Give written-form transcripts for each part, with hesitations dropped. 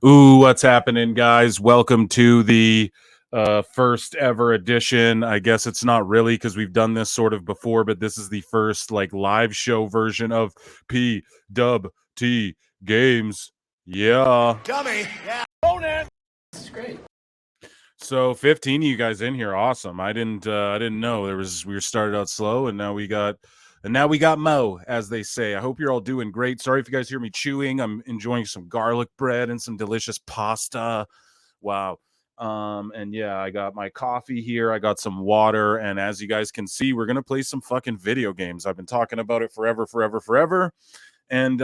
Ooh, what's happening, guys? Welcome to the first ever edition. I guess it's not really because we've done this sort of before, but this is the first like live show version of PWT Games. Yeah. Dummy. Yeah. This is great. So 15 of you guys in here, awesome. I didn't know we were started out slow, and now we got Mo, as they say. I hope you're all doing great. Sorry if you guys hear me chewing. I'm enjoying some garlic bread and some delicious pasta. Wow. And yeah, I got my coffee here. I got some water, and as you guys can see, we're gonna play some fucking video games. I've been talking about it forever. And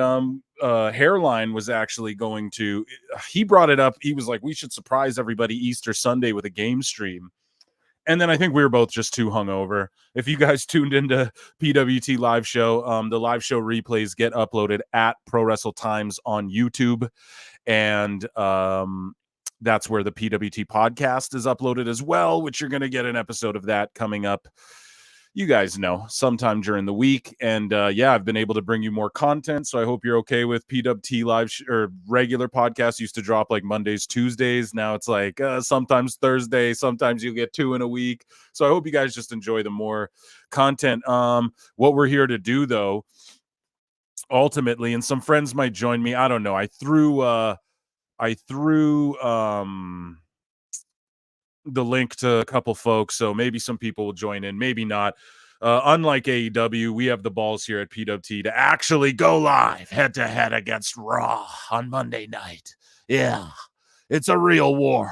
Hairline was actually going to, he brought it up. He was like, we should surprise everybody Easter Sunday with a game stream. And then I think we were both just too hungover. If you guys tuned into PWT Live Show, the live show replays get uploaded at Pro Wrestle Times on YouTube. And that's where the PWT podcast is uploaded as well, which you're going to get an episode of that coming up. You guys know, sometime during the week. And yeah, I've been able to bring you more content. So I hope you're okay with PWT Live or regular podcasts used to drop like Mondays, Tuesdays. Now it's like sometimes Thursday, sometimes you get 2 in a week. So I hope you guys just enjoy the more content. What we're here to do, though, ultimately, and some friends might join me. I don't know. I threw the link to a couple folks, so maybe some people will join in, maybe not. Unlike AEW, we have the balls here at PWT to actually go live head-to-head against Raw on Monday night. Yeah, it's a real war.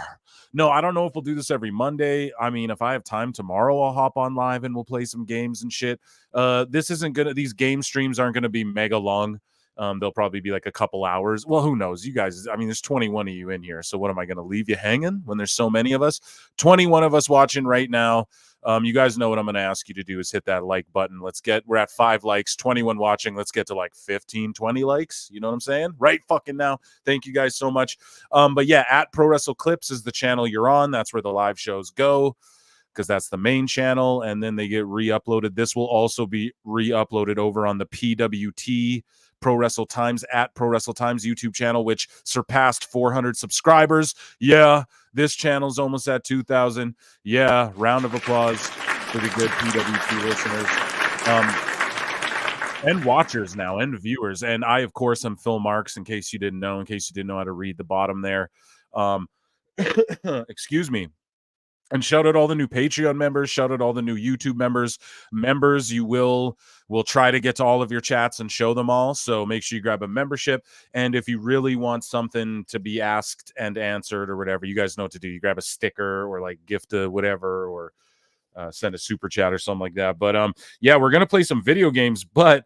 No, I don't know if we'll do this every Monday. I mean, if I have time tomorrow, I'll hop on live and we'll play some games and shit. These game streams aren't gonna be mega long. They'll probably be like a couple hours. Well, who knows? You guys, I mean, there's 21 of you in here. So what am I going to leave you hanging when there's so many of us? 21 of us watching right now. You guys know what I'm going to ask you to do is hit that like button. We're at 5 likes, 21 watching. Let's get to like 15, 20 likes. You know what I'm saying? Right fucking now. Thank you guys so much. But yeah, at Pro Wrestle Clips is the channel you're on. That's where the live shows go, because that's the main channel, and then they get re-uploaded. This will also be re-uploaded over on the PWT Pro Wrestle Times at Pro Wrestle Times YouTube channel, which surpassed 400 subscribers. Yeah, this channel's almost at 2,000. Yeah, round of applause for the good PWT listeners. And watchers now, and viewers. And I, of course, am Phil Marks, in case you didn't know how to read the bottom there. Excuse me. And shout out all the new Patreon members. Shout out all the new YouTube members. We'll try to get to all of your chats and show them all. So make sure you grab a membership. And if you really want something to be asked and answered or whatever, you guys know what to do. You grab a sticker or like gift a whatever, or send a super chat or something like that. But yeah, we're gonna play some video games. But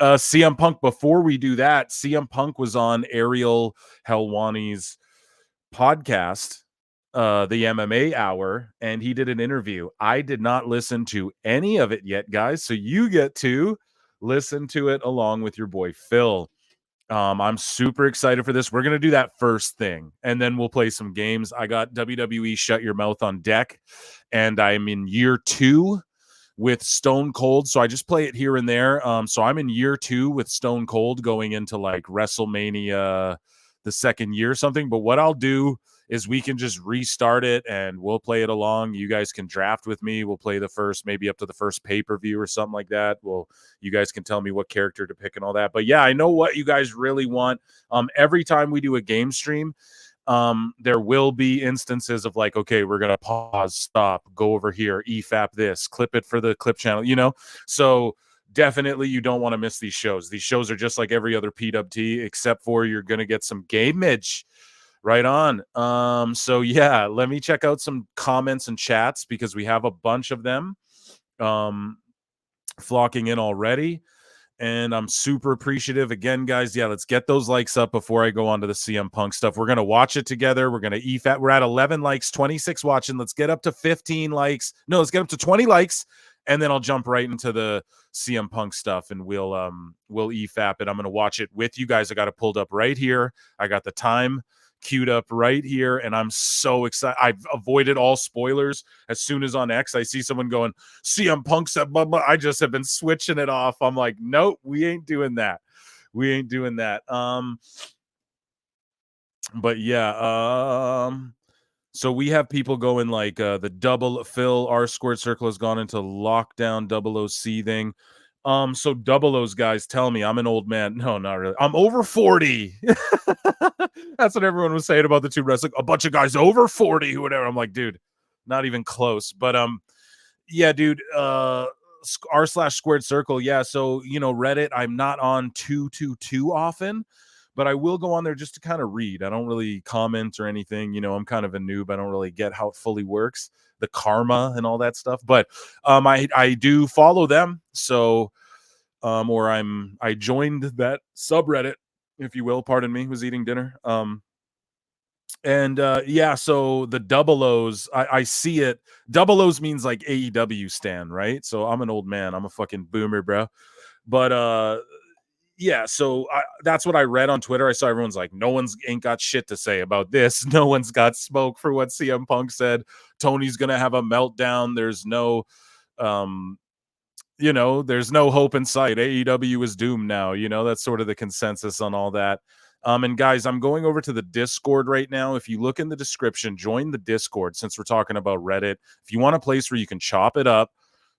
CM Punk, before we do that, CM Punk was on Ariel Helwani's podcast, the MMA Hour, and he did an interview. I did not listen to any of it yet, guys, so you get to listen to it along with your boy Phil. I'm super excited for this. We're gonna do that first thing, and then we'll play some games. I got WWE Shut Your Mouth on deck, and I'm in year 2 with Stone Cold, so I just play it here and there. So I'm in year 2 with Stone Cold, going into like WrestleMania the second year or something. But what I'll do is we can just restart it and we'll play it along. You guys can draft with me. We'll play the first, maybe up to the first pay-per-view or something like that. Well, you guys can tell me what character to pick and all that. But yeah, I know what you guys really want. Every time we do a game stream, there will be instances of like, okay, we're gonna pause, stop, go over here, EFAP this, clip it for the clip channel, so definitely you don't want to miss these shows. These shows are just like every other PWT, except for you're gonna get some gamage. Right on. So yeah, let me check out some comments and chats, because we have a bunch of them flocking in already. And I'm super appreciative. Again, guys, yeah, let's get those likes up before I go on to the CM Punk stuff. We're going to watch it together. We're going to EFAT. We're at 11 likes, 26 watching. Let's get up to 15 likes. No, let's get up to 20 likes. And then I'll jump right into the CM Punk stuff, and we'll EFAP it. I'm going to watch it with you guys. I got it pulled up right here. I got the time queued up right here, and I'm so excited. I've avoided all spoilers. As soon as on X I see someone going, CM Punk said blah, blah, I just have been switching it off. I'm like, nope, we ain't doing that. But yeah, so we have people going like the double Phil R squared circle has gone into lockdown, double O seething. So double O's guys tell me I'm an old man. No, not really. I'm over 40. That's what everyone was saying about the two wrestling. A bunch of guys over 40 who whatever. I'm like, dude, not even close. But yeah, dude, r/squared circle. Yeah. So, you know, Reddit, I'm not on too often, but I will go on there just to kind of read. I don't really comment or anything. You know, I'm kind of a noob. I don't really get how it fully works, the karma and all that stuff. But I do follow them. So or I joined that subreddit, if you will. Pardon me, was eating dinner. And yeah, so the double O's, I see it. Double O's means like AEW stand, right? So I'm an old man. I'm a fucking boomer, bro. But yeah, so that's what I read on Twitter. I saw everyone's like, no one's ain't got shit to say about this. No one's got smoke for what CM Punk said. Tony's gonna have a meltdown. There's no you know, there's no hope in sight. AEW is doomed now. You know, that's sort of the consensus on all that. And guys, I'm going over to the Discord right now. If you look in the description, join the Discord since we're talking about Reddit. If you want a place where you can chop it up,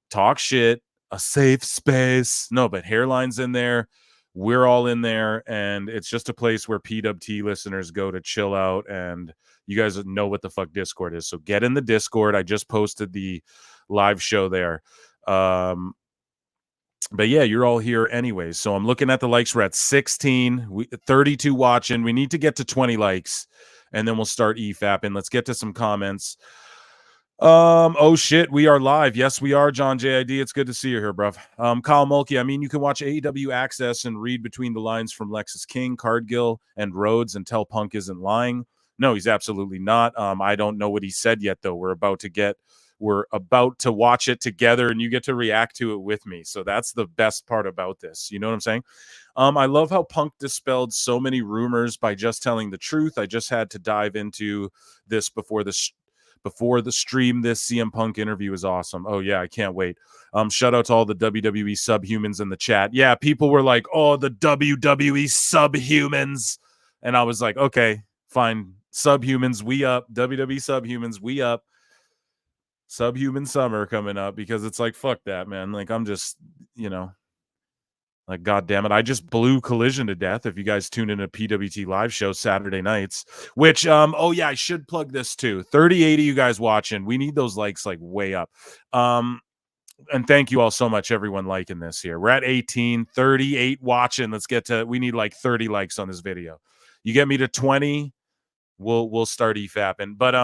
talk shit, a safe space. No, but Hairline's in there. We're all in there. And it's just a place where PWT listeners go to chill out. And you guys know what the fuck Discord is. So get in the Discord. I just posted the live show there. But yeah, you're all here anyways. So I'm looking at the likes. We're at 16, 32 watching. We need to get to 20 likes, and then we'll start EFAPing. Let's get to some comments. Oh shit, we are live. Yes, we are, John JID. It's good to see you here, bruv. Kyle Mulkey, I mean, you can watch AEW Access and read between the lines from Lexus King, Cargill, and Rhodes and tell Punk isn't lying. No, he's absolutely not. I don't know what he said yet, though. We're about to watch it together, and you get to react to it with me. So that's the best part about this. You know what I'm saying? I love how Punk dispelled so many rumors by just telling the truth. I just had to dive into this before the stream. This CM Punk interview is awesome. Oh yeah, I can't wait. Shout out to all the WWE subhumans in the chat. Yeah, people were like, oh, the WWE subhumans. And I was like, okay, fine. Subhumans, we up. WWE subhumans, we up. Subhuman summer coming up, because it's like, fuck that, man. Like, I'm just, you know, like, God damn it. I just blew Collision to death. If you guys tune in a PWT Live Show Saturday nights, which, oh yeah, I should plug this too. 3080 you guys watching. We need those likes like way up. And thank you all so much, everyone liking this here. We're at 18, 38 watching. Let's get to, we need like 30 likes on this video. You get me to 20, we'll start EFAPing. But,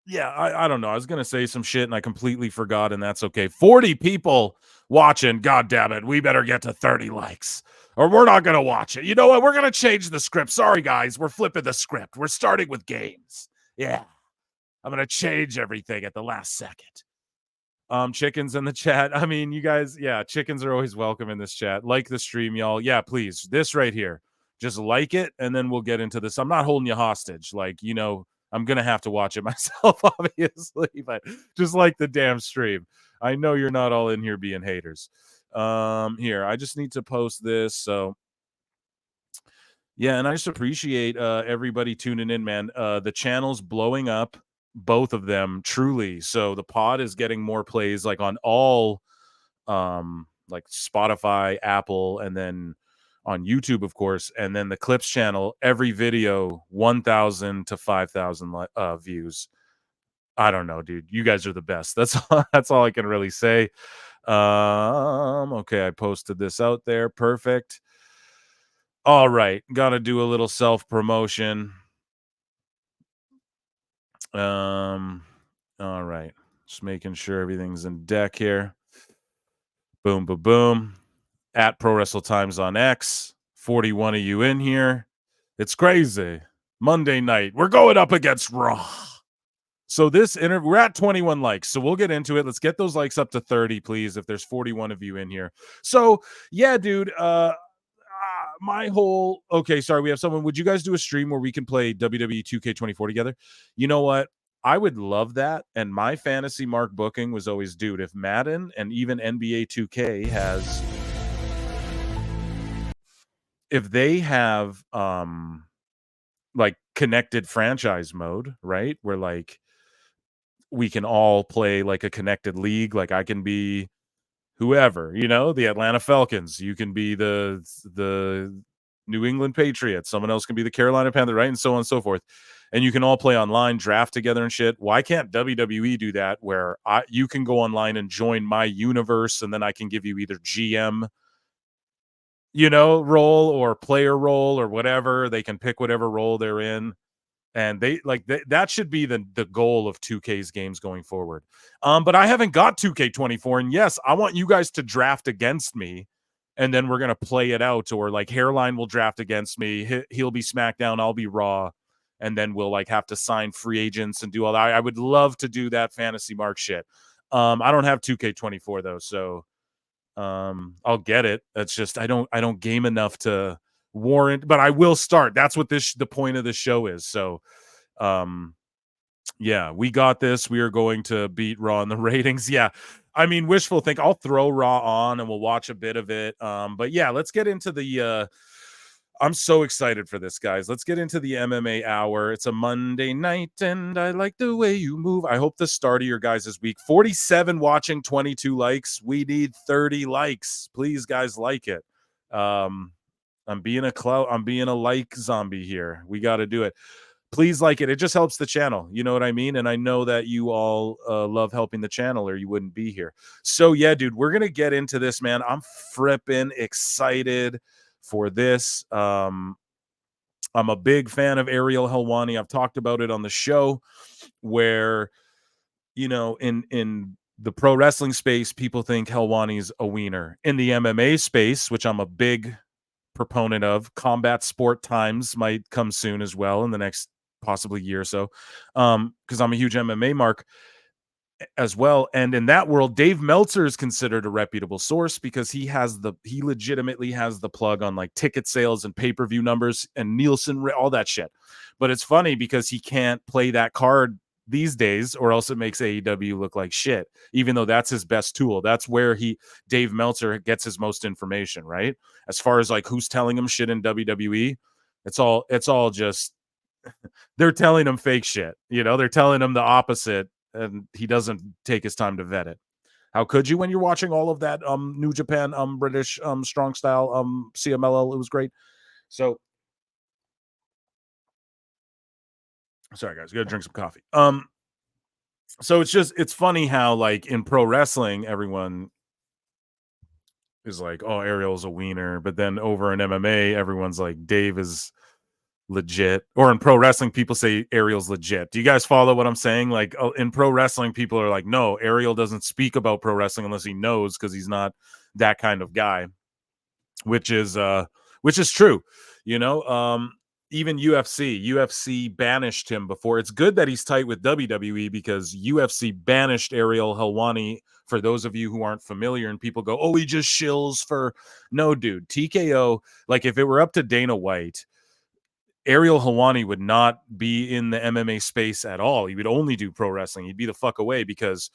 yeah, I don't know. I was going to say some shit and I completely forgot, and that's okay. 40 people watching. God damn it. We better get to 30 likes or we're not going to watch it. You know what? We're going to change the script. Sorry, guys. We're flipping the script. We're starting with games. Yeah. I'm going to change everything at the last second. Chickens in the chat. I mean, you guys, yeah, chickens are always welcome in this chat. Like the stream, y'all. Yeah, please. This right here. Just like it, and then we'll get into this. I'm not holding you hostage. Like, you know, I'm going to have to watch it myself, obviously, but just like the damn stream. I know you're not all in here being haters. Here, I just need to post this. So, yeah, and I just appreciate everybody tuning in, man. The channel's blowing up, both of them, truly. So the pod is getting more plays, like on all, like Spotify, Apple, and then on YouTube, of course, and then the Clips channel, every video 1,000 to 5,000 views. I don't know, dude. You guys are the best. That's all I can really say. Okay, I posted this out there. Perfect. All right, gotta do a little self promotion. All right, just making sure everything's in deck here. Boom, boom, boom. At Pro Wrestle Times on X. 41 of you in here. It's crazy. Monday night. We're going up against Raw. So this interview, we're at 21 likes. So we'll get into it. Let's get those likes up to 30, please, if there's 41 of you in here. So, yeah, dude, my whole, okay, sorry, we have someone. Would you guys do a stream where we can play WWE 2K24 together? You know what? I would love that. And my fantasy mark booking was always, dude, if Madden and even NBA 2K has if they have like connected franchise mode, right? Where like we can all play like a connected league. Like I can be whoever, the Atlanta Falcons. You can be the New England Patriots. Someone else can be the Carolina Panthers, right? And so on and so forth. And you can all play online, draft together and shit. Why can't WWE do that where you can go online and join my universe and then I can give you either GM, role or player role or whatever. They can pick whatever role they're in. And that should be the goal of 2K's games going forward. But I haven't got 2K24, and yes, I want you guys to draft against me, and then we're gonna play it out. Or like Hairline will draft against me. He'll be SmackDown, I'll be Raw, and then we'll like have to sign free agents and do all that. I would love to do that fantasy mark shit. I don't have 2K24 though, so I'll get it. That's just I don't game enough to warrant, but I will start. That's what the point of the show is. So yeah, we got this. We are going to beat Raw in the ratings. Yeah. I mean, wishful think. I'll throw Raw on and we'll watch a bit of it. But yeah, let's get into the I'm so excited for this, guys. Let's get into the MMA Hour. It's a Monday night, and I like the way you move. I hope the start of your guys' week. 47 watching, 22 likes. We need 30 likes. Please, guys, like it. I'm being a like zombie here. We got to do it. Please like it. It just helps the channel. You know what I mean? And I know that you all love helping the channel or you wouldn't be here. So yeah, dude, we're going to get into this, man. I'm frippin' excited for this. I'm a big fan of Ariel Helwani. I've talked about it on the show where, in the pro wrestling space, people think Helwani's a wiener. In the MMA space, which I'm a big proponent of, Combat Sport Times might come soon as well in the next possibly year or so, because I'm a huge MMA mark as well. And in that world, Dave Meltzer is considered a reputable source because he legitimately has the plug on like ticket sales and pay-per-view numbers and Nielsen, all that shit. But it's funny because he can't play that card these days or else it makes AEW look like shit, even though that's his best tool. That's where Dave Meltzer gets his most information, right? As far as like who's telling him shit in WWE, it's all just they're telling him fake shit. They're telling him the opposite, and he doesn't take his time to vet it. How could you when you're watching all of that New Japan, British, strong style, CMLL? It was great. So sorry guys, gotta drink some coffee. So it's funny how like in pro wrestling, everyone is like, oh, Ariel's a wiener, but then over in MMA, everyone's like, Dave is legit. Or in pro wrestling, people say Ariel's legit. Do you guys follow what I'm saying? Like in pro wrestling, people are like, no, Ariel doesn't speak about pro wrestling unless he knows, because he's not that kind of guy, which is true. Even UFC banished him before. It's good that he's tight with WWE because UFC banished Ariel Helwani. For those of you who aren't familiar, and people go, oh, he just shills for. No, dude, TKO, like if it were up to Dana White, Ariel Helwani would not be in the MMA space at all. He would only do pro wrestling. He'd be the fuck away because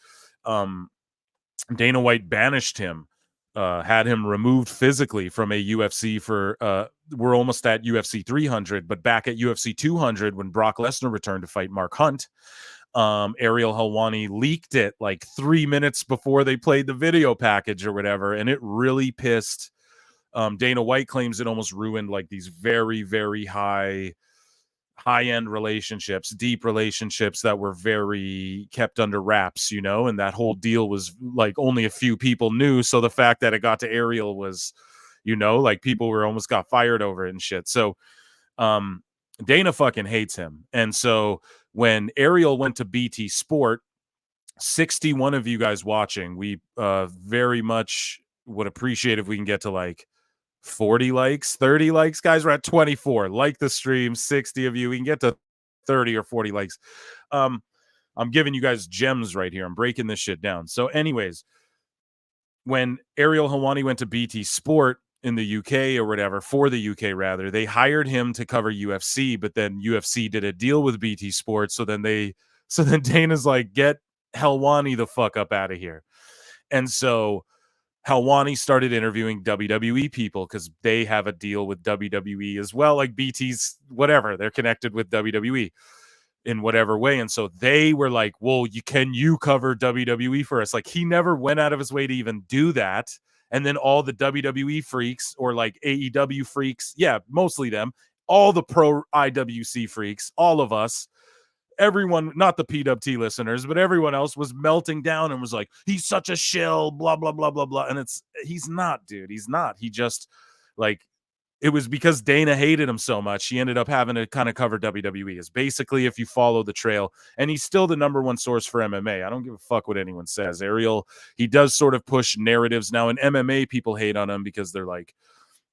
Dana White banished him, had him removed physically from a UFC for, we're almost at UFC 300, but back at UFC 200 when Brock Lesnar returned to fight Mark Hunt, Ariel Helwani leaked it like 3 minutes before they played the video package or whatever, and it really pissed. Dana White claims it almost ruined like these very, very high-end relationships, deep relationships that were very kept under wraps, and that whole deal was like only a few people knew. So the fact that it got to Ariel was, like people were almost got fired over it and shit. So Dana fucking hates him. And so when Ariel went to BT Sport, 61 of you guys watching, we very much would appreciate if we can get to like 40 likes, 30 likes, guys. We're at 24. Like the stream, 60 of you. We can get to 30 or 40 likes. I'm giving you guys gems right here. I'm breaking this shit down. So anyways, when Ariel Helwani went to BT Sport in the UK or whatever, for the UK rather, they hired him to cover UFC, but then UFC did a deal with BT Sport. So then Dana's like, get Helwani the fuck up out of here. And so Helwani started interviewing WWE people because they have a deal with WWE as well, like BT's whatever. They're connected with WWE in whatever way. And so they were like, well, can you cover WWE for us? Like, he never went out of his way to even do that. And then all the WWE freaks or like AEW freaks, yeah, mostly them, all the pro IWC freaks, all of us, everyone, not the PWT listeners, but everyone else was melting down and was like, he's such a shill, blah, blah, blah, blah, blah. And he's not, dude. He's not. He just, like, it was because Dana hated him so much. He ended up having to kind of cover WWE. Is basically, if you follow the trail, and he's still the number one source for MMA. I don't give a fuck what anyone says. Ariel, he does sort of push narratives now. In MMA, people hate on him because they're like,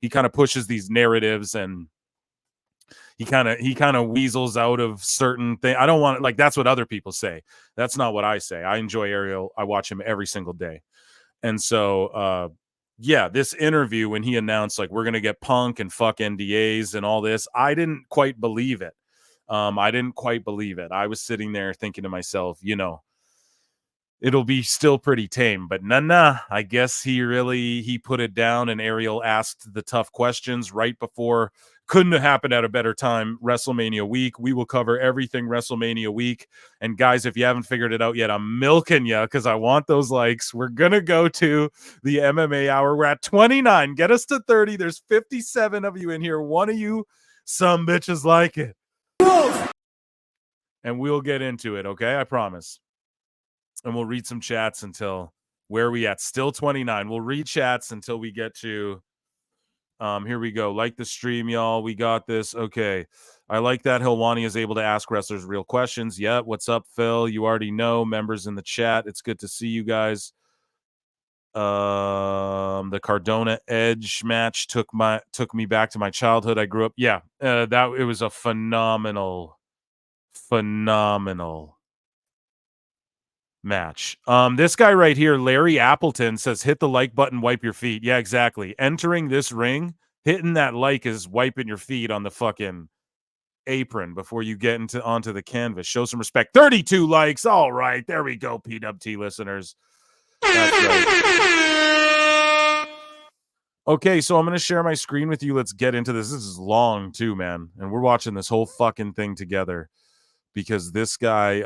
he kind of pushes these narratives and he kind of weasels out of certain things. I don't want, like, that's what other people say. That's not what I say. I enjoy Ariel. I watch him every single day. And so, yeah, this interview when he announced like we're gonna get Punk and fuck NDAs and all this, I didn't quite believe it. I was sitting there thinking to myself, it'll be still pretty tame, but nah. I guess he put it down, and Ariel asked the tough questions right before. Couldn't have happened at a better time. WrestleMania week. We will cover everything WrestleMania week. And guys, if you haven't figured it out yet, I'm milking you because I want those likes. We're gonna go to the MMA Hour. We're at 29. Get us to 30. There's 57 of you in here. One of you, some bitches like it. And we'll get into it, okay? I promise. And we'll read some chats until where are we at? Still 29. We'll read chats until we get to here we go. Like the stream, y'all. We got this. Okay. I like that Helwani is able to ask wrestlers real questions. Yeah. What's up, Phil? You already know. Members in the chat. It's good to see you guys. The Cardona Edge match took me back to my childhood. I grew up. Yeah. It was a phenomenal match. This guy right here, Larry Appleton, says hit the like button, wipe your feet. Yeah, exactly. Entering this ring, hitting that like is wiping your feet on the fucking apron before you get onto the canvas. Show some respect. 32 likes. All right, there we go, PWT listeners. That's right. Okay, so I'm going to share my screen with you. Let's get into this. This is long too, man. And we're watching this whole fucking thing together because this guy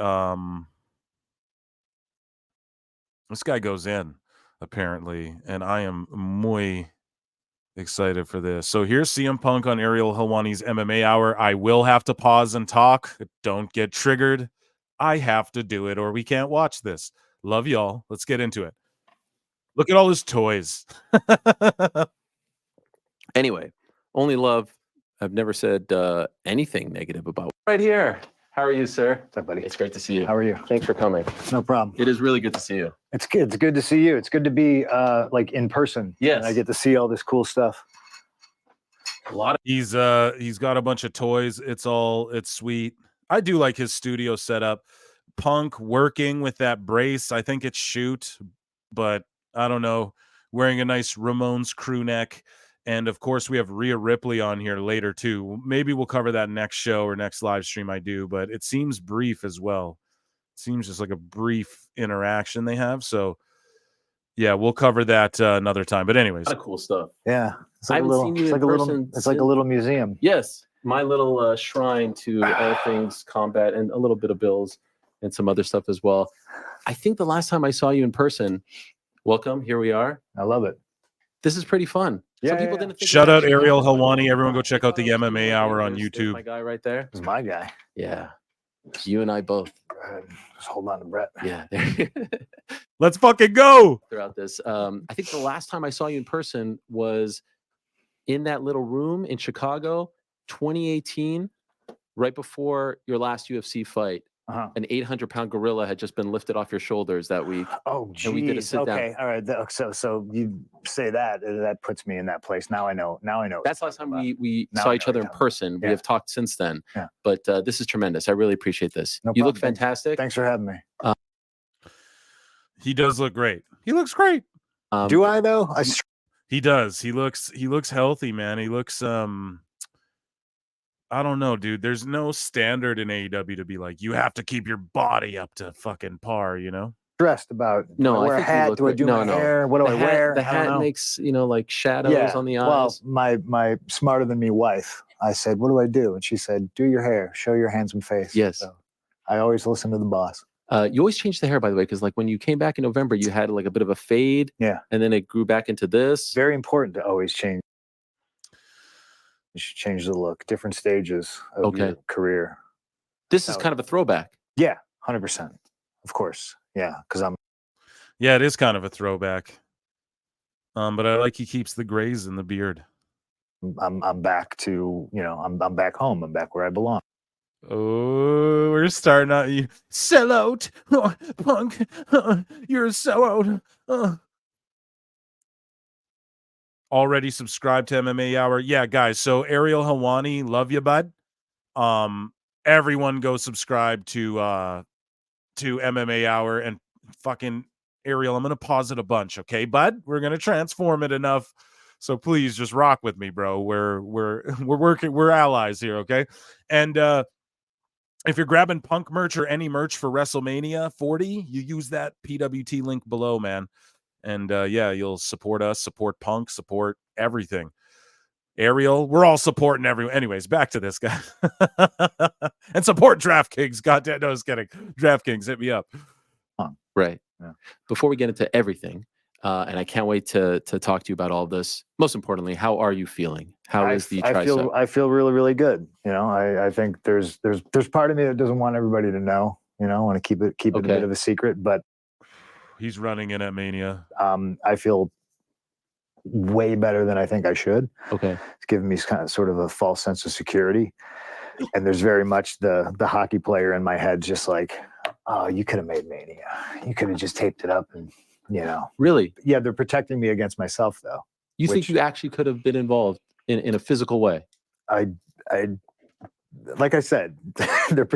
goes in, apparently, and I am muy excited for this. So here's CM Punk on Ariel Helwani's MMA Hour. I will have to pause and talk. Don't get triggered. I have to do it or we can't watch this. Love y'all. Let's get into it. Look at all his toys. Anyway, only love. I've never said anything negative about. Right here. How are you, sir? What's up, buddy? It's great to see you. How are you? Thanks for coming. No problem. It is really good to see you. It's good. It's good to see you. It's good to be like in person. Yes. And I get to see all this cool stuff. A lot of He's got a bunch of toys. It's sweet. I do like his studio setup. Punk working with that brace. I think it's shoot, but I don't know. Wearing a nice Ramones crew neck. And of course, we have Rhea Ripley on here later too. Maybe we'll cover that next show or next live stream I do, but it seems brief as well. It seems just like a brief interaction they have. So yeah, we'll cover that another time. But anyways, a lot of cool stuff. Yeah. It's I like a haven't little, seen you it's in like a little, person it's like a little museum. Yes, my little shrine to all things combat and a little bit of Bill's and some other stuff as well. I think the last time I saw you in person, welcome. Here we are. I love it. This is pretty fun. Yeah, Some people yeah. didn't think shout out it was Ariel actually Helwani. Everyone go fun. check They out the thought I was MMA too Hour on motivated. There's YouTube. my guy right there. It's my guy. Yeah. You and I both. Go ahead. Just hold on to Brett. Yeah. Let's fucking go. Throughout this. I think the last time I saw you in person was in that little room in Chicago, 2018, right before your last UFC fight. An 800-pound gorilla had just been lifted off your shoulders that week. Oh, geez. And we did a sit down. Okay. All right. So you say that puts me in that place. Now I know. That's the last time we Now saw I each know other what in you're talking person. about. We have talked since then. Yeah. But this is tremendous. I really appreciate this. No You look problem. fantastic. Thanks for having me. He does look great. He looks great. Do I though? He does. He looks healthy, man. He looks I don't know, dude. There's no standard in AEW to be like, you have to keep your body up to fucking par, you know? stressed about. No, do I wear I a think you hat? look Do I great. do No, my no. hair? What do I wear? The I don't hat know. makes, like shadows on the eyes. Well, my smarter than me wife, I said, what do I do? And she said, do your hair, show your handsome face. Yes. So I always listen to the boss. You always change the hair, by the way, because like when you came back in November, you had like a bit of a fade. Yeah. And then it grew back into this. Very important to always change. You should change the look, different stages of your career. This is kind of a throwback. Yeah, 100%. Of course. Yeah, because Yeah, it is kind of a throwback. But I like he keeps the grays in the beard. I'm back to, I'm back home. I'm back where I belong. Oh, we're starting out. You sell out, punk. You're a sellout. Already subscribed to MMA Hour. Yeah, guys. So Ariel Helwani, love you, bud. Everyone go subscribe to MMA Hour and fucking Ariel. I'm gonna pause it a bunch, okay, bud? We're gonna transform it enough. So please just rock with me, bro. We're working, we're allies here, okay? And if you're grabbing Punk merch or any merch for WrestleMania 40, you use that PWT link below, man. And yeah, you'll support us, support Punk, support everything. Ariel, we're all supporting everyone. Anyways, back to this guy. And support DraftKings. Goddamn, no, I was kidding. DraftKings, hit me up. Right. Yeah. Before we get into everything, and I can't wait to talk to you about all this. Most importantly, how are you feeling? How is the tricep? I feel really, really good. I think there's part of me that doesn't want everybody to know. I want to keep it a bit of a secret, but he's running in at Mania. I feel way better than I think I should. Okay. It's giving me kind of sort of a false sense of security. And there's very much the hockey player in my head, just like, oh, you could have made Mania. You could have just taped it up and, Really? Yeah, they're protecting me against myself, though. You think you actually could have been involved in a physical way? I like I said, they're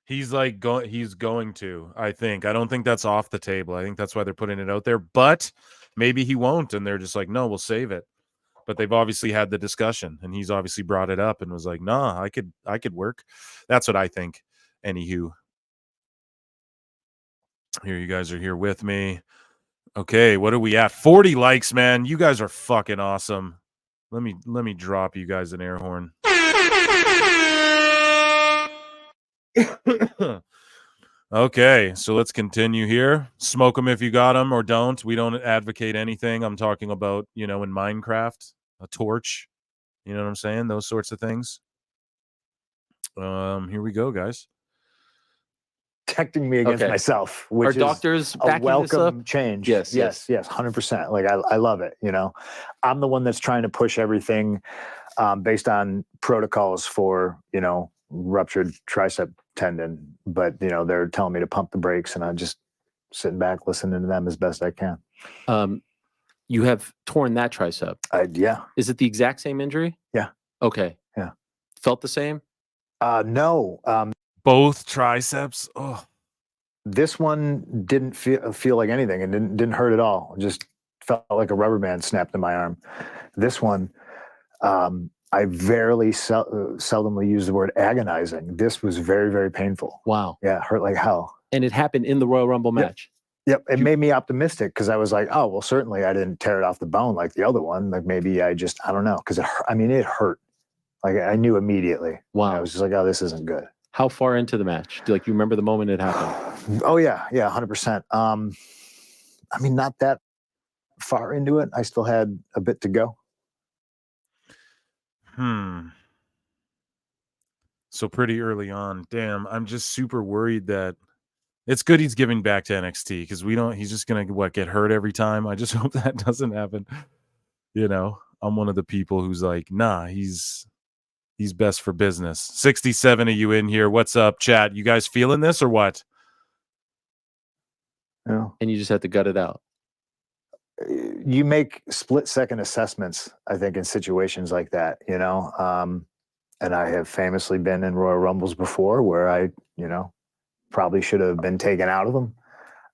He's going to, I think. I don't think that's off the table. I think that's why they're putting it out there. But maybe he won't, and they're just like, no, we'll save it. But they've obviously had the discussion, and he's obviously brought it up and was like, nah, I could work. That's what I think. Anywho. Here, you guys are here with me. Okay, what are we at? 40 likes, man. You guys are fucking awesome. Let me drop you guys an air horn. Okay, so let's continue here. Smoke them if you got them or don't. We don't advocate anything. I'm talking about, in Minecraft, a torch. You know what I'm saying? Those sorts of things. Here we go, guys. Protecting me against myself, which Are doctors is a welcome change. Yes, 100%. Like I love it. I'm the one that's trying to push everything based on protocols for ruptured tricep tendon, but they're telling me to pump the brakes, and I'm just sitting back listening to them as best I can. You have torn that tricep. Yeah. Is it the exact same injury? Yeah. Okay. Yeah. Felt the same? No. Both triceps. Oh, this one didn't feel like anything, and didn't hurt at all. It just felt like a rubber band snapped in my arm. This one, I very seldomly use the word agonizing. This was very, very painful. Wow. Yeah, it hurt like hell. And it happened in the Royal Rumble match. Yep. It made me optimistic because I was like, oh, well, certainly I didn't tear it off the bone like the other one. Like maybe I don't know. Because it hurt. Like I knew immediately. Wow. I was just like, oh, this isn't good. How far into the match? Do you remember the moment it happened? Oh yeah. Yeah. 100%. Not that far into it. I still had a bit to go. So pretty early on. Damn, I'm just super worried that it's good he's giving back to NXT because he's just gonna get hurt every time. I just hope that doesn't happen. I'm one of the people who's like, nah, he's best for business. 67 of you in here. What's up, chat? You guys feeling this or what? Yeah. And you just have to gut it out. You make split-second assessments, I think, in situations like that, and I have famously been in Royal Rumbles before where I, probably should have been taken out of them.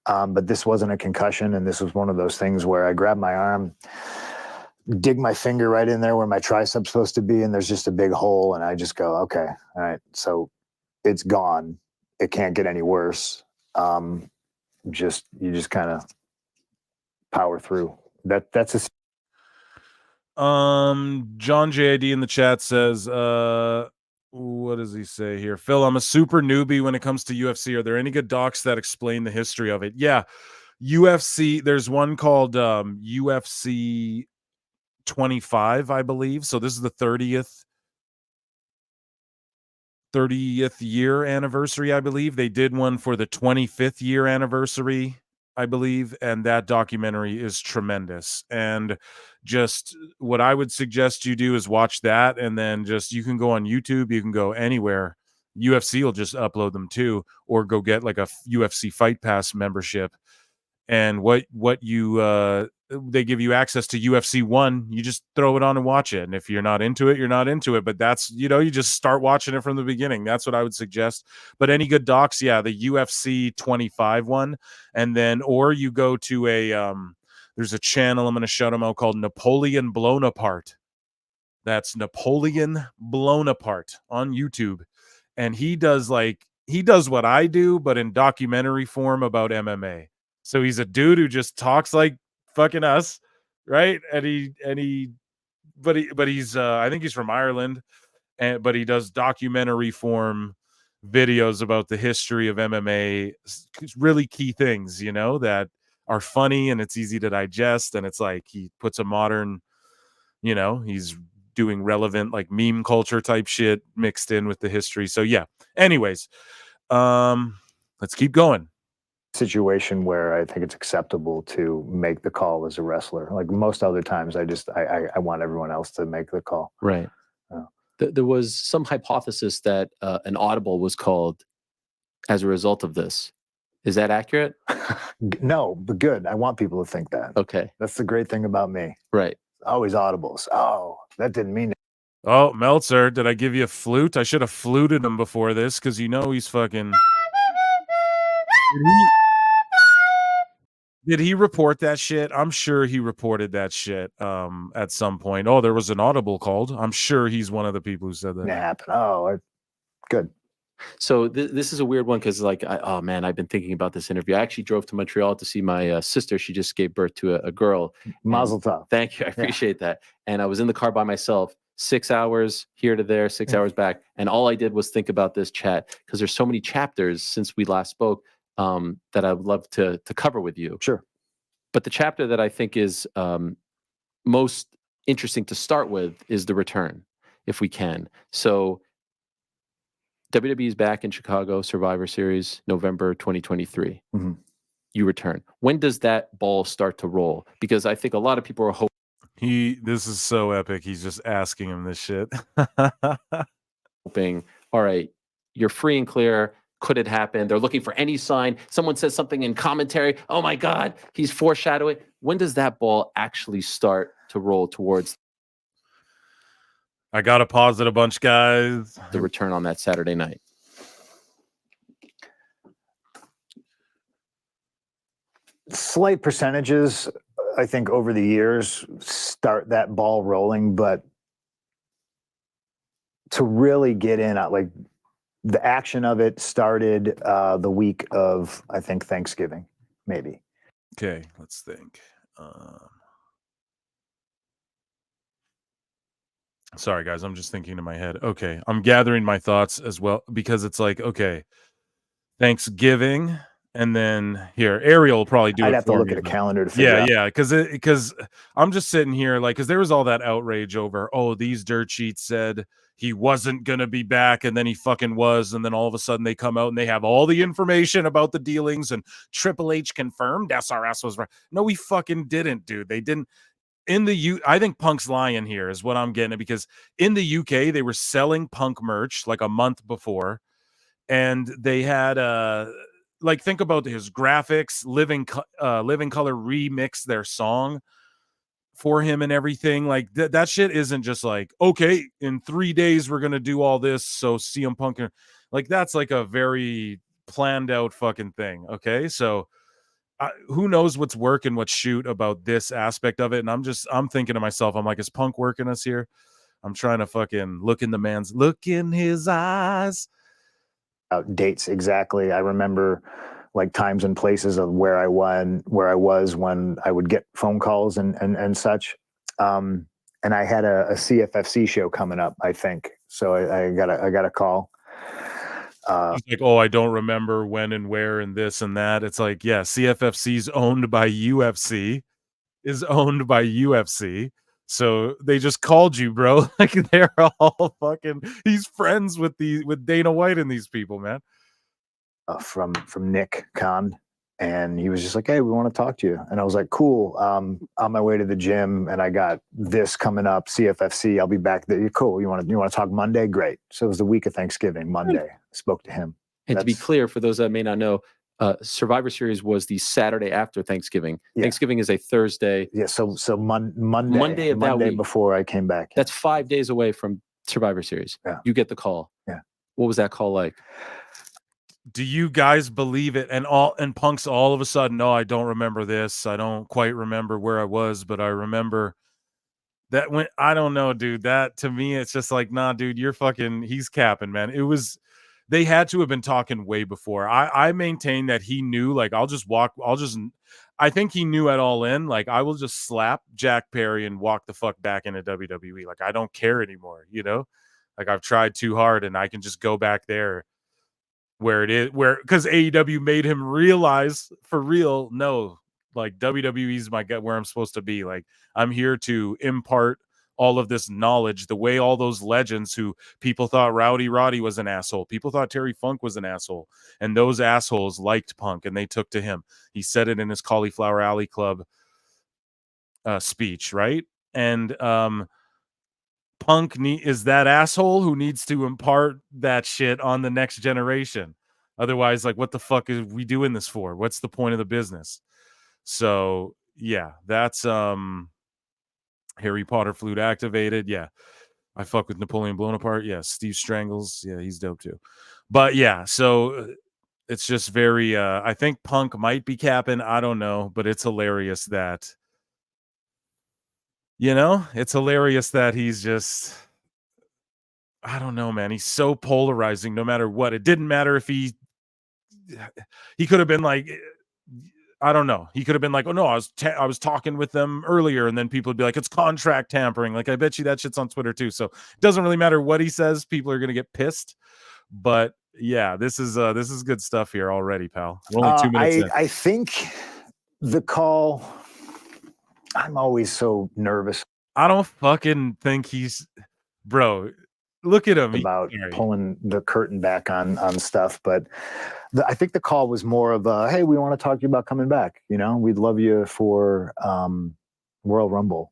But this wasn't a concussion, and this was one of those things where I grabbed my arm, dig my finger right in there where my tricep's supposed to be, and there's just a big hole, and I just go, okay, all right, so it's gone. It can't get any worse. you just kind of power through. That's a John JID in the chat says, what does he say here? Phil, I'm a super newbie when it comes to UFC. Are there any good docs that explain the history of it? Yeah. UFC, there's one called UFC 25, I believe. So this is the 30th year anniversary, I believe. They did one for the 25th year anniversary, I believe, and that documentary is tremendous. And just what I would suggest you do is watch that, and then just you can go on YouTube, you can go anywhere. UFC will just upload them too, or go get like a UFC Fight Pass membership. And what you they give you access to UFC 1, you just throw it on and watch it. And if you're not into it, you're not into it. But that's, you just start watching it from the beginning. That's what I would suggest. But any good docs, yeah, the UFC 25 one. And then, or you go to there's a channel, I'm going to shout them out, called Napoleon Blown Apart. That's Napoleon Blown Apart on YouTube. And he does what I do, but in documentary form about MMA. So he's a dude who just talks like fucking us, right? But he's I think he's from Ireland, but he does documentary form videos about the history of MMA, really key things, that are funny and it's easy to digest, and it's like he puts a modern, he's doing relevant like meme culture type shit mixed in with the history. So yeah. Anyways, let's keep going. Situation where I think it's acceptable to make the call as a wrestler. Like most other times, I want everyone else to make the call. Right. There was some hypothesis that an audible was called as a result of this. Is that accurate? No, but good. I want people to think that. Okay. That's the great thing about me. Right. Always audibles. Oh, that didn't mean it. Oh, Meltzer, did I give you a flute? I should have fluted him before this because he's fucking. Did he report that shit? I'm sure he reported that shit at some point. Oh, there was an audible called. I'm sure he's one of the people who said that. It happened. Oh, good. So this is a weird one because oh man, I've been thinking about this interview. I actually drove to Montreal to see my sister. She just gave birth to a girl. Mazel tov. Thank you. I appreciate that. And I was in the car by myself, 6 hours here to there, 6 hours back. And all I did was think about this chat because there's so many chapters since we last spoke that I would love to cover with you. Sure. But the chapter that I think is most interesting to start with is the return, if we can. So WWE is back in Chicago, Survivor Series, November 2023. Mm-hmm. You return. When does that ball start to roll? Because I think a lot of people are hoping. This is so epic. He's just asking him this shit. Hoping, all right, you're free and clear. Could it happen? They're looking for any sign. Someone says something in commentary. Oh my God, he's foreshadowing. When does that ball actually start to roll towards? I got to pause it a bunch, guys. The return on that Saturday night. Slight percentages, I think, over the years start that ball rolling, but to really get in, like the action of it started the week of, I think, Thanksgiving, maybe. Okay, let's think. Sorry, guys, I'm just thinking in my head. Okay, I'm gathering my thoughts as well because it's like, okay, Thanksgiving, and then here, Ariel will probably do it. I'd have to look at a calendar to figure out. Yeah, because I'm just sitting here like, because there was all that outrage over, oh, these dirt sheets said he wasn't gonna be back, and then he fucking was, and then all of a sudden they come out and they have all the information about the dealings, and Triple H confirmed SRS was right. No, we fucking didn't, dude. They didn't. I think Punk's lying here is what I'm getting at, because in the UK they were selling Punk merch like a month before, and they had like, think about his graphics, Living Color remix their song for him and everything. Like that shit isn't just like, okay, in 3 days we're gonna do all this so CM Punk like, that's like a very planned out fucking thing. Okay, so who knows what's work and what's shoot about this aspect of it. And I'm thinking to myself, I'm like, is Punk working us here? I'm trying to fucking look in his eyes. Dates exactly. I remember like times and places of where I was when I would get phone calls and such. And I had a CFFC show coming up, I think. So I got a call. He's like, oh, I don't remember when and where and this and that. It's like, yeah, CFFC's owned by UFC, is owned by UFC. So they just called you, bro. Like they're all fucking. He's friends with Dana White and these people, man. From Nick Khan, and he was just like, "Hey, we want to talk to you." And I was like, "Cool." On my way to the gym, and I got this coming up, CFFC. I'll be back there. Cool. You want to talk Monday? Great. So it was the week of Thanksgiving. Monday, I spoke to him. And to be clear, for those that may not know, Survivor Series was the Saturday after Thanksgiving. Yeah. Thanksgiving is a Thursday. Yeah. So Monday of that week, before I came back. That's 5 days away from Survivor Series. Yeah. You get the call. Yeah. What was that call like? Do you guys believe it? And Punk's all of a sudden, no, I don't remember this. I don't quite remember where I was, but I remember that when I don't know, dude. That to me, it's just like, nah, dude, he's capping, man. They had to have been talking way before. I maintain that he knew, like, I think he knew at All In, like, I will just slap Jack Perry and walk the fuck back into WWE. Like, I don't care anymore, you know? Like, I've tried too hard and I can just go back there because AEW made him realize for real, no, like WWE's where I'm supposed to be. Like, I'm here to impart all of this knowledge, the way all those legends who people thought Rowdy Roddy was an asshole, people thought Terry Funk was an asshole, and those assholes liked Punk and they took to him. He said it in his Cauliflower Alley Club speech, right? And Punk is that asshole who needs to impart that shit on the next generation. Otherwise, like, what the fuck is we doing this for? What's the point of the business? So yeah, that's Harry Potter flute activated. Yeah. I fuck with Napoleon Bonaparte. Yeah. Steve Strangles. Yeah, he's dope too. But yeah, so it's just very I think Punk might be capping. I don't know, but it's hilarious that he's just, I don't know, man. He's so polarizing no matter what. It didn't matter if he could have been like, I don't know. He could have been like, oh no, I was talking with them earlier, and then people would be like, it's contract tampering. Like, I bet you that shit's on Twitter too. So it doesn't really matter what he says. People are gonna get pissed. But yeah, this is good stuff here already, pal. We're only 2 minutes in. I think the call. I'm always so nervous. I don't fucking think bro. Look at him about pulling the curtain back on stuff, but I think the call was more of a, hey, we want to talk to you about coming back. You know, we'd love you for Royal Rumble.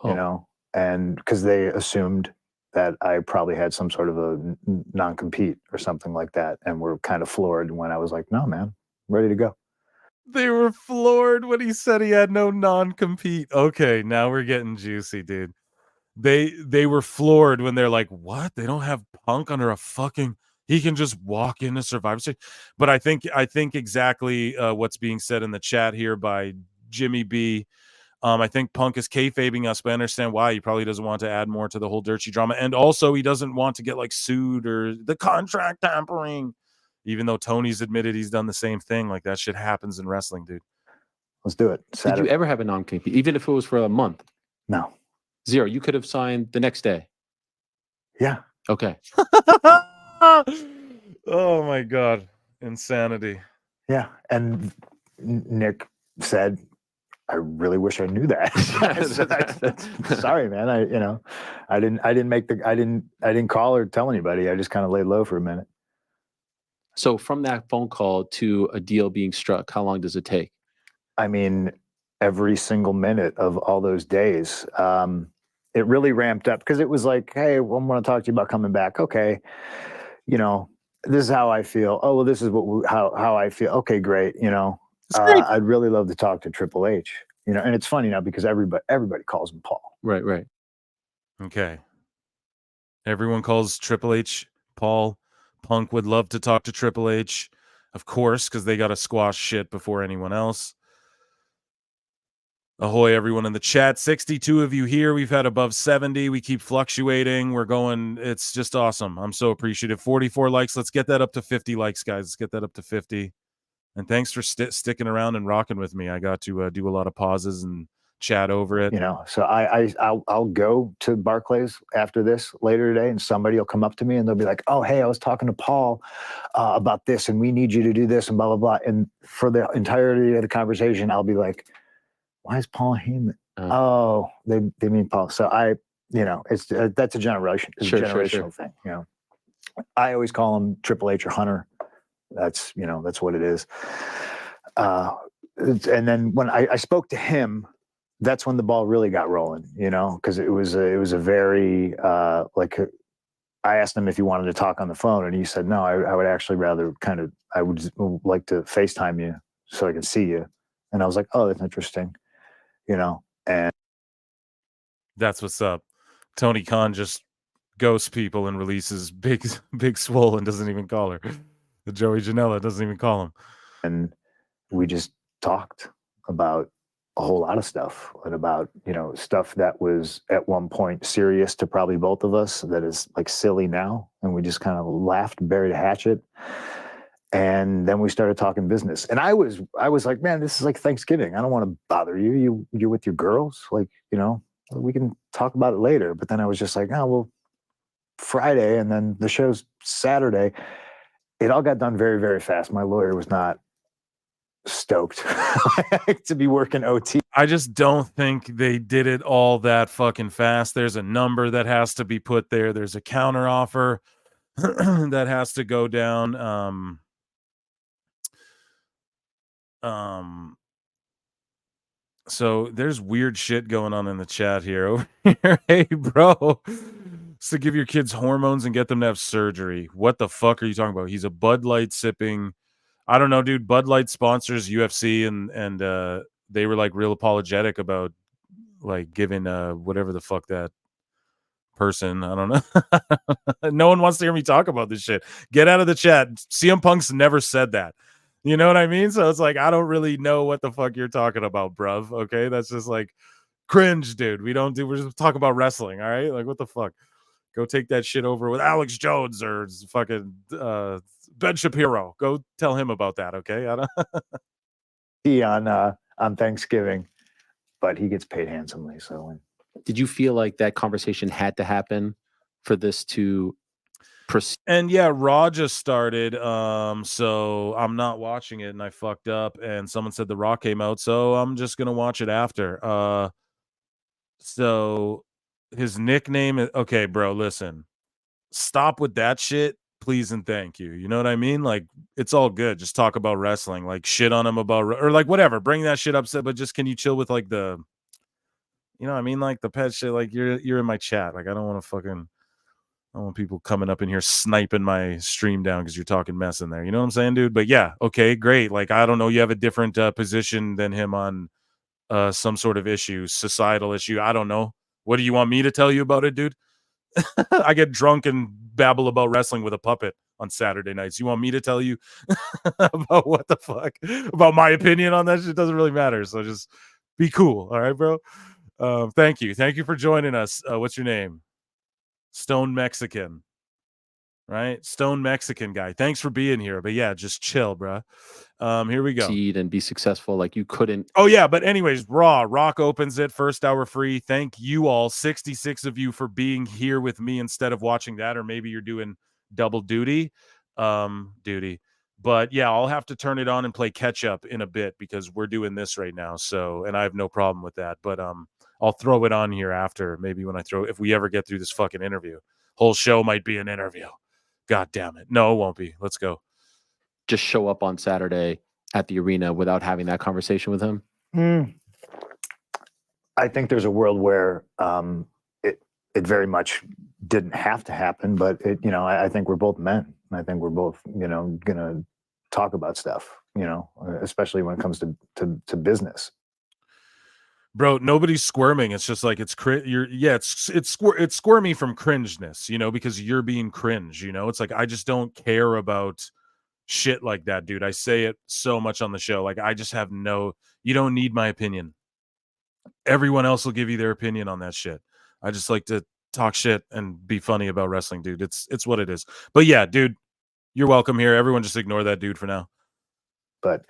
You know, and because they assumed that I probably had some sort of a non-compete or something like that, and were kind of floored when I was like, no, man, I'm ready to go. They were floored when he said he had no non-compete. Okay, now we're getting juicy, dude. They were floored when they're like, what? They don't have Punk under a fucking, he can just walk into Survivor Series. But I think exactly what's being said in the chat here by Jimmy B. I think Punk is kayfabing us, but I understand why. He probably doesn't want to add more to the whole dirty drama. And also he doesn't want to get like sued or the contract tampering, even though Tony's admitted he's done the same thing. Like, that shit happens in wrestling, dude. Let's do it. Saturday. Did you ever have a non-compete, even if it was for a month? No. Zero. You could have signed the next day. Yeah. Okay. Oh my God. Insanity. Yeah. And Nick said, I really wish I knew that. Sorry, man. I didn't call or tell anybody. I just kind of laid low for a minute. So from that phone call to a deal being struck, how long does it take? I mean, every single minute of all those days. It really ramped up because it was like, hey, I want to talk to you about coming back. Okay. You know, this is how I feel. Oh, well, this is how I feel. Okay, great. You know, I'd really love to talk to Triple H, you know, and it's funny now because everybody calls him Paul. Right. Okay. Everyone calls Triple H Paul. Punk would love to talk to Triple H, of course, because they got to squash shit before anyone else. Ahoy, everyone in the chat. 62 of you here. We've had above 70. We keep fluctuating. We're going. It's just awesome. I'm so appreciative. 44 likes. Let's get that up to 50 likes, guys. Let's get that up to 50. And thanks for sticking around and rocking with me. I got to do a lot of pauses and chat over it. You know, so I'll go to Barclays after this later today, and somebody will come up to me and they'll be like, "Oh, hey, I was talking to Paul about this, and we need you to do this, and blah blah blah." And for the entirety of the conversation, I'll be like, "Why is Paul Heyman?" Oh, they mean Paul. So it's that's a generational thing. You know, I always call him Triple H or Hunter. That's what it is. And then when I spoke to him, that's when the ball really got rolling, you know, because it was a very I asked him if he wanted to talk on the phone, and he said, no, I would actually rather I would like to FaceTime you so I can see you. And I was like, oh, that's interesting, you know. And that's what's up. Tony Khan just ghosts people and releases Big Swole and doesn't even call her. The Joey Janela doesn't even call him. And we just talked about a whole lot of stuff, and about, you know, stuff that was at one point serious to probably both of us that is like silly now. And we just kind of laughed, buried a hatchet. And then we started talking business. And I was like, man, this is like Thanksgiving. I don't want to bother you. You're with your girls. Like, you know, we can talk about it later. But then I was just like, oh, well, Friday, and then the show's Saturday. It all got done very, very fast. My lawyer was not stoked to be working OT. I just don't think they did it all that fucking fast. There's a number that has to be put there. There's a counter offer that has to go down. So there's weird shit going on in the chat here. Over here. Hey, bro. It's to give your kids hormones and get them to have surgery. What the fuck are you talking about? He's a Bud Light sipping. I don't know, dude. Bud Light sponsors UFC, and they were like real apologetic about like giving whatever the fuck that person. I don't know. No one wants to hear me talk about this shit. Get out of the chat. CM Punk's never said that. You know what I mean? So it's like, I don't really know what the fuck you're talking about, bruv. Okay, that's just like cringe, dude. We're just talking about wrestling. All right, like what the fuck? Go take that shit over with Alex Jones or fucking Ben Shapiro. Go tell him about that, okay? I don't on Thanksgiving, but he gets paid handsomely. So, did you feel like that conversation had to happen for this to proceed? And yeah, Raw just started, so I'm not watching it, and I fucked up. And someone said the Raw came out, so I'm just gonna watch it after. So his nickname is okay, bro. Listen, stop with that shit, please and thank you. You know what I mean? Like, it's all good. Just talk about wrestling, like shit on him about, or like whatever. Bring that shit up, but just can you chill with like the, you know what I mean? Like the pet shit. Like you're in my chat. Like I don't want to fucking. I don't want people coming up in here sniping my stream down because you're talking mess in there. You know what I'm saying, dude? But yeah, okay, great. Like, I don't know. You have a different position than him on some sort of issue, societal issue. I don't know. What do you want me to tell you about it, dude? I get drunk and babble about wrestling with a puppet on Saturday nights. You want me to tell you about what the fuck? About my opinion on that shit? It doesn't really matter. So just be cool. All right, bro? Thank you. Thank you for joining us. What's your name? Stone Mexican, right? Stone Mexican guy. Thanks for being here. But yeah, just chill, bro. Here we go. And be successful. Like you couldn't. Oh yeah, but anyways, Rock opens it, first hour free. Thank you all, 66 of you, for being here with me instead of watching that, or maybe you're doing double duty. But yeah, I'll have to turn it on and play catch up in a bit because we're doing this right now. So, and I have no problem with that. But I'll throw it on here after, maybe when if we ever get through this fucking interview. Whole show might be an interview. God damn it. No, it won't be. Let's go. Just show up on Saturday at the arena without having that conversation with him? I think there's a world where it very much didn't have to happen, but I think we're both men. I think we're both, gonna talk about stuff, especially when it comes to business. Bro, nobody's squirming. It's just like it's squirmy from cringeness, because you're being cringe. It's like I just don't care about shit like that, dude. I say it so much on the show. Like I just have you don't need my opinion. Everyone else will give you their opinion on that shit. I just like to talk shit and be funny about wrestling, dude. It's what it is. But yeah, dude, you're welcome here. Everyone just ignore that dude for now. But,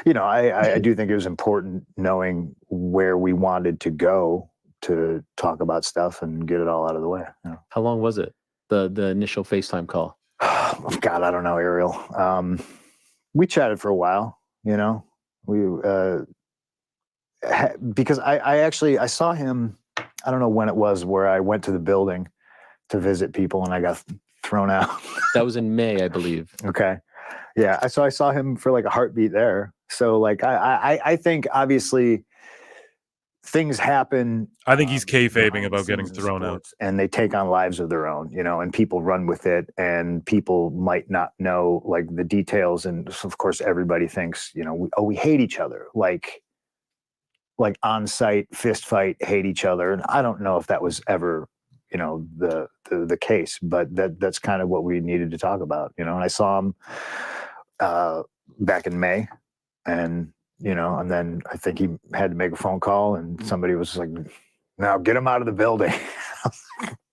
you know, I do think it was important knowing where we wanted to go to talk about stuff and get it all out of the way. You know? How long was it? The initial FaceTime call? God, I don't know, Ariel. We chatted for a while, you know, because I saw him, I don't know when it was, where I went to the building to visit people and I got thrown out. That was in May, I believe. Okay. Yeah. So I saw him for like a heartbeat there. So like, I think obviously things happen. I think he's kayfabing behind about the getting scenes in thrown out. sports, and they take on lives of their own, you know, and people run with it, and people might not know like the details. And of course, everybody thinks, you know, we hate each other, like on site fist fight, hate each other. And I don't know if that was ever, you know, the case, but that's kind of what we needed to talk about, you know. And I saw him back in May, and you know, and then I think he had to make a phone call, and somebody was like, "Now get him out of the building."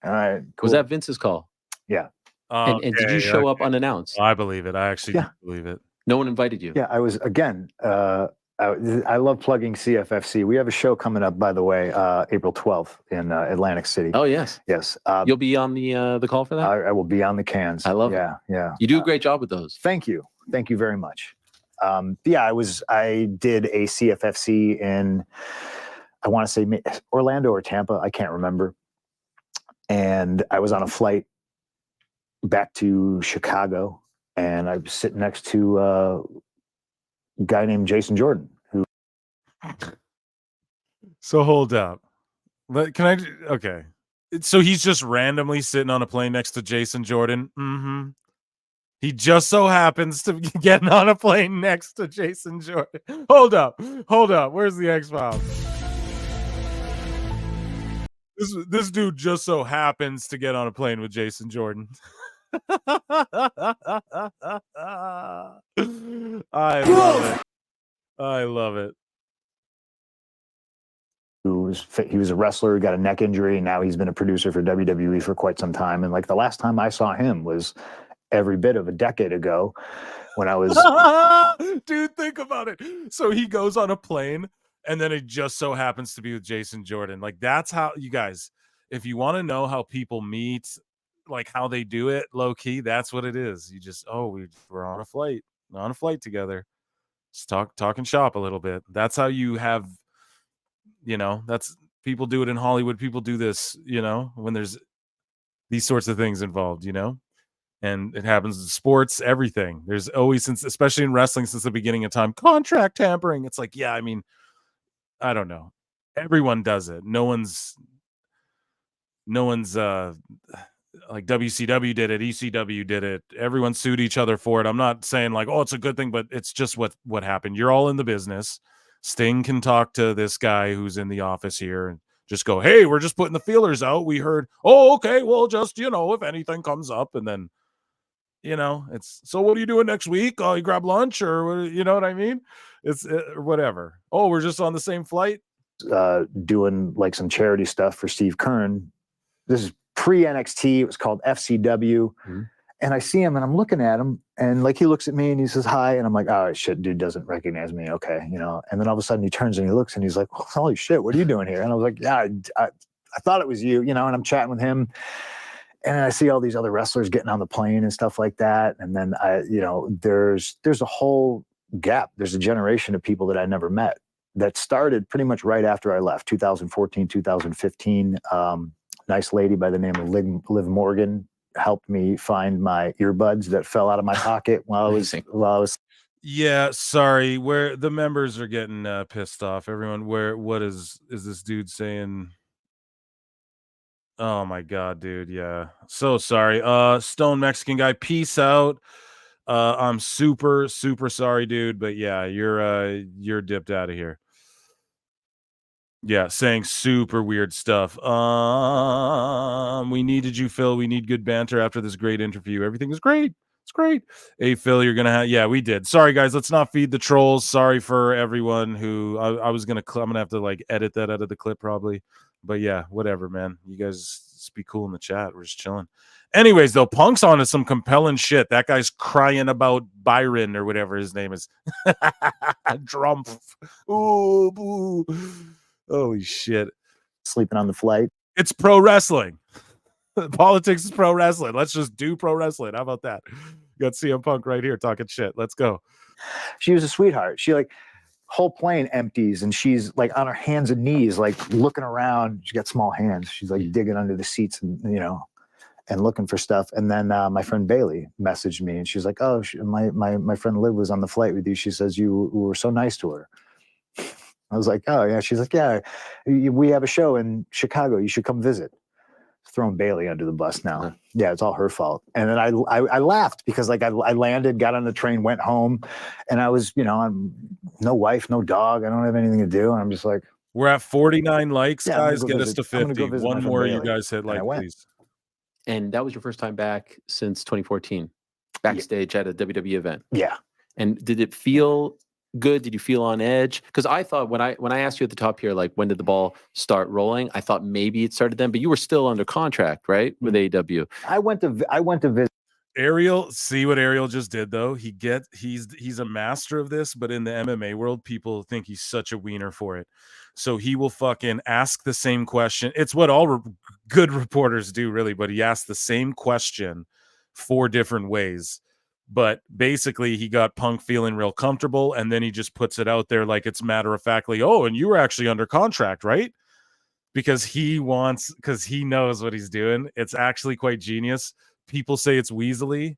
All right, cool. Was that Vince's call? Yeah. And did you show up unannounced? I believe it. I actually do believe it. No one invited you? Yeah, I was, again, I love plugging CFFC. We have a show coming up, by the way, April 12th in Atlantic City. Oh, yes. Yes. You'll be on the call for that? I will be on the cans. I love it. Yeah. You do a great job with those. Thank you. Thank you very much. I did a CFFC in, I want to say Orlando or Tampa. I can't remember. And I was on a flight back to Chicago, and I was sitting next to a guy named Jason Jordan, who. So hold up. Okay. So he's just randomly sitting on a plane next to Jason Jordan. Mm-hmm. He just so happens to be getting on a plane next to Jason Jordan. Hold up. Where's the X-Files? This dude just so happens to get on a plane with Jason Jordan. I love it. He was a wrestler, got a neck injury, and now he's been a producer for WWE for quite some time. And like the last time I saw him was every bit of a decade ago when I was. Dude, think about it. So he goes on a plane, and then it just so happens to be with Jason Jordan. Like, that's how, you guys, if you want to know how people meet, like how they do it low key, that's what it is. You just, we're on a flight together, just talking shop a little bit. That's how you have, you know, that's, people do it in Hollywood. People do this, you know, when there's these sorts of things involved, you know. And it happens in sports, everything. There's always, especially in wrestling, since the beginning of time, contract tampering. It's like, yeah, I mean, I don't know. Everyone does it. No one's like WCW did it, ECW did it. Everyone sued each other for it. I'm not saying like, it's a good thing, but it's just what happened. You're all in the business. Sting can talk to this guy who's in the office here and just go, hey, we're just putting the feelers out. We heard, okay, well, just, you know, if anything comes up, and then, you know, it's, so what are you doing next week? Oh, you grab lunch, or you know what I mean? It's whatever. Oh, we're just on the same flight. Doing like some charity stuff for Steve Kern. This is pre-NXT. It was called FCW. Mm-hmm. And I see him and I'm looking at him, and like he looks at me and he says hi, and I'm like, oh shit, dude doesn't recognize me. Okay, you know. And then all of a sudden he turns and he looks and he's like, holy shit, what are you doing here? And I was like, yeah, I thought it was you, you know. And I'm chatting with him, and I see all these other wrestlers getting on the plane and stuff like that. And then there's a whole gap. There's a generation of people that I never met that started pretty much right after I left, 2014, 2015. Nice lady by the name of Liv Morgan helped me find my earbuds that fell out of my pocket while I was. Yeah, sorry. Where the members are getting pissed off. Everyone, what is this dude saying? Oh my god, dude. Yeah. So sorry. Stone Mexican guy, peace out. I'm super, super sorry, dude. But yeah, you're dipped out of here. Yeah, saying super weird stuff. We needed you, Phil. We need good banter after this great interview. Everything is great. It's great. Hey, Phil, you're gonna have. Yeah, we did. Sorry, guys. Let's not feed the trolls. Sorry for everyone who I'm gonna have to like edit that out of the clip probably. But yeah, whatever, man. You guys Just be cool in the chat. We're just chilling. Anyways, though, Punk's on to some compelling shit. That guy's crying about Byron or whatever his name is. Drumpf. Ooh, boo. Holy shit. Sleeping on the flight. It's pro wrestling. Politics is pro wrestling. Let's just do pro wrestling. How about that? You got CM Punk right here talking shit. Let's go. She was a sweetheart. She like whole plane empties and she's like on her hands and knees, like looking around. She got small hands. She's like digging under the seats and, you know, and looking for stuff. And then my friend Bailey messaged me and she's like, oh, my friend Liv was on the flight with you. She says you were so nice to her. I was like, oh yeah. She's like, yeah, we have a show in Chicago. You should come visit. Throwing Bailey under the bus now. Uh-huh. Yeah, it's all her fault. And then I laughed because like I landed, got on the train, went home, and I was, you know, I'm no wife, no dog. I don't have anything to do. And I'm just like, we're at 49 likes, yeah, guys. Get us to 50. One more, you Bailey. guys hit like, please. And that was your first time back since 2014, backstage at a WWE event. Yeah. And did it feel good? Did you feel on edge? Because I thought when I asked you at the top here, like when did the ball start rolling? I thought maybe it started then, but you were still under contract, right, with AEW. I went to visit. Ariel, see what Ariel just did though. He's a master of this, but in the MMA world, people think he's such a wiener for it. So he will fucking ask the same question. It's what all good reporters do, really. But he asked the same question 4 different ways. But basically, he got Punk feeling real comfortable, and then he just puts it out there like it's matter-of-factly, oh, and you were actually under contract, right? Because he knows what he's doing. It's actually quite genius. People say it's weaselly,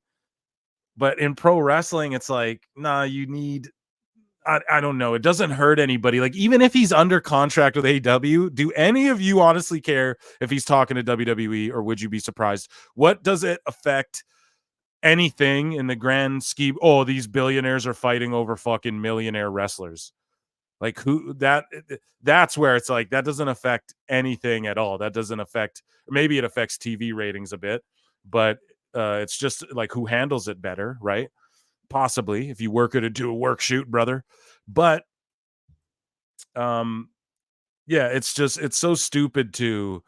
but in pro wrestling, it's like, nah, you need... I don't know. It doesn't hurt anybody. Like, even if he's under contract with AEW, do any of you honestly care if he's talking to WWE, or would you be surprised? What does it affect anything in the grand scheme? Oh, these billionaires are fighting over fucking millionaire wrestlers. Like, that's where it's like, that doesn't affect anything at all. That doesn't affect, maybe it affects TV ratings a bit, but it's just like who handles it better, right? Possibly if you work it into a work shoot, brother. But yeah, it's so stupid to,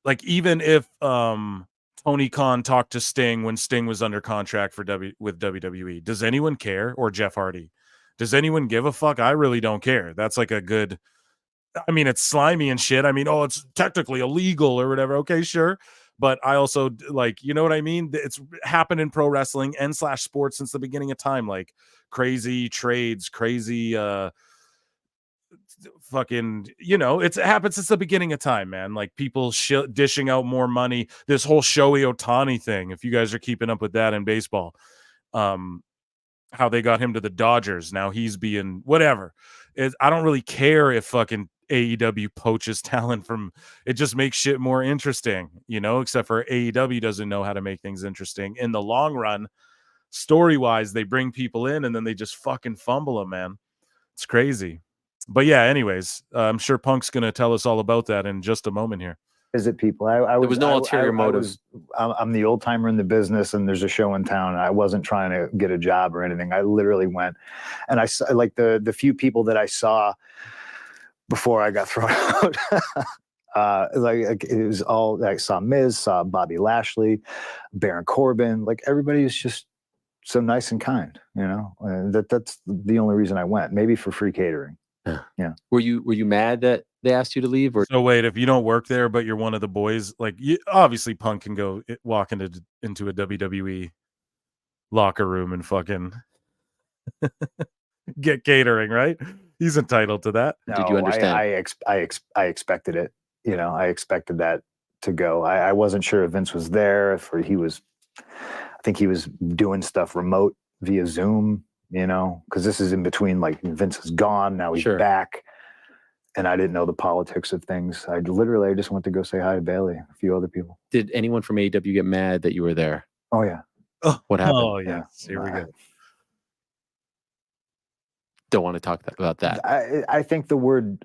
like, even if Tony Khan talked to Sting when Sting was under contract with WWE, does anyone care? Or Jeff Hardy, does anyone give a fuck? I really don't care. That's like a good, I mean, it's slimy and shit. I mean, oh, it's technically illegal or whatever. Okay, sure. But I also, like, you know what I mean? It's happened in pro wrestling and / sports since the beginning of time. Like, crazy trades, crazy fucking, you know, it's happened since the beginning of time, man. Like, people dishing out more money. This whole Shohei Ohtani thing, if you guys are keeping up with that in baseball, how they got him to the Dodgers. Now he's being whatever. I don't really care if fucking AEW poaches talent from, it just makes shit more interesting, you know, except for AEW doesn't know how to make things interesting in the long run. Story wise, they bring people in and then they just fucking fumble them, man. It's crazy. But yeah, anyways, I'm sure Punk's going to tell us all about that in just a moment here. Visit people. There was no ulterior motive. I'm the old timer in the business, and there's a show in town. I wasn't trying to get a job or anything. I literally went, and I saw, like, the few people that I saw before I got thrown out. Like it was all, I saw Miz, saw Bobby Lashley, Baron Corbin. Like, everybody was just so nice and kind. You know, that's the only reason I went. Maybe for free catering. Yeah. Were you mad that they asked you to leave? Or so wait, if you don't work there but you're one of the boys, like, obviously Punk can go walk into a WWE locker room and fucking get catering, right? He's entitled to that. No, did you understand? I expected it. You know, I expected that to go. I wasn't sure if Vince was there, if he was. I think he was doing stuff remote via Zoom. You know, because this is in between, like, Vince is gone, now he's back, and I didn't know the politics of things. I just went to go say hi to Bailey, a few other people. Did anyone from AEW get mad that you were there? Oh yeah. What happened? Oh yeah. Here we go. Don't want to talk about that. I think the word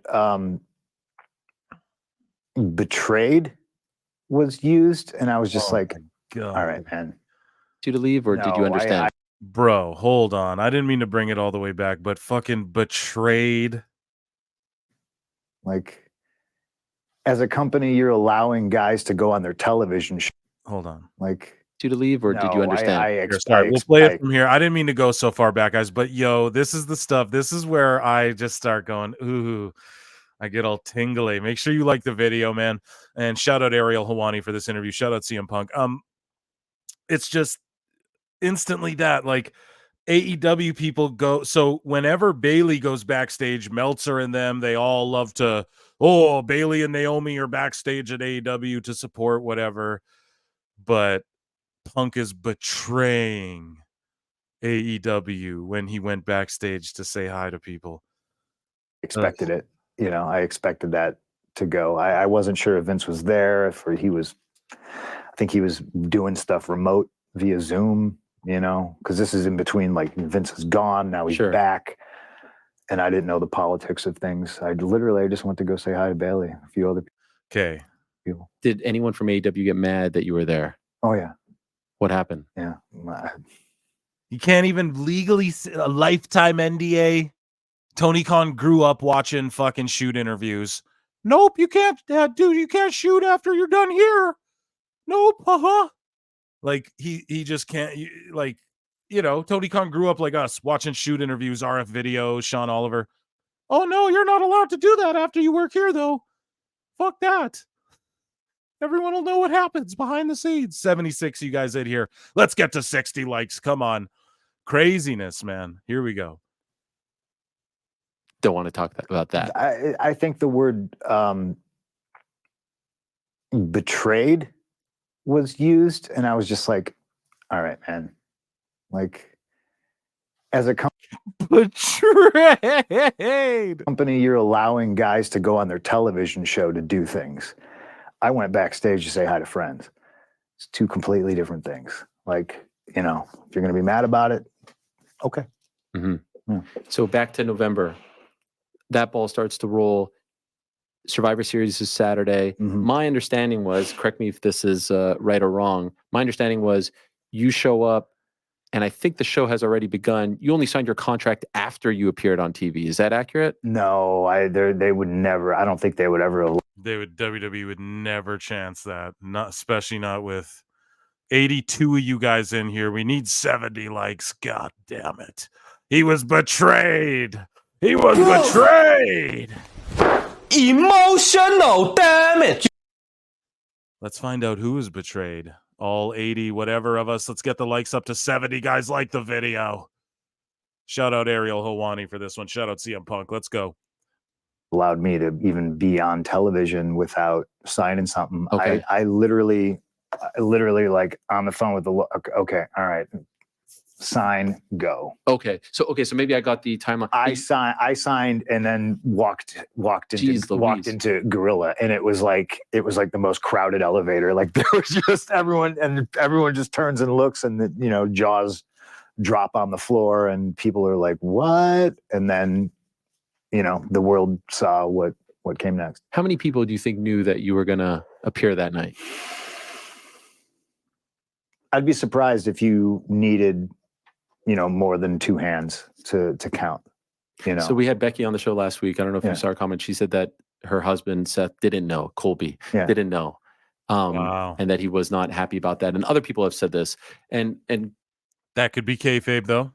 betrayed was used, and I was just all right, man. You to leave, or did you understand? Bro, hold on. I didn't mean to bring it all the way back, but fucking betrayed. Like, as a company, you're allowing guys to go on their television show. Hold on. Like, You to leave, or did you no, understand? Sorry, we'll play it from here. I didn't mean to go so far back, guys, but yo, this is the stuff. This is where I just start going, ooh, I get all tingly. Make sure you like the video, man. And shout out Ariel Helwani for this interview. Shout out CM Punk. It's just instantly that, like, AEW people go. So whenever Bailey goes backstage, Meltzer and them, they all love to, oh, Bailey and Naomi are backstage at AEW to support whatever. But Punk is betraying AEW when he went backstage to say hi to people. Expected it. You know, I expected that to go. I wasn't sure if Vince was there, if he was, I think he was doing stuff remote via Zoom, you know, because this is in between, like, Vince is gone, now he's back. And I didn't know the politics of things. I just went to go say hi to Bailey, a few other people. Did anyone from AEW get mad that you were there? Oh, yeah. What happened? Yeah. You can't even legally, a lifetime NDA. Tony Khan grew up watching fucking shoot interviews. Nope, you can't, dude, you can't shoot after you're done here. Nope, Like, he just can't, like, you know, Tony Khan grew up like us, watching shoot interviews, RF videos, Sean Oliver. Oh, no, you're not allowed to do that after you work here, though. Fuck that. Everyone will know what happens behind the scenes. 76, you guys in here. Let's get to 60 likes. Come on. Craziness, man. Here we go. Don't want to talk about that. I think the word betrayed was used, and I was just like, all right, man. Like, as a company, you're allowing guys to go on their television show to do things. I went backstage to say hi to friends. It's two completely different things. Like, you know, if you're going to be mad about it, okay. So back to November. That ball starts to roll. Survivor Series is Saturday. My understanding was, correct me if this is right or wrong, my understanding was you show up, and I think the show has already begun. You only signed your contract after you appeared on TV. Is that accurate? No, they would never. I don't think they would ever. WWE would never chance that. Not, especially not with 82 of you guys in here. We need 70 likes. God damn it. He was betrayed. He was betrayed. Emotional damage. Let's find out who was betrayed. All 80, whatever of us. Let's get the likes up to 70. Guys, like the video. Shout out Ariel Helwani for this one. Shout out CM Punk. Let's go. Allowed me to even be on television without signing something. Okay. I literally like on the phone with the okay, all right, sign, go. Okay, so maybe I got the timeline. I signed, and then walked into Gorilla, and it was like the most crowded elevator. Like, there was just everyone just turns and looks, and the, you know, jaws drop on the floor, and people are like, "What?" And then, you know, the world saw what came next. How many people do you think knew that you were going to appear that night? I'd be surprised if you needed, you know, more than two hands to count, you know. So we had Becky on the show last week. I don't know if you saw her comment. She said that her husband, Seth, didn't know. Colby didn't know. Wow. And that he was not happy about that. And other people have said this. And that could be kayfabe, though.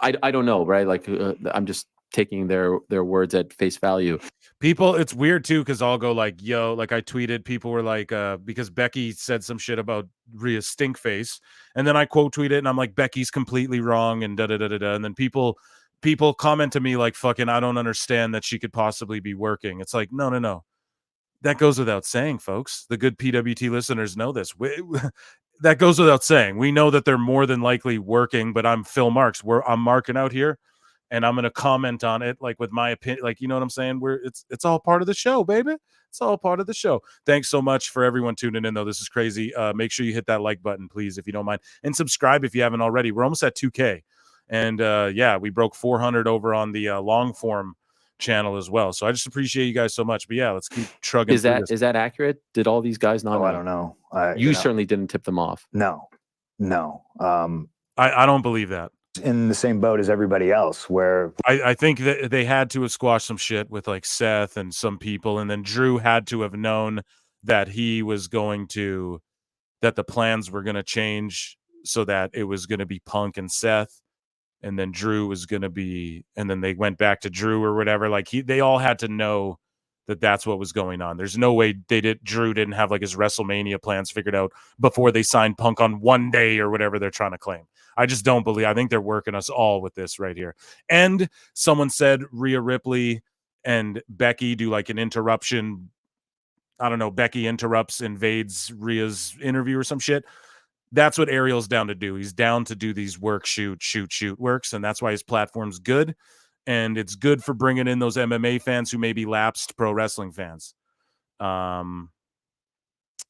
I don't know, right? Like, I'm just taking their words at face value. People, it's weird too, because I'll go like, yo, like I tweeted, people were like, because Becky said some shit about Rhea's stink face, and then I quote tweet it, and I'm like, Becky's completely wrong, and da-da-da-da-da, and then people comment to me like, fucking, I don't understand that she could possibly be working. It's like, no. That goes without saying, folks. The good PWT listeners know this. That goes without saying. We know that they're more than likely working, but I'm Phil Marks. I'm marking out here, and I'm going to comment on it, like, with my opinion, like, you know what I'm saying? It's all part of the show, baby. It's all part of the show. Thanks so much for everyone tuning in, though. This is crazy. Make sure you hit that like button, please, if you don't mind, and subscribe if you haven't already. We're almost at 2K, and we broke 400 over on the long form channel as well. So I just appreciate you guys so much. But yeah, let's keep trugging. Is that accurate? Did all these guys not know? I don't know. You certainly didn't tip them off. No. I don't believe that. in the same boat as everybody else, where I think that they had to have squashed some shit with like Seth and some people, and then Drew had to have known that that the plans were going to change so that it was going to be Punk and Seth, and then Drew was going to be, and then they went back to Drew or whatever. Like they all had to know that that's what was going on. There's no way Drew didn't have like his WrestleMania plans figured out before they signed Punk on one day or whatever they're trying to claim. I just don't believe. I think they're working us all with this right here. And someone said Rhea Ripley and Becky do like an interruption. I don't know. Becky invades Rhea's interview or some shit. That's what Ariel's down to do. He's down to do these work, shoot works, and that's why his platform's good. And it's good for bringing in those MMA fans who may be lapsed pro wrestling fans.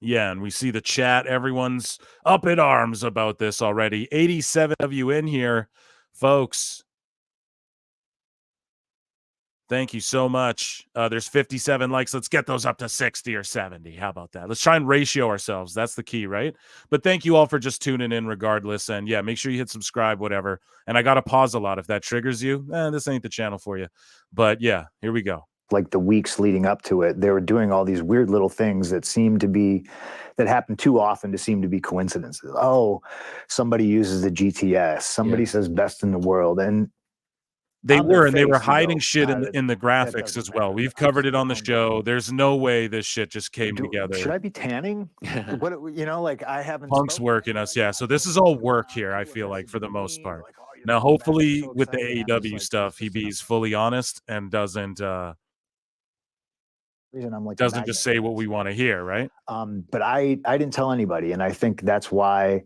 Yeah, and we see the chat. Everyone's up in arms about this already. 87 of you in here, folks. Thank you so much. There's 57 likes. Let's get those up to 60 or 70. How about that? Let's try and ratio ourselves. That's the key, right? But thank you all for just tuning in regardless. And yeah, make sure you hit subscribe, whatever. And I got to pause a lot if that triggers you. This ain't the channel for you. But yeah, here we go. Like the weeks leading up to it, they were doing all these weird little things that happen too often to seem to be coincidences. Oh, somebody uses the GTS. Somebody says best in the world. And they were hiding shit in the graphics as well. We've covered it on the show. There's no way this shit just came together. Should I be tanning? What, like I haven't. Punk's working us, yeah. So this is all work here, I feel like, for the most part. Now, hopefully with the AEW stuff, he's fully honest and doesn't just say what we want to hear, right? But I didn't tell anybody, and I think that's why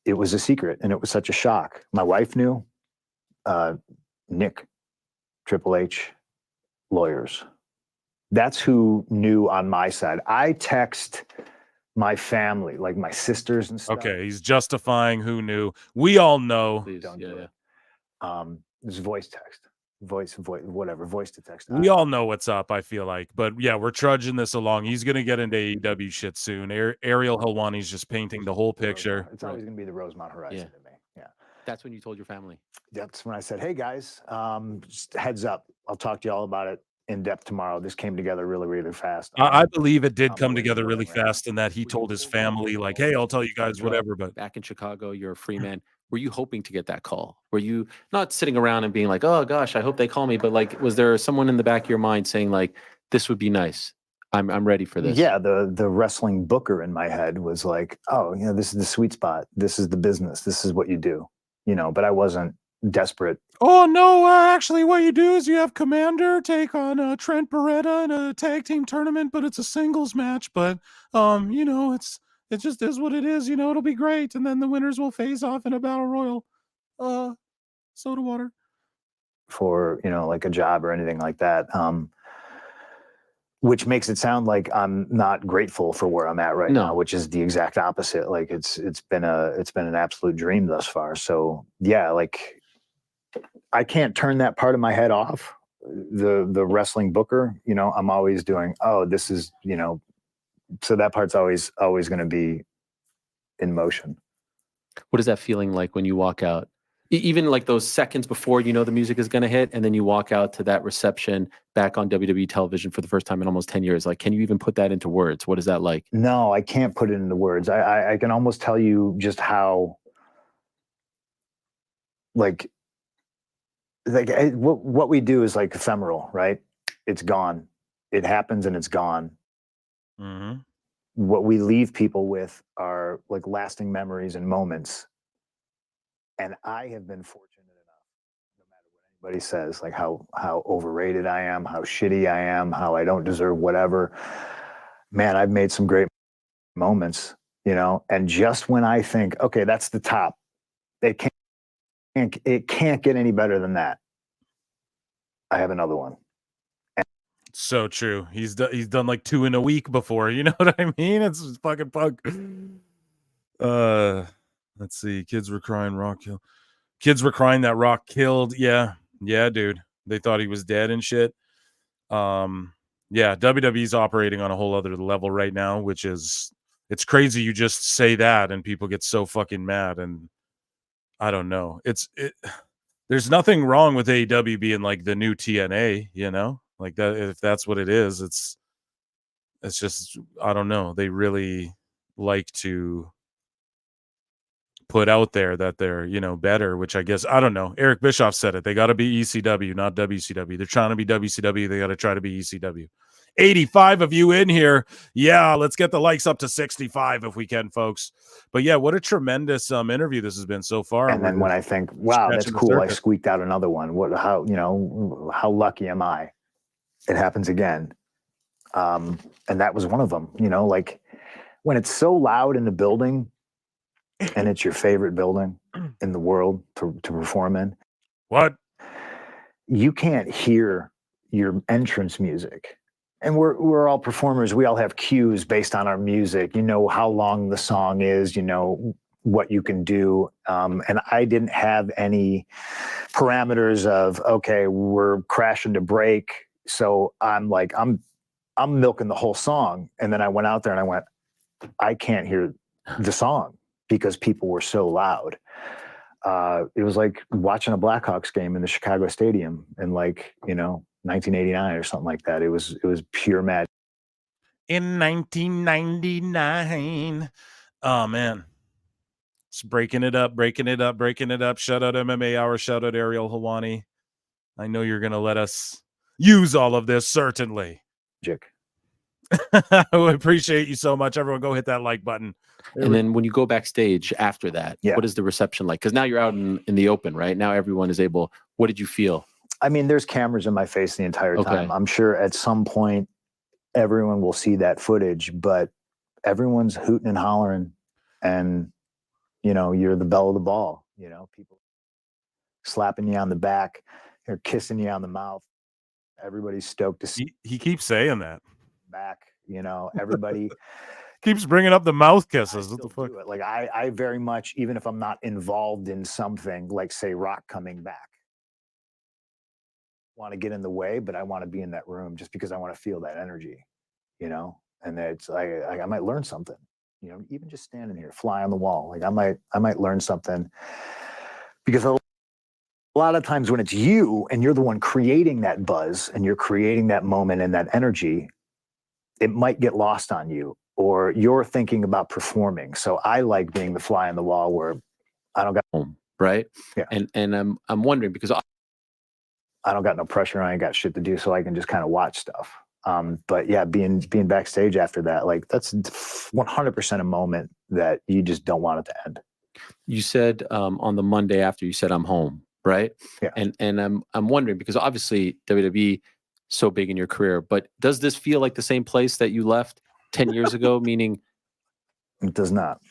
it was a secret and it was such a shock. My wife knew. Nick, Triple H, lawyers. That's who knew on my side. I text my family, like my sisters and stuff. Okay, he's justifying who knew. We all know. Please, Don't do it. It's voice text. Voice, whatever, voice to text. We all know what's up, I feel like. But yeah, we're trudging this along. He's going to get into AEW shit soon. Ariel Helwani's just painting the whole picture. It's always going to be the Rosemont Horizon to me. Yeah. That's when you told your family. That's when I said, hey guys, just heads up. I'll talk to y'all about it in depth tomorrow. This came together really, really fast. I believe it did come together really fast, and that he told his family, like, hey, I'll tell you guys whatever. But back in Chicago, you're a free man. Were you hoping to get that call? Were you not sitting around and being like, oh gosh, I hope they call me? But like, was there someone in the back of your mind saying like, this would be nice? I'm ready for this. Yeah, the wrestling booker in my head was like, oh, this is the sweet spot. This is the business. This is what you do. But I wasn't desperate. Oh no, actually what you do is you have Commander take on Trent Beretta in a tag team tournament, but it's a singles match. But it just is what it is. It'll be great, and then the winners will face off in a battle royal. Soda water for like a job or anything like that. Which makes it sound like I'm not grateful for where I'm at right now, which is the exact opposite. Like it's been an absolute dream thus far. So yeah, like I can't turn that part of my head off. The wrestling booker, I'm always doing, oh, this is, so that part's always going to be in motion. What is that feeling like when you walk out? Even like those seconds before the music is going to hit, and then you walk out to that reception back on WWE television for the first time in almost 10 years. Like, can you even put that into words? What is that like? No, I can't put it into words. I can almost tell you just how, like what we do is like ephemeral, right? It's gone. It happens and it's gone. Mm-hmm. What we leave people with are like lasting memories and moments. And I have been fortunate enough, no matter what anybody says, like how overrated I am, how shitty I am, how I don't deserve whatever. Man, I've made some great moments, and just when I think, okay, that's the top, it can't get any better than that, I have another one. So true. He's done like 2 in a week before. You know what I mean? It's fucking Punk. Let's see. Kids were crying Rock killed. Kids were crying that Rock killed. Yeah, dude. They thought he was dead and shit. Yeah, WWE's operating on a whole other level right now, which is, it's crazy. You just say that and people get so fucking mad. And I don't know. There's nothing wrong with AEW being like the new TNA, you know, like that. If that's what it is, it's just, I don't know. They really like to put out there that they're, you know, better, which I guess, I don't know. Eric Bischoff said it. They got to be ECW, not WCW. They're trying to be WCW. They got to try to be ECW. 85 of you in here. Yeah, let's get the likes up to 65 if we can, folks. But yeah, what a tremendous interview this has been so far. And then when I think, wow, that's cool, I squeaked out another one. How lucky am I? It happens again. And that was one of them. You know, like when it's so loud in the building and it's your favorite building in the world to perform in. What? You can't hear your entrance music. And we're all performers. We all have cues based on our music. You know how long the song is, you know what you can do. And I didn't have any parameters of, okay, we're crashing to break. So I'm like, I'm milking the whole song. And then I went out there and I went, I can't hear the song because people were so loud. It was like watching a Blackhawks game in the Chicago Stadium in 1989 or something like that. It was pure magic. In 1999. Oh man. It's breaking it up. Shout out MMA Hour. Shout out Ariel Helwani. I know you're going to let us use all of this, certainly. I appreciate you so much. Everyone go hit that like button. And then when you go backstage after that, what is the reception like? Because now you're out in the open, right? Now everyone is able. What did you feel? I mean, there's cameras in my face the entire time. I'm sure at some point everyone will see that footage, but everyone's hooting and hollering, and you know, you're the belle of the ball. You know, people slapping you on the back, they're kissing you on the mouth. Everybody's stoked to see. He keeps saying that. Back, you know, everybody keeps bringing up the mouth kisses. What the fuck? Like I very much, even if I'm not involved in something, like say Rock coming back, want to get in the way, but I want to be in that room just because I want to feel that energy, you know. And it's I might learn something, you know, even just standing here, fly on the wall. Like I might learn something, because a lot of times when it's you and you're the one creating that buzz and you're creating that moment and that energy, it might get lost on you, or you're thinking about performing. So I like being the fly on the wall where I don't got home, right? Yeah. And I'm wondering, because I don't got no pressure. I ain't got shit to do, so I can just kind of watch stuff. But yeah, being backstage after that, like that's 100% a moment that you just don't want it to end. You said on the Monday after, you said I'm home, right? Yeah. And I'm wondering, because obviously WWE so big in your career, but does this feel like the same place that you left 10 years ago? Meaning, it does not.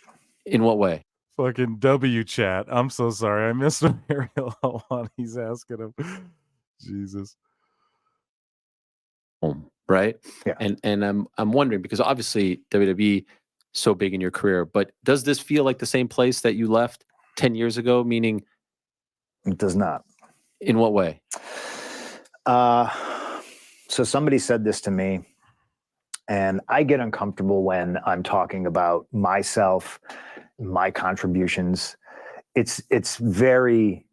In what way? Fucking W chat. I'm so sorry. I missed what Ariel Helwani's asking him. Jesus. Home, right? Yeah. And I'm wondering, because obviously WWE so big in your career, but does this feel like the same place that you left 10 years ago? Meaning, it does not. In what way? So somebody said this to me, and I get uncomfortable when I'm talking about myself, my contributions. It's very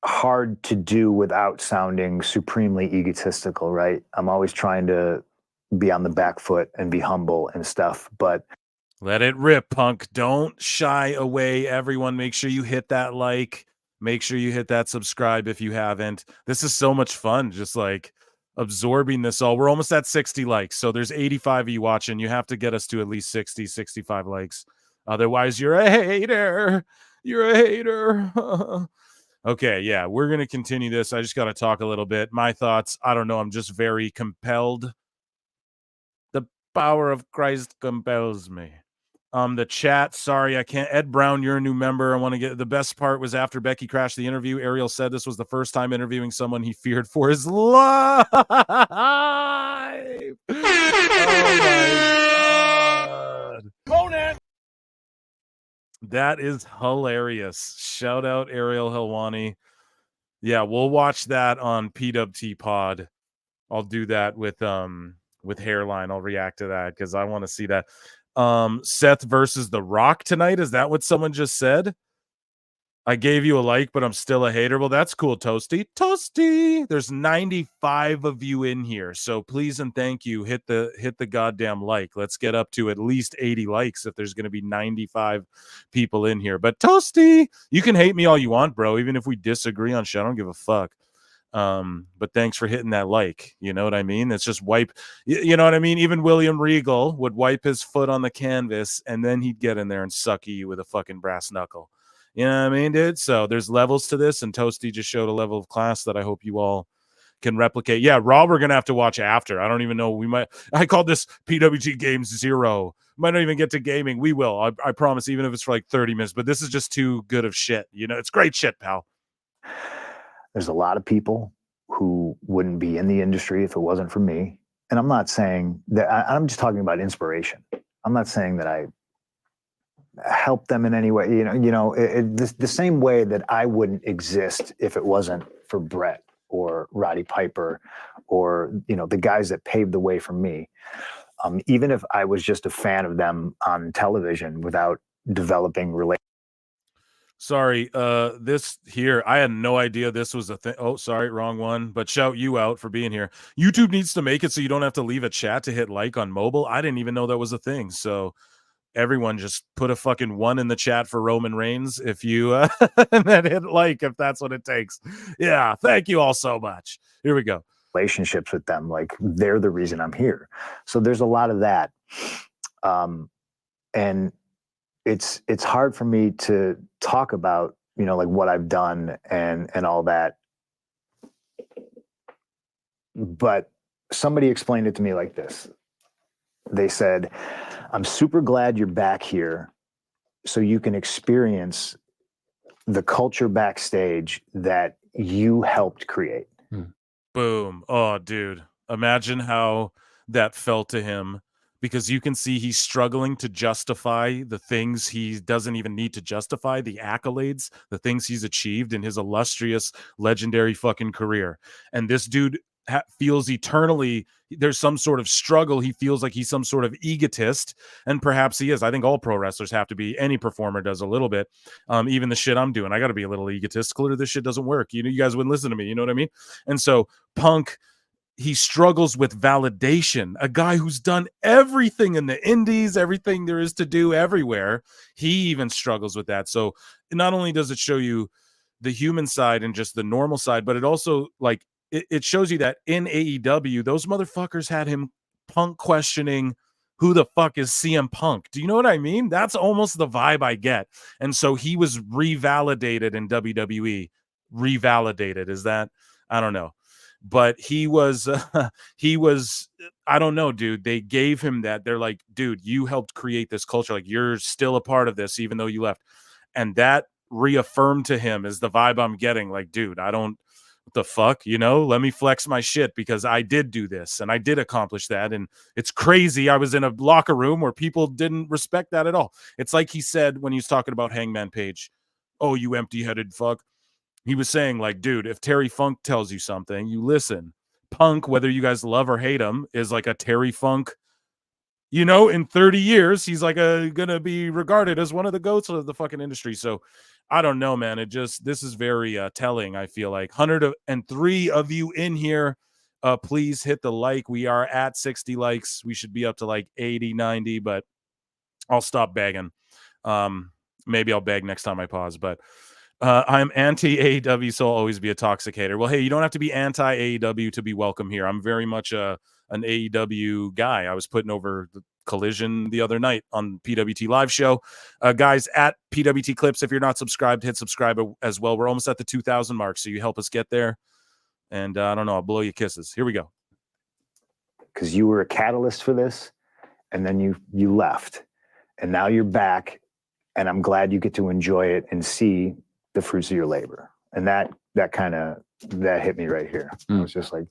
hard to do without sounding supremely egotistical, right? I'm always trying to be on the back foot and be humble and stuff, but let it rip, punk. Don't shy away. Everyone, make sure you hit that like. Make sure you hit that subscribe if you haven't. This is so much fun, just like absorbing this all. We're almost at 60 likes, so there's 85 of you watching. You have to get us to at least 60, 65 likes. Otherwise, you're a hater. You're a hater. Okay, yeah, we're going to continue this. I just got to talk a little bit. My thoughts, I don't know. I'm just very compelled. The power of Christ compels me. The chat, sorry, I can't. Ed Brown, you're a new member. I want to get, the best part was after Becky crashed the interview, Ariel said this was the first time interviewing someone he feared for his life. Oh my God. Conan! That is hilarious. Shout out Ariel Helwani. Yeah, we'll watch that on PWT Pod. I'll do that with Hairline. I'll react to that because I want to see that. Seth versus The Rock tonight. Is that what someone just said? I gave you a like, but I'm still a hater. Well, that's cool, Toasty. Toasty. There's 95 of you in here, so please and thank you. Hit the goddamn like. Let's get up to at least 80 likes if there's going to be 95 people in here. But Toasty, you can hate me all you want, bro. Even if we disagree on shit, I don't give a fuck. But thanks for hitting that like. You know what I mean? It's just wipe. You know what I mean? Even William Regal would wipe his foot on the canvas, and then he'd get in there and sucky you with a fucking brass knuckle. You know what I mean, dude? So there's levels to this, and Toasty just showed a level of class that I hope you all can replicate. Yeah, Raw, we're going to have to watch after. I don't even know. I called this PWT Games 0. Might not even get to gaming. We will. I promise, even if it's for like 30 minutes. But this is just too good of shit. You know, it's great shit, pal. There's a lot of people who wouldn't be in the industry if it wasn't for me. And I'm not saying that I'm just talking about inspiration. I'm not saying that I help them in any way, the same way that I wouldn't exist if it wasn't for Brett or Roddy Piper or, the guys that paved the way for me. Even if I was just a fan of them on television without developing relationships. Sorry, this here, I had no idea this was a thing. Oh, sorry, wrong one. But shout you out for being here. YouTube needs to make it so you don't have to leave a chat to hit like on mobile. I didn't even know that was a thing. So everyone just put a fucking 1 in the chat for Roman Reigns if you and then hit like if that's what it takes. Yeah, thank you all so much. Here we go. Relationships with them, like they're the reason I'm here. So there's a lot of that, and it's hard for me to talk about like what I've done and all that. But somebody explained it to me like this. They said, I'm super glad you're back here so you can experience the culture backstage that you helped create. Boom. Oh, dude. Imagine how that felt to him, because you can see he's struggling to justify the things he doesn't even need to justify, the accolades, the things he's achieved in his illustrious, legendary fucking career. And this dude feels eternally there's some sort of struggle. He feels like he's some sort of egotist, and perhaps he is. I think all pro wrestlers have to be. Any performer does a little bit. Even the shit I'm doing, I got to be a little egotistical or this shit doesn't work. You guys wouldn't listen to me. You know what I mean? And so Punk, he struggles with validation. A guy who's done everything in the indies, everything there is to do everywhere, he even struggles with that. So not only does it show you the human side and just the normal side, but it also like it shows you that in AEW, those motherfuckers had him Punk questioning who the fuck is CM Punk. Do you know what I mean? That's almost the vibe I get. And so he was revalidated in WWE. Revalidated, is that? I don't know. But he was, I don't know, dude. They gave him that. They're like, dude, you helped create this culture. Like, you're still a part of this, even though you left. And that reaffirmed to him is the vibe I'm getting. Like, dude, what the fuck, let me flex my shit because I did do this and I did accomplish that. And it's crazy. I was in a locker room where people didn't respect that at all. It's like he said when he was talking about Hangman Page, oh, you empty-headed fuck. He was saying, like, dude, if Terry Funk tells you something, you listen. Punk, whether you guys love or hate him, is like a Terry Funk. In 30 years, he's like gonna be regarded as one of the goats of the fucking industry. So I don't know, man. This is very telling. I feel like 103 of you in here. Please hit the like. We are at 60 likes. We should be up to like 80, 90, but I'll stop begging. Maybe I'll beg next time I pause, but I'm anti-AEW, so I'll always be a toxicator. Well, hey, you don't have to be anti-AEW to be welcome here. I'm very much an AEW guy. I was putting over the Collision the other night on PWT Live Show. Guys, at PWT Clips, if you're not subscribed, hit subscribe as well. We're almost at the 2,000 mark, so you help us get there. And I don't know, I'll blow you kisses. Here we go. Because you were a catalyst for this, and then you left. And now you're back, and I'm glad you get to enjoy it and see the fruits of your labor. And that hit me right here. I was just like,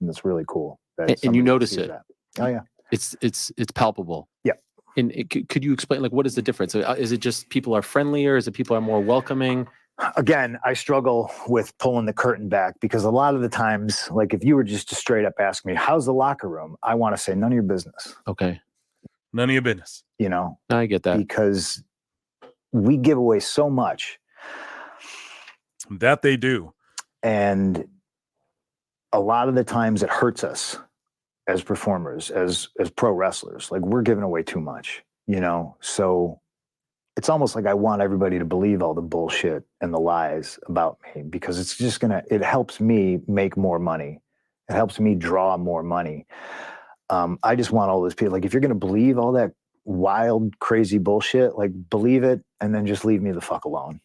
that's really cool. And you notice it. That. Oh yeah. It's palpable. Yeah. And could you explain, like, what is the difference? Is it just people are friendlier? Is it people are more welcoming? Again, I struggle with pulling the curtain back because a lot of the times, like if you were just to straight up ask me, how's the locker room? I want to say none of your business. Okay. None of your business. I get that. Because we give away so much. That they do. And a lot of the times it hurts us as performers, as pro wrestlers. Like, we're giving away too much, you know? So it's almost like I want everybody to believe all the bullshit and the lies about me, because it's just it helps me make more money. It helps me draw more money. I just want all those people, like, if you're going to believe all that wild, crazy bullshit, like, believe it and then just leave me the fuck alone.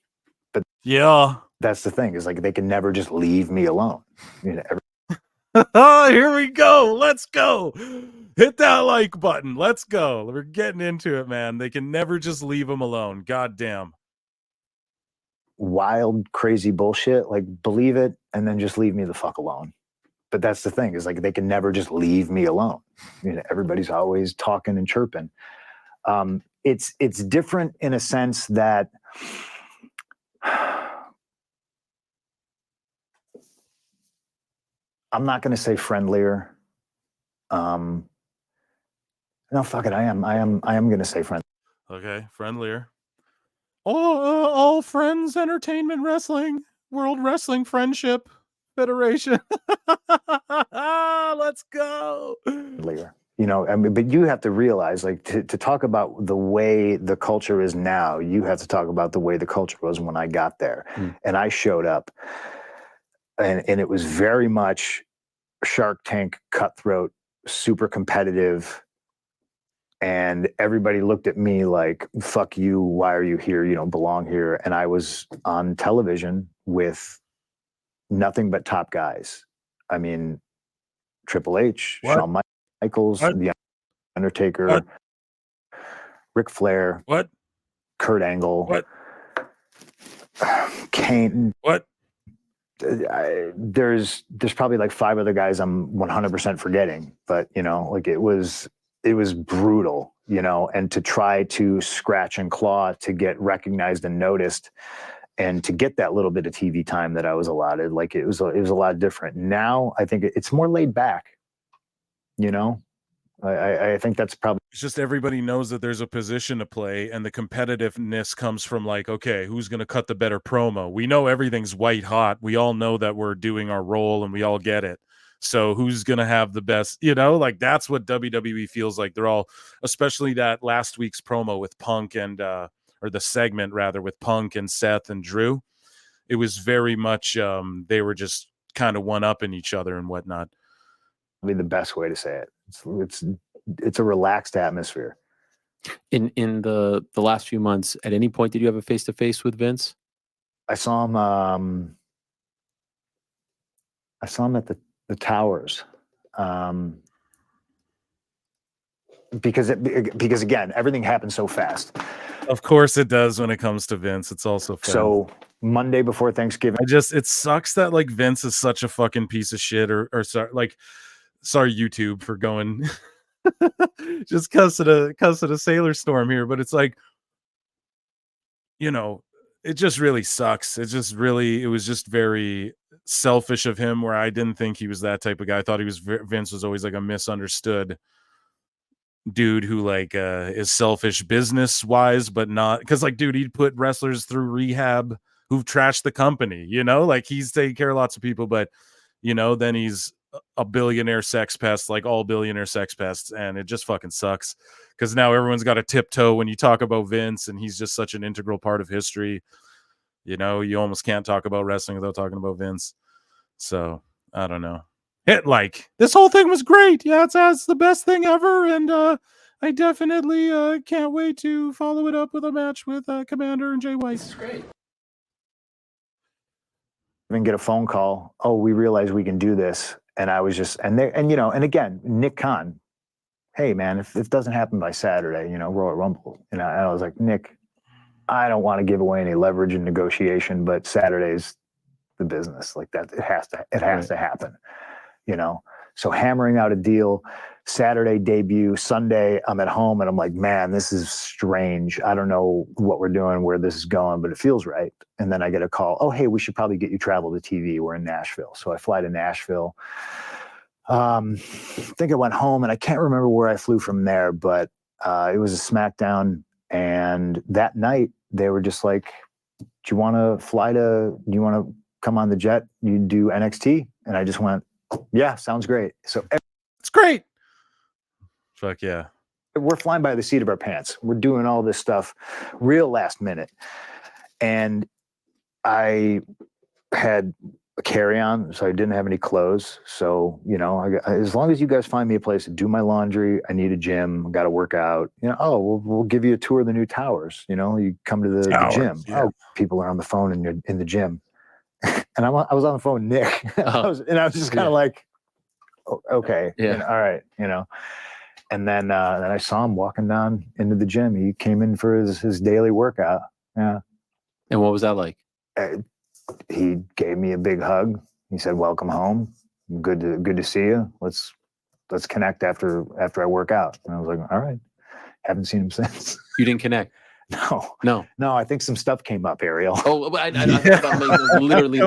But yeah, that's the thing, is like, they can never just leave me alone. You know, Oh, here we go. Let's go. Hit that like button. Let's go. We're getting into it, man. They can never just leave them alone. God damn. Wild, crazy bullshit, like, believe it and then just leave me the fuck alone. But that's the thing, is like, they can never just leave me alone. You know, everybody's always talking and chirping. It's different in a sense that I'm not going to say friendlier. No, fuck it. I am going to say friendly. Okay, friendlier. All Friends Entertainment Wrestling, World Wrestling Friendship Federation. Let's go. Friendlier. You know, I mean, but you have to realize, like, to talk about the way the culture is now, you have to talk about the way the culture was when I got there. And I showed up, and it was very much Shark Tank, cutthroat, super competitive. And everybody looked at me like, fuck you, why are you here? You don't belong here. And I was on television with nothing but top guys. I mean, Triple H, What? Shawn Michaels, What? The Undertaker, What? Ric Flair, What? Kurt Angle, What? Kane. What? There's probably like 5 other guys I'm 100% forgetting, but, you know, like, it was brutal, you know, and to try to scratch and claw to get recognized and noticed, and to get that little bit of TV time that I was allotted, like, it was a lot different. Now I think it's more laid back, you know. I think that's probably, It's just everybody knows that there's a position to play, and the competitiveness comes from, like, okay, who's going to cut the better promo? We know everything's white hot. We all know that we're doing our role, and we all get it. So who's going to have the best, you know, like, that's what WWE feels like. They're all, especially that last week's promo with Punk and, or the segment rather, with Punk and Seth and Drew. It was very much, they were just kind of one-upping each other and whatnot. the best way to say it. It's a relaxed atmosphere. In the last few months, at any point did you have a face-to-face with Vince? I saw him at the Towers. Because again, everything happened so fast. Of course it does when it comes to Vince. It's also fast. So Monday before Thanksgiving, it sucks that, like, Vince is such a fucking piece of shit, or sorry YouTube for going just cuss at a Sailor Storm here, but it's like, you know, it just really sucks. It was just very selfish of him, where I didn't think he was that type of guy. I thought Vince was always like a misunderstood dude who, like, is selfish business wise, but not, because, like, dude, he'd put wrestlers through rehab who've trashed the company, you know, like, he's taking care of lots of people, but, you know, then he's a billionaire sex pest, like all billionaire sex pests, and it just fucking sucks, because now everyone's got a tiptoe when you talk about Vince, and he's just such an integral part of history. You know, you almost can't talk about wrestling without talking about Vince. So I don't know. This whole thing was great. Yeah, it's the best thing ever, and I definitely can't wait to follow it up with a match with Commander and Jay White. This is great. and get a phone call. Oh, we realize we can do this. And I was just, and again, Nick Khan, hey man, if it doesn't happen by Saturday, Royal Rumble, and I was like, Nick, I don't want to give away any leverage in negotiation, but Saturday's the business, like that. It has to happen, So hammering out a deal, Saturday debut, Sunday I'm at home and I'm like, man, this is strange. I don't know what we're doing, where this is going, but it feels right. And then I get a call. Oh, hey, we should probably get you travel to TV. We're in Nashville. So I fly to Nashville. I think I went home and I can't remember where I flew from there, but it was a SmackDown. And that night they were just like, do you want to come on the jet? You do NXT? And I just went, yeah, sounds great. So It's great. Fuck yeah. we're flying by the seat of our pants. We're doing all this stuff real last minute. And I had a carry-on, so I didn't have any clothes. So, as long as you guys find me a place to do my laundry, I need a gym, got to work out. We'll give you a tour of the new towers. You come to the gym. Yeah. Oh, people are on the phone and you're in the gym. And I was on the phone with Nick. I was just kind of like, okay, all right, And then I saw him walking down into the gym. He came in for his daily workout. Yeah. And what was that like? He gave me a big hug. He said, "Welcome home. Good to see you. Let's connect after I work out." And I was like, "All right." Haven't seen him since. You didn't connect? No. I think some stuff came up, Ariel. Oh, I thought like, literally.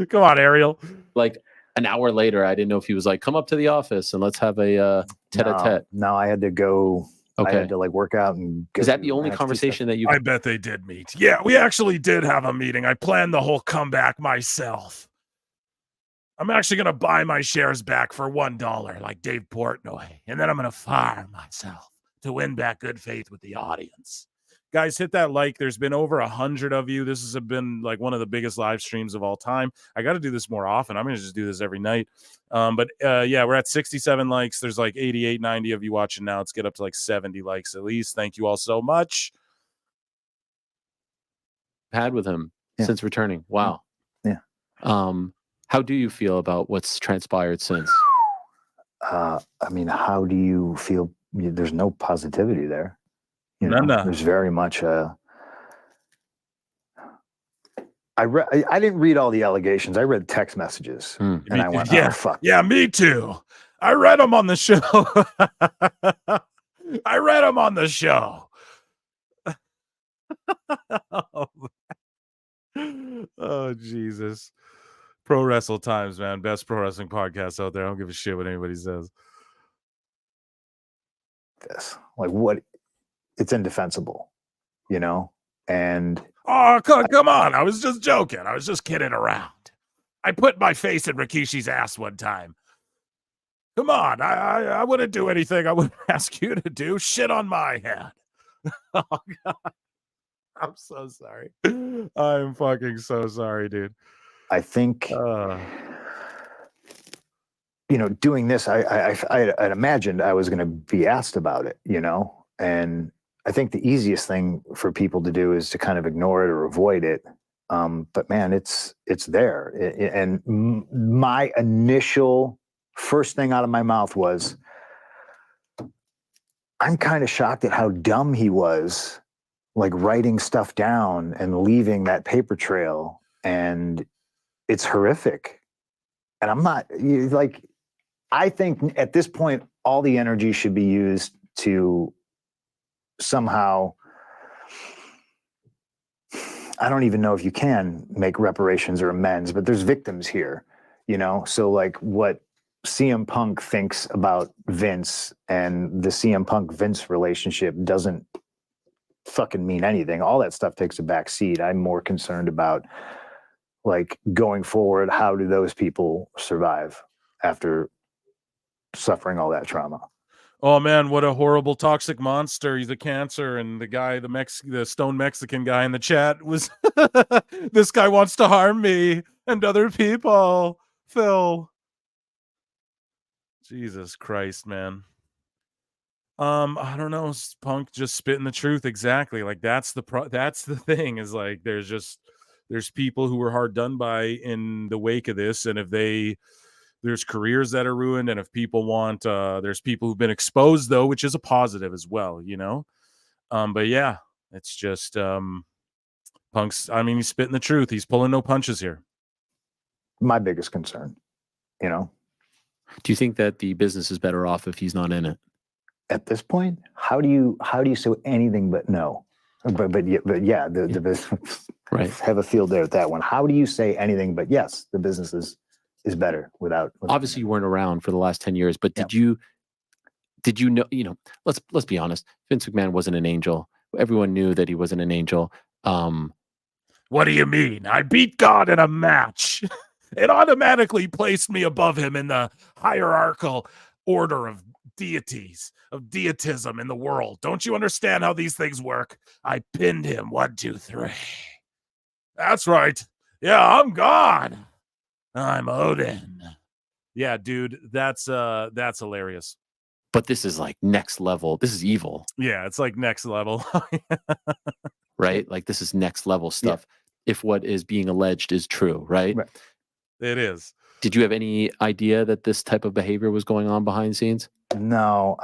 Come on, Ariel. Like an hour later, I didn't know if he was like, "Come up to the office and let's have a tete-a-tete." No, I had to go. Okay. I had to work out and. Is that the only conversation that you? I bet they did meet. Yeah, we actually did have a meeting. I planned the whole comeback myself. I'm actually going to buy my shares back for $1 like Dave Portnoy. And then I'm going to fire myself to win back good faith with the audience. Guys, hit that like. There's been over 100 of you. This has been like one of the biggest live streams of all time. I got to do this more often. I'm going to just do this every night. But we're at 67 likes. There's like 88, 90 of you watching now. Let's get up to like 70 likes at least. Thank you all so much. Had with him since returning. Wow. Yeah. How do you feel about what's transpired since? How do you feel? There's no positivity there. No. There's very much I didn't read all the allegations. I read text messages, and I went, "Oh fuck." Yeah, me too. I read them on the show. Oh, Jesus. Pro Wrestle Times, man. Best pro wrestling podcast out there. I don't give a shit what anybody says. This, like, what? It's indefensible, and oh, come on. I was just joking. I was just kidding around. I put my face in Rikishi's ass one time. Come on. I wouldn't do anything I wouldn't ask you to do. Shit on my head. Oh, God. I'm so sorry. I'm fucking so sorry, dude. I think, doing this, I'd imagined I was going to be asked about it, and I think the easiest thing for people to do is to kind of ignore it or avoid it. But man, it's there. And my initial first thing out of my mouth was, I'm kind of shocked at how dumb he was, like writing stuff down and leaving that paper trail. And it's horrific. And I'm not like, I think at this point, all the energy should be used to somehow, I don't even know if you can make reparations or amends, but there's victims here, So like what CM Punk thinks about Vince and the CM Punk Vince relationship doesn't fucking mean anything. All that stuff takes a back seat. I'm more concerned about, like, going forward, how do those people survive after suffering all that trauma? Oh man, what a horrible toxic monster. He's a cancer. And the guy, the stone Mexican guy in the chat was this guy wants to harm me and other people. Phil. Jesus Christ, man. I don't know. Punk just spitting the truth. Exactly. Like that's the thing is like, there's people who were hard done by in the wake of this. And if there's careers that are ruined. And if people want, there's people who've been exposed though, which is a positive as well, but yeah, it's just, Punk's, he's spitting the truth. He's pulling no punches here. My biggest concern, Do you think that the business is better off if he's not in it? At this point, how do you say anything but no? But yeah, the business right. Have a field day with that one. How do you say anything but yes? The business is better without. Obviously, you weren't around for the last 10 years, but did you know? Let's be honest. Vince McMahon wasn't an angel. Everyone knew that he wasn't an angel. What do you mean? I beat God in a match. It automatically placed me above him in the hierarchical order of deities, of deitism in the world. Don't you understand how these things work? I pinned him. 1, 2, 3. That's right. Yeah, I'm God. I'm Odin. Yeah, dude, that's hilarious. But this is like next level. This is evil. Yeah, it's like next level. Right? Like this is next level stuff. If what is being alleged is true, right? It is. Did you have any idea that this type of behavior was going on behind the scenes? No.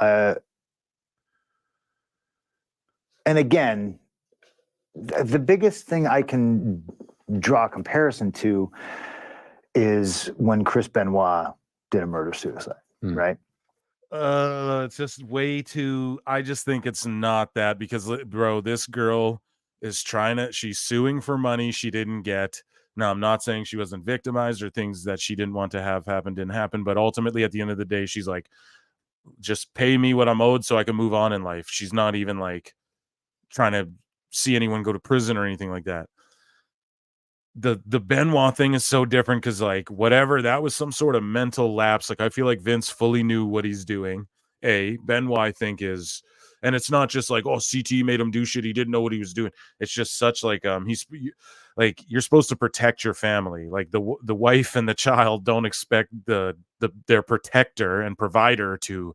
And again, the biggest thing I can draw a comparison to is when Chris Benoit did a murder-suicide, right? It's just way too. I just think it's not that because, bro, this girl is she's suing for money she didn't get. Now, I'm not saying she wasn't victimized or things that she didn't want to have happen didn't happen, but ultimately, at the end of the day, she's like, just pay me what I'm owed so I can move on in life. She's not even like trying to see anyone go to prison or anything like that. The Benoit thing is so different because like whatever, that was some sort of mental lapse. Like I feel like Vince fully knew what he's doing. Benoit, I think, is, and it's not just like, oh, CT made him do shit he didn't know what he was doing. It's just such like he's like, you're supposed to protect your family. Like the wife and the child don't expect their protector and provider to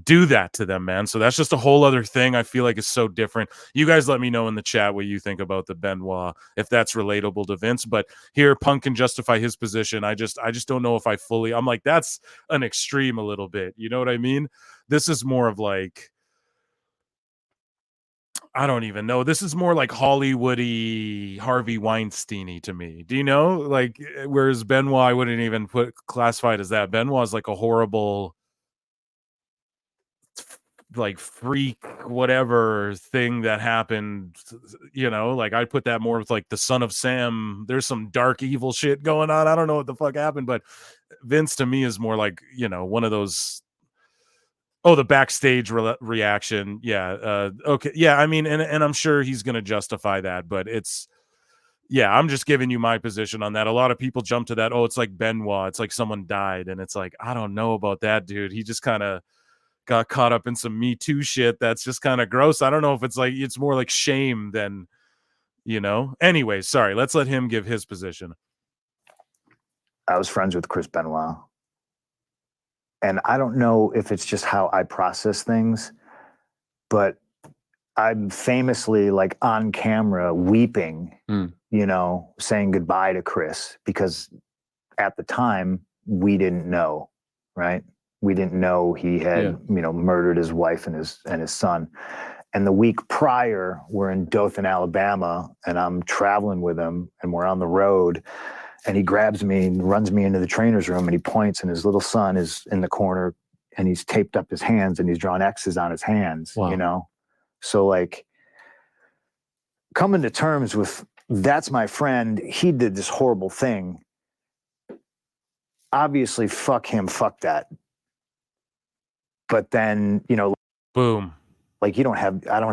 do that to them, man. So that's just a whole other thing I feel like is so different. You guys let me know in the chat what you think about the Benoit, if that's relatable to Vince. But here Punk can justify his position. I just don't know if I'm like, that's an extreme a little bit. You know what I mean? This is more of like, I don't even know. This is more like Hollywoody Harvey Weinstein-y to me. Do you know? Like, whereas Benoit, I wouldn't even classify it as that. Benoit is like a horrible, like, freak whatever thing that happened. You know, like I'd put that more with like the Son of Sam. There's some dark evil shit going on. I don't know what the fuck happened, but Vince to me is more like, you know, one of those. Oh, the backstage reaction. Yeah. Okay. Yeah. I mean, and I'm sure he's going to justify that, but yeah, I'm just giving you my position on that. A lot of people jump to that. Oh, it's like Benoit. It's like someone died. And it's like, I don't know about that, dude. He just kind of got caught up in some Me Too shit. That's just kind of gross. I don't know if it's like, it's more like shame than, you know. Anyway, sorry. Let's let him give his position. I was friends with Chris Benoit. And I don't know if it's just how I process things, but I'm famously like on camera weeping, you know, saying goodbye to Chris because at the time we didn't know, right? We didn't know he had, you know, murdered his wife and his son. And the week prior, we're in Dothan, Alabama, and I'm traveling with him and we're on the road. And he grabs me and runs me into the trainer's room and he points and his little son is in the corner and he's taped up his hands and he's drawn X's on his hands, you know? So like coming to terms with that's my friend. He did this horrible thing. Obviously, fuck him, fuck that. But then, you know, boom. Like I don't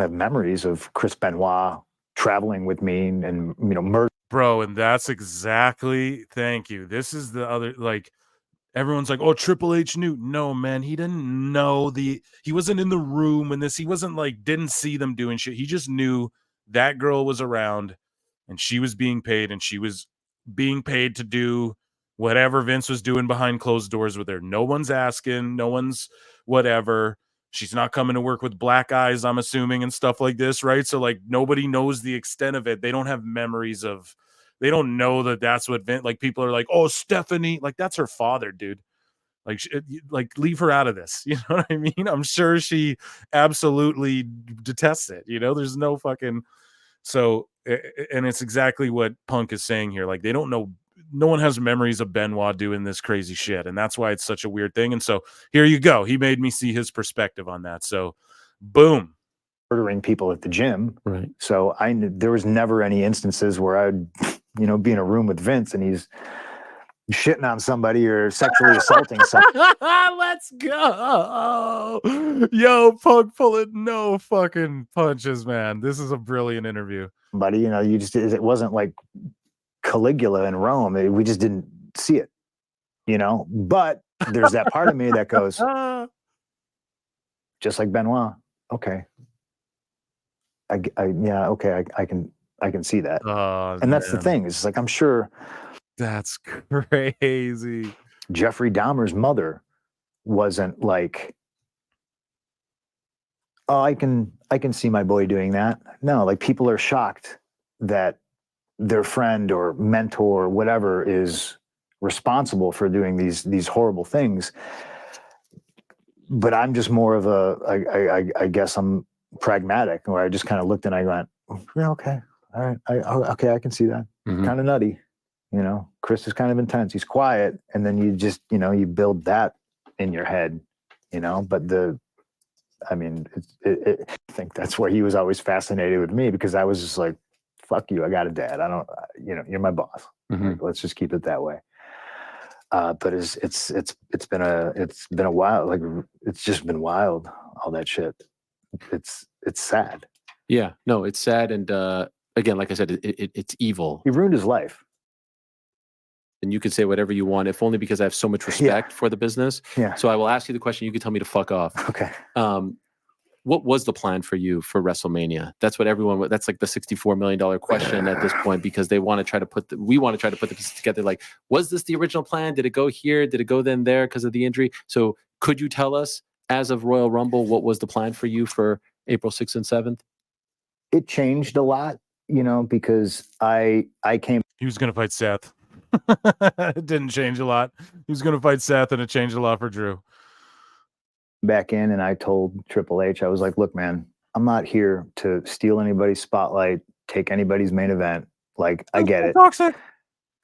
have memories of Chris Benoit traveling with me and you know, murder. Bro, and that's exactly, thank you. This is the other, like, everyone's like, oh, Triple H knew. No, man, he didn't know he wasn't in the room when he wasn't like, didn't see them doing shit. He just knew that girl was around and she was being paid and she was being paid to do whatever Vince was doing behind closed doors with her. No one's asking, no one's whatever. She's not coming to work with black eyes, I'm assuming, and stuff like this, right? So, like, nobody knows the extent of it. They don't have memories of, they don't know that that's what Vince, like, people are like, oh, Stephanie, like, that's her father, dude. Like, leave her out of this. You know what I mean? I'm sure she absolutely detests it. You know, there's no fucking, so, and it's exactly what Punk is saying here. Like, they don't know. No one has memories of Benoit doing this crazy shit. And that's why it's such a weird thing. And so here you go. He made me see his perspective on that. So boom. Murdering people at the gym. Right. So there was never any instances where I'd, you know, be in a room with Vince and he's, shitting on somebody or sexually assaulting somebody. Let's go. Yo, Punk pulling no fucking punches, man. This is a brilliant interview. Buddy, you know, it wasn't like Caligula in Rome. We just didn't see it, you know. But there's that part of me that goes, just like Benoit. Okay, I can see that. Oh, and that's the thing. It's like, I'm sure that's crazy. Jeffrey Dahmer's mother wasn't like, oh, I can see my boy doing that. No, like, people are shocked that their friend or mentor or whatever is responsible for doing these horrible things. But I'm just more of I guess I'm pragmatic, where I just kind of looked and I went, yeah, okay, all right, okay, I can see that. Mhm. Kind of nutty, you know. Chris is kind of intense. He's quiet, and then you just, you know, you build that in your head, you know. But I think that's where he was always fascinated with me, because I was just like, fuck you, I got a dad. I don't, you know, you're my boss. Mhm. Like, let's just keep it that way. But it's been a while. Like, it's just been wild. All that shit. It's sad. Yeah, no, it's sad. And again, like I said, it's evil. He ruined his life. And you can say whatever you want, if only because I have so much respect for the business. Yeah. So I will ask you the question. You can tell me to fuck off. Okay. What was the plan for you for WrestleMania? That's what everyone. That's like the $64 million question at this point, because they want to try to we want to try to put the pieces together. Like, was this the original plan? Did it go here? Did it go then there because of the injury? So could you tell us, as of Royal Rumble, what was the plan for you for April 6th and 7th? It changed a lot, you know, because I came. He was gonna fight Seth. It didn't change a lot. He was gonna fight Seth, and it changed a lot for Drew. Back in, and I told Triple H, I was like, look, man, I'm not here to steal anybody's spotlight, take anybody's main event. Like, I get it. Toxic.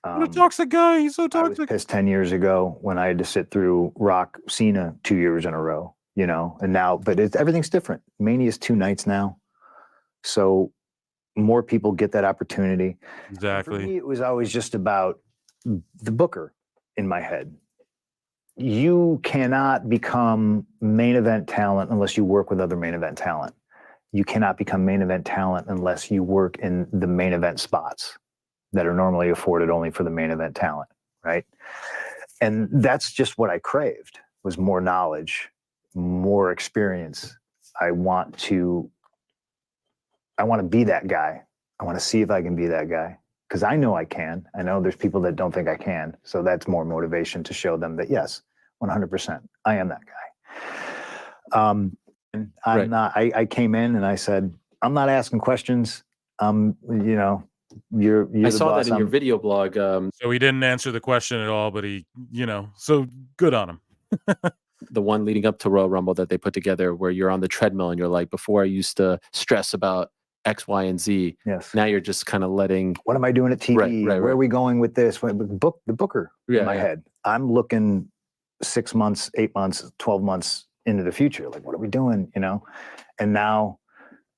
What a toxic guy. He's so I was toxic. pissed 10 years ago when I had to sit through Rock Cena 2 years in a row, you know, and now, but everything's different. Mania's 2 nights now. So more people get that opportunity. Exactly. For me, it was always just about the booker in my head. You cannot become main event talent unless you work with other main event talent. You cannot become main event talent unless you work in the main event spots that are normally afforded only for the main event talent, right? And that's just what I craved, was more knowledge, more experience. I want to be that guy. I want to see if I can be that guy, because I know I can. I know there's people that don't think I can. So that's more motivation to show them that, yes, 100%, I am that guy. And I'm not, I came in and I said, I'm not asking questions. You know, you're I the saw boss. that in your video blog. So he didn't answer the question at all, but he, you know, so good on him. The one leading up to Royal Rumble that they put together, where you're on the treadmill and you're like, before I used to stress about X, Y, and Z. Yes. Now you're just kind of letting. What am I doing at TV? Where are we going with this? The booker in my head. I'm looking 6 months, 8 months, 12 months into the future. Like, what are we doing? You know? And now,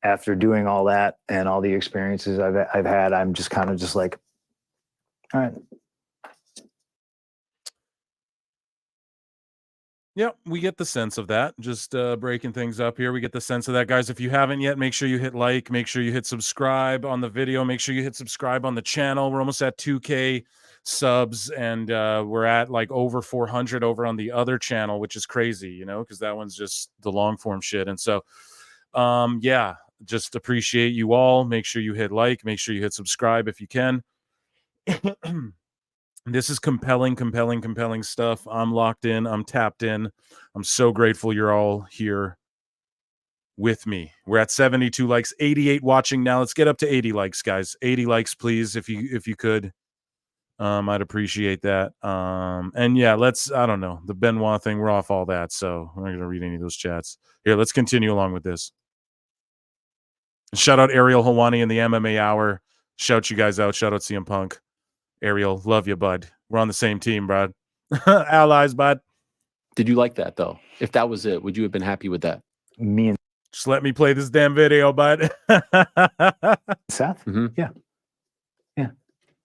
after doing all that and all the experiences I've had, I'm just kind of just like, all right. Yep, we get the sense of that. Just breaking things up here. We get the sense of that, guys. If you haven't yet, make sure you hit like, make sure you hit subscribe on the video, make sure you hit subscribe on the channel. We're almost at 2K subs, and we're at like over 400 over on the other channel, which is crazy, you know, because that one's just the long form shit. And so, yeah, just appreciate you all. Make sure you hit like, make sure you hit subscribe if you can. This is compelling stuff. I'm locked in. I'm tapped in. I'm so grateful you're all here with me. We're at 72 likes, 88 watching now. Let's get up to 80 likes, guys. 80 likes, please, if you could. I'd appreciate that. And yeah, I don't know, the Benoit thing, we're off all that, so I'm not gonna read any of those chats. Here, let's continue along with this. Shout out Ariel Helwani in the MMA Hour. Shout you guys out. Shout out CM Punk. Ariel, love you, bud. We're on the same team, bud. Allies, bud. Did you like that, though? If that was it, would you have been happy with that? Me and just let me play this damn video, bud. Seth? Mm-hmm. Yeah.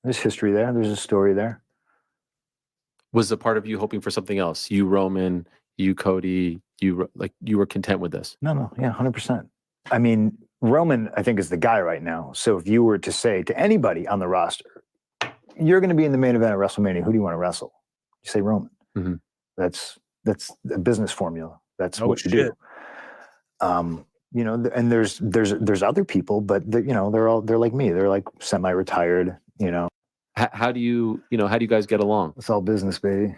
There's history there. There's a story there. Was a part of you hoping for something else? You, Roman, you, Cody, you were content with this? No, yeah, 100%. I mean, Roman, I think, is the guy right now. So if you were to say to anybody on the roster, you're going to be in the main event of WrestleMania, who do you want to wrestle? You say Roman. Mm-hmm. That's a business formula. That's what you shit. do. You know, and there's other people, but they're like me. They're like semi-retired. You know. How do you guys get along? It's all business, baby.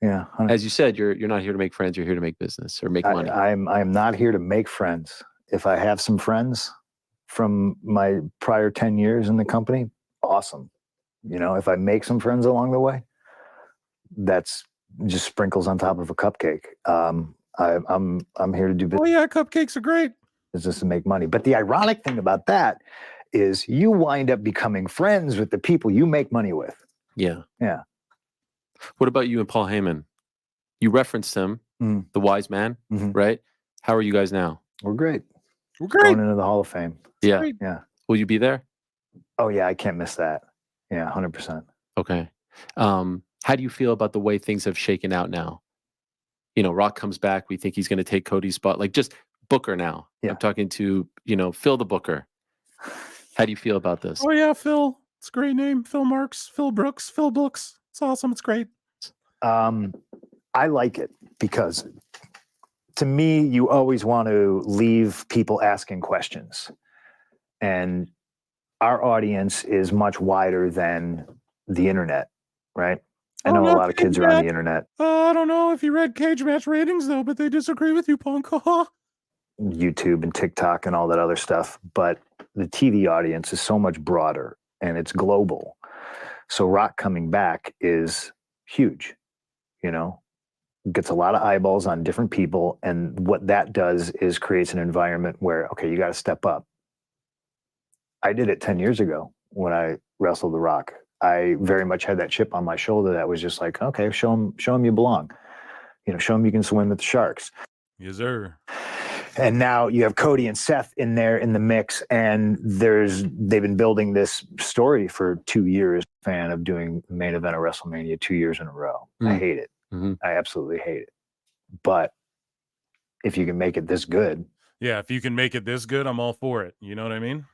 Yeah. As you said, you're not here to make friends. You're here to make business or make money. I'm not here to make friends. If I have some friends from my prior 10 years in the company, awesome. You know, if I make some friends along the way, that's just sprinkles on top of a cupcake. I'm here to do business. Oh yeah, cupcakes are great. Business to make money. But the ironic thing about that is you wind up becoming friends with the people you make money with. Yeah. Yeah. What about you and Paul Heyman? You referenced him, the wise man, right? How are you guys now? We're great. We're great. Going into the Hall of Fame. Yeah. Great. Yeah. Will you be there? Oh yeah, I can't miss that. Yeah, 100%. Okay. How do you feel about the way things have shaken out now? You know, Rock comes back. We think he's going to take Cody's spot. Like just Booker now. Yeah. I'm talking to, Phil the Booker. How do you feel about this? Oh yeah, Phil. It's a great name. Phil Marks, Phil Brooks, Phil Books. It's awesome. It's great. I like it because to me, you always want to leave people asking questions. And our audience is much wider than the internet, right? I know a lot of kids are on the internet. I don't know if you read Cage Match ratings though, but they disagree with you, Punk. YouTube and TikTok and all that other stuff. But the TV audience is so much broader and it's global. So Rock coming back is huge, gets a lot of eyeballs on different people. And what that does is creates an environment where, okay, you got to step up. I did it 10 years ago when I wrestled The Rock. I very much had that chip on my shoulder that was just like, okay, show him you belong. Show him you can swim with the sharks. Yes, sir. And now you have Cody and Seth in there in the mix, and they've been building this story for 2 years. Fan of doing the main event of WrestleMania 2 years in a row. I hate it. I absolutely hate it. But if you can make it this good. Yeah, if you can make it this good, I'm all for it. You know what I mean?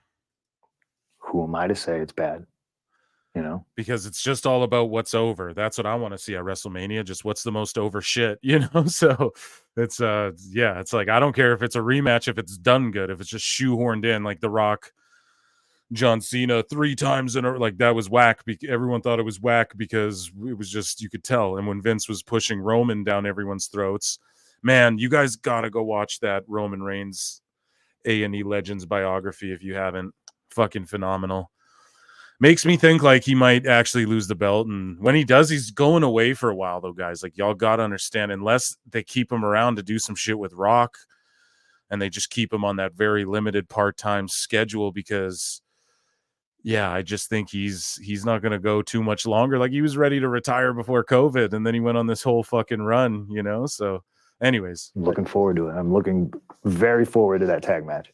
Who am I to say it's bad? Because it's just all about what's over. That's what I want to see at WrestleMania. Just what's the most over shit, So it's it's like I don't care if it's a rematch, if it's done good, if it's just shoehorned in, like The Rock, John Cena 3 times in a like that was whack. Everyone thought it was whack because it was just you could tell. And when Vince was pushing Roman down everyone's throats, man, you guys gotta go watch that Roman Reigns A&E Legends biography if you haven't. Fucking phenomenal. Makes me think like he might actually lose the belt. And when he does, he's going away for a while, though, guys. Like, y'all got to understand, unless they keep him around to do some shit with Rock and they just keep him on that very limited part-time schedule because, yeah, I just think he's not going to go too much longer. Like, he was ready to retire before COVID, and then he went on this whole fucking run, So, anyways. I'm looking forward to it. I'm looking very forward to that tag match.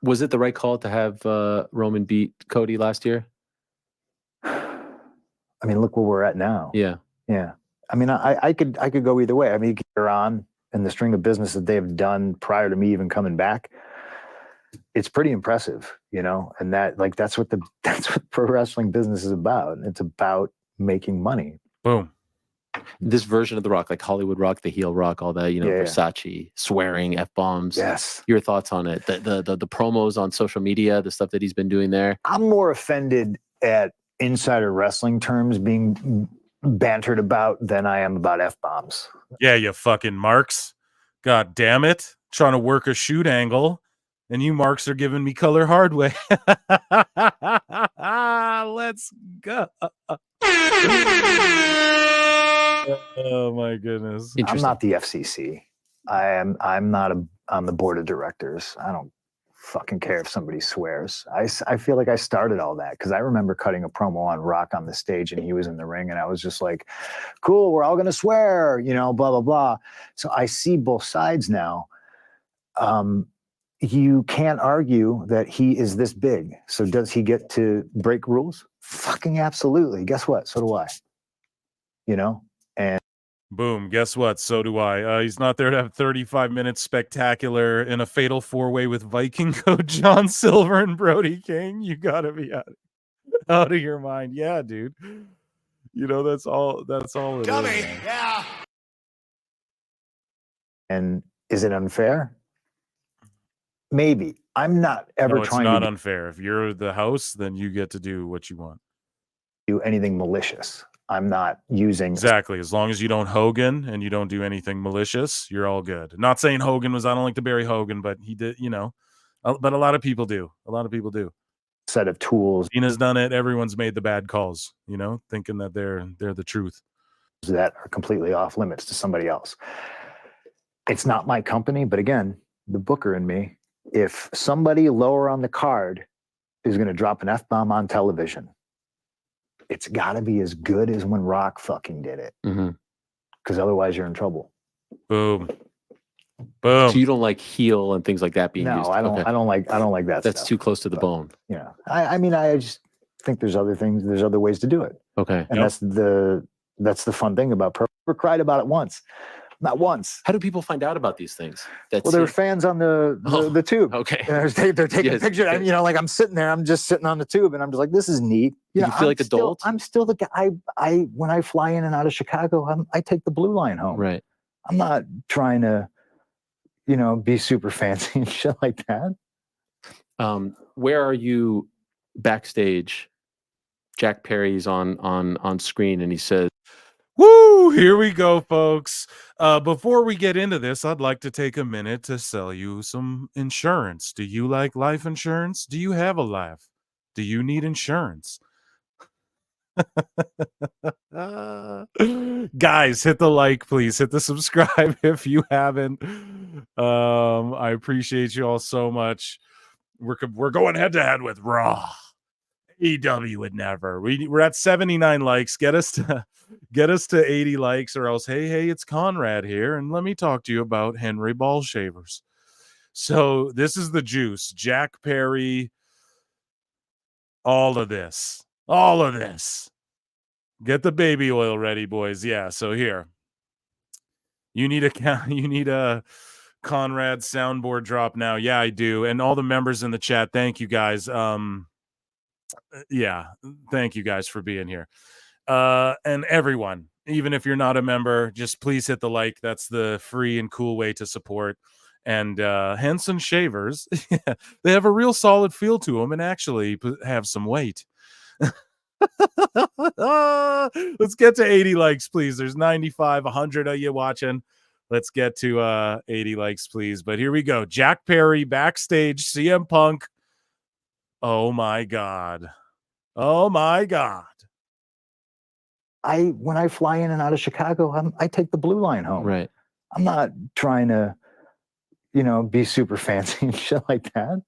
Was it the right call to have Roman beat Cody last year? I mean, look where we're at now. Yeah. I mean, I could go either way. I mean, you're on and the string of business that they've done prior to me even coming back. It's pretty impressive, and that's what pro wrestling business is about. It's about making money. Boom. This version of The Rock, like Hollywood Rock, the heel Rock, all that, Versace, swearing, F-bombs. Yes. Your thoughts on it? The promos on social media, the stuff that he's been doing there. I'm more offended at insider wrestling terms being bantered about than I am about F-bombs. Yeah, you fucking marks. God damn it. Trying to work a shoot angle, and you marks are giving me color hard way. Let's go. Oh my goodness. I'm not the FCC. I'm not on the board of directors. I don't fucking care if somebody swears. I feel like I started all that because I remember cutting a promo on Rock on the stage and he was in the ring and I was just like, cool, we're all going to swear, blah, blah, blah. So I see both sides now. You can't argue that he is this big. So does he get to break rules? Fucking absolutely. Guess what? So do I. you know, and boom, guess what? So do I. He's not there to have 35 minutes spectacular in a fatal four-way with Viking coach John Silver and Brody King. You gotta be out of your mind. Yeah, dude. You know, that's all it is, man. Yeah. and is it unfair? Maybe. I'm not ever No, it's trying not to unfair. If you're the house, then you get to do what you want. do anything malicious. I'm not using Exactly. As long as you don't Hogan and you don't do anything malicious, you're all good. Not saying Hogan was, I don't like to bury Hogan, but he did, you know, but a lot of people do. A lot of people do. a set of tools Cena's done it. Everyone's made the bad calls, you know, thinking that they're the truth. that are completely off limits to somebody else. It's not my company, but again, the booker in me, if somebody lower on the card is going to drop an F-bomb on television, it's got to be as good as when Rock fucking did it. Because otherwise you're in trouble. Boom. Boom. So you don't like heel and things like that being used? No, I don't. Okay. I don't like that. That's stuff. too close to the bone. Yeah. I mean, I just think there's other things. There's other ways to do it. Okay. And that's the fun thing about Purple. We cried about it once, not once. How do people find out about these things? Well, there were fans on the tube. Okay. And they're taking Yes. pictures. You know, like I'm sitting there, I'm just sitting on the tube, and I'm just like, this is neat. You know, feel like adult? I'm still the guy. I when I fly in and out of Chicago, I take the blue line home. Right. I'm not trying to, you know, be super fancy and shit like that. Where are you backstage? Jack Perry's on screen, and he says, Woo! Here we go, folks. Before we get into this, I'd like to take a minute to sell you some insurance. Do you like life insurance? Do you have a life? Do you need insurance? Guys, hit the like, please. Hit the subscribe if you haven't. I appreciate you all so much. We're going head to head with Raw. AEW would never. We're at 79 likes. Get us to 80 likes, or else hey, it's Conrad here, and let me talk to you about Henry Ball Shavers. So this is the juice. Jack Perry, all of this. Get the baby oil ready, boys. Yeah, so here. You need a Conrad soundboard drop now. Yeah, I do. And all the members in the chat, thank you guys. Yeah, thank you guys for being here. And everyone, even if you're not a member, just please hit the like. That's the free and cool way to support. And Henson Shavers, they have a real solid feel to them and actually have some weight. Let's get to 80 likes, please. There's 95, 100 of you watching. Let's get to 80 likes, please. But here we go. Jack Perry backstage, CM Punk. Oh my God. Oh my God. When I fly in and out of Chicago, I take the blue line home. right. I'm not trying to, you know, be super fancy and shit like that.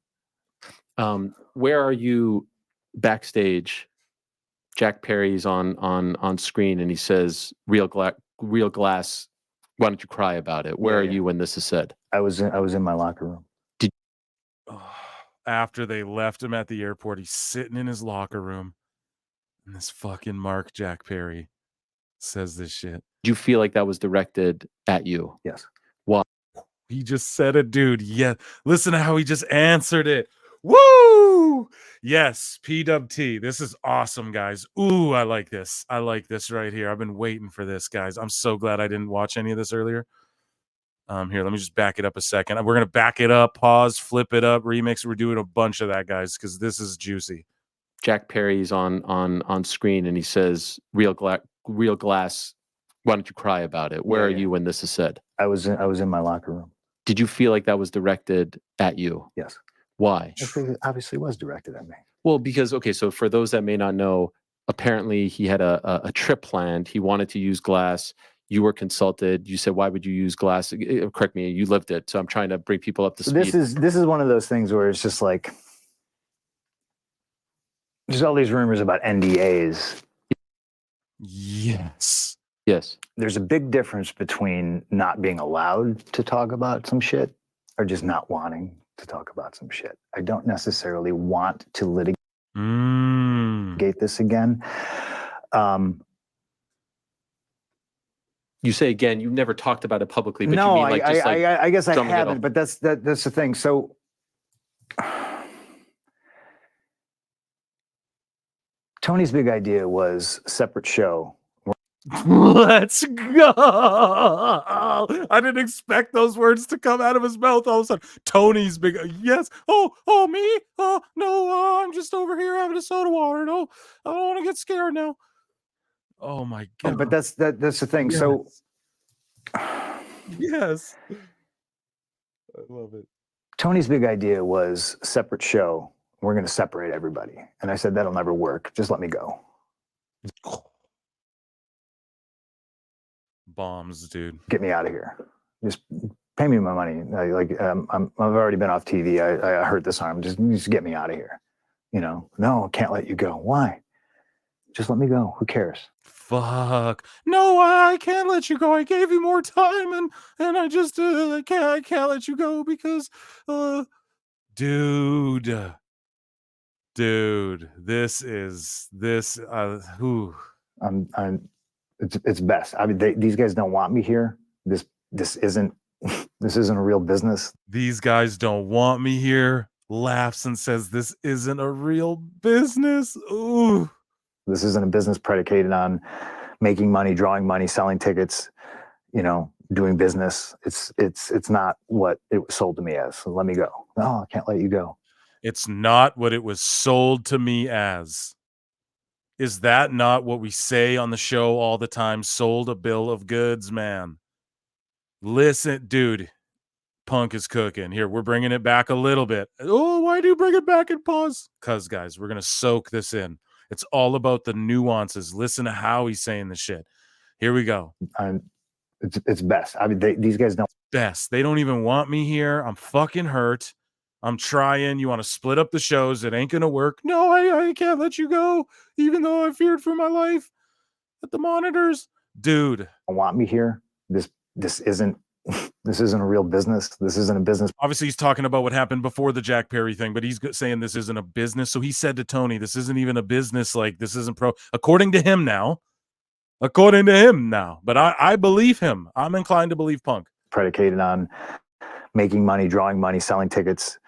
Where are you backstage? Jack Perry's on screen, and he says, real glass, why don't you cry about it? Where are you when this is said? I was in my locker room. After they left him at the airport, he's sitting in his locker room, and this fucking Mark Jack Perry says this shit. Do you feel like that was directed at you? Yes. Why? He just said it, dude. Yeah. Listen to how he just answered it. Woo! Yes, PWT. This is awesome, guys. Ooh, I like this. I like this right here. I've been waiting for this, guys. I'm so glad I didn't watch any of this earlier. Here, let me just back it up a second. We're gonna back it up, pause, flip it up, remix. We're doing a bunch of that, guys, because this is juicy. Jack Perry's on screen, and he says, real glass, why don't you cry about it? Where are you when this is said? I was in my locker room. Did you feel like that was directed at you? Yes. Why? It obviously was directed at me. Well, because, okay, so for those that may not know, apparently he had a trip planned. He wanted to use glass. You were consulted. You said, why would you use glass? Correct me, you lived it. So I'm trying to bring people up to speed. This is one of those things where it's just like, there's all these rumors about NDAs. Yes. Yes. There's a big difference between not being allowed to talk about some shit or just not wanting to talk about some shit. I don't necessarily want to litigate this again. You say again, you've never talked about it publicly, but No, you mean like just like I guess I drumming it haven't, up. but that's the thing. So Tony's big idea was a separate show. Let's go. I didn't expect those words to come out of his mouth. All of a sudden, Tony's big. Yes. Oh, me? Oh, no, I'm just over here having a soda water. No, I don't want to get scared now. Oh my God. But that's the thing. Yes. So yes. I love it. Tony's big idea was a separate show. We're going to separate everybody. And I said, that'll never work. Just let me go. Bombs, dude. Get me out of here. Just pay me my money. I've already been off TV. I hurt this arm. Just get me out of here. You know, no, I can't let you go. Why? Just let me go. Who cares? Fuck. No, I can't let you go. I gave you more time and I just I can't let you go because dude, this who It's best. I mean, these guys don't want me here. This isn't a real business. These guys don't want me here. Laughs and says this isn't a real business. Ooh. This isn't a business predicated on making money, drawing money, selling tickets, you know, doing business. It's not what it was sold to me as. So let me go. No, I can't let you go. It's not what it was sold to me as. Is that not what we say on the show all the time? Sold a bill of goods, man. Listen, dude, Punk is cooking. Here, we're bringing it back a little bit. Oh, why do you bring it back and pause? Because, guys, we're going to soak this in. It's all about the nuances. Listen to how he's saying the shit. Here we go. It's best. I mean, these guys don't. Best. They don't even want me here. I'm fucking hurt. I'm trying. You want to split up the shows? It ain't going to work. No, I can't let you go, even though I feared for my life at the monitors. Dude. Don't want me here. This isn't a real business. This isn't a business. Obviously, he's talking about what happened before the Jack Perry thing, but he's saying this isn't a business. So he said to Tony, this isn't even a business. Like, this isn't according to him now. But I believe him. I'm inclined to believe Punk. Predicated on making money, drawing money, selling tickets,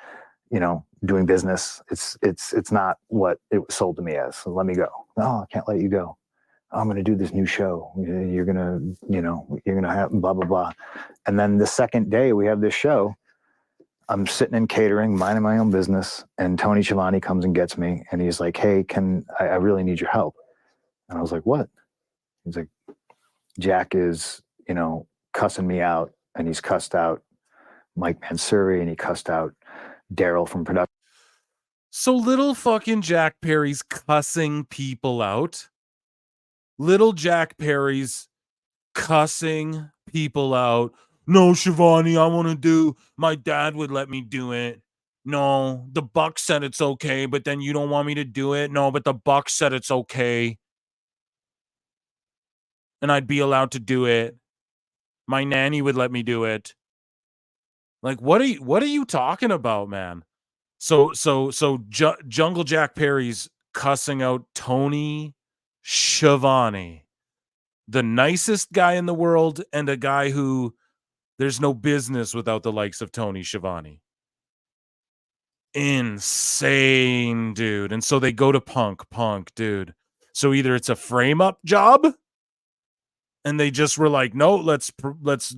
you know, doing business. It's not what it was sold to me as. So let me go. No, I can't let you go. I'm going to do this new show. You're going to have blah, blah, blah. And then the second day we have this show, I'm sitting in catering, minding my own business. And Tony Schiavone comes and gets me. And he's like, hey, I really need your help. And I was like, what? He's like, Jack is, you know, cussing me out. And he's cussed out Mike Mansouri and he cussed out Daryl from production. So little fucking Jack Perry's cussing people out. Little Jack Perry's cussing people out. No, Schiavone, I want to do. My dad would let me do it. No, the Bucks said it's okay, but then you don't want me to do it. No, but the Bucks said it's okay. And I'd be allowed to do it. My nanny would let me do it. Like, what are you talking about, man? So Jungle Jack Perry's cussing out Tony Schiavone, the nicest guy in the world, and a guy who there's no business without the likes of Tony Schiavone. Insane, dude. And so they go to Punk, dude. So either it's a frame up job and they just were like, no, let's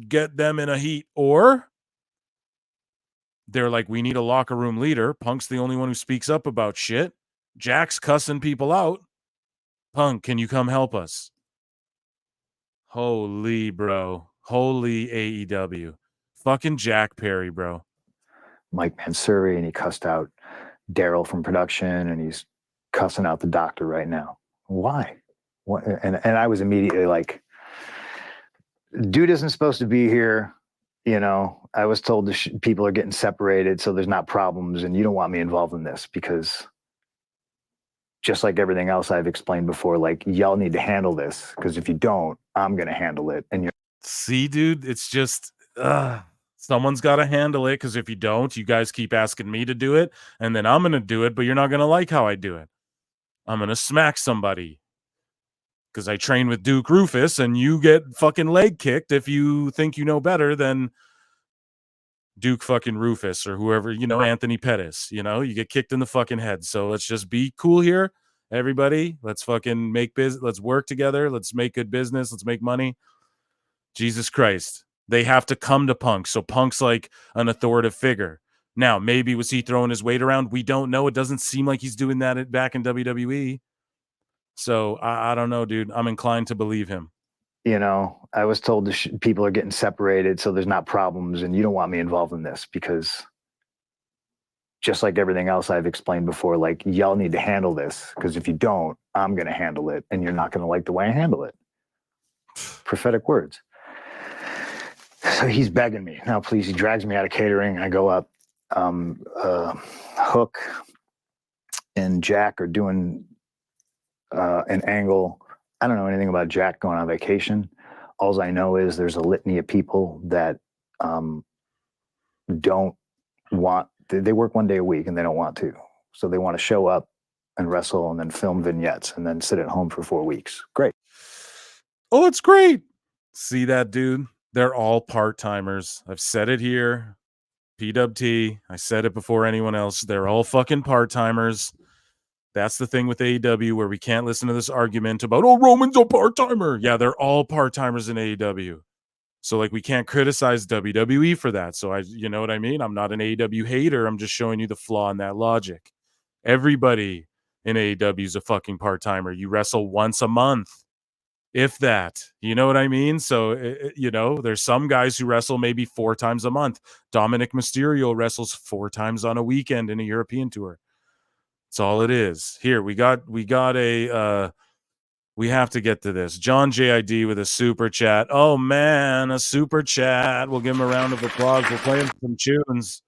get them in a heat, or they're like, we need a locker room leader. Punk's the only one who speaks up about shit. Jack's cussing people out. Punk, can you come help us? Holy, bro. Holy AEW. Fucking Jack Perry, bro. Mike Mansouri, and he cussed out Daryl from production, and he's cussing out the doctor right now. Why? What? And I was immediately like, dude isn't supposed to be here. You know, I was told people are getting separated, so there's not problems, and you don't want me involved in this because just like everything else I've explained before, like, y'all need to handle this, because if you don't, I'm going to handle it. And you're see, dude, it's just someone's got to handle it, because if you don't, you guys keep asking me to do it, and then I'm going to do it, but you're not going to like how I do it. I'm going to smack somebody. because I train with Duke Rufus, and you get fucking leg kicked if you think you know better than Duke fucking Rufus or whoever, Anthony Pettis, you get kicked in the fucking head. So let's just be cool here, everybody. Let's fucking make business. Let's work together. Let's make good business. Let's make money. Jesus Christ. They have to come to Punk. So Punk's like an authoritative figure. Now, maybe was he throwing his weight around? We don't know. It doesn't seem like he's doing that back in WWE. So I don't know, dude. I'm inclined to believe him. I was told people are getting separated, so there's not problems, and you don't want me involved in this because just like everything else I've explained before, like, y'all need to handle this, because if you don't, I'm going to handle it, and you're not going to like the way I handle it. Prophetic words. So he's begging me. Now, please, he drags me out of catering. I go up. Hook and Jack are doing an angle. I don't know anything about Jack going on vacation. All I know is there's a litany of people that don't want, they work 1 day a week and they don't want to. So they want to show up and wrestle and then film vignettes and then sit at home for 4 weeks. Great. Oh, it's great. See that, dude? They're all part-timers. I've said it here. PWT. I said it before anyone else. They're all fucking part-timers. That's the thing with AEW, where we can't listen to this argument about, oh, Roman's a part-timer. Yeah, they're all part-timers in AEW. So, like, we can't criticize WWE for that. So, you know what I mean? I'm not an AEW hater. I'm just showing you the flaw in that logic. Everybody in AEW is a fucking part-timer. You wrestle once a month, if that. You know what I mean? So, there's some guys who wrestle maybe 4 times a month. Dominic Mysterio wrestles 4 times on a weekend in a European tour. That's all it is. Here, we got a we have to get to this. John JID with a super chat. Oh man, a super chat. We'll give him a round of applause. We'll play him some tunes.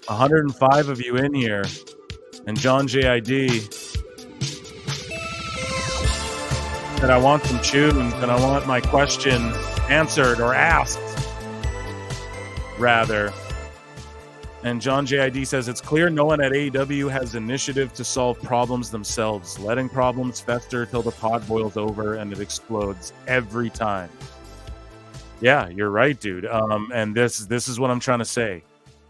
105 of you in here. And John JID said, I want some tunes and I want my question answered or asked, rather. And John JID says, it's clear no one at AEW has initiative to solve problems themselves, letting problems fester till the pot boils over and it explodes every time. Yeah, you're right, dude. And this is what I'm trying to say.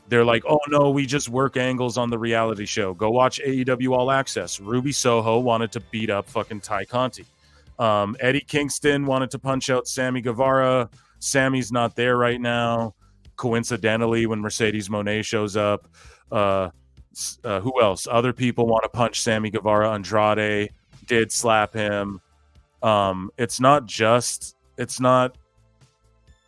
They're like, oh, no, we just work angles on the reality show. Go watch AEW All Access. Ruby Soho wanted to beat up fucking Ty Conti. Eddie Kingston wanted to punch out Sammy Guevara. Sammy's not there right now. Coincidentally, when Mercedes Moné shows up, who else? Other people want to punch Sammy Guevara. Andrade did slap him.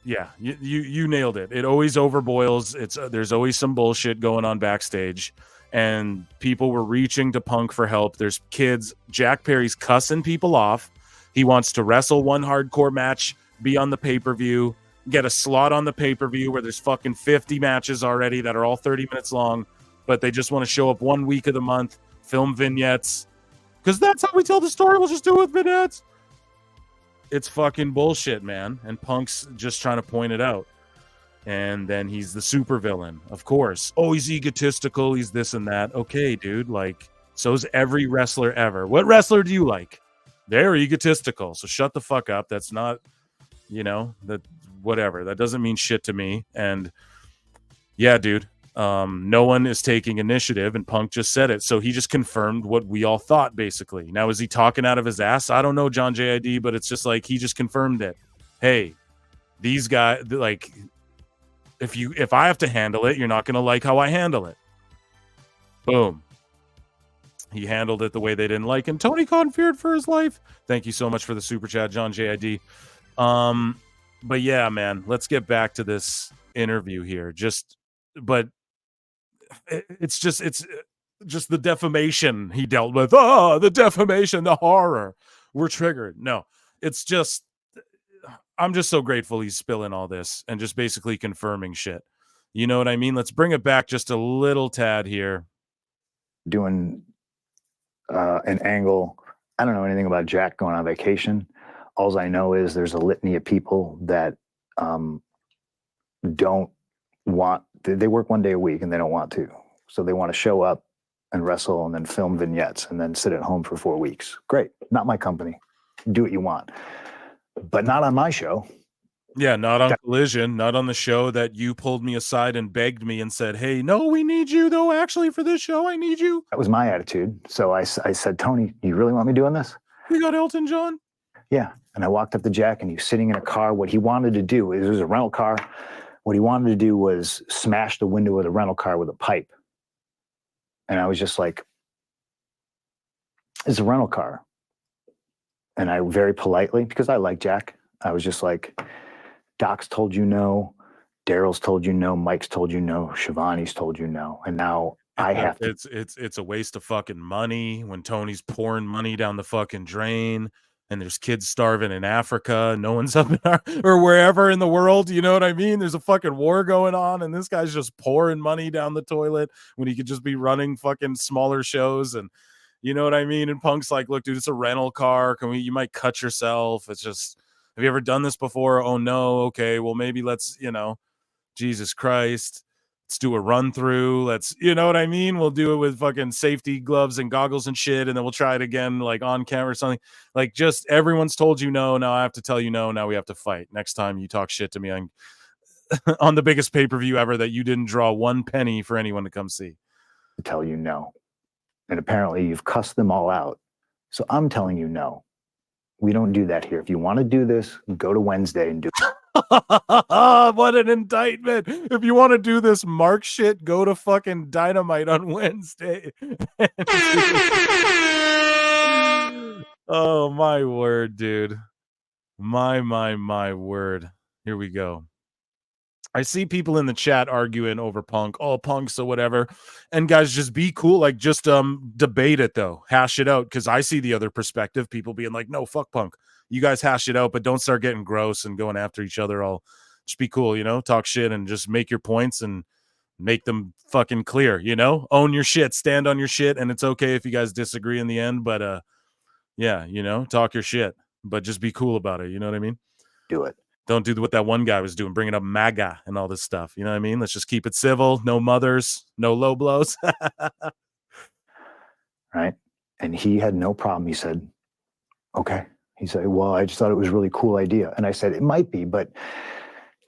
Yeah, you nailed it. It always overboils. There's always some bullshit going on backstage, and people were reaching to Punk for help. There's kids. Jack Perry's cussing people off. He wants to wrestle one hardcore match, be on the pay-per-view, get a slot on the pay-per-view where there's fucking 50 matches already that are all 30 minutes long, but they just want to show up 1 week of the month, film vignettes, because that's how we tell the story. We'll just do it with vignettes. It's fucking bullshit, man. And Punk's just trying to point it out. And then he's the supervillain, of course. Oh, he's egotistical. He's this and that. Okay, dude. Like, so's every wrestler ever. What wrestler do you like? They're egotistical. So shut the fuck up. That's not, that whatever. That doesn't mean shit to me. And yeah, dude. No one is taking initiative, and Punk just said it. So he just confirmed what we all thought, basically. Now, is he talking out of his ass? I don't know, John JID, but it's just like he just confirmed it. Hey, these guys, like, if I have to handle it, you're not going to like how I handle it. Boom. He handled it the way they didn't like, and Tony Khan feared for his life. Thank you so much for the super chat, John JID. But yeah, man, let's get back to this interview here. But it's just the defamation he dealt with. The defamation, the horror. We're triggered. No, it's just, I'm just so grateful he's spilling all this and just basically confirming shit. You know what I mean? Let's bring it back just a little tad here. Doing an angle. I don't know anything about Jack going on vacation. All I know is there's a litany of people that don't want, they work 1 day a week and they don't want to. So they want to show up and wrestle and then film vignettes and then sit at home for 4 weeks. Great. Not my company. Do what you want. But not on my show. Yeah, not on Collision, not on the show that you pulled me aside and begged me and said, hey, no, we need you, though. Actually, for this show, I need you. That was my attitude. So I said, Tony, you really want me doing this? We got Elton John. Yeah. And I walked up to Jack, and he was sitting in a car. What he wanted to do, it was a rental car. What he wanted to do was smash the window of the rental car with a pipe. And I was just like, it's a rental car. And I very politely, because I like Jack, I was just like, Doc's told you no, Daryl's told you no, Mike's told you no, Shivani's told you no. And now I have to. It's a waste of fucking money when Tony's pouring money down the fucking drain and there's kids starving in Africa. No one's up in or wherever in the world. You know what I mean? There's a fucking war going on and this guy's just pouring money down the toilet when he could just be running fucking smaller shows. And you know what I mean? And Punk's like, look, dude, it's a rental car. You might cut yourself. It's just, have you ever done this before? Oh no. Okay. Well, maybe let's, Jesus Christ. Let's do a run through. Let's, you know what I mean? We'll do it with fucking safety gloves and goggles and shit. And then we'll try it again, like on camera or something. Like just everyone's told you no. Now I have to tell you no. Now we have to fight. Next time you talk shit to me on the biggest pay-per-view ever that you didn't draw 1 penny for anyone to come see. To tell you no. And apparently you've cussed them all out. So I'm telling you no. We don't do that here. If you want to do this, go to Wednesday and do it. What an indictment. If you want to do this Mark shit, go to fucking Dynamite on Wednesday. Oh, my word, dude. My word. Here we go. I see people in the chat arguing over Punk. Oh, Punk, so whatever. And guys, just be cool. Like, just debate it, though. Hash it out, because I see the other perspective. People being like, no, fuck Punk. You guys hash it out, but don't start getting gross and going after each other. I'll just be cool, talk shit and just make your points and make them fucking clear, own your shit, stand on your shit. And it's okay if you guys disagree in the end, but yeah, talk your shit, but just be cool about it. You know what I mean? Do it. Don't do what that one guy was doing, bringing up MAGA and all this stuff. You know what I mean? Let's just keep it civil. No mothers, no low blows. Right. And he had no problem. He said, okay. He said, well, I just thought it was a really cool idea. And I said, it might be, but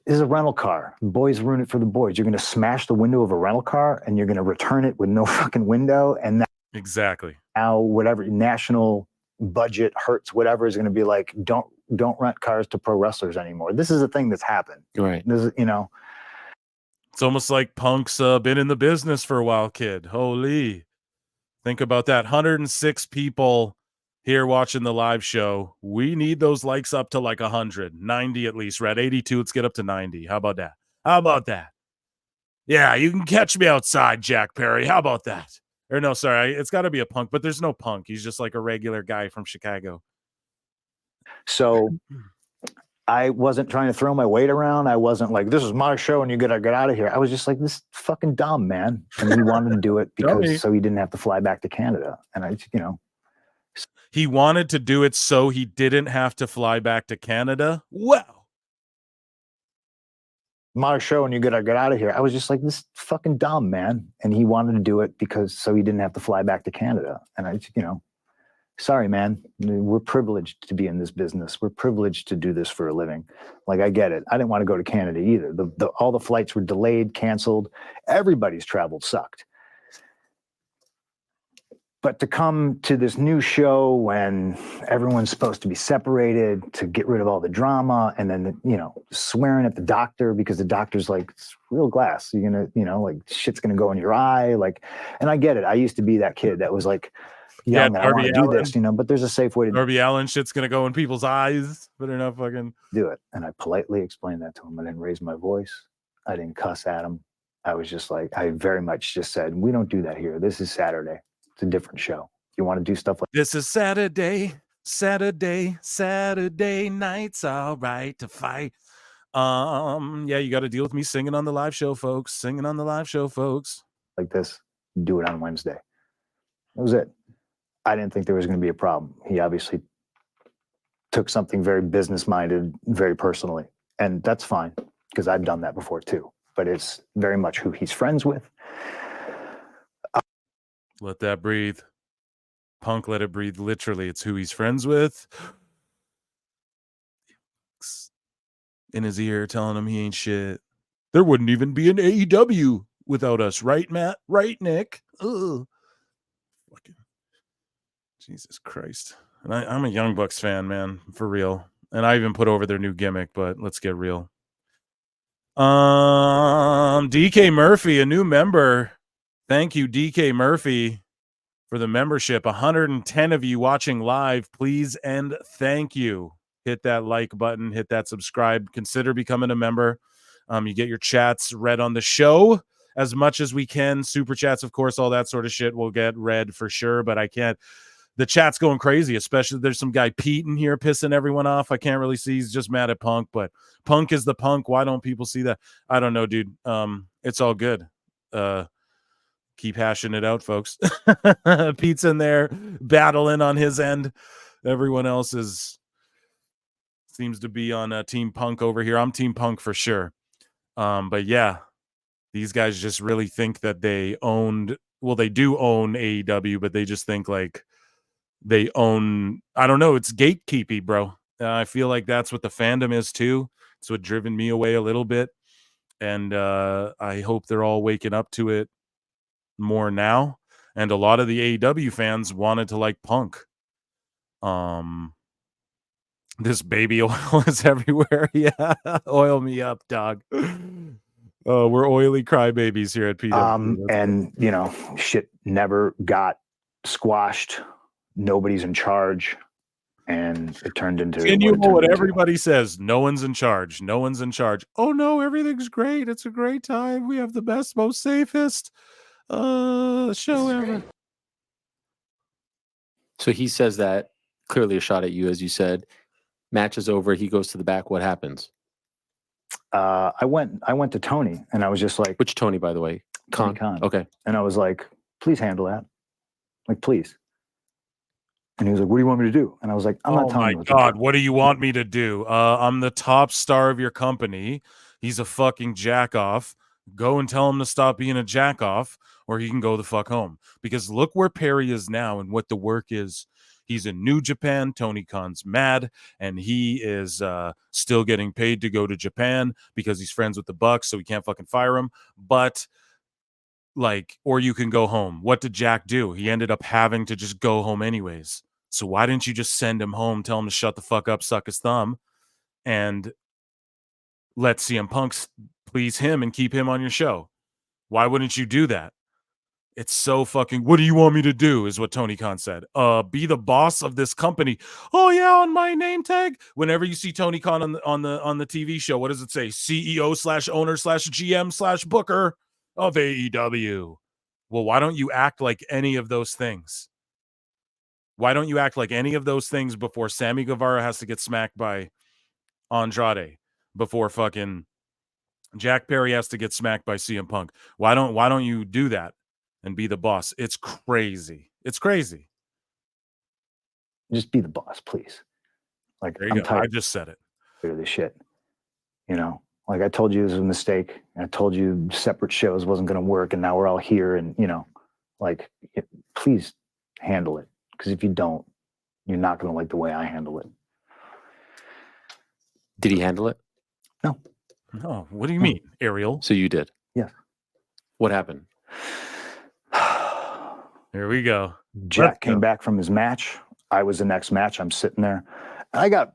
this is a rental car. Boys ruin it for the boys. You're going to smash the window of a rental car and you're going to return it with no fucking window. And exactly. Now whatever national budget hurts, whatever is going to be like, don't rent cars to pro wrestlers anymore. This is a thing that's happened. Right. This is, It's almost like Punk's been in the business for a while, kid. Holy. Think about that. 106 people here watching the live show. We need those likes up to like 100, 90 at least. We're at 82. Let's get up to 90. How about that? Yeah, you can catch me outside, Jack Perry. How about that? Or no, sorry, it's got to be a Punk, but there's no Punk. He's just like a regular guy from Chicago. So I wasn't trying to throw my weight around. I wasn't like, this is my show and you gotta get out of here. I was just like, this is fucking dumb, man. And he wanted to do it because so he didn't have to fly back to Canada. And I, He wanted to do it so he didn't have to fly back to Canada. Wow. My show and you gotta get out of here. I was just like, this is fucking dumb, man. And he wanted to do it because so he didn't have to fly back to Canada. And I, sorry, man. We're privileged to be in this business. We're privileged to do this for a living. Like, I get it. I didn't want to go to Canada either. All the flights were delayed, canceled. Everybody's travel sucked. But to come to this new show when everyone's supposed to be separated to get rid of all the drama and then, swearing at the doctor because the doctor's like, it's real glass. You're going to, like shit's going to go in your eye. Like, and I get it. I used to be that kid that was like, young, I want to do this, but there's a safe way to Darby Allin shit's going to go in people's eyes. Better not fucking do it. And I politely explained that to him. I didn't raise my voice. I didn't cuss at him. I was just like, I very much just said, we don't do that here. This is Saturday. It's a different show. You want to do stuff like this is Saturday nights, all right to fight. Yeah, you got to deal with me singing on the live show, folks. Like this, do it on Wednesday. That was it. I didn't think there was going to be a problem. He obviously took something very business-minded, very personally. And that's fine, because I've done that before too. But it's very much who he's friends with. Let that breathe. Punk, let it breathe. Literally, it's who he's friends with. In his ear, telling him he ain't shit. There wouldn't even be an AEW without us, right, Matt? Right, Nick? Ugh. Fucking Jesus Christ. And I'm a Young Bucks fan, man, for real. And I even put over their new gimmick, but let's get real. DK Murphy, a new member. Thank you, DK Murphy, for the membership. 110 of you watching live, please and thank you. Hit that like button, hit that subscribe, consider becoming a member. You get your chats read on the show as much as we can. Super chats, of course, all that sort of shit will get read for sure, but I can't. The chat's going crazy, especially there's some guy Pete in here pissing everyone off. I can't really see. He's just mad at Punk, but Punk is the Punk. Why don't people see that? I don't know, dude. It's all good. Keep hashing it out, folks. Pete's in there battling on his end. Everyone else seems to be on Team Punk over here. I'm Team Punk for sure. But yeah, these guys just really think that they owned. Well, they do own AEW, but they just think like they own. I don't know. It's gatekeepy, bro. I feel like that's what the fandom is too. It's what driven me away a little bit, and I hope they're all waking up to it more now. And a lot of the AEW fans wanted to like Punk. This baby oil is everywhere. Yeah, oil me up, dog. We're oily crybabies here at PWT. And you know, shit never got squashed. Nobody's in charge, and it turned into what everybody says. No one's in charge. No one's in charge. Oh no, everything's great. It's a great time. We have the best, most safest show ever. So he says that, clearly a shot at you, as you said. Match is over. He goes to the back. What happens? I went to Tony, and I was just like, which Tony, by the way? Khan. Okay. And I was like, please handle that. Like, please. And he was like, what do you want me to do? And I was like, I'm not telling you what to do. Oh my God, what do you want me to do? I'm the top star of your company. He's a fucking jack off. Go and tell him to stop being a jack off, or he can go the fuck home. Because look where Perry is now and what the work is. He's in New Japan. Tony Khan's mad, and he is still getting paid to go to Japan because he's friends with the Bucks, so he can't fucking fire him. But like, or you can go home. What did Jack do? He ended up having to just go home anyways. So why didn't you just send him home, tell him to shut the fuck up, suck his thumb, and let CM Punk please him and keep him on your show? Why wouldn't you do that? It's so fucking, what do you want me to do, is what Tony Khan said. Be the boss of this company. Oh yeah, on my name tag. Whenever you see Tony Khan on the TV show, what does it say? CEO/owner/GM/booker of AEW. Well, why don't you act like any of those things? Why don't you act like any of those things before Sammy Guevara has to get smacked by Andrade? Before fucking Jack Perry has to get smacked by CM Punk? Why don't you do that and be the boss? It's crazy. It's crazy. Just be the boss, please. Like, there you go. I just said it. Of this shit. You know, like I told you it was a mistake. I told you separate shows wasn't going to work, and now we're all here. And you know, like, please handle it. Because if you don't, you're not going to like the way I handle it. Did he handle it? No. No. What do you mean, Ariel? So you did? Yes. What happened? Here we go. Jack came back from his match. I was the next match. I'm sitting there. I got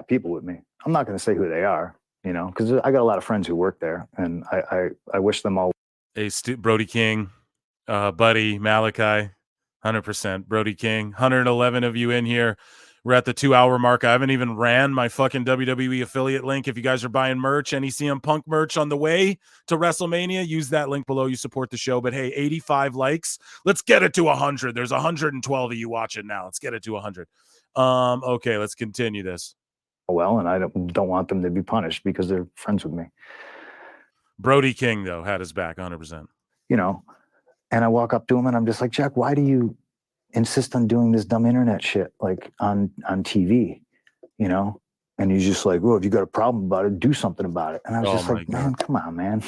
people with me. I'm not going to say who they are, you know, because I got a lot of friends who work there, and I wish them all. Hey, Brody King, Buddy, Malachi. 100%. Brody King, 111 of you in here. We're at the 2-hour mark. I haven't even ran my fucking WWE affiliate link. If you guys are buying merch, any CM Punk merch on the way to WrestleMania, use that link below. You support the show. But hey, 85 likes. Let's get it to 100. There's 112 of you watching now. Let's get it to 100. Okay, let's continue this. Well, and I don't want them to be punished because they're friends with me. Brody King, though, had his back 100%. You know, and I walk up to him and I'm just like, Jack, why do you insist on doing this dumb internet shit like on TV, you know? And he's just like, well, if you got a problem about it, do something about it. And I was just like, man, come on, man.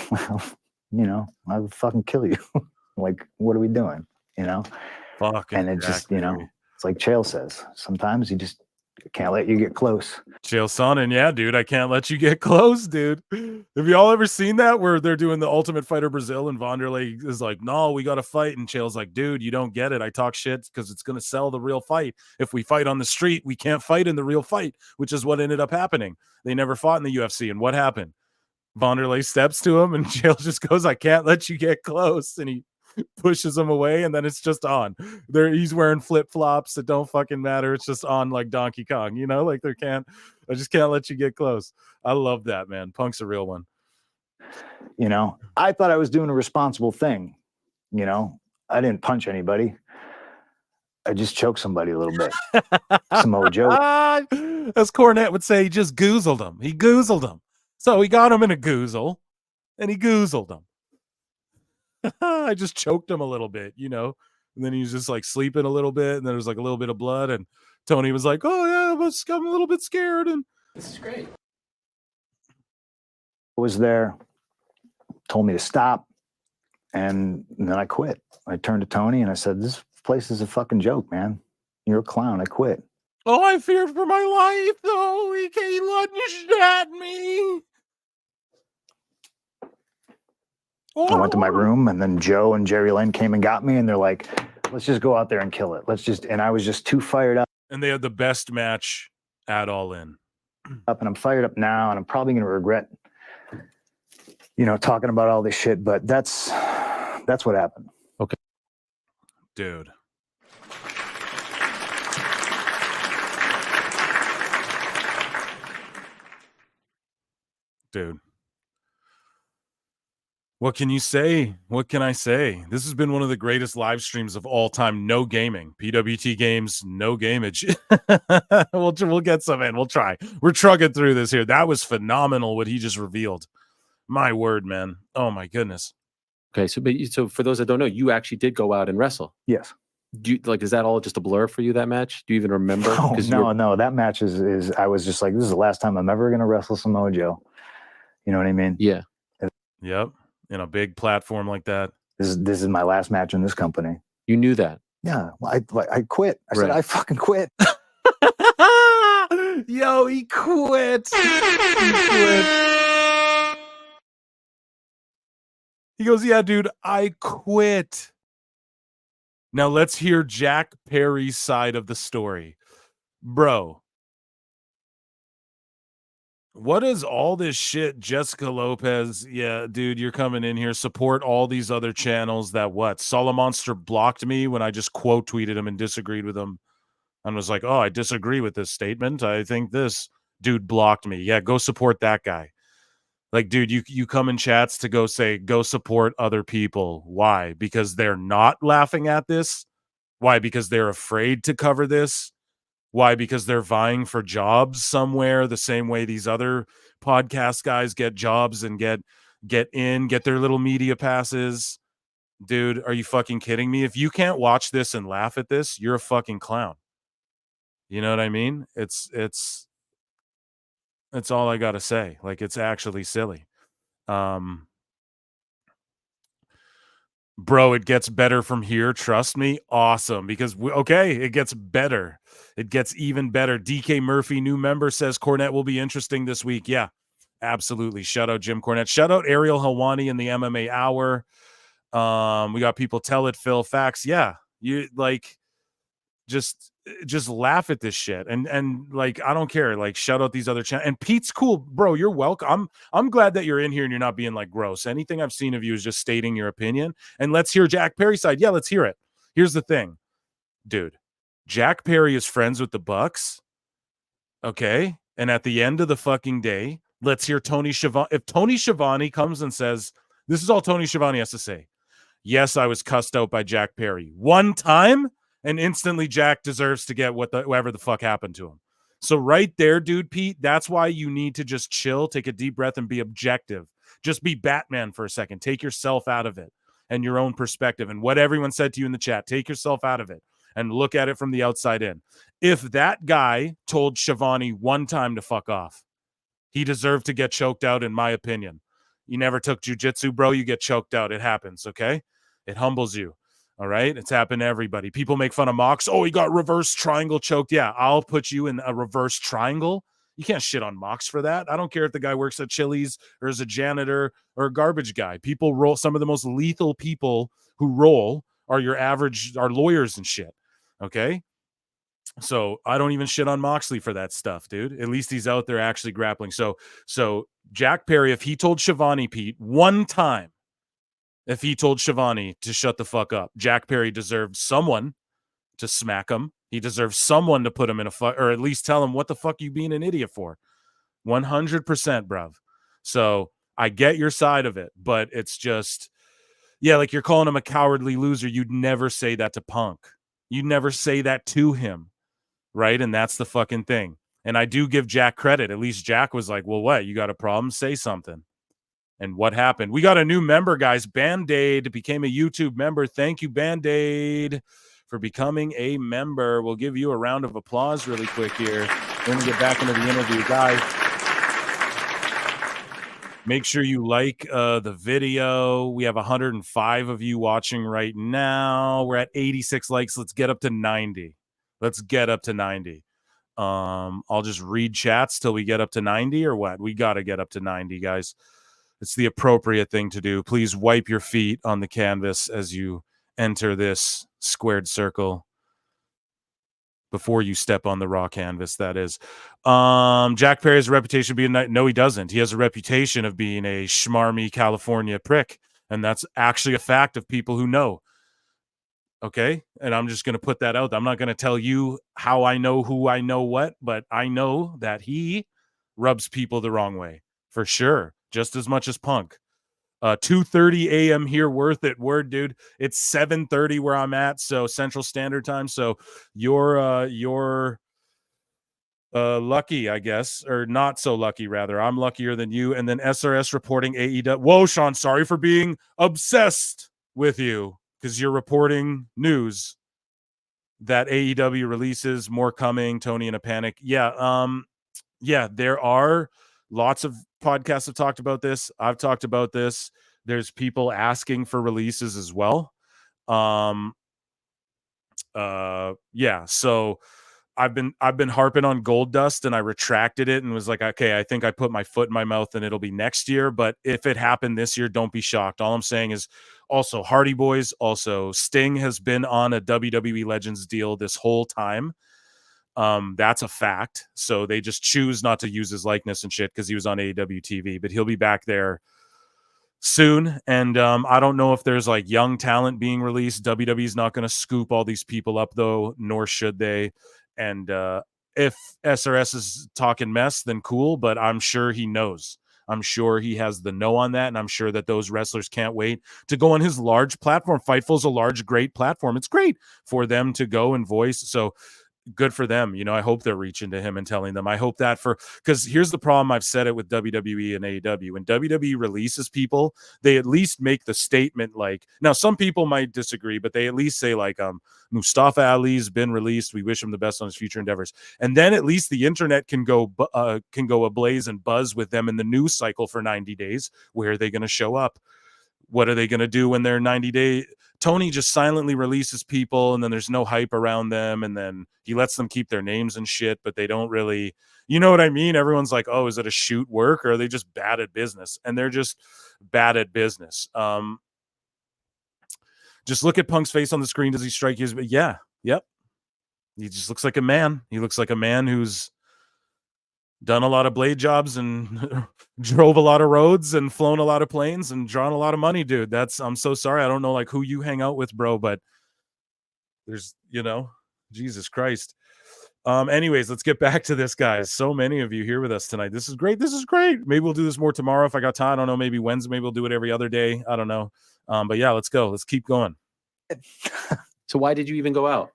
You know, I would fucking kill you. Like, what are we doing? you know? Fucking And it just, you know, it's like Chael says, sometimes you just can't let you get close. Chael Sonnen, yeah, dude, I can't let you get close, dude. Have y'all ever seen that where they're doing the Ultimate Fighter Brazil and Wanderlei is like, no, we got to fight. And Chael's like, dude, you don't get it. I talk shit because it's going to sell the real fight. If we fight on the street, we can't fight in the real fight, which is what ended up happening. They never fought in the UFC. And what happened? Wanderlei steps to him and Chael just goes, I can't let you get close. And he pushes him away, and then it's just on. He's wearing flip-flops that don't fucking matter. It's just on like Donkey Kong, you know, like I just can't let you get close. I love that, man. Punk's a real one. You know, I thought I was doing a responsible thing. You know, I didn't punch anybody. I just choked somebody a little bit. Samoa Joe. As Cornette would say, he just goozled him. He goozled him. So he got him in a goozle, and he goozled him. I just choked him a little bit, you know, and then he was just like sleeping a little bit, and then there was like a little bit of blood, and Tony was like, oh yeah, I'm a little bit scared, and This is great. Was there, told me to stop, and then I quit. I turned to Tony and I said, this place is a fucking joke, man. You're a clown. I quit. oh, I feared for my life, though. He lunged at me. I went to my room, and then Joe and Jerry Lynn came and got me, and they're like, let's just go out there and kill it. And I was just too fired up. And they had the best match at All In. And I'm fired up now, and I'm probably going to regret, you know, talking about all this shit, but that's what happened. Okay. Dude. Dude. What can you say? What can I say? This has been one of the greatest live streams of all time. No gaming. PWT games, no gamage. We'll get some in. We'll try. We're trucking through this here. That was phenomenal what he just revealed. My word, man. Oh, my goodness. Okay, so for those that don't know, you actually did go out and wrestle. Yes. Do you, like, is that all just a blur for you, that match? Do you even remember? Oh, no. That match is I was just like, this is the last time I'm ever going to wrestle Samoa Joe. You know what I mean? Yeah. Yep. In a big platform like that. This is my last match in this company. You knew that. Yeah. I quit. I said, I fucking quit. Yo, he quit. He goes, yeah, dude, I quit. Now let's hear Jack Perry's side of the story. Bro, what is all this shit, Jessica Lopez? Yeah, dude, you're coming in here. Support all these other channels that what? Solomonster blocked me when I just quote tweeted him and disagreed with him. And was like, oh, I disagree with this statement. I think this dude blocked me. Yeah, go support that guy. Like, dude, you come in chats to go say, go support other people. Why? Because they're not laughing at this? Why? Because they're afraid to cover this? Why? Because they're vying for jobs somewhere the same way these other podcast guys get jobs and get their little media passes. Dude, are you fucking kidding me? If you can't watch this and laugh at this, you're a fucking clown. You know what I mean? It's all I got to say. Like, it's actually silly. Bro, it gets better from here. Trust me. Awesome. Because, it gets better. It gets even better. DK Murphy, new member, says Cornette will be interesting this week. Yeah, absolutely. Shout out Jim Cornette. Shout out Ariel Helwani in the MMA Hour. We got people tell it, Phil. Facts. Yeah. You like just laugh at this shit and like I don't care, like shout out these other channels. And Pete's cool, bro. You're welcome. I'm glad that you're in here and you're not being like gross. Anything I've seen of you is just stating your opinion. And let's hear Jack Perry's side. Yeah, let's hear it. Here's the thing, dude. Jack Perry is friends with the Bucks. Okay, and at the end of the fucking day, let's hear Tony Schiavone. If Tony Schiavone comes and says, this is all Tony Schiavone has to say. Yes, I was cussed out by Jack Perry one time. And instantly Jack deserves to get whatever the fuck happened to him. So right there, dude, Pete, that's why you need to just chill, take a deep breath, and be objective. Just be Batman for a second. Take yourself out of it and your own perspective. And what everyone said to you in the chat, take yourself out of it and look at it from the outside in. If that guy told Schiavone one time to fuck off, he deserved to get choked out, in my opinion. You never took jujitsu, bro. You get choked out. It happens, okay? It humbles you. All right. It's happened to everybody. People make fun of Mox. Oh, he got reverse triangle choked. Yeah, I'll put you in a reverse triangle. You can't shit on Mox for that. I don't care if the guy works at Chili's or is a janitor or a garbage guy. People roll. Some of the most lethal people who roll are lawyers and shit. Okay. So I don't even shit on Moxley for that stuff, dude. At least he's out there actually grappling. So Jack Perry, if he told Shivani Pete one time, if he told Shivani to shut the fuck up, Jack Perry deserved someone to smack him. He deserves someone to put him in a fuck, or at least tell him what the fuck you being an idiot for. 100%, bruv. So I get your side of it, but it's just, yeah, like you're calling him a cowardly loser. You'd never say that to Punk. You'd never say that to him, right? And that's the fucking thing. And I do give Jack credit. At least Jack was like, well, what? You got a problem? Say something. And what happened? We got a new member, guys. Band-Aid became a YouTube member. Thank you, Band-Aid, for becoming a member. We'll give you a round of applause really quick here. Then we get back into the interview. Guys, make sure you like the video. We have 105 of you watching right now. We're at 86 likes. Let's get up to 90. Let's get up to 90. I'll just read chats till we get up to 90 or what? We got to get up to 90, guys. It's the appropriate thing to do. Please wipe your feet on the canvas as you enter this squared circle before you step on the raw canvas, that is. Jack Perry has a reputation of being no, he doesn't. He has a reputation of being a schmarmy California prick, and that's actually a fact of people who know. Okay? And I'm just going to put that out. I'm not going to tell you how I know who I know what, but I know that he rubs people the wrong way, for sure. Just as much as Punk. 2:30 a.m. here, worth it. Word, dude. It's 7:30 where I'm at, so Central Standard Time. So you're lucky, I guess, or not so lucky, rather. I'm luckier than you. And then SRS reporting AEW. Whoa, Sean, sorry for being obsessed with you because you're reporting news that AEW releases, more coming, Tony in a panic. Yeah, there are lots of podcasts have talked about this. I've talked about this. There's people asking for releases as well. So I've been harping on Gold Dust, and I retracted it and was like, okay, I think I put my foot in my mouth and it'll be next year. But if it happened this year, don't be shocked. All I'm saying is also Hardy Boys, also Sting has been on a WWE Legends deal this whole time. That's a fact. So they just choose not to use his likeness and shit because he was on AEW TV, but he'll be back there soon. And I don't know if there's like young talent being released. WWE's not going to scoop all these people up though, nor should they. And if SRS is talking mess, then cool, but I'm sure he knows. I'm sure he has the know on that, and I'm sure that those wrestlers can't wait to go on his large platform. Fightful's a large, great platform. It's great for them to go and voice. So good for them. You know, I hope they're reaching to him and telling them. I hope that because here's the problem. I've said it with WWE and AEW. When WWE releases people, they at least make the statement like, now some people might disagree, but they at least say like, Mustafa Ali's been released. We wish him the best on his future endeavors. And then at least the internet can go ablaze and buzz with them in the news cycle for 90 days. Where are they going to show up? What are they going to do when they're 90 days? Tony just silently releases people, and then there's no hype around them, and then he lets them keep their names and shit, but they don't really, you know what I mean? Everyone's like, oh, is it a shoot work, or are they just bad at business? And they're just bad at business. Just look at Punk's face on the screen. Does he strike you? Yeah, yep. He just looks like a man. He looks like a man who's done a lot of blade jobs and drove a lot of roads and flown a lot of planes and drawn a lot of money, dude. I'm so sorry. I don't know like who you hang out with, bro, but there's, Jesus Christ. Anyways, let's get back to this, guys. So many of you here with us tonight. This is great. Maybe we'll do this more tomorrow if I got time. I don't know. Maybe Wednesday. Maybe we'll do it every other day. I don't know. But yeah, let's go. Let's keep going. So why did you even go out?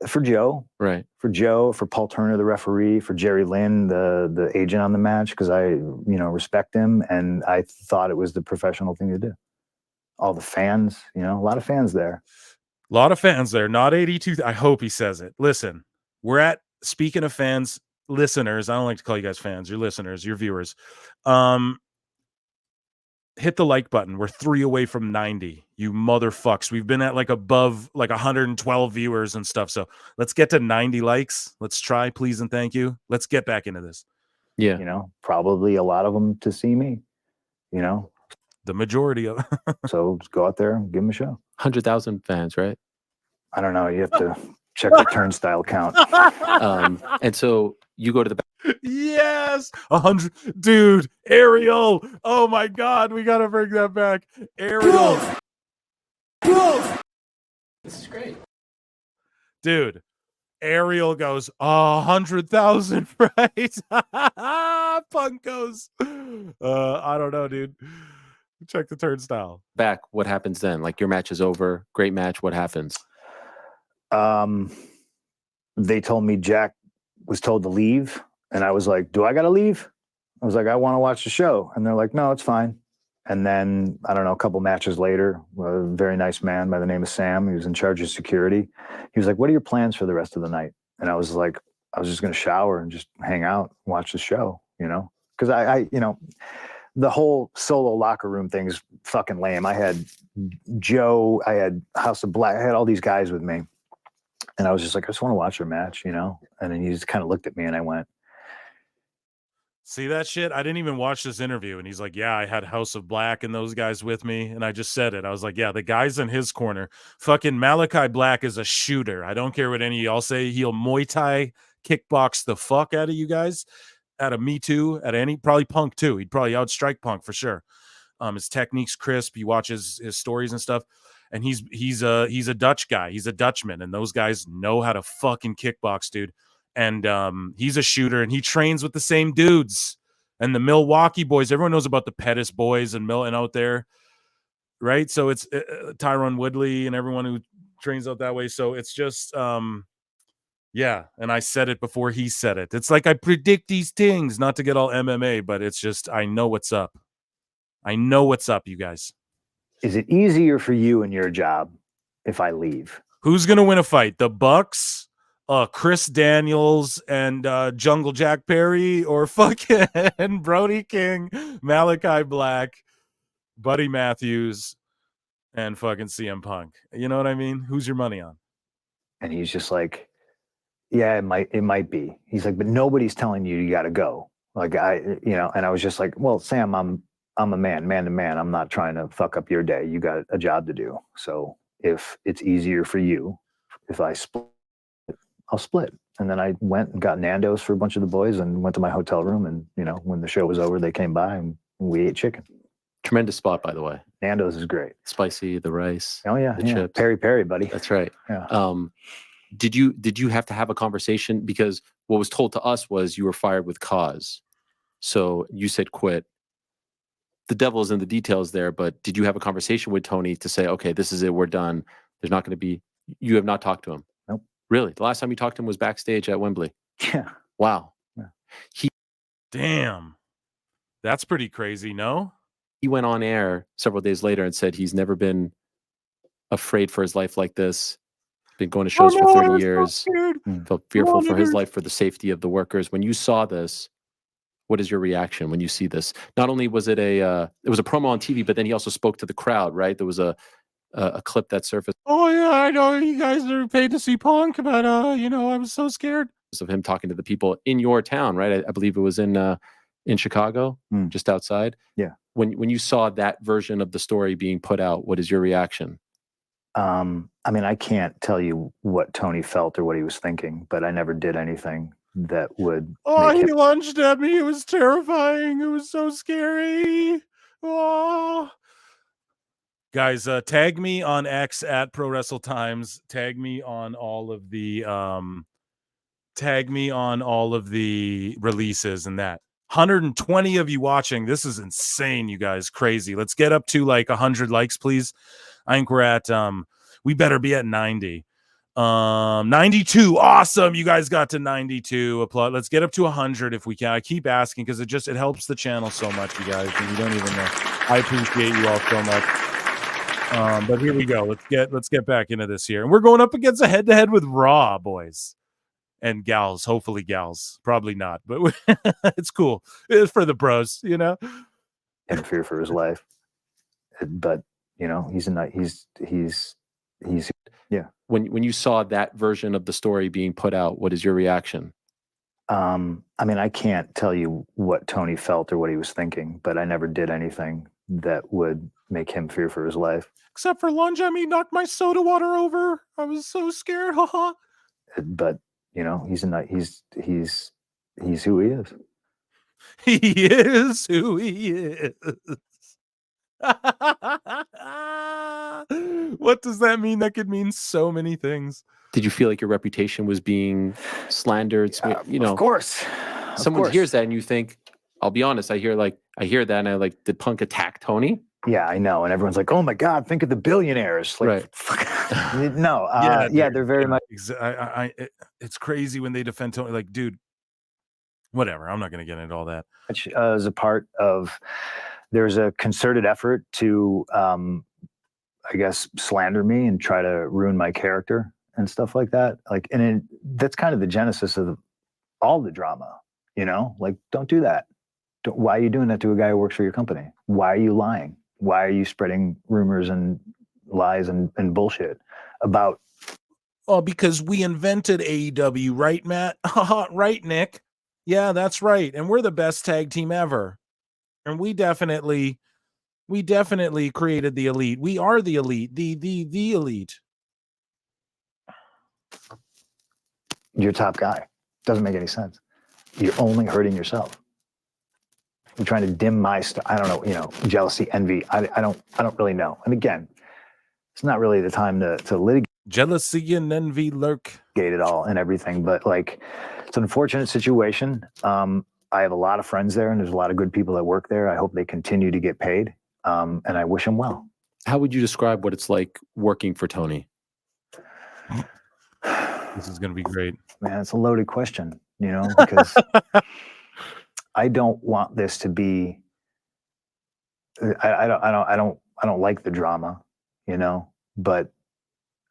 For Joe, right? For Joe, for Paul Turner, the referee, for Jerry Lynn, the agent on the match, because I, respect him, and I thought it was the professional thing to do. All the fans, a lot of fans there. A lot of fans there. Not 82. I hope he says it. Listen, speaking of fans, listeners. I don't like to call you guys fans. You're listeners. You're viewers. hit the like button. We're 3 away from 90. You motherfucks. We've been at like above like 112 viewers and stuff. So let's get to 90 likes. Let's try, please and thank you. Let's get back into this. Yeah. You know, probably a lot of them to see me, you know. The majority of So just go out there and give them a show. 100,000 fans, right? I don't know. You have to check the turnstile count. And so you go to the yes, 100, dude. Ariel, oh my God, we gotta bring that back. Ariel, This is great. dude. Ariel goes 100,000, right? Punk goes, I don't know, dude. Check the turnstile. back. What happens then? Like your match is over. Great match. What happens? They told me Jack was told to leave, and I was like, "Do I gotta leave?" I was like, "I want to watch the show," and they're like, "No, it's fine." And then I don't know, a couple matches later, a very nice man by the name of Sam, he was in charge of security. He was like, "What are your plans for the rest of the night?" And I was like, "I was just going to shower and just hang out, and watch the show," you know, because I, you know, the whole solo locker room thing is fucking lame. I had Joe, I had House of Black, I had all these guys with me. And I was just like, I just want to watch their match, you know? And then he just kind of looked at me and I went, See that shit? I didn't even watch this interview. And he's like, yeah, I had House of Black and those guys with me. And I just said it. I was like, yeah, the guys in his corner. Fucking Malachi Black is a shooter. I don't care what any of y'all say. He'll Muay Thai kickbox the fuck out of you guys, out of me too, at any, probably Punk too. He'd probably outstrike Punk for sure. His technique's crisp. You watch his stories and stuff. And he's a Dutch guy. He's a Dutchman. And those guys know how to fucking kickbox, dude. And he's a shooter, and he trains with the same dudes. And the Milwaukee boys, everyone knows about the Pettis boys and Milton out there, right? So it's Tyrone Woodley and everyone who trains out that way. So it's just, yeah. And I said it before he said it. It's like I predict these things, not to get all MMA, but it's just I know what's up. I know what's up, you guys. is it easier for you in your job if I leave? Who's gonna win a fight? The Bucks? Chris Daniels and Jungle Jack Perry, or fucking Brody King, Malachi Black, Buddy Matthews, and fucking CM Punk. You know what I mean? Who's your money on? And he's just like, yeah, it might be. He's like, but nobody's telling you got to go. Like you know, and I was just like, well, Sam, I'm a man to man. I'm not trying to fuck up your day. You got a job to do. So if it's easier for you, if I split, I'll split. And then I went and got Nando's for a bunch of the boys and went to my hotel room. And, you know, when the show was over, they came by and we ate chicken. Tremendous spot, by the way. Nando's is great. Spicy, the rice. Oh yeah. The Yeah. chips. Peri, buddy. That's right. Yeah. Did you have to have a conversation? Because what was told to us was you were fired with cause. So you said quit. The devil's in the details there, but did you have a conversation with Tony to say, okay, this is it, we're done. There's not going to be, you have not talked to him? Nope. Really? The last time you talked to him was backstage at Wembley? Yeah. Wow. Yeah. Damn. That's pretty crazy, no? He went on air several days later and said he's never been afraid for his life like this. Been going to shows for 30 years. Felt fearful for his life, for the safety of the workers. When you saw this, what is your reaction when you see this? Not only was it it was a promo on TV, but then he also spoke to the crowd, right? There was a clip that surfaced. Oh yeah, I know you guys are paid to see Punk, but you know, I was so scared of him talking to the people in your town, right? I believe it was in Chicago, just outside. Yeah. When you saw that version of the story being put out, what is your reaction? I mean, I can't tell you what Tony felt or what he was thinking, but I never did anything that would. Oh, he lunged at me. It was terrifying. It was so scary. Oh. Guys, tag me on X at Pro Wrestle Times. Tag me on all of the releases and that. 120 of you watching. This is insane, you guys. Crazy. Let's get up to like 100 likes, please. I think we're at we better be at 90. 92. Awesome. You guys got to 92. Applaud. Let's get up to 100 if we can. I keep asking because it helps the channel so much, you guys, and you don't even know. I appreciate you all so much. But here we go. Let's get back into this here. And we're going up against a head-to-head with Raw, boys and gals. Hopefully gals. Probably not, but it's cool. It's for the bros, you know. And fear for his life. But you know, he's yeah. When you saw that version of the story being put out, what is your reaction? I mean, I can't tell you what Tony felt or what he was thinking, but I never did anything that would make him fear for his life. Except for lunch, he knocked my soda water over. I was so scared. Haha. But you know, he's who he is. He is who he is. What does that mean? That could mean so many things. Did you feel like your reputation was being slandered? You know, of course. Someone hears that and you think, I'll be honest, I hear that and I like, did Punk attack Tony? Yeah, I know. And everyone's like, oh my God, think of the billionaires. Like, right. No, they're very much. It's crazy when they defend Tony. Like, dude, whatever. I'm not going to get into all that. As a part of, there's a concerted effort to, I guess, slander me and try to ruin my character and stuff like that. Like, and that's kind of the genesis of all the drama, you know, like, don't do that. Why are you doing that to a guy who works for your company? Why are you lying? Why are you spreading rumors and lies and bullshit about? Oh, because we invented AEW, right, Matt? Right, Nick? Yeah, that's right. And we're the best tag team ever. And we definitely created the elite. We are the elite, the elite. You're top guy. Doesn't make any sense. You're only hurting yourself. You're trying to dim my I don't know, you know, jealousy, envy. I don't really know. And again, it's not really the time to litigate. Jealousy and envy lurk. It all and everything, but like, it's an unfortunate situation. I have a lot of friends there, and there's a lot of good people that work there. I hope they continue to get paid, and I wish them well. How would you describe what it's like working for Tony? This is going to be great. Man, it's a loaded question, you know, because I don't want this to be. I don't like the drama, you know. But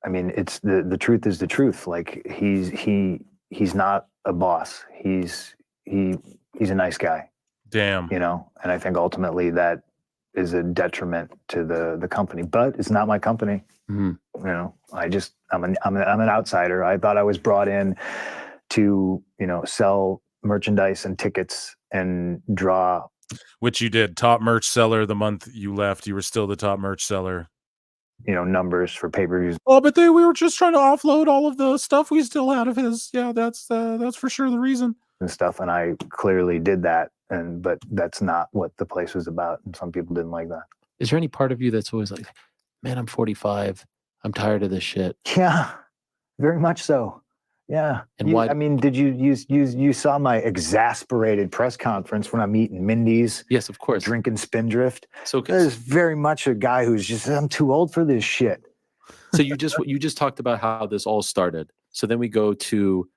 I mean, it's the truth is the truth. Like, he's not a boss. He's a nice guy. Damn. You know, and I think ultimately that is a detriment to the company. But it's not my company. Mm-hmm. You know, I'm an outsider. I thought I was brought in to, you know, sell merchandise and tickets and draw. Which you did. Top merch seller the month you left. You were still the top merch seller. You know, numbers for pay-per-views. Oh, but we were just trying to offload all of the stuff we still had of his. Yeah, that's for sure the reason. And stuff, and I clearly did that, but that's not what the place was about, and some people didn't like that. Is there any part of you that's always like, man, I'm 45, I'm tired of this shit? Yeah, very much so. Yeah. And why? I mean, did you saw my exasperated press conference when I'm eating Mindy's? Yes, of course. Drinking Spindrift. So there's very much a guy who's just, I'm too old for this shit. So you just talked about how this all started. So then we go to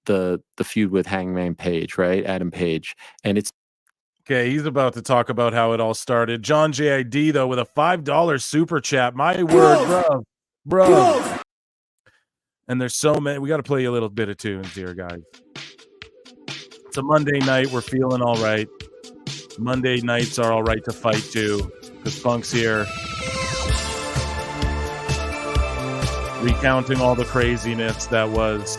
the feud with Hangman Page, right? Adam Page. And it's okay, he's about to talk about how it all started. John JID, though, with a $5 super chat. My word, bro. And there's so many. We got to play you a little bit of tunes here, guys. It's a Monday night. We're feeling all right. Monday nights are all right to fight too, because Punk's here, recounting all the craziness that was.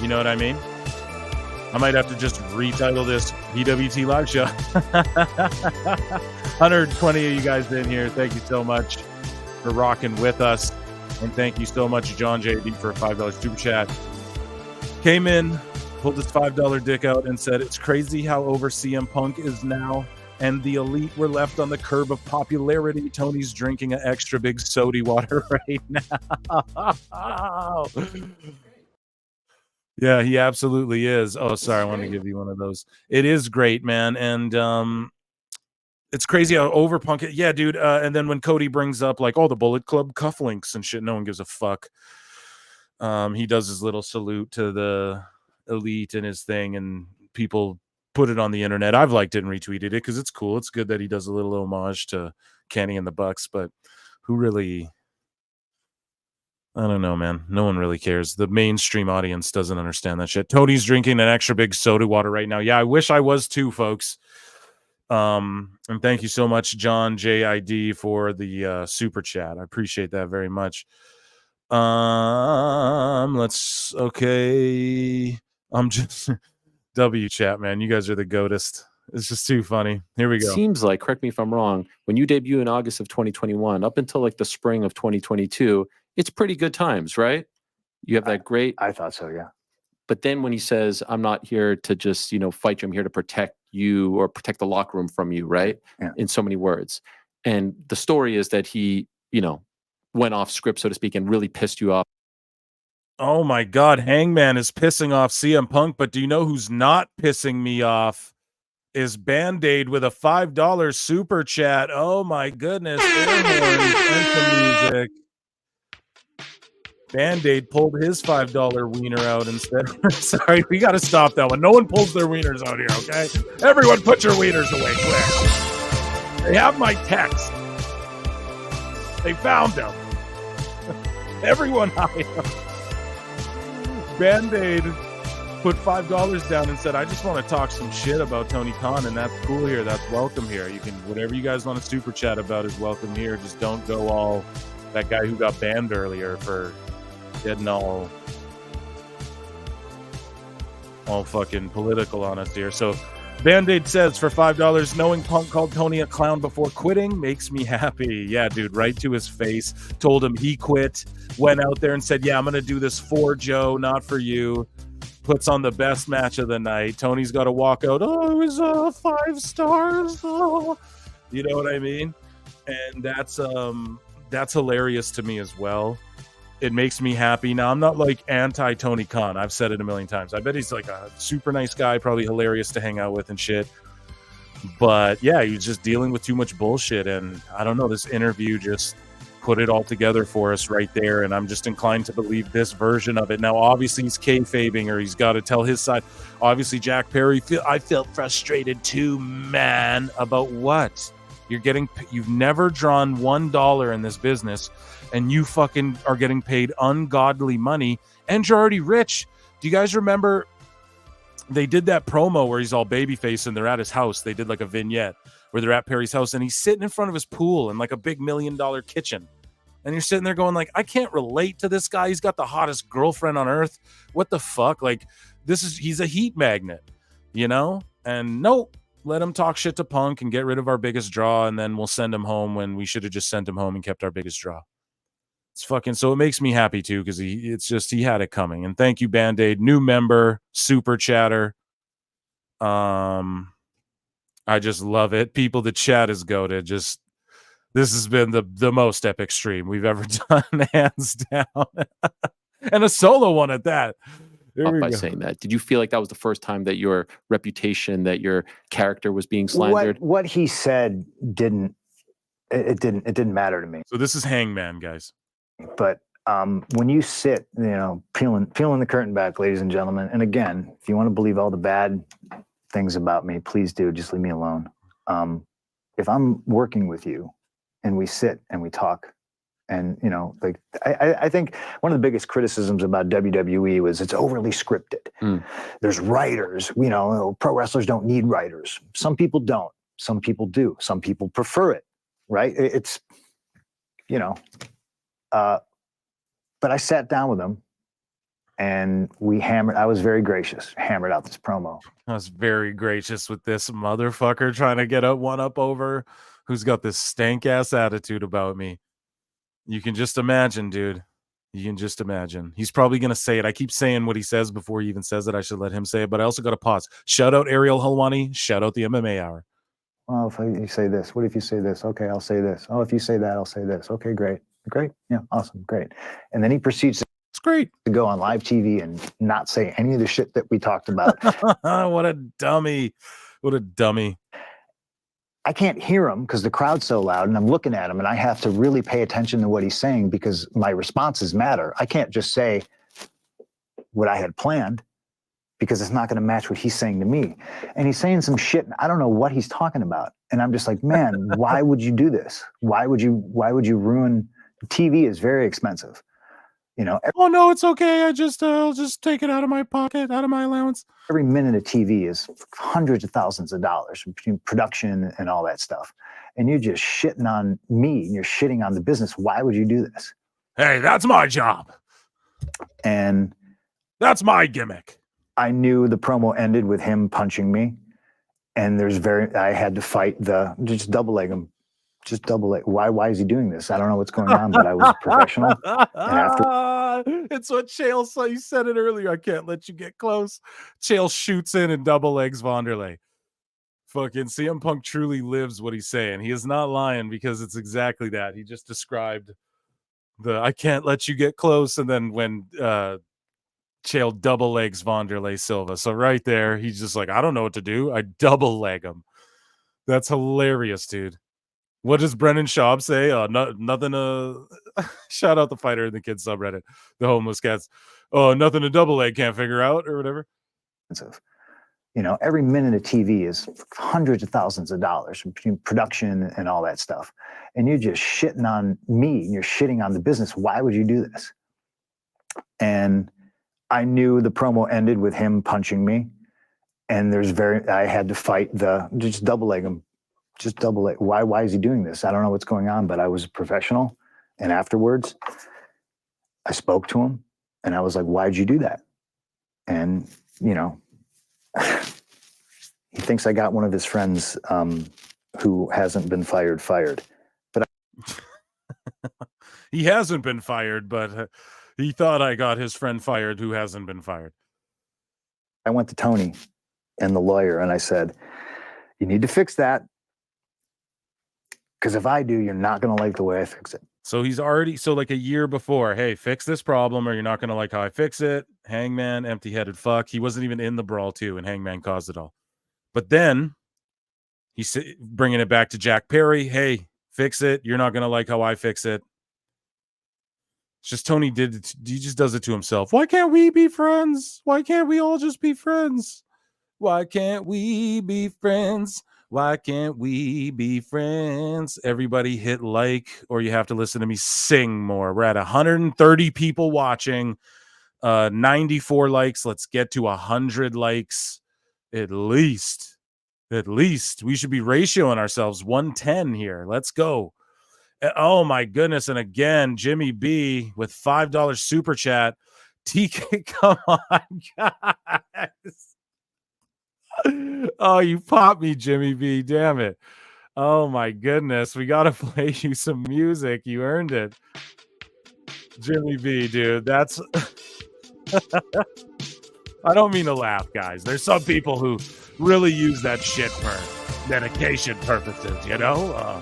You know what I mean? I might have to just retitle this PWT Live Show. 120 of you guys in here. Thank you so much for rocking with us. And thank you so much, John JD, for a $5 super chat. Came in, pulled his $5 dick out and said, it's crazy how over CM Punk is now. And the elite were left on the curb of popularity. Tony's drinking an extra big soda water right now. Yeah, he absolutely is. Oh, sorry, I wanted to give you one of those. It is great, man. And it's crazy how over Punk it. Yeah, dude. And then when Cody brings up like all the Bullet Club cufflinks and shit, no one gives a fuck. He does his little salute to the elite and his thing, and people put it on the internet. I've liked it and retweeted it because it's cool. It's good that he does a little homage to Kenny and the Bucks, but who really... I don't know, man. No one really cares. The mainstream audience doesn't understand that shit. Tony's drinking an extra big soda water right now. Yeah, I wish I was too, folks. And thank you so much, John JID, for the super chat. I appreciate that very much. I'm just W chat, man. You guys are the goatest. It's just too funny. Here we go. Seems like, correct me if I'm wrong, when you debut in August of 2021, up until like the spring of 2022, it's pretty good times, right? You have that great. I thought so, yeah. But then when he says, I'm not here to just, fight you, I'm here to protect you or protect the locker room from you, right? Yeah. In so many words. And the story is that he, went off script, so to speak, and really pissed you off. Oh my God, Hangman is pissing off CM Punk, but do you know who's not pissing me off? Is Band-Aid with a $5 super chat. Oh my goodness. Music. Band-Aid pulled his $5 wiener out instead. Sorry, we got to stop that one. No one pulls their wieners out here, okay? Everyone put your wieners away, quick. They have my text. They found them. Everyone hide them. Band-Aid put $5 down and said, I just want to talk some shit about Tony Khan, and that's cool here. That's welcome here. You can, whatever you guys want to super chat about is welcome here. Just don't go all that guy who got banned earlier for getting all fucking political on us here. So Band-Aid says, for $5, knowing Punk called Tony a clown before quitting makes me happy. Yeah, dude, right to his face. Told him he quit. Went out there and said, yeah, I'm going to do this for Joe, not for you. Puts on the best match of the night. Tony's got to walk out. Oh, it was 5 stars. Oh. You know what I mean? And that's hilarious to me as well. It makes me happy. Now, I'm not like anti-Tony Khan. I've said it a million times. I bet he's like a super nice guy, probably hilarious to hang out with and shit. But yeah, he's just dealing with too much bullshit. And I don't know, this interview just put it all together for us right there. And I'm just inclined to believe this version of it. Now, obviously, he's kayfabing, or he's got to tell his side. Obviously, Jack Perry, I felt frustrated too, man. About what? You've never drawn $1 in this business, and you fucking are getting paid ungodly money, and you're already rich. Do you guys remember they did that promo where he's all babyface and they're at his house? They did like a vignette where they're at Perry's house and he's sitting in front of his pool in like a big $1 million kitchen. And you're sitting there going like, I can't relate to this guy. He's got the hottest girlfriend on earth. What the fuck? Like, he's a heat magnet, And nope. Let him talk shit to Punk and get rid of our biggest draw, and then we'll send him home when we should have just sent him home and kept our biggest draw. It's fucking, so it makes me happy too, because he had it coming. And thank you, Band-Aid, new member, super chatter. I just love it. People, the chat is goated. This has been the most epic stream we've ever done, hands down. And a solo one at that. By saying that, did you feel like that was the first time that your reputation, that your character was being slandered? What he said didn't matter to me. So this is Hangman, guys. But when you sit, peeling the curtain back, ladies and gentlemen, and again, if you want to believe all the bad things about me, please do. Just leave me alone. If I'm working with you and we sit and we talk, and I think one of the biggest criticisms about WWE was it's overly scripted. There's writers, pro wrestlers don't need writers. Some people don't. Some people do. Some people prefer it, right? It's, but I sat down with him and we hammered. I was very gracious, hammered out this promo. I was very gracious with this motherfucker trying to get a one-up over who's got this stank-ass attitude about me. You can just imagine, dude. You can just imagine. He's probably going to say it. I keep saying what he says before he even says it. I should let him say it, but I also got to pause. Shout out Ariel Helwani. Shout out the MMA Hour. Well, if you say this, what if you say this? Okay, I'll say this. Oh, if you say that, I'll say this. Okay, great. Great. Yeah, awesome. Great. And then he proceeds it's great to go on live TV and not say any of the shit that we talked about. What a dummy. What a dummy. I can't hear him because the crowd's so loud, and I'm looking at him, and I have to really pay attention to what he's saying because my responses matter. I can't just say what I had planned because it's not going to match what he's saying to me. And he's saying some shit, and I don't know what he's talking about. And I'm just like, man, why would you do this? Why would you ruin? TV is very expensive. You know, Oh no, it's okay. I'll just take it out of my pocket, out of my allowance. every minute of TV is hundreds of thousands of dollars between production and all that stuff. And you're just shitting on me and you're shitting on the business. Why would you do this? Hey, that's my job. And that's my gimmick. I knew the promo ended with him punching me. And I had to fight just double leg him. Just double leg. Why is he doing this? I don't know what's going on, but I was professional. And after it's what Chael said. You said it earlier. I can't let you get close. Chael shoots in and double legs Wanderlei. Fucking CM Punk truly lives what he's saying. He is not lying because it's exactly that. He just described I can't let you get close. And then when Chael double legs Wanderlei Silva. So right there, he's just like, I don't know what to do. I double leg him. That's hilarious, dude. What does Brennan Schaub say? Nothing shout out the fighter in the kids subreddit, the homeless cats. Oh, nothing a double leg can't figure out or whatever. You know, every minute of TV is hundreds of thousands of dollars between production and all that stuff. And you're just shitting on me and you're shitting on the business. Why would you do this? And I knew the promo ended with him punching me. And I had to fight just double leg him. Just double leg. Why is he doing this? I don't know what's going on, but I was a professional. And afterwards, I spoke to him and I was like, why'd you do that? And, you know, he thinks I got one of his friends who hasn't been fired. But he hasn't been fired, but he thought I got his friend fired who hasn't been fired. I went to Tony and the lawyer and I said, you need to fix that. Because if I do, you're not going to like the way I fix it. So he's already, like a year before, hey, fix this problem or you're not going to like how I fix it. Hangman, empty-headed fuck. He wasn't even in the brawl too, and Hangman caused it all. But then he's bringing it back to Jack Perry. Hey, fix it. You're not going to like how I fix it. It's just Tony he just does it to himself. Why can't we be friends? Why can't we all just be friends? Why can't we be friends? Why can't we be friends? Everybody hit like, or you have to listen to me sing more. We're at 130 people watching, 94 likes. Let's get to 100 likes at least. At least. We should be ratioing ourselves 110 here. Let's go. Oh, my goodness. And again, Jimmy B with $5 super chat. TK, come on, guys. Oh, you popped me, Jimmy B. Damn it. Oh, my goodness. We got to play you some music. You earned it. Jimmy B, dude. That's... I don't mean to laugh, guys. There's some people who really use that shit for medication purposes, you know?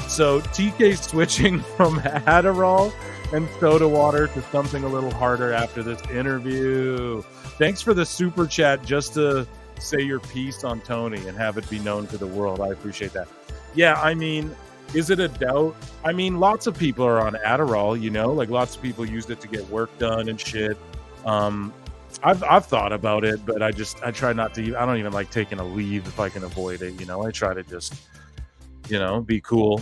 So TK switching from Adderall and soda water to something a little harder after this interview. Thanks for the super chat just to say your piece on Tony and have it be known to the world. I appreciate that. Yeah, I mean, is it a doubt? I mean, lots of people are on Adderall, you know, like lots of people use it to get work done and shit. I've thought about it, but I try not to. I don't even like taking a leave if I can avoid it. You know, I try to just, you know, be cool.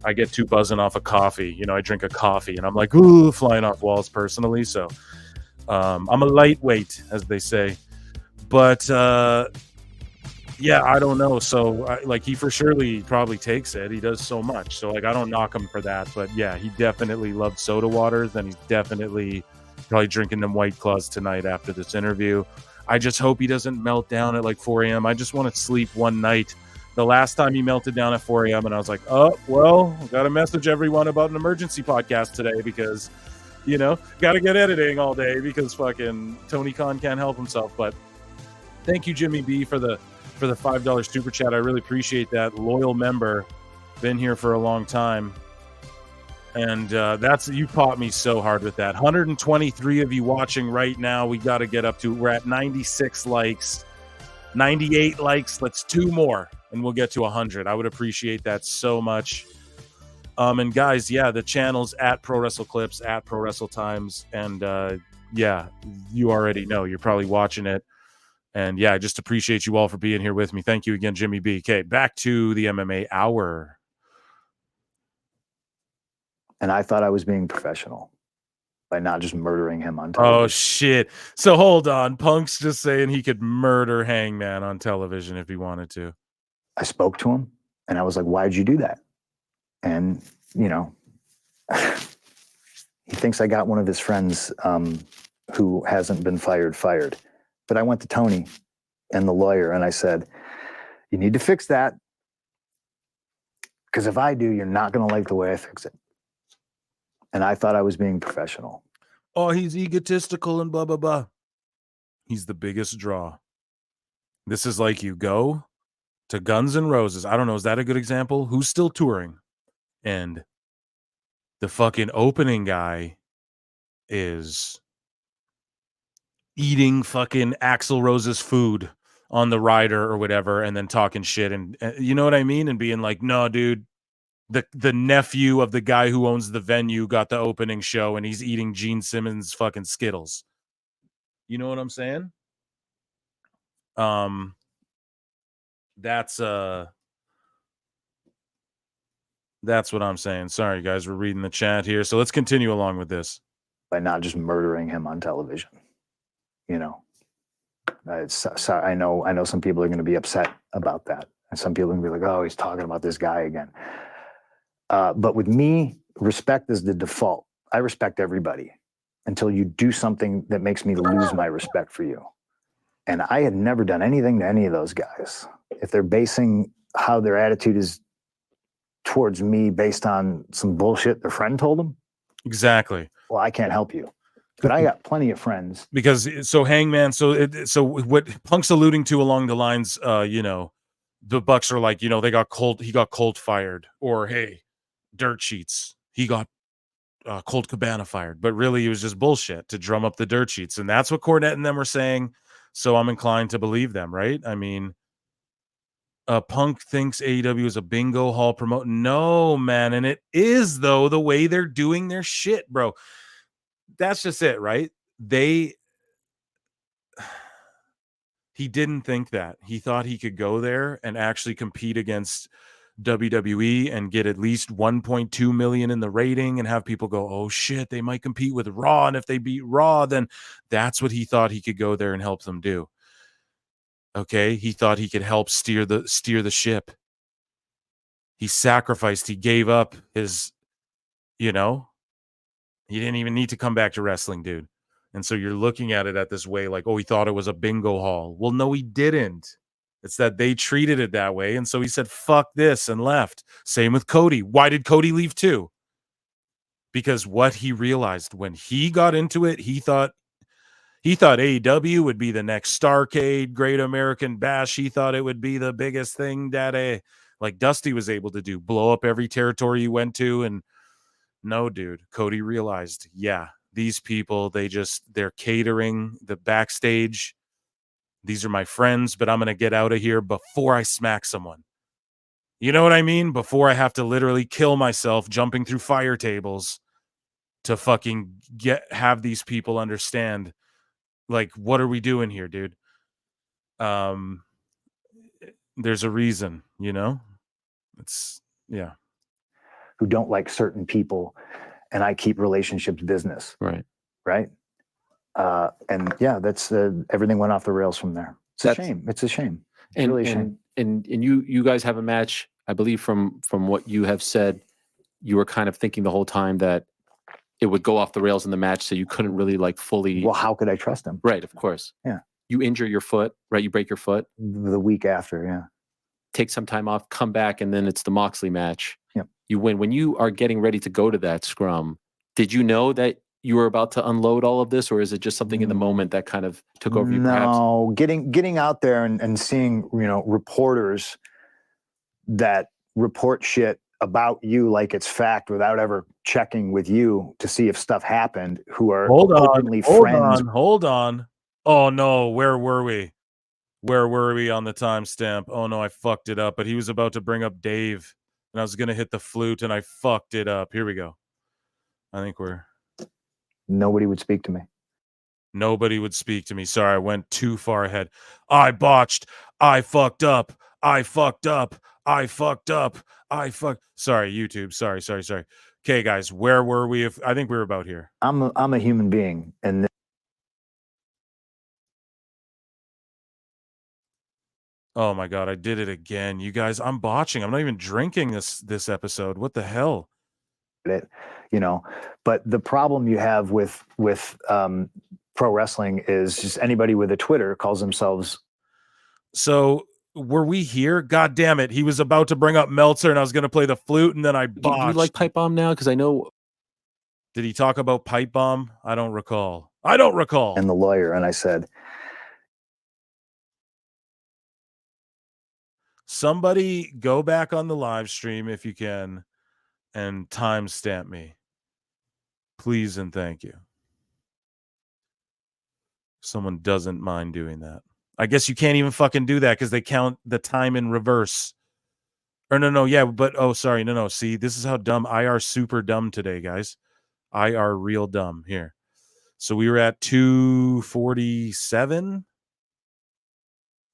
I get too buzzing off of coffee. You know, I drink a coffee and I'm like, ooh, flying off walls personally. So I'm a lightweight, as they say. But yeah, I don't know. So like he for surely probably takes it. He does so much. So like I don't knock him for that. But yeah, he definitely loved soda waters. And he's definitely probably drinking them White Claws tonight after this interview. I just hope he doesn't melt down at like 4 a.m. I just want to sleep one night. The last time he melted down at 4 a.m. and I was like, oh, well, got to message everyone about an emergency podcast today because, you know, got to get editing all day because fucking Tony Khan can't help himself. But thank you, Jimmy B, for the $5 super chat. I really appreciate that. Loyal member, been here for a long time. And you caught me so hard with that. 123 of you watching right now. We got to get up to, we're at 96 likes, 98 likes. Let's 2 more and we'll get to 100. I would appreciate that so much. And guys, yeah, the channel's at Pro Wrestle Clips, at Pro Wrestle Times. And yeah, you already know. You're probably watching it. And yeah, I just appreciate you all for being here with me. Thank you again, Jimmy B. Okay, back to the MMA Hour. And I thought I was being professional. by not just murdering him on Oh television. shit. So hold on. Punk's just saying he could murder Hangman on television if he wanted to. I spoke to him and I was like, why'd you do that? And, you know, he thinks I got one of his friends who hasn't been fired. But I went to Tony and the lawyer and I said, you need to fix that. Because if I do, you're not going to like the way I fix it. And I thought I was being professional. Oh, he's egotistical and blah, blah, blah. He's the biggest draw. This is like you go to Guns N' Roses. I don't know. Is that a good example? Who's still touring? And the fucking opening guy is eating fucking Axl Rose's food on the rider or whatever, and then talking shit. And you know what I mean? And being like, no, dude, the nephew of the guy who owns the venue got the opening show and he's eating Gene Simmons fucking Skittles. You know what I'm saying? That's what I'm saying. Sorry, guys, we're reading the chat here. So let's continue along with this. By not just murdering him on television. You know, I know some people are going to be upset about that. And some people are going to be like, oh, he's talking about this guy again. But with me, respect is the default. I respect everybody until you do something that makes me lose my respect for you. And I had never done anything to any of those guys. If they're basing how their attitude is towards me based on some bullshit their friend told them. Exactly. Well, I can't help you. But I got plenty of friends. Because so Hangman, so what Punk's alluding to along the lines, you know, the Bucks are like, you know, he got cold fired, or hey, dirt sheets, he got Colt Cabana fired. But really it was just bullshit to drum up the dirt sheets. And that's what Cornette and them were saying. So I'm inclined to believe them, right? I mean, Punk thinks AEW is a bingo hall promote. No, man. And it is, though, the way they're doing their shit, bro. That's just it, right? He didn't think that. He thought he could go there and actually compete against WWE and get at least 1.2 million in the rating and have people go, oh shit, they might compete with Raw. And if they beat Raw, then that's what he thought he could go there and help them do. Okay. He thought he could help steer the ship. He sacrificed. He gave up his, you know, he didn't even need to come back to wrestling, dude. And so you're looking at it at this way like, oh, he thought it was a bingo hall. Well, no, he didn't. It's that they treated it that way. And so he said, fuck this, and left. Same with Cody. Why did Cody leave too? Because what he realized when he got into it, he thought AEW would be the next Starrcade, Great American Bash. He thought it would be the biggest thing that like Dusty was able to do, blow up every territory he went to. And no, dude, Cody realized, yeah, these people, they're catering the backstage. These are my friends, but I'm going to get out of here before I smack someone. You know what I mean? Before I have to literally kill myself jumping through fire tables to fucking have these people understand, like, what are we doing here, dude? There's a reason, you know? Yeah. Who don't like certain people, and I keep relationships business. Right. And yeah, that's everything went off the rails from there. It's a shame. It's a shame. It's really a shame. And you guys have a match, I believe from what you have said, you were kind of thinking the whole time that it would go off the rails in the match, so you couldn't really like fully. Well, how could I trust him? Right, of course. Yeah. You injure your foot, right? You break your foot. The week after, yeah. Take some time off, come back, and then it's the Moxley match. Yep. You win. When you are getting ready to go to that scrum, did you know that you were about to unload all of this, or is it just something in the moment that kind of took over you? No, getting out there and seeing, you know, reporters that report shit about you like it's fact without ever checking with you to see if stuff happened, who are openly friends. Hold on. Oh no, where were we? Where were we on the timestamp? Oh no, I fucked it up. But he was about to bring up Dave, and I was gonna hit the flute, and I fucked it up. Here we go. I think nobody would speak to me. Nobody would speak to me. Sorry, I went too far ahead. I botched. I fucked up. I fucked up. I fucked up. Sorry, YouTube. Sorry. Okay, guys, where were we? I think we were about here. I'm a human being, and Oh my God, I did it again. You guys, I'm botching. I'm not even drinking this episode. What the hell? it, but the problem you have with pro wrestling is just anybody with a Twitter calls themselves. So were we here? God damn it. He was about to bring up Meltzer and I was going to play the flute and then I botched. Do you like Pipe Bomb now? Because I know. Did he talk about Pipe Bomb? I don't recall. And the lawyer, and I said, somebody go back on the live stream if you can and timestamp me. Please and thank you. Someone doesn't mind doing that. I guess you can't even fucking do that because they count the time in reverse. Or no, yeah, but sorry, no. See, this is how dumb. IR super dumb today, guys. IR real dumb here. So we were at 2:47.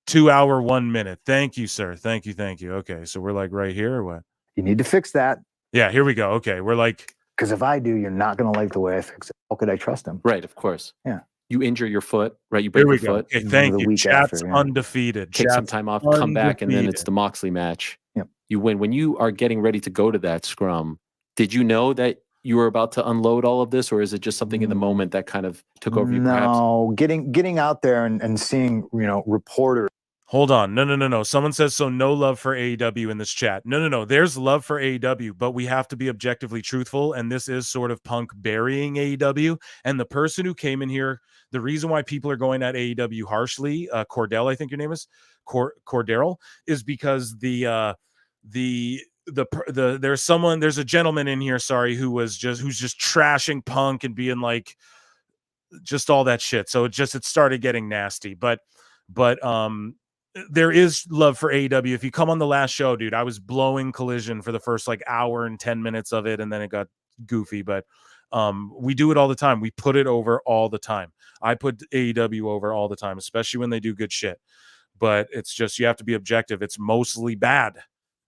2 hour 1 minute. Thank you, sir. Thank you. Okay, so we're like right here or what? You need to fix that. Yeah, here we go. Okay, we're like, because if I do, you're not going to like the way I fix it. How could I trust him? Right, of course. Yeah. You injure your foot, right? You break your foot. Okay, thank you. Chat's after, undefeated. Take some time off, come back, and then it's the Moxley match. Yep. You win. When you are getting ready to go to that scrum, did you know that you were about to unload all of this, or is it just something in the moment that kind of took over you? No, getting out there and seeing, reporters. Hold on. No. Someone says, so no love for AEW in this chat. No. There's love for AEW, but we have to be objectively truthful. And this is sort of Punk burying AEW. And the person who came in here, the reason why people are going at AEW harshly, Cordell, I think your name is Cordero, is because there's a gentleman in here, who's just trashing Punk and being like, just all that shit. So it started getting nasty, but there is love for AEW. If you come on the last show, dude, I was blowing Collision for the first like hour and 10 minutes of it, and then it got goofy. But we do it all the time. We put it over all the time. I put AEW over all the time, especially when they do good shit. But it's just, you have to be objective. It's mostly bad.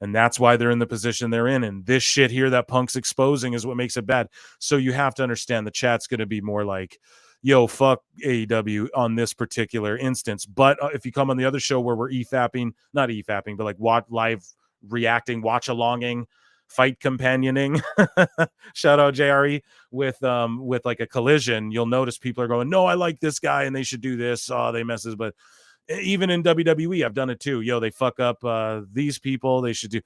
And that's why they're in the position they're in. And this shit here that Punk's exposing is what makes it bad. So you have to understand the chat's going to be more like, yo, fuck AEW on this particular instance. But if you come on the other show where we're not EFAPing, but like live reacting, watch-alonging, fight companioning, shout out JRE, with like a Collision, you'll notice people are going, no, I like this guy and they should do this. Oh, they messes. But even in WWE, I've done it too. Yo, they fuck up these people. They should do,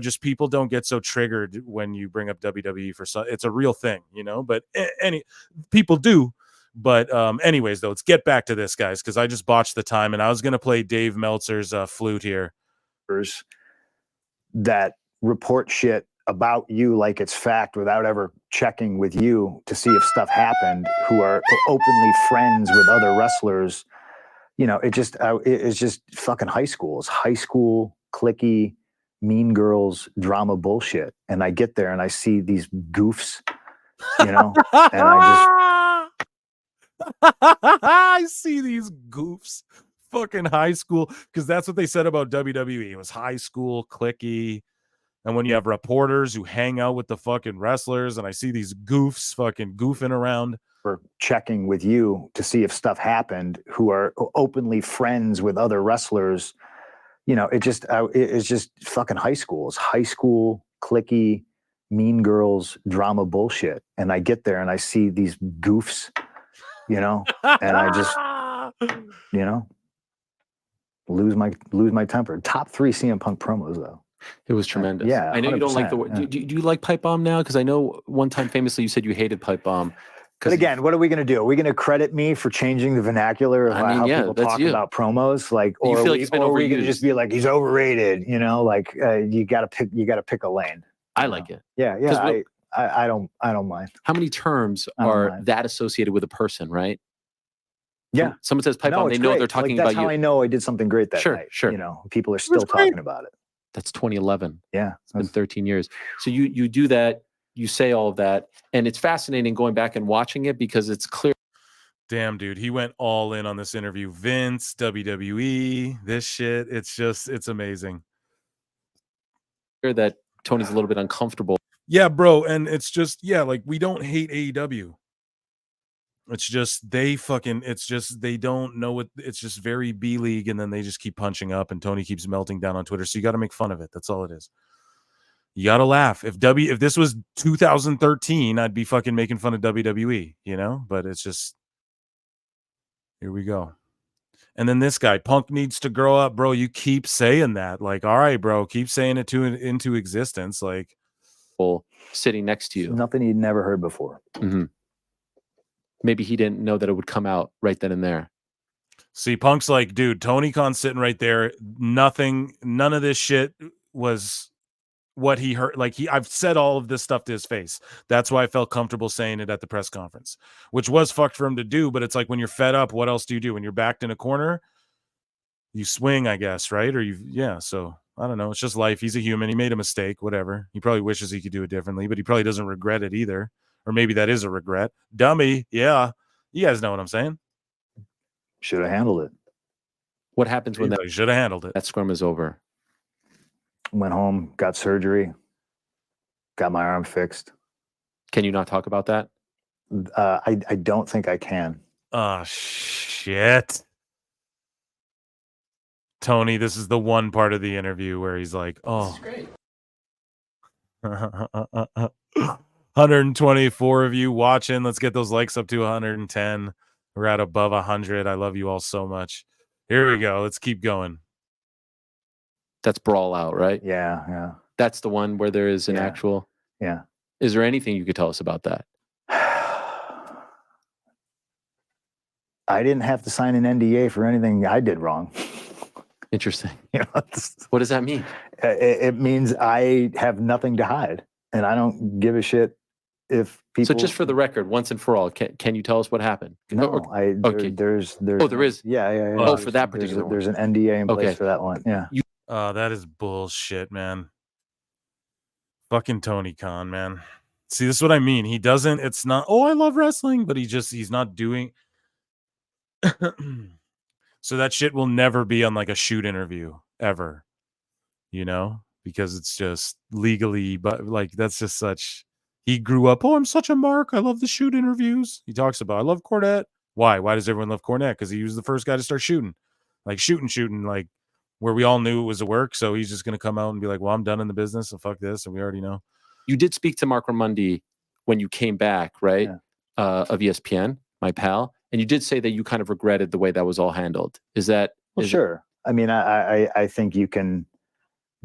just people don't get so triggered when you bring up WWE it's a real thing, but any people do. But anyways, though, let's get back to this, guys, because I just botched the time, and I was going to play Dave Meltzer's flute here. That report shit about you like it's fact without ever checking with you to see if stuff happened, who are openly friends with other wrestlers. It's just fucking high school. It's high school, cliquey, mean girls, drama bullshit. And I get there and I see these goofs, and I just... I see these goofs, fucking high school, because that's what they said about WWE. It was high school, cliquey, and when you have reporters who hang out with the fucking wrestlers, and I see these goofs fucking goofing around. For checking with you to see if stuff happened, who are openly friends with other wrestlers, it's just fucking high school. It's high school, cliquey, mean girls, drama bullshit. And I get there and I see these goofs, and I just, lose my temper. Top 3 CM Punk promos though. It was tremendous. Yeah, I know you don't like the word. Yeah. Do you like Pipe Bomb now? Because I know one time famously you said you hated Pipe Bomb. But again, what are we going to do? Are we going to credit me for changing the vernacular of how people talk about promos? Like, or are we going to just be like, he's overrated? You got to pick a lane. I like it. Yeah. I don't mind. How many terms are that associated with a person, right? Yeah. Someone says Pipe Bomb, they know they're talking about you. That's how I know I did something great that night. Sure. People are still talking about it. That's 2011. Yeah. It's been 13 years. So you do that. You say all of that, and it's fascinating going back and watching it because it's clear. Damn, dude, he went all in on this interview. Vince, WWE, this shit. It's amazing. That Tony's a little bit uncomfortable. Yeah, bro. And it's just, yeah, like we don't hate AEW. It's just they don't know it. It's just very B League, and then they just keep punching up, and Tony keeps melting down on Twitter. So you got to make fun of it. That's all it is. You got to laugh. If this was 2013, I'd be fucking making fun of WWE, you know? But it's just, here we go. And then this guy, Punk needs to grow up, bro. You keep saying that. Like, all right, bro, keep saying it into existence. Like, sitting next to you. Nothing he'd never heard before. Mm-hmm. Maybe he didn't know that it would come out right then and there. See, Punk's like, dude, Tony Khan's sitting right there. None of this shit was what he heard. Like, I've said all of this stuff to his face. That's why I felt comfortable saying it at the press conference, which was fucked for him to do. But it's like, when you're fed up, what else do you do? When you're backed in a corner, you swing, I guess, right? Or so I don't know. It's just life. He's a human. He made a mistake, whatever. He probably wishes he could do it differently, but he probably doesn't regret it either. Or maybe that is a regret. Dummy. Yeah. You guys know what I'm saying. Should have handled it. What happens when that should have handled it? That scrum is over. Went home, got surgery, got my arm fixed. Can you not talk about that? I don't think I can. Oh, shit. Tony, this is the one part of the interview where he's like, oh. This is great. 124 of you watching. Let's get those likes up to 110. We're at above 100. I love you all so much. Here we go. Let's keep going. That's Brawl Out, right? Yeah. That's the one where there is an actual. Yeah. Is there anything you could tell us about that? I didn't have to sign an NDA for anything I did wrong. Interesting. You know, what does that mean? It means I have nothing to hide, and I don't give a shit if people. So just for the record, once and for all, can you tell us what happened? No, okay. There's. Oh, there is. Yeah. Oh, for that particular one. There's an NDA in place for that one. Yeah. That is bullshit, man. Fucking Tony Khan, man. See, this is what I mean. He doesn't. It's not. Oh, I love wrestling, but he's not doing. So that shit will never be on like a shoot interview ever, you know, because it's just legally, but like that's just such. He grew up. Oh, I'm such a mark. I love the shoot interviews. He talks about. I love Cornette. Why? Why does everyone love Cornette? Because he was the first guy to start shooting, like shooting, like where we all knew it was a work. So he's just gonna come out and be like, "Well, I'm done in the business, so fuck this," and we already know. You did speak to Mark Ramundi when you came back, right? Yeah. Of ESPN, my pal. And you did say that you kind of regretted the way that was all handled. Is that? Well, sure. I mean, I think you can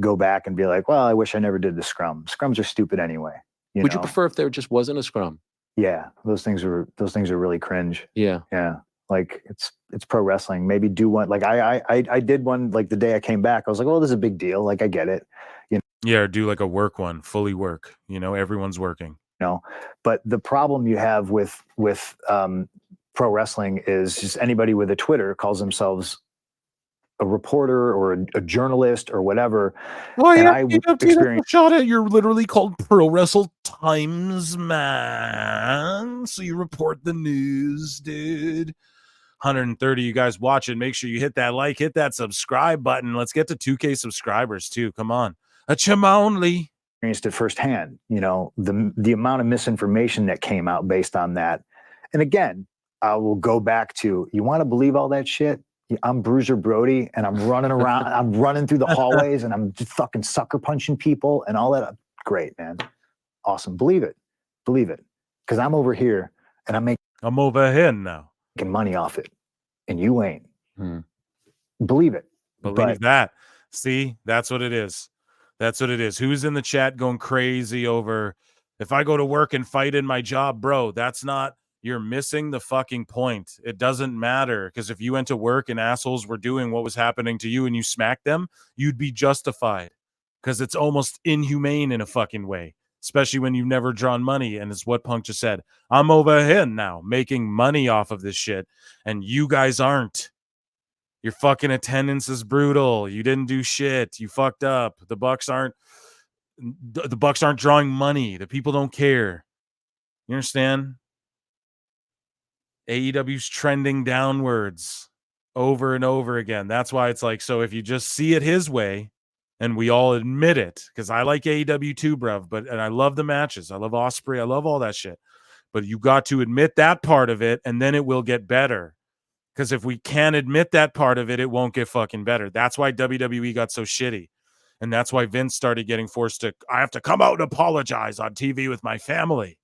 go back and be like, well, I wish I never did the scrum. Scrums are stupid anyway. Would you prefer if there just wasn't a scrum? Yeah, those things are really cringe. Yeah. Like it's pro wrestling. Maybe do one. Like I did one like the day I came back. I was like, well, this is a big deal. Like I get it. You know? Yeah, or do like a work one, fully work. You know, everyone's working. You know, but the problem you have with pro wrestling is just anybody with a Twitter calls themselves a reporter or a journalist or whatever. Oh, and yeah, I experienced shot at. You're literally called Pro Wrestle Times, man. So you report the news, dude. 130, you guys watching. Make sure you hit that like, hit that subscribe button. Let's get to 2K subscribers too. Come on, a only. Experienced it firsthand. You know, the amount of misinformation that came out based on that. And again, I will go back to, you want to believe all that shit? I'm Bruiser Brody and I'm running around, I'm running through the hallways and I'm just fucking sucker punching people and all that. Great, man. Awesome. Believe it. Because I'm over here and I'm over here now. Making money off it. And you ain't. Believe it. Believe that. See, that's what it is. That's what it is. Who's in the chat going crazy over, if I go to work and fight in my job, bro, that's not, you're missing the fucking point. It doesn't matter, because if you went to work and assholes were doing what was happening to you and you smacked them, you'd be justified, because it's almost inhumane in a fucking way, especially when you've never drawn money. And it's what Punk just said. I'm over here now making money off of this shit, and you guys aren't. Your fucking attendance is brutal. You didn't do shit. You fucked up. The Bucks aren't drawing money. The people don't care. You understand? AEW's trending downwards over and over again. That's why it's like, so if you just see it his way, And we all admit it, because I like AEW too, bruv. And I love the matches. I love Osprey. I love all that shit. But you got to admit that part of it, and then it will get better. Because if we can't admit that part of it, it won't get fucking better. That's why WWE got so shitty. And that's why Vince started getting forced to, I have to come out and apologize on TV with my family.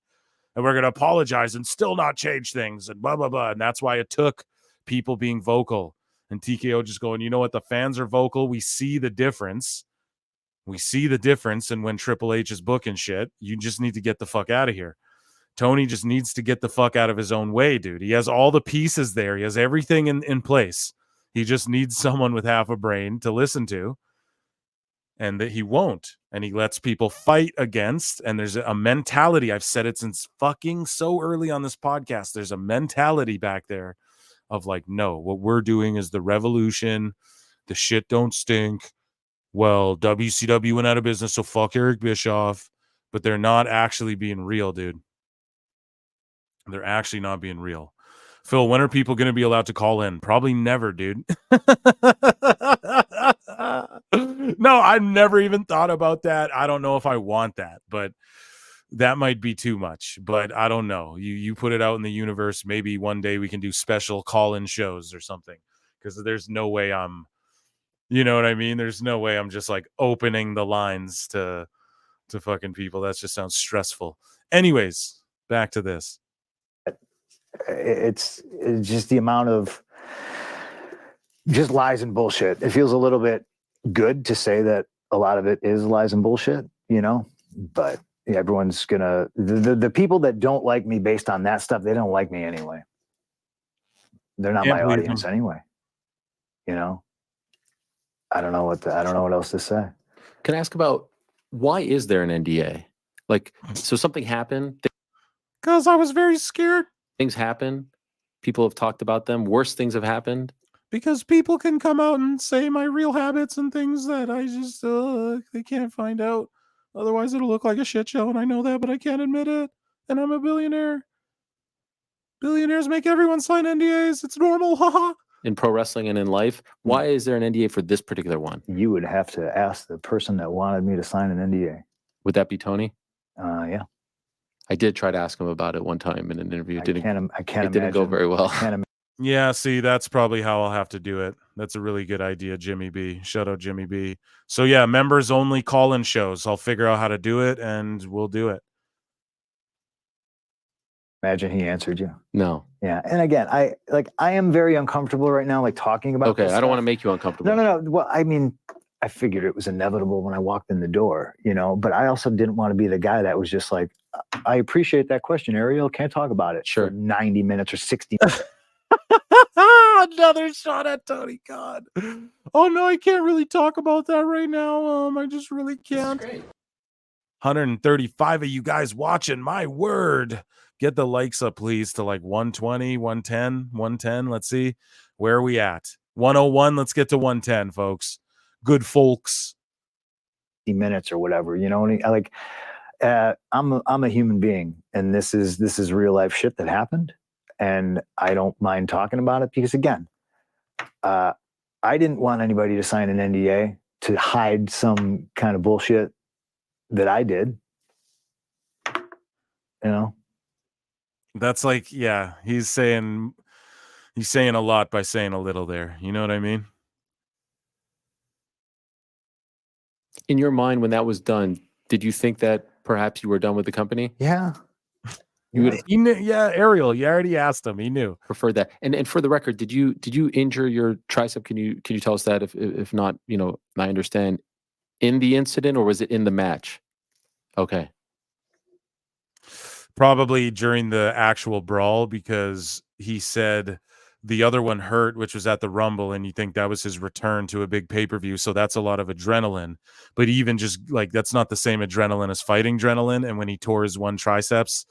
And we're going to apologize and still not change things and blah, blah, blah. And that's why it took people being vocal. And TKO just going, you know what? The fans are vocal. We see the difference. We see the difference. And when Triple H is booking shit, you just need to get the fuck out of here. Tony just needs to get the fuck out of his own way, dude. He has all the pieces there. He has everything in place. He just needs someone with half a brain to listen to. And that he won't. And he lets people fight against. And there's a mentality. I've said it since fucking so early on this podcast. There's a mentality back there of like, no, what we're doing is the revolution. The shit don't stink. Well, WCW went out of business, so fuck Eric Bischoff. But they're not actually being real, dude. They're actually not being real. Phil, when are people going to be allowed to call in? Probably never, dude. No, I've never even thought about that. I don't know if I want that, but that might be too much. But I don't know. You put it out in the universe. Maybe one day we can do special call-in shows or something, because there's no way I'm, you know what I mean? There's no way I'm just like opening the lines to fucking people. That just sounds stressful. Anyways, back to this. It's just the amount of just lies and bullshit. It feels a little bit good to say that a lot of it is lies and bullshit, you know, but everyone's gonna, the people that don't like me based on that stuff, they don't like me anyway. They're not my audience anyway, you know. I don't know what else to say. Can I ask about, why is there an NDA? Like, so something happened? Because I was very scared. Things happen. People have talked about them. Worse things have happened. Because people can come out and say my real habits and things that I just, they can't find out. Otherwise, it'll look like a shit show, and I know that, but I can't admit it. And I'm a billionaire. Billionaires make everyone sign NDAs. It's normal, haha. In pro wrestling and in life, why is there an NDA for this particular one? You would have to ask the person that wanted me to sign an NDA. Would that be Tony? Yeah. I did try to ask him about it one time in an interview. It didn't go very well. Yeah, see, that's probably how I'll have to do it. That's a really good idea, Jimmy B. Shout out Jimmy B. So yeah, members only call-in shows. I'll figure out how to do it, and we'll do it. Imagine he answered you. No. Yeah, and again, I am very uncomfortable right now, like talking about. Okay, I don't want to make you uncomfortable. No. Well, I mean, I figured it was inevitable when I walked in the door, you know. But I also didn't want to be the guy that was just like, I appreciate that question, Ariel. Can't talk about it for 90 minutes or 60 minutes. Another shot at Tony Khan. Oh no, I can't really talk about that right now. I just really can't. 135 of you guys watching, my word. Get the likes up, please, to like 120, 110, 110. Let's see. Where are we at? 101. Let's get to 110, folks. Good folks. Minutes or whatever, you know. Like, I'm a human being, and this is real life shit that happened. And I don't mind talking about it because, again, I didn't want anybody to sign an NDA to hide some kind of bullshit that I did. You know? That's like, yeah, he's saying a lot by saying a little there. You know what I mean? In your mind, when that was done, did you think that perhaps you were done with the company? Yeah. Yeah, Ariel, you already asked him. He knew. Preferred that. And for the record, did you injure your tricep? Can you tell us that? If not, you know, I understand. In the incident, or was it in the match? Okay. Probably during the actual brawl, because he said the other one hurt, which was at the Rumble, and you think that was his return to a big pay-per-view. So that's a lot of adrenaline. But even just like, that's not the same adrenaline as fighting adrenaline. And when he tore his one triceps.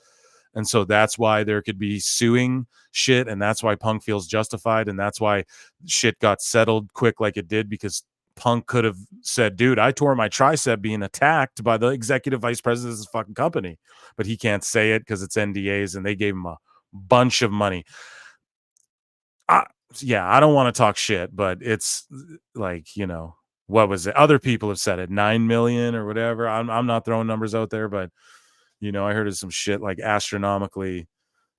And so that's why there could be suing shit. And that's why Punk feels justified. And that's why shit got settled quick like it did, because Punk could have said, dude, I tore my tricep being attacked by the executive vice president of this fucking company. But he can't say it because it's NDAs, and they gave him a bunch of money. I don't want to talk shit, but it's like, you know, what was it? Other people have said it, 9 million or whatever. I'm not throwing numbers out there, but you know, I heard of some shit like astronomically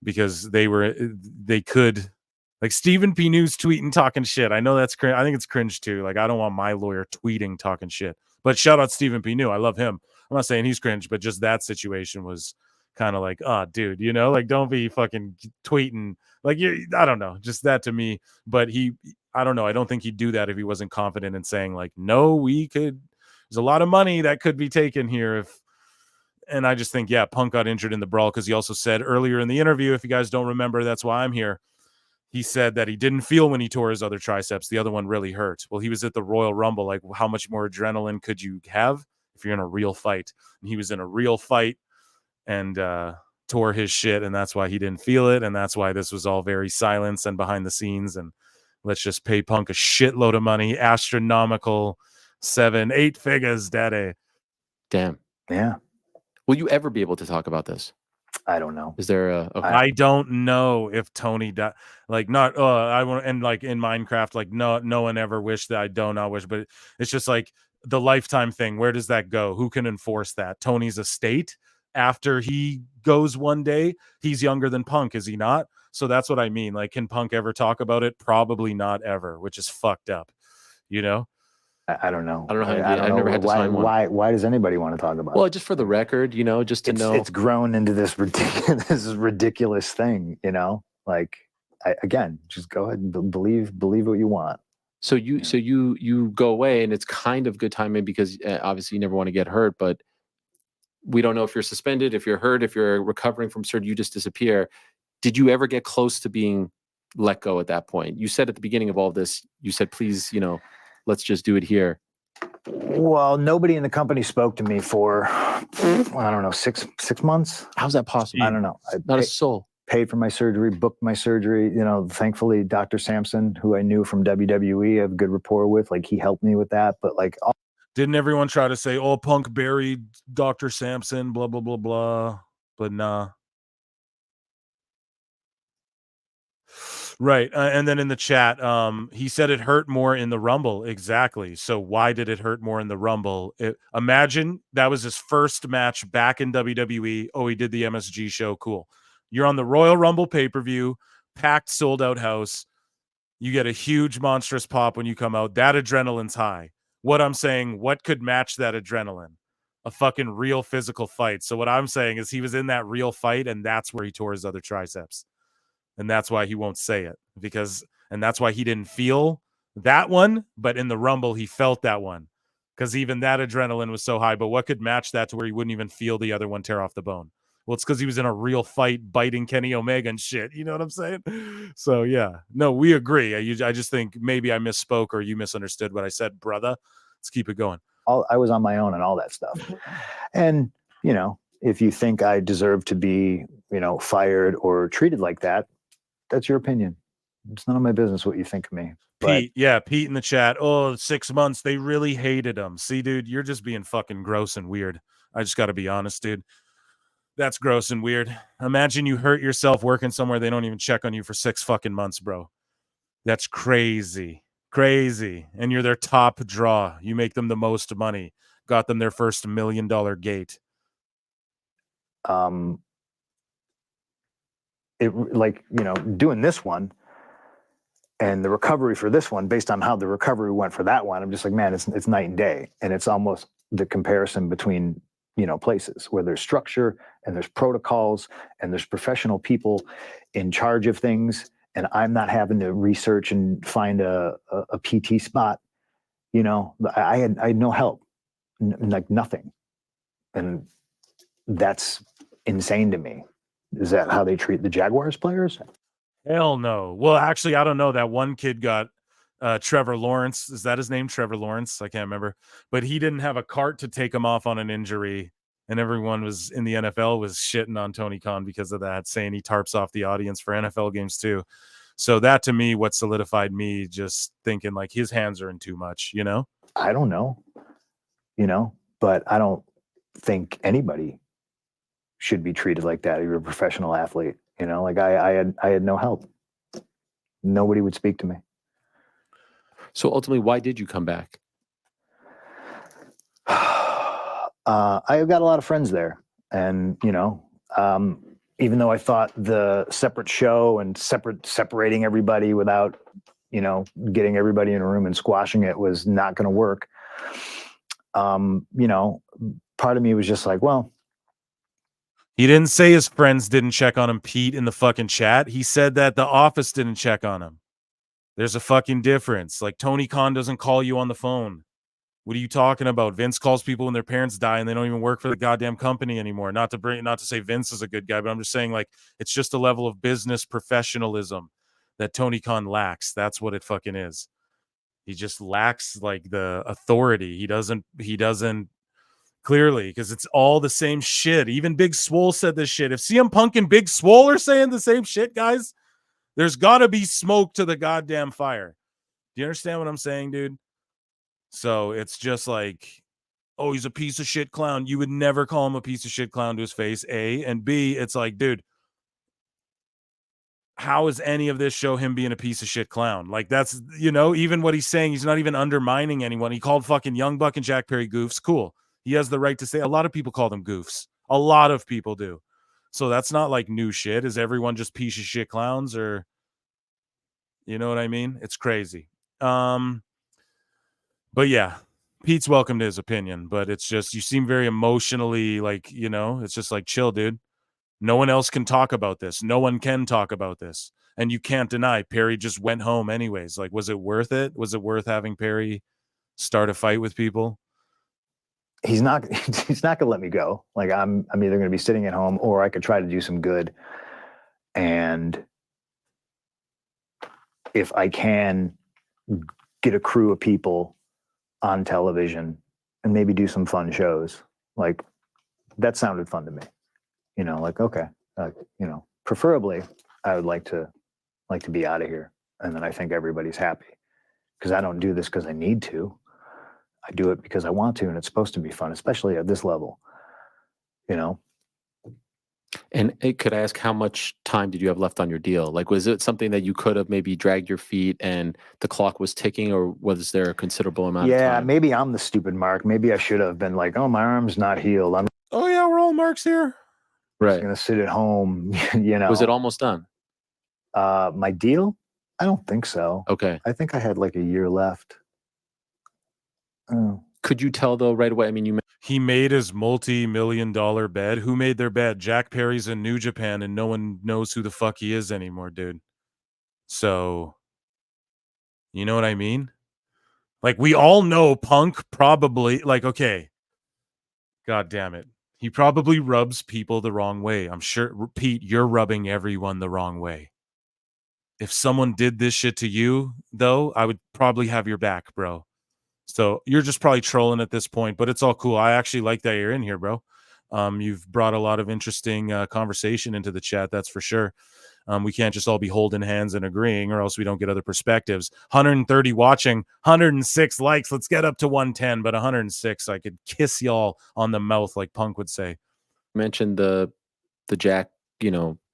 because they could, like Stephen P. News tweeting talking shit. I know that's cringe. I think it's cringe too. Like I don't want my lawyer tweeting talking shit. But shout out Stephen P. New. I love him. I'm not saying he's cringe, but just that situation was kind of like, oh, dude, you know, like don't be fucking tweeting. Like I don't know, just that to me. But I don't know. I don't think he'd do that if he wasn't confident in saying like, no, there's a lot of money that could be taken here if. And I just think, yeah, Punk got injured in the brawl because he also said earlier in the interview, if you guys don't remember, that's why I'm here. He said that he didn't feel when he tore his other triceps. The other one really hurt. Well, he was at the Royal Rumble. Like, how much more adrenaline could you have if you're in a real fight? And he was in a real fight and tore his shit, and that's why he didn't feel it, and that's why this was all very silent and behind the scenes, and let's just pay Punk a shitload of money, astronomical 7-8 figures, daddy. Damn. Yeah. Will you ever be able to talk about this? I don't know. Is there a? Okay. I don't know if Tony like not. I want and like in Minecraft, like no one ever wished that. I don't know wish, but it's just like the lifetime thing. Where does that go? Who can enforce that? Tony's estate after he goes one day. He's younger than Punk, is he not? So that's what I mean. Like, can Punk ever talk about it? Probably not ever, which is fucked up. You know. I don't know. I don't know how you I don't I've know never had to sign one. Why does anybody want to talk about Well, it? just for the record, you know, just to know. It's grown into this ridiculous thing, you know? Like, again, just go ahead and believe what you want. So you go away, and it's kind of good timing because obviously you never want to get hurt, but we don't know if you're suspended, if you're hurt, if you're recovering from surgery, you just disappear. Did you ever get close to being let go at that point? You said at the beginning of all this, you said, please, you know, let's just do it here. Well, nobody in the company spoke to me for, I don't know, six months. How's that possible? I don't know. Not a soul. Paid for my surgery, booked my surgery. You know, thankfully, Dr. Sampson, who I knew from WWE, I have a good rapport with, like he helped me with that. But like, didn't everyone try to say, "Oh, Punk buried Dr. Sampson," blah blah blah blah? But nah. Right. And then in the chat, he said it hurt more in the Rumble. Exactly. So why did it hurt more in the Rumble? Imagine that was his first match back in WWE. Oh, he did the MSG show. Cool. You're on the Royal Rumble pay-per-view, packed, sold-out house. You get a huge, monstrous pop when you come out. That adrenaline's high. What I'm saying, what could match that adrenaline? A fucking real physical fight. So what I'm saying is he was in that real fight, and that's where he tore his other triceps. And that's why he won't say it and that's why he didn't feel that one, but in the Rumble, he felt that one because even that adrenaline was so high. But what could match that to where he wouldn't even feel the other one tear off the bone? Well, it's because he was in a real fight biting Kenny Omega and shit. You know what I'm saying? So, yeah, no, we agree. I just think maybe I misspoke or you misunderstood what I said, brother. Let's keep it going. I was on my own and all that stuff. And, you know, if you think I deserve to be, you know, fired or treated like that, that's your opinion. It's none of my business what you think of me. Pete, Pete in the chat. Oh, 6 months. They really hated him. See, dude, you're just being fucking gross and weird. I just got to be honest, dude. That's gross and weird. Imagine you hurt yourself working somewhere they don't even check on you for 6 fucking months, bro. That's crazy. Crazy. And you're their top draw. You make them the most money. Got them their first $1 million gate. Like, you know, doing this one and the recovery for this one based on how the recovery went for that one, I'm just like, man, it's night and day. And it's almost the comparison between, you know, places where there's structure and there's protocols and there's professional people in charge of things. And I'm not having to research and find a PT spot. You know, I had no help, like nothing. And that's insane to me. Is that how they treat the Jaguars players? Hell no. Well, actually, I don't know. That one kid got Trevor Lawrence. Is that his name? Trevor Lawrence? I can't remember. But he didn't have a cart to take him off on an injury. And everyone was in the NFL was shitting on Tony Khan because of that, saying he tarps off the audience for NFL games too. So that to me, what solidified me just thinking like his hands are in too much, you know? I don't know, you know, but I don't think anybody should be treated like that. You're a professional athlete, you know, like I had no help. Nobody would speak to me. So ultimately, why did you come back? I got a lot of friends there, and even though I thought the separate show and separating everybody without, getting everybody in a room and squashing it was not going to work. Part of me was just like, well, he didn't say his friends didn't check on him, Pete, in the fucking chat. He said that the office didn't check on him. There's a fucking difference. Like, Tony Khan doesn't call you on the phone. What are you talking about? Vince calls people when their parents die and they don't even work for the goddamn company anymore. Not to say Vince is a good guy, but I'm just saying, like, it's just a level of business professionalism that Tony Khan lacks. That's what it fucking is. He just lacks like the authority. He doesn't clearly, because it's all the same shit. Even Big Swole said this shit. If CM Punk and Big Swole are saying the same shit, guys, there's gotta be smoke to the goddamn fire. Do you understand what I'm saying, dude? So it's just like, oh, he's a piece of shit clown. You would never call him a piece of shit clown to his face, A. And B, it's like, dude, how is any of this show him being a piece of shit clown? Like, that's, even what he's saying, he's not even undermining anyone. He called fucking Young Buck and Jack Perry goofs. Cool. He has the right to say, a lot of people call them goofs. A lot of people do. So that's not like new shit. Is everyone just piece of shit clowns, or, you know what I mean? It's crazy. But yeah, Pete's welcome to his opinion, but it's just, you seem very emotionally like, it's just like, chill, dude. No one else can talk about this. No one can talk about this. And you can't deny Perry just went home anyways. Like, was it worth it? Was it worth having Perry start a fight with people? He's not going to let me go. Like, I'm either going to be sitting at home, or I could try to do some good. And if I can get a crew of people on television and maybe do some fun shows, like, that sounded fun to me. Like, okay, preferably I would like to be out of here. And then I think everybody's happy, because I don't do this because I need to. I do it because I want to, and it's supposed to be fun, especially at this level, And could I ask, how much time did you have left on your deal? Like, was it something that you could have maybe dragged your feet and the clock was ticking, or was there a considerable amount of time? Yeah, maybe I'm the stupid Mark. Maybe I should have been like, oh, my arm's not healed. I'm Oh yeah, we're all Marks here. just going to sit at home, Was it almost done? My deal? I don't think so. Okay. I think I had like a year left. Oh. Could you tell though right away? I mean, he made his multi-million-dollar bed. Who made their bed? Jack Perry's in New Japan, and no one knows who the fuck he is anymore, dude. So, you know what I mean? Like, we all know Punk probably, like, okay, God damn it, he probably rubs people the wrong way. I'm sure, Pete, you're rubbing everyone the wrong way. If someone did this shit to you, though, I would probably have your back, bro. So you're just probably trolling at this point, but it's all cool. I actually like that you're in here, bro. You've brought a lot of interesting conversation into the chat, that's for sure. We can't just all be holding hands and agreeing, or else we don't get other perspectives. 130 watching, 106 likes. Let's get up to 110, but 106, I could kiss y'all on the mouth, like Punk would say. Mentioned the Jack,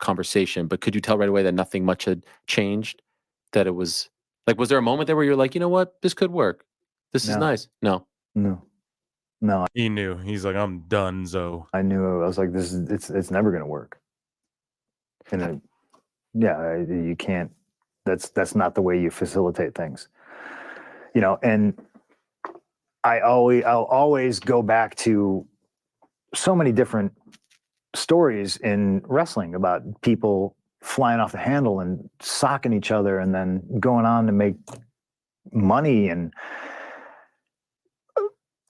conversation, but could you tell right away that nothing much had changed? That it was like, was there a moment there where you're like, you know what, this could work? This is nice. No. He knew. He's like, I'm done, so. I knew. I was like, it's never going to work. And you can't. That's not the way you facilitate things. And I'll always go back to so many different stories in wrestling about people flying off the handle and socking each other and then going on to make money. And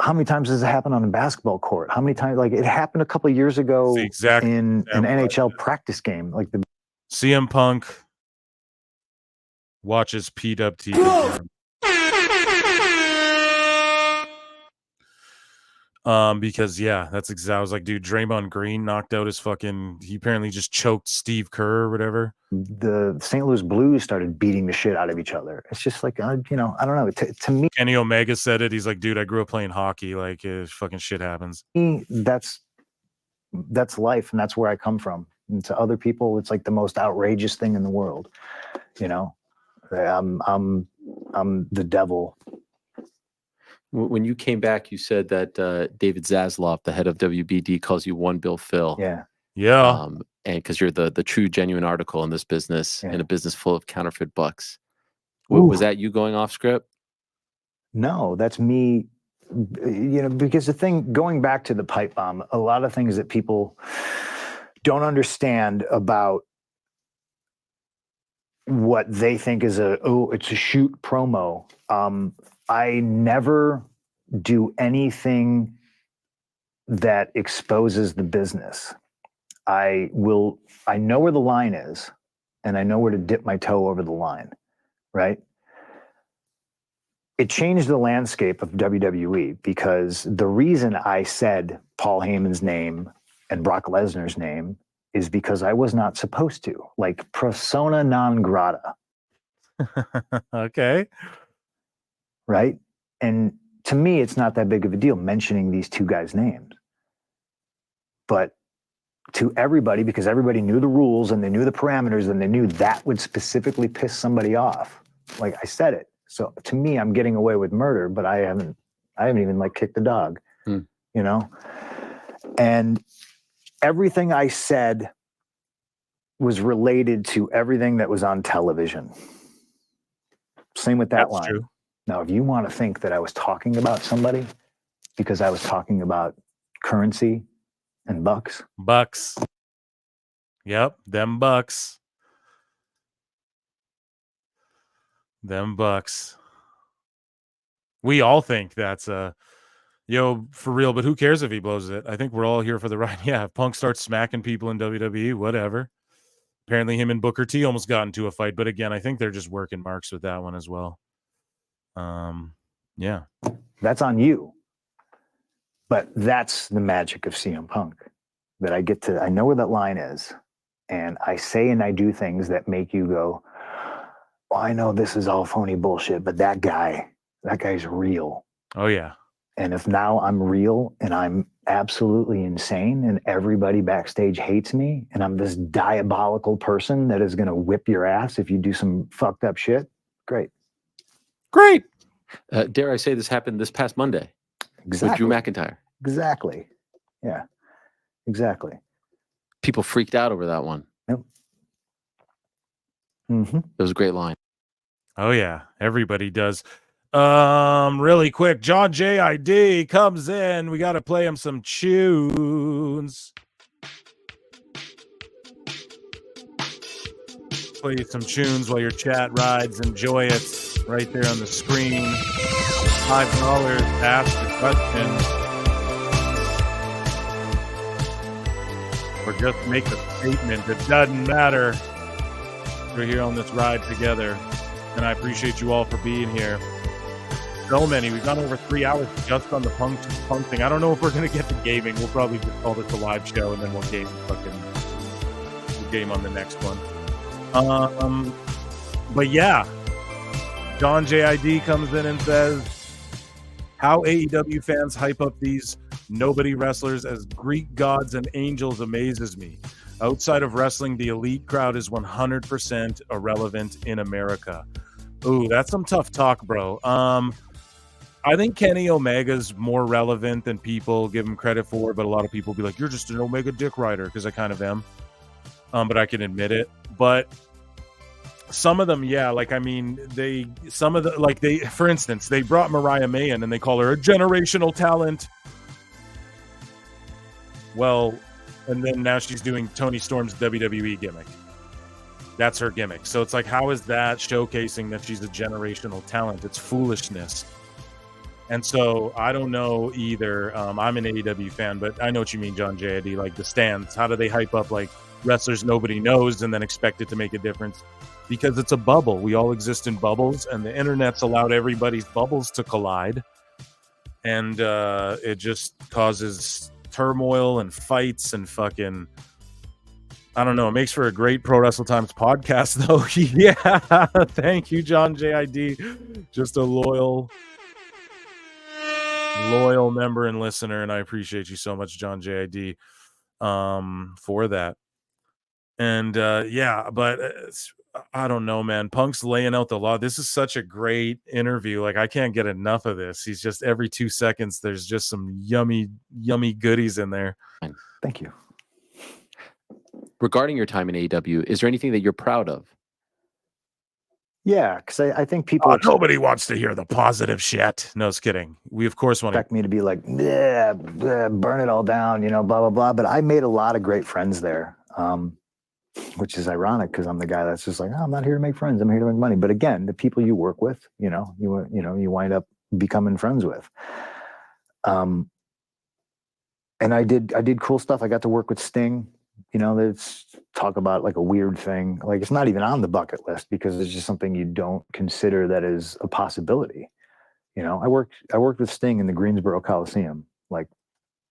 how many times does it happen on a basketball court? How many times? Like, it happened a couple of years ago in an NHL practice game. Like, the CM Punk watches PWT. Because that's exactly. I was like, dude, Draymond Green knocked out his fucking. He apparently just choked Steve Kerr or whatever. The St. Louis Blues started beating the shit out of each other. It's just like, I don't know. To me, Kenny Omega said it. He's like, dude, I grew up playing hockey. Like, fucking shit happens. That's life, and that's where I come from. And to other people, it's like the most outrageous thing in the world. I'm the devil. When you came back, you said that David Zaslav, the head of WBD, calls you One Bill Phil. Yeah. Yeah. And because you're the true, genuine article in this business, in a business full of counterfeit bucks. Was that you going off script? No, that's me. Because the thing, going back to the pipe bomb, a lot of things that people don't understand about what they think is it's a shoot promo. I never do anything that exposes the business. I know where the line is, and I know where to dip my toe over the line, right? It changed the landscape of WWE because the reason I said Paul Heyman's name and Brock Lesnar's name is because I was not supposed to, like persona non grata. Okay. Right? And to me, it's not that big of a deal mentioning these two guys' names. But to everybody, because everybody knew the rules and they knew the parameters and they knew that would specifically piss somebody off. Like I said it. So to me, I'm getting away with murder, but I haven't even like kicked the dog, you know? And everything I said was related to everything that was on television. Same with that line. True. Now, if you want to think that I was talking about somebody because I was talking about currency and bucks. Yep, them bucks. We all think that's for real, but who cares if he blows it? I think we're all here for the ride. Yeah, if Punk starts smacking people in WWE, whatever. Apparently him and Booker T almost got into a fight, but again, I think they're just working marks with that one as well. Yeah. That's on you. But that's the magic of CM Punk. That I know where that line is, and I say and I do things that make you go, well, I know this is all phony bullshit, but that guy's real. Oh, yeah. And if now I'm real and I'm absolutely insane and everybody backstage hates me and I'm this diabolical person that is going to whip your ass if you do some fucked up shit, great. Dare I say this happened this past Monday? Exactly. With Drew McIntyre. Exactly. Yeah. Exactly. People freaked out over that one. Yep. Mm-hmm. It was a great line. Oh, yeah. Everybody does. Really quick, John JID comes in. We got to play him some tunes. Play you some tunes while your chat rides. Enjoy it right there on the screen. $5. Ask the question. Or just make a statement. It doesn't matter. We're here on this ride together. And I appreciate you all for being here. So many. We've gone over 3 hours just on the punk thing. I don't know if we're going to get to gaming. We'll probably just call this a live show, and then we'll game on the next one. But yeah, John JID comes in and says, how AEW fans hype up these nobody wrestlers as Greek gods and angels amazes me. Outside of wrestling, the elite crowd is 100% irrelevant in America. Ooh, that's some tough talk, bro. I think Kenny Omega's more relevant than people give him credit for, but a lot of people be like, you're just an Omega dick rider, because I kind of am. But I can admit it. But some of them, yeah, like, I mean, for instance, they brought Mariah May in and they call her a generational talent. Well, and then now she's doing Toni Storm's WWE gimmick. That's her gimmick. So it's like, how is that showcasing that she's a generational talent? It's foolishness. And so I don't know either. I'm an AEW fan, but I know what you mean, John JID. Like the stands, how do they hype up like wrestlers nobody knows and then expect it to make a difference? Because it's a bubble. We all exist in bubbles, and the internet's allowed everybody's bubbles to collide. And it just causes turmoil and fights and fucking, I don't know. It makes for a great Pro Wrestle Times podcast, though. Yeah. Thank you, John JID. Just a loyal member and listener, and I appreciate you so much, John JID, for that. And yeah, but I don't know, man. Punk's laying out the law. This is such a great interview. Like, I can't get enough of this. He's just every 2 seconds, there's just some yummy goodies in there. Thank you. Regarding your time in AEW, is there anything that you're proud of? Yeah, because I think people Nobody wants to hear the positive shit. No, just kidding. We, of course, want to. expect me to be like, yeah, burn it all down, blah, blah, blah. But I made a lot of great friends there, which is ironic because I'm the guy that's just like, oh, I'm not here to make friends. I'm here to make money. But again, the people you work with, you wind up becoming friends with. And I did cool stuff. I got to work with Sting. Let's talk about like a weird thing. Like, it's not even on the bucket list because it's just something you don't consider that is a possibility. I worked with Sting in the Greensboro Coliseum. Like,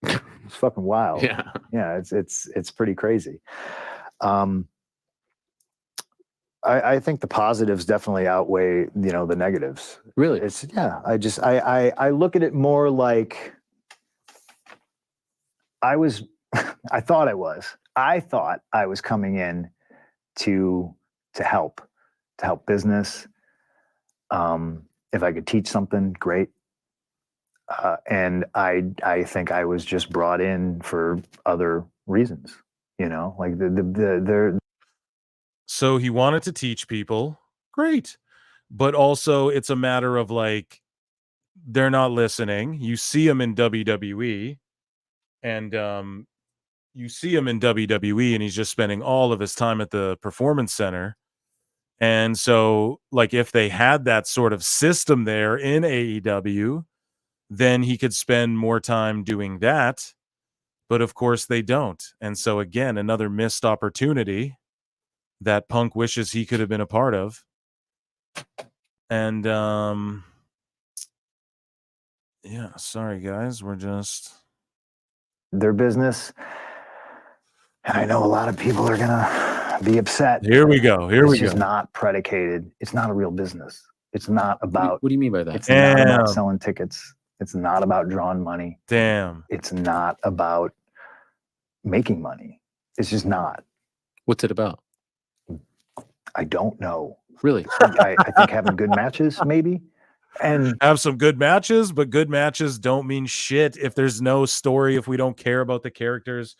it's fucking wild. Yeah, it's pretty crazy. I think the positives definitely outweigh, the negatives. Really? I look at it more like I thought I was coming in to help business. If I could teach something, great. And I think I was just brought in for other reasons, like So he wanted to teach people, great. But also it's a matter of like, they're not listening. You see him in WWE and and he's just spending all of his time at the Performance Center. And so, like, if they had that sort of system there in AEW, then he could spend more time doing that. But of course they don't. And so again, another missed opportunity that Punk wishes he could have been a part of. And yeah, sorry guys, we're just their business. And I know a lot of people are gonna be upset. Here we go. It's just not predicated. It's not a real business. It's not about. What do you mean by that? It's not about selling tickets. It's not about drawing money. Damn. It's not about making money. It's just not. What's it about? I don't know. Really? I think having good matches, maybe. And have some good matches, but good matches don't mean shit if there's no story. If we don't care about the characters,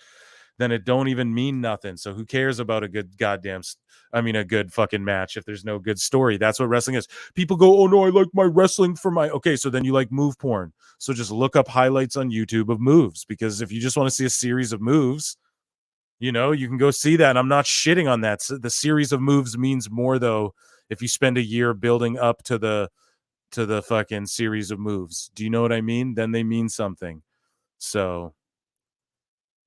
then it don't even mean nothing. So who cares about a good a good fucking match if there's no good story? That's what wrestling is. People go, oh no, I like my wrestling for my, okay, so then you like move porn. So just look up highlights on YouTube of moves, because if you just want to see a series of moves, you can go see that. And I'm not shitting on that. So the series of moves means more though if you spend a year building up to the fucking series of moves. Do you know what I mean? Then they mean something. So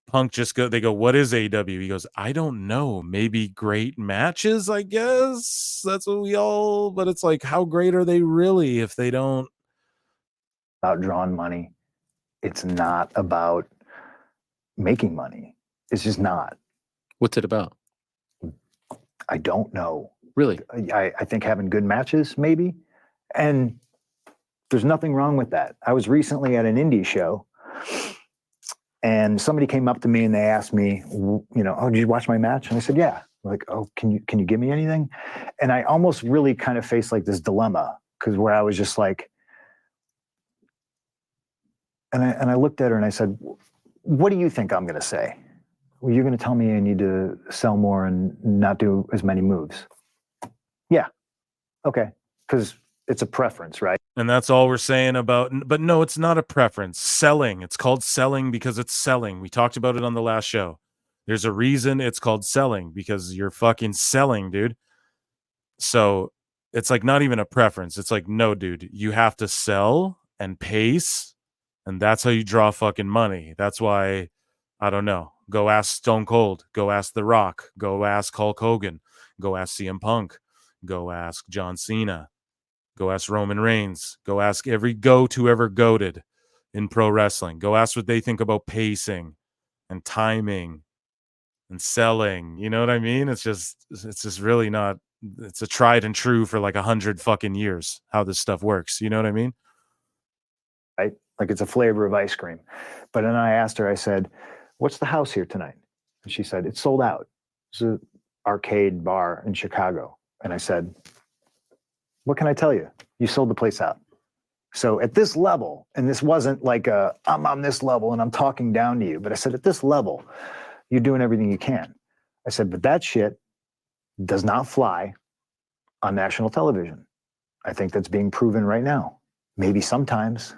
Punk they go, what is AEW? He goes, I don't know. Maybe great matches, I guess. That's what but it's like, how great are they really if they don't? About drawing money. It's not about making money. It's just not. What's it about? I don't know. Really? I think having good matches, maybe. And there's nothing wrong with that. I was recently at an indie show and somebody came up to me and they asked me, oh, did you watch my match? And I said, yeah. Like, oh, can you give me anything? And I almost really kind of faced like this dilemma because where I was just like, and I looked at her and I said, what do you think I'm going to say? Well, you're going to tell me I need to sell more and not do as many moves. Yeah. Okay. Because it's a preference, right? And that's all we're saying about, but no, it's not a preference. Selling. It's called selling because it's selling. We talked about it on the last show. There's a reason it's called selling, because you're fucking selling, dude. So it's like not even a preference. It's like, no, dude, you have to sell and pace, and that's how you draw fucking money. That's why, I don't know. Go ask Stone Cold. Go ask The Rock. Go ask Hulk Hogan. Go ask CM Punk. Go ask John Cena. Go ask Roman Reigns. Go ask every goat who ever goated in pro wrestling. Go ask what they think about pacing and timing and selling. You know what I mean? It's just really not. It's a tried and true for like 100 fucking years how this stuff works. You know what I mean? Right? Like it's a flavor of ice cream. But then I asked her, I said, what's the house here tonight? And she said, it's sold out. It's an arcade bar in Chicago. And I said, what can I tell you? You sold the place out. So at this level, and this wasn't like I'm on this level and I'm talking down to you, but I said, at this level, you're doing everything you can. I said, but that shit does not fly on national television. I think that's being proven right now. Maybe sometimes,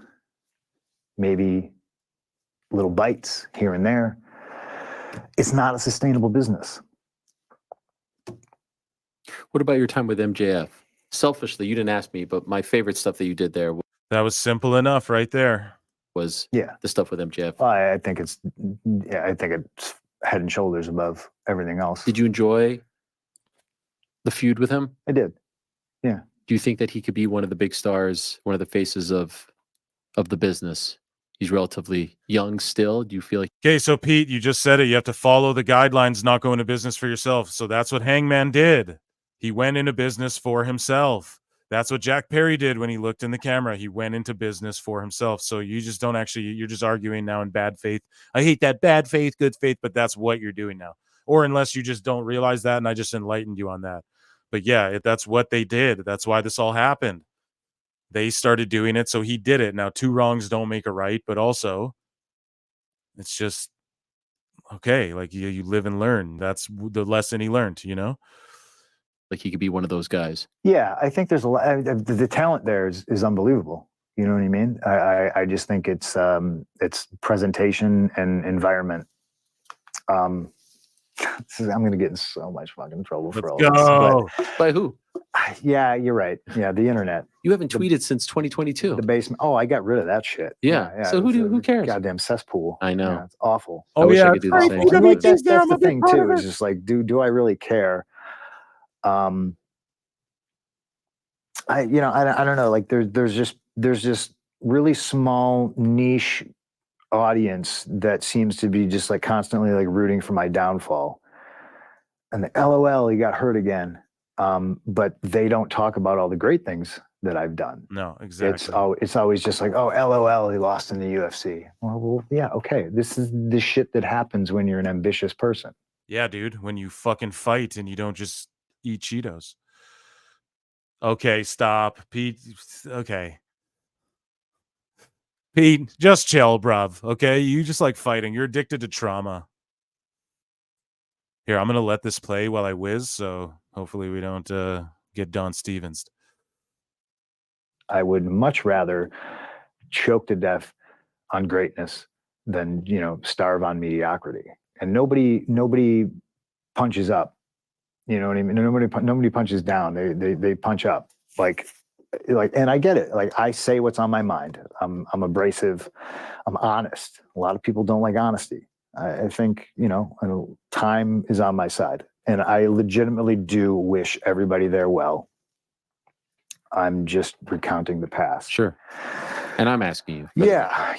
maybe little bites here and there. It's not a sustainable business. What about your time with MJF? Selfishly, you didn't ask me, but my favorite stuff that you did there That was simple enough right there. was Yeah, the stuff with MJF. I think it's head and shoulders above everything else. Did you enjoy the feud with him? I did. Yeah. Do you think that he could be one of the big stars, one of the faces of the business? He's relatively young still. Do you feel like Okay, so Pete, you just said it. You have to follow the guidelines, not go into business for yourself. So that's what Hangman did. He went into business for himself. That's what Jack Perry did when he looked in the camera. He went into business for himself. So you just don't actually, you're just arguing now in bad faith. I hate that bad faith, good faith, but that's what you're doing now. Or unless you just don't realize that, and I just enlightened you on that. But yeah, that's what they did. That's why this all happened. They started doing it, so he did it. Now, two wrongs don't make a right, but also it's just, okay, like you live and learn. That's the lesson he learned, you know? he could be one of those guys? Yeah, I think there's a lot. The talent there is unbelievable. You know what I mean? I just think it's presentation and environment. I'm going to get in so much fucking trouble for all this. By who? Yeah, you're right. Yeah, the internet. You haven't tweeted since 2022. The basement. Oh, I got rid of that shit. Yeah. So who cares? Goddamn cesspool. I know. Yeah, it's awful. Oh, I wish yeah, I could do the same. And like, that's the thing too. Is just like, do I really care? I don't know. Like there's just really small niche audience that seems to be just like constantly like rooting for my downfall. And the LOL, he got hurt again. But they don't talk about all the great things that I've done. No, exactly. It's always just like, oh, LOL, he lost in the UFC. Well, yeah, okay. This is the shit that happens when you're an ambitious person. Yeah, dude, when you fucking fight and you don't just eat Cheetos. Okay, stop. Pete, okay. Pete, just chill, bruv, okay? You just like fighting. You're addicted to trauma. Here, I'm going to let this play while I whiz, so hopefully we don't get Don Stevens. I would much rather choke to death on greatness than, starve on mediocrity. And nobody punches up. You know what I mean? Nobody punches down. They punch up. Like, and I get it. Like, I say what's on my mind. I'm abrasive. I'm honest. A lot of people don't like honesty. I think, time is on my side, and I legitimately do wish everybody there well. I'm just recounting the past. Sure. And I'm asking you. Yeah.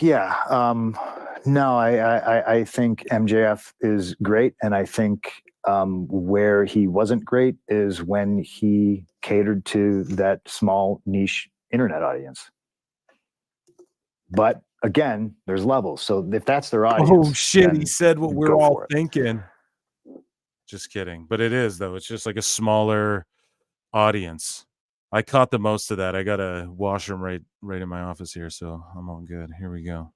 No, I think MJF is great, and I think where he wasn't great is when he catered to that small niche internet audience. But again, there's levels. So if that's their audience, oh shit, he said what we're all thinking. Just kidding. But it is, though. It's just like a smaller audience. I caught the most of that. I got a washroom right in my office here, so I'm all good. Here we go.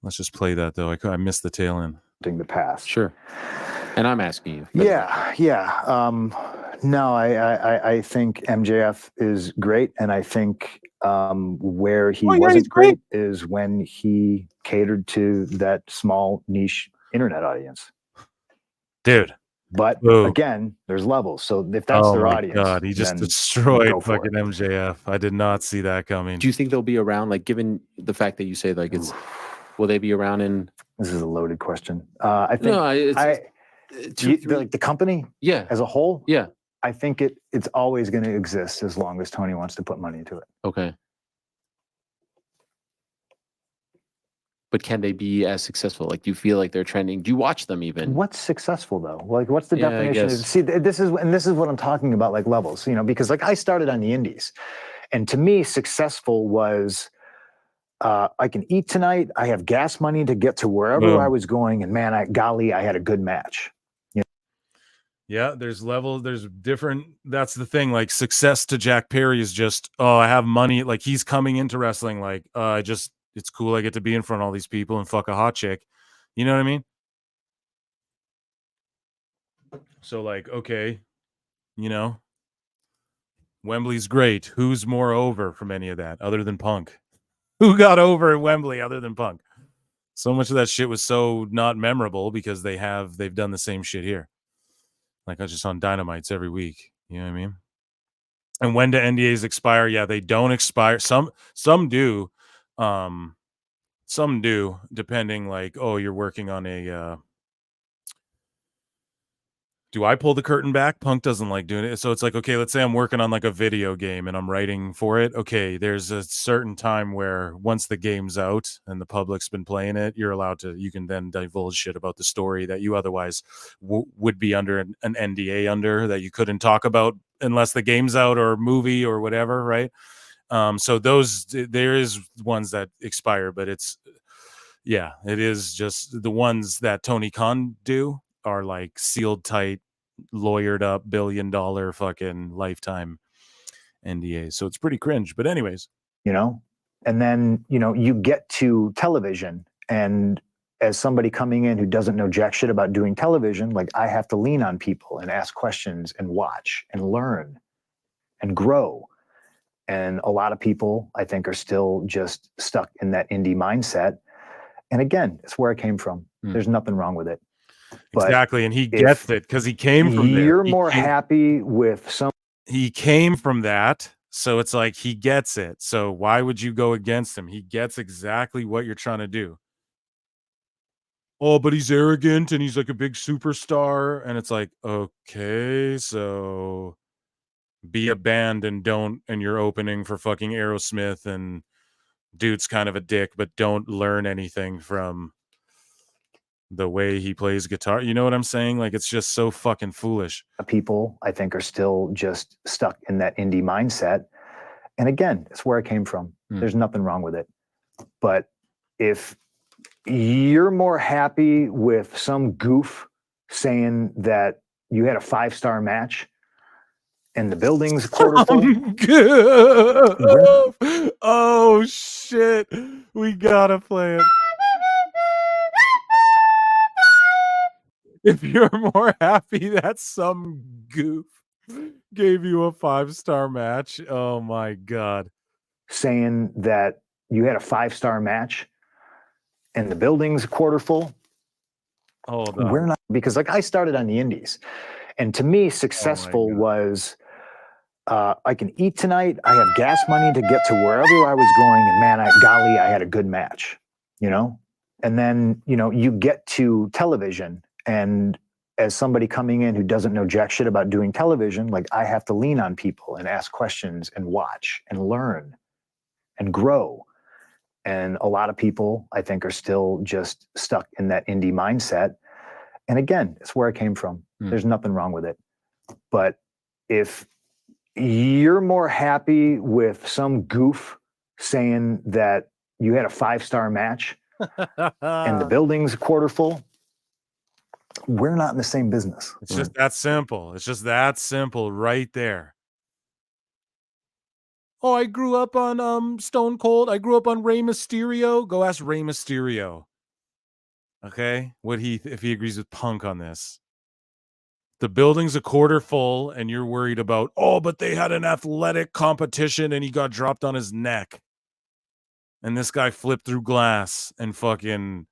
Let's just play that, though. I missed the tail end. The past. Sure. And I'm asking you. Yeah. No, I think MJF is great, and I think where he wasn't great is when he catered to that small niche internet audience. Dude. But again, there's levels. So if that's their audience, God, he just destroyed fucking MJF. I did not see that coming. Do you think they'll be around? Like, given the fact that you say like it's, will they be around in? This is a loaded question. I think like the company, as a whole, I think it's always going to exist as long as Tony wants to put money into it. Okay. But can they be as successful? Like, do you feel like they're trending? Do you watch them even? What's successful though? Like, what's the definition? See, this is what I'm talking about, like levels, because like I started on the indies, and to me, successful was I can eat tonight. I have gas money to get to wherever I was going, and man, I had a good match. Yeah, there's levels, there's different. That's the thing. Like success to Jack Perry is just, oh, I have money. Like he's coming into wrestling. Like, it's cool. I get to be in front of all these people and fuck a hot chick. You know what I mean? So like, okay, you know, Wembley's great. Who's more over from any of that other than Punk? Who got over at Wembley other than Punk? So much of that shit was so not memorable because they've done the same shit here. Like I just on Dynamites every week. You know what I mean? And when do NDAs expire? Yeah, they don't expire. Some do. Some do, depending, like, oh, you're working on a do I pull the curtain back? Punk doesn't like doing it. So it's like, okay, let's say I'm working on like a video game and I'm writing for it. Okay, there's a certain time where once the game's out and the public's been playing it, you can then divulge shit about the story that you otherwise would be under an NDA under, that you couldn't talk about unless the game's out or movie or whatever, right? So there is ones that expire, but it is just the ones that Tony Khan do are like sealed tight, lawyered up, $1 billion fucking lifetime NDAs. So it's pretty cringe. But anyways, and then, you get to television, and as somebody coming in who doesn't know jack shit about doing television, like I have to lean on people and ask questions and watch and learn and grow. And a lot of people, I think, are still just stuck in that indie mindset. And again, it's where I came from. There's nothing wrong with it. But exactly. And he gets it because he came from there. You're more happy with some. He came from that. So it's like he gets it. So why would you go against him? He gets exactly what you're trying to do. Oh, but he's arrogant and he's like a big superstar. And it's like, okay, so be a band and you're opening for fucking Aerosmith, and dude's kind of a dick, but don't learn anything from the way he plays guitar. You know what I'm saying? Like, it's just so fucking foolish. People, I think, are still just stuck in that indie mindset. And again, it's where I came from. There's nothing wrong with it. But if you're more happy with some goof saying that you had a 5-star match and the building's quarter full. Oh shit. We gotta play it. If you're more happy that some goof gave you a 5-star match. Oh my God. Saying that you had a 5-star match and the building's quarter full. Hold on. We're not, because like I started on the indies, and to me, successful was I can eat tonight. I have gas money to get to wherever I was going, and man, I had a good match, And then you get to television, and as somebody coming in who doesn't know jack shit about doing television, like I have to lean on people and ask questions and watch and learn and grow. And a lot of people, I think, are still just stuck in that indie mindset. And again, it's where I came from. There's nothing wrong with it. But if you're more happy with some goof saying that you had a 5-star match and the building's quarter full, we're not in the same business. It's just that simple. It's just that simple right there. Oh, I grew up on Stone Cold. I grew up on Rey Mysterio. Go ask Rey Mysterio. Okay? If he agrees with Punk on this. The building's a quarter full and you're worried about, oh, but they had an athletic competition and he got dropped on his neck. And this guy flipped through glass and fucking,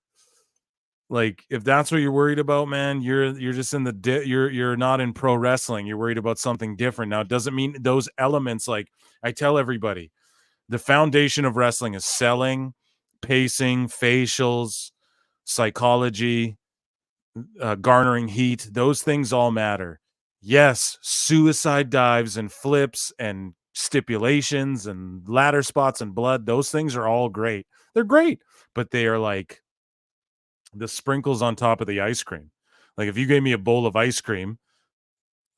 like, if that's what you're worried about, man, you're just in you're not in pro wrestling. You're worried about something different. Now, it doesn't mean those elements, like I tell everybody, the foundation of wrestling is selling, pacing, facials, psychology, garnering heat. Those things all matter. Yes, suicide dives and flips and stipulations and ladder spots and blood, those things are all great. They're great, but they are like the sprinkles on top of the ice cream. Like if you gave me a bowl of ice cream,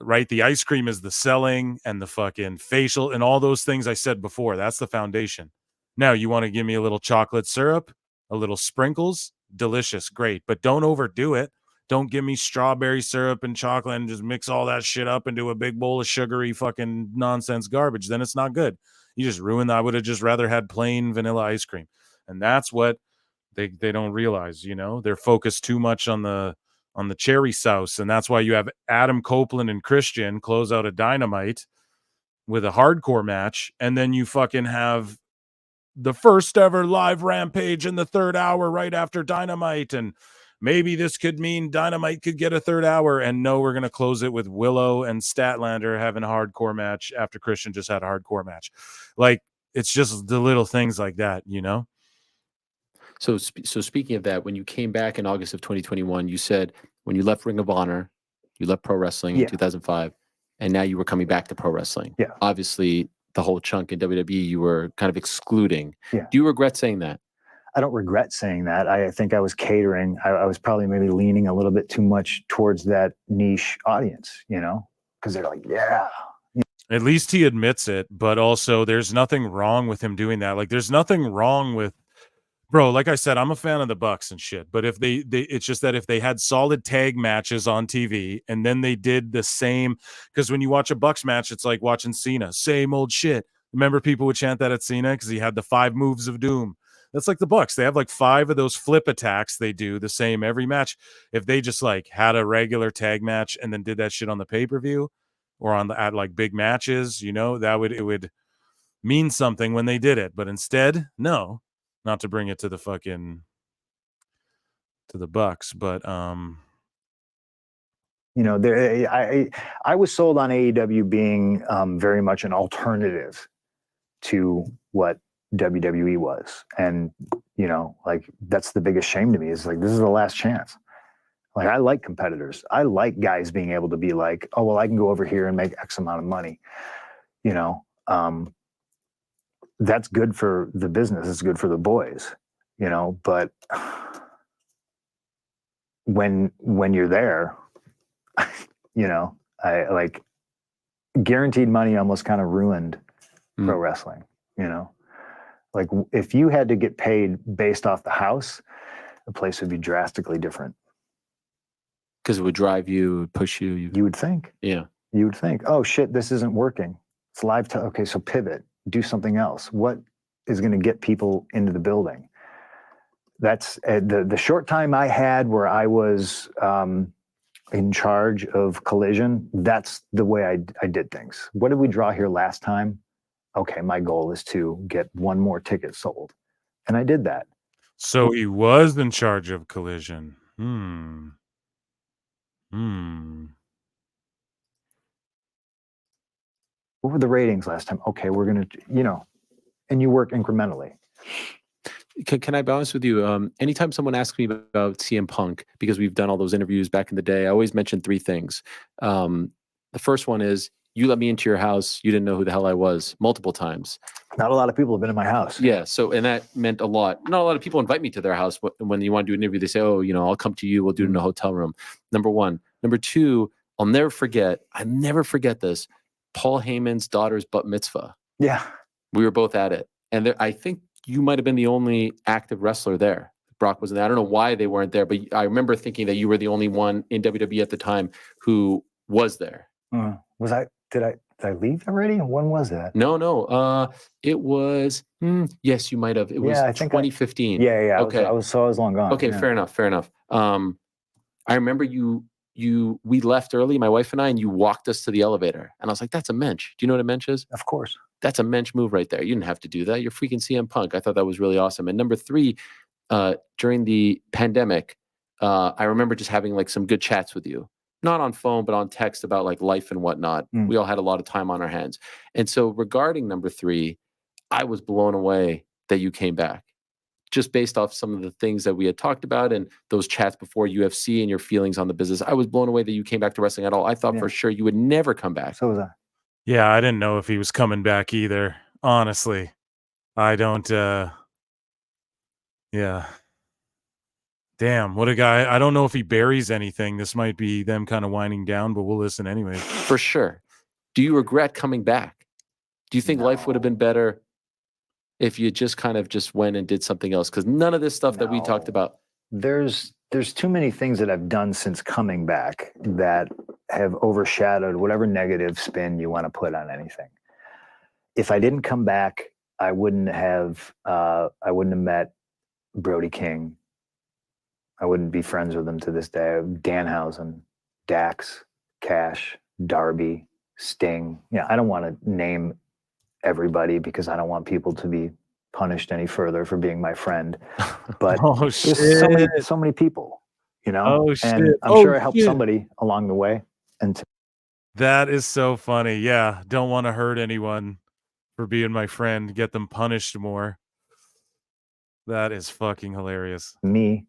right? The ice cream is the selling and the fucking facial and all those things I said before. That's the foundation. Now you want to give me a little chocolate syrup, a little sprinkles, delicious, great, but don't overdo it. don't give me strawberry syrup and chocolate and just mix all that shit up into a big bowl of sugary fucking nonsense garbage. Then it's not good. You just ruined that. I would have just rather had plain vanilla ice cream. And that's what they don't realize, you know. They're focused too much on the cherry sauce, and that's why you have Adam Copeland and Christian close out a Dynamite with a hardcore match, and then you fucking have the first ever live Rampage in the 3rd hour right after Dynamite, and maybe this could mean Dynamite could get a 3rd hour, and no, we're going to close it with Willow and Statlander having a hardcore match after Christian just had a hardcore match. Like, it's just the little things like that, you know? So speaking of that, when you came back in August of 2021, you said when you left Ring of Honor, you left pro wrestling in 2005, and now you were coming back to pro wrestling. Yeah. Obviously, the whole chunk in WWE you were kind of excluding. Yeah. Do you regret saying that? I don't regret saying that. I think I was catering. I was probably maybe leaning a little bit too much towards that niche audience, you know, because they're like, yeah. At least he admits it, but also there's nothing wrong with him doing that. Like, there's nothing wrong with, bro, like I said, I'm a fan of the Bucks and shit, but if they it's just that if they had solid tag matches on TV and then they did the same, because when you watch a Bucks match, it's like watching Cena, same old shit. Remember people would chant that at Cena because he had the 5 moves of doom. That's like the Bucks. They have like 5 of those flip attacks they do the same every match. If they just like had a regular tag match and then did that shit on the pay-per-view or at like big matches, you know, it would mean something when they did it. But instead, no. Not to bring it to the Bucks, but you know, I was sold on AEW being very much an alternative to what WWE was, and you know, like that's the biggest shame to me is like this is the last chance. Like I like competitors. I like guys being able to be like, oh well, I can go over here and make X amount of money. You know, that's good for the business. It's good for the boys. You know, but when you're there, you know, I like guaranteed money almost kind of ruined pro wrestling, you know, like if you had to get paid based off the house, the place would be drastically different. Because it would drive you, it would push you. You would think. Yeah. You would think, oh shit, this isn't working. It's live. Okay, so pivot, do something else. What is going to get people into the building? That's the short time I had where I was in charge of Collision. That's the way I did things. What did we draw here last time? Okay, my goal is to get 1 more ticket sold. And I did that. So he was in charge of Collision. What were the ratings last time? Okay, we're going to, you know, and you work incrementally. Can I be honest with you? Anytime someone asks me about CM Punk, because we've done all those interviews back in the day, I always mention 3 things. The first one is, you let me into your house. You didn't know who the hell I was multiple times. Not a lot of people have been in my house. Yeah. So, and that meant a lot. Not a lot of people invite me to their house. When you want to do an interview, they say, oh, you know, I'll come to you. We'll do it in a hotel room. Number 1. Number 2, I never forget this. Paul Heyman's daughter's bat mitzvah. Yeah. We were both at it. And I think you might have been the only active wrestler there. Brock wasn't there. I don't know why they weren't there, but I remember thinking that you were the only one in WWE at the time who was there. Did I leave already? When was that? No. It was, yes, you might have. It was 2015. Yeah. Okay. I was long gone. Okay, yeah. fair enough. I remember we left early, my wife and I, and you walked us to the elevator. And I was like, that's a mensch. Do you know what a mensch is? Of course. That's a mensch move right there. You didn't have to do that. You're freaking CM Punk. I thought that was really awesome. And number 3, during the pandemic, I remember just having like some good chats with you. Not on phone, but on text about like life and whatnot. We all had a lot of time on our hands. And so regarding number 3, I was blown away that you came back. Just based off some of the things that we had talked about and those chats before UFC and your feelings on the business. I was blown away that you came back to wrestling at all. I thought for sure you would never come back. So was I. Yeah, I didn't know if he was coming back either. Honestly, I don't. Yeah. Damn, what a guy. I don't know if he buries anything. This might be them kind of winding down, but we'll listen anyway. For sure. Do you regret coming back? Do you think life would have been better if you just kind of just went and did something else? Because none of this stuff that we talked about. There's there's too many things that I've done since coming back that have overshadowed whatever negative spin you want to put on anything. If I didn't come back, I wouldn't have met Brody King. I wouldn't be friends with him to this day. Danhausen, Dax, Cash, Darby, Sting. Yeah, I don't want to name everybody because I don't want people to be punished any further for being my friend. But there's so many people, you know. And I'm sure I helped somebody along the way. And that is so funny. Yeah, don't want to hurt anyone for being my friend. Get them punished more. That is fucking hilarious. Me,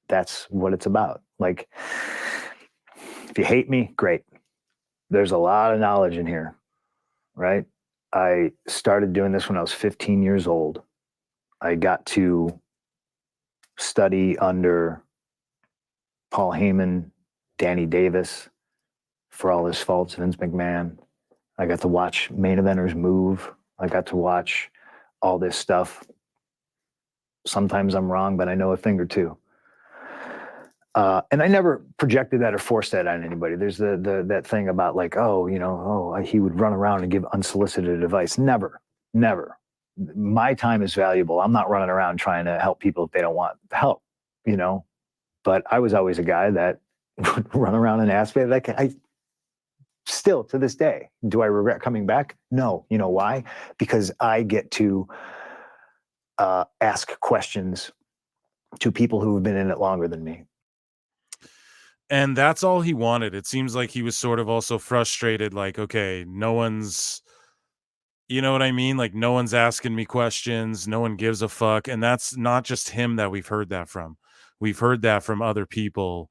that's what it's about. Like, if you hate me, great. There's a lot of knowledge in here, right? I started doing this when I was 15 years old. I got to study under Paul Heyman, Danny Davis, for all his faults, Vince McMahon. I got to watch main eventers move. I got to watch all this stuff. Sometimes I'm wrong, but I know a thing or two. And I never projected that or forced that on anybody. There's that thing about like, he would run around and give unsolicited advice. Never. My time is valuable. I'm not running around trying to help people if they don't want help, you know. But I was always a guy that would run around and ask me. Like, I still to this day, do I regret coming back? No. You know why? Because I get to ask questions to people who have been in it longer than me. And that's all he wanted. It seems like he was sort of also frustrated, like, okay, no one's, you know what I mean? Like, no one's asking me questions. No one gives a fuck. And that's not just him that we've heard that from. We've heard that from other people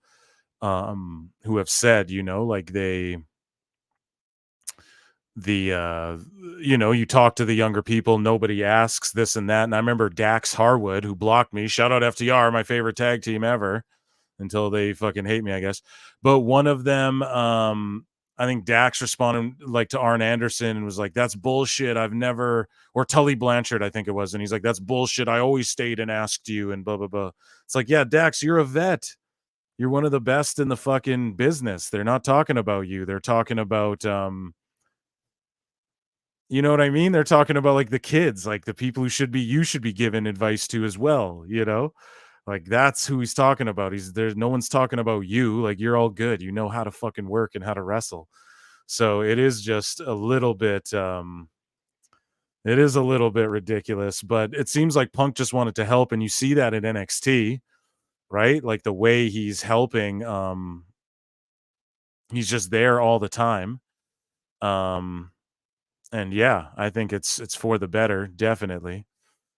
who have said, you know, like you talk to the younger people, nobody asks this and that. And I remember Dax Harwood, who blocked me. Shout out FTR, my favorite tag team ever. Until they fucking hate me, I guess. But one of them, I think Dax responded like to Arn Anderson and was like, that's bullshit. I've never, or Tully Blanchard, I think it was. And he's like, that's bullshit. I always stayed and asked you and blah, blah, blah. It's like, yeah, Dax, you're a vet. You're one of the best in the fucking business. They're not talking about you. They're talking about, you know what I mean? They're talking about like the kids, like the people who you should be giving advice to as well, you know? Like, that's who he's talking about. There's no one's talking about you. Like, you're all good. You know how to fucking work and how to wrestle. So it is just a little bit, it is a little bit ridiculous, but it seems like Punk just wanted to help. And you see that in NXT, right? Like the way he's helping, he's just there all the time. And yeah, I think it's for the better. Definitely.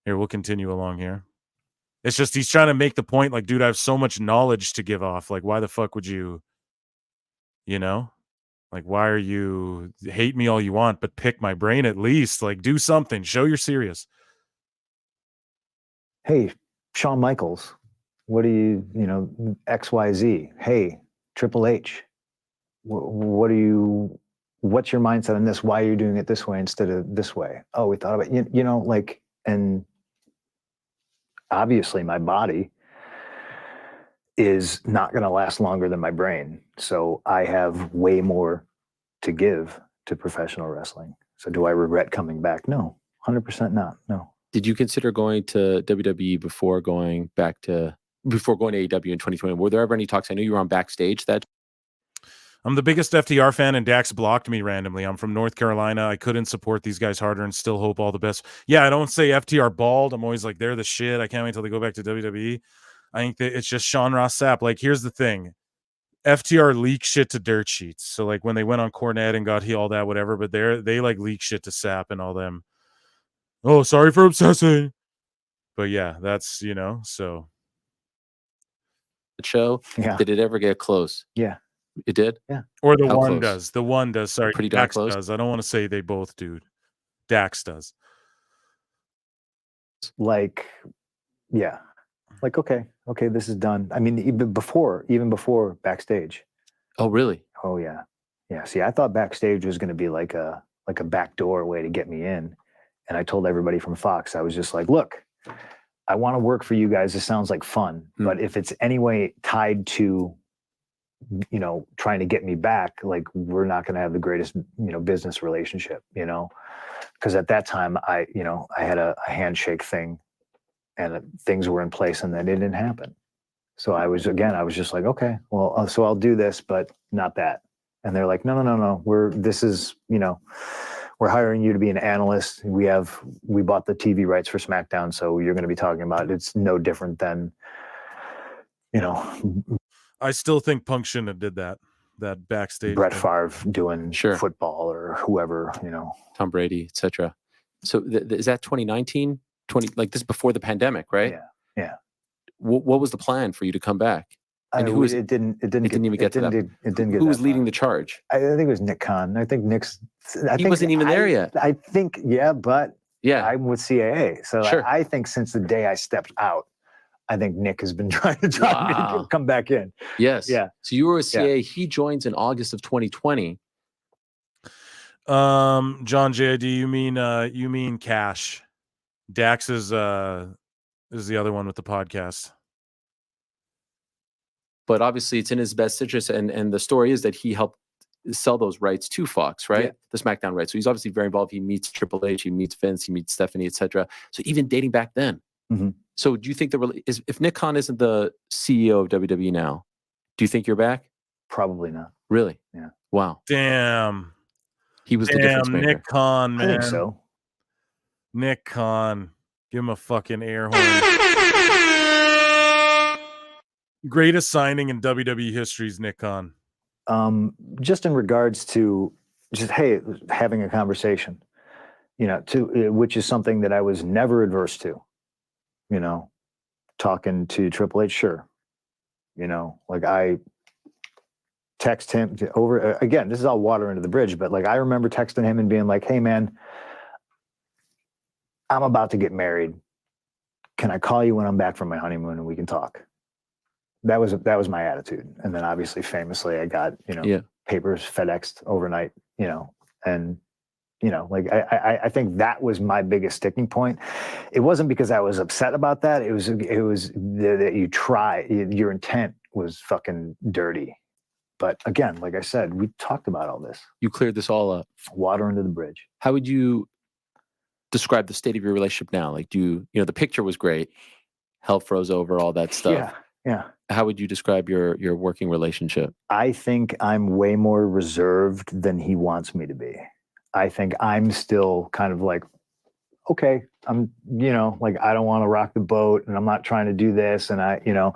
Here, we'll continue along here. It's just he's trying to make the point, like, dude, I have so much knowledge to give off. Like, why the fuck would you know? Like, why are you hate me all you want, but pick my brain at least? Like, do something. Show you're serious. Hey, Shawn Michaels, what do you XYZ? Hey, Triple H, what's your mindset on this? Why are you doing it this way instead of this way? Oh, we thought about it, and obviously my body is not going to last longer than my brain. So I have way more to give to professional wrestling. So do I regret coming back? No, 100% not. No. Did you consider going to WWE before going to AEW in 2020? Were there ever any talks? I know you were on Backstage that. I'm the biggest FTR fan, and Dax blocked me randomly. I'm from North Carolina. I couldn't support these guys harder and still hope all the best. Yeah, I don't say FTR bald. I'm always like, they're the shit. I can't wait till they go back to WWE. I think that it's just Sean Ross Sapp. Like, here's the thing. FTR leak shit to dirt sheets. So, like, when they went on Cornette and got all that, whatever, but they like leak shit to Sapp and all them. Oh, sorry for obsessing. But yeah, that's, so. Show. Yeah. Did it ever get close? Yeah. It did? Yeah. Or the one does. The one does. Sorry. Pretty darn Dax close. does. I don't want to say they both do. Dax does. Like, yeah. Like, okay, this is done. I mean, even before Backstage. Oh, really? Oh, yeah. Yeah. See, I thought Backstage was going to be like a backdoor way to get me in. And I told everybody from Fox, I was just like, look, I want to work for you guys. This sounds like fun, but if it's anyway tied to, you know, trying to get me back, like we're not going to have the greatest, you know, business relationship, you know, because at that time I had a handshake thing and things were in place and then it didn't happen. So I was just like, okay, well, so I'll do this, but not that. And they're like, no. We're hiring you to be an analyst. We bought the TV rights for SmackDown. So you're going to be talking about, it's no different than, you know, I still think Punk shouldn't have did that backstage. Brett thing. Favre doing football or whoever, you know, Tom Brady, etc. So is that 2019, like this before the pandemic, right? Yeah. What was the plan for you to come back? And who was it didn't even get to that. It didn't get. Who was leading the charge? I think it was Nick Khan. I think he wasn't even there yet. I think, but I'm with CAA. So I think since the day I stepped out, I think Nick has been trying to me to come back in. Yes. Yeah. So you were with CAA. He joins in August of 2020. John JID, you mean Cash. Dax is the other one with the podcast. But obviously it's in his best interest, and the story is that he helped sell those rights to Fox, right? Yeah. The SmackDown rights. So he's obviously very involved. He meets Triple H, he meets Vince, he meets Stephanie, etc. So even dating back then. Mm-hmm. So do you think if Nick Khan isn't the CEO of WWE now, do you think you're back? Probably not. Really? Yeah. Wow. Damn. He was the difference maker. Nick Khan, man. I think so. Nick Khan. Give him a fucking air horn. Greatest signing in WWE history is Nick Khan. Just in regards to having a conversation, you know, which is something that I was never adverse to, you know, talking to Triple H. Sure. You know, like I text him again, this is all water under the bridge, but like, I remember texting him and being like, hey man, I'm about to get married. Can I call you when I'm back from my honeymoon and we can talk? That was my attitude. And then obviously famously I got, you know, papers FedExed overnight, you know, and, you know, like I think that was my biggest sticking point. It wasn't because I was upset about that. It was that your intent was fucking dirty. But again, like I said, we talked about all this. You cleared this all up. Water under the bridge. How would you describe the state of your relationship now? Like, you know, the picture was great. Hell froze over, all that stuff. Yeah. How would you describe your working relationship? I think I'm way more reserved than he wants me to be. I think I'm still kind of like, okay, I'm, you know, like I don't want to rock the boat and I'm not trying to do this. And I, you know,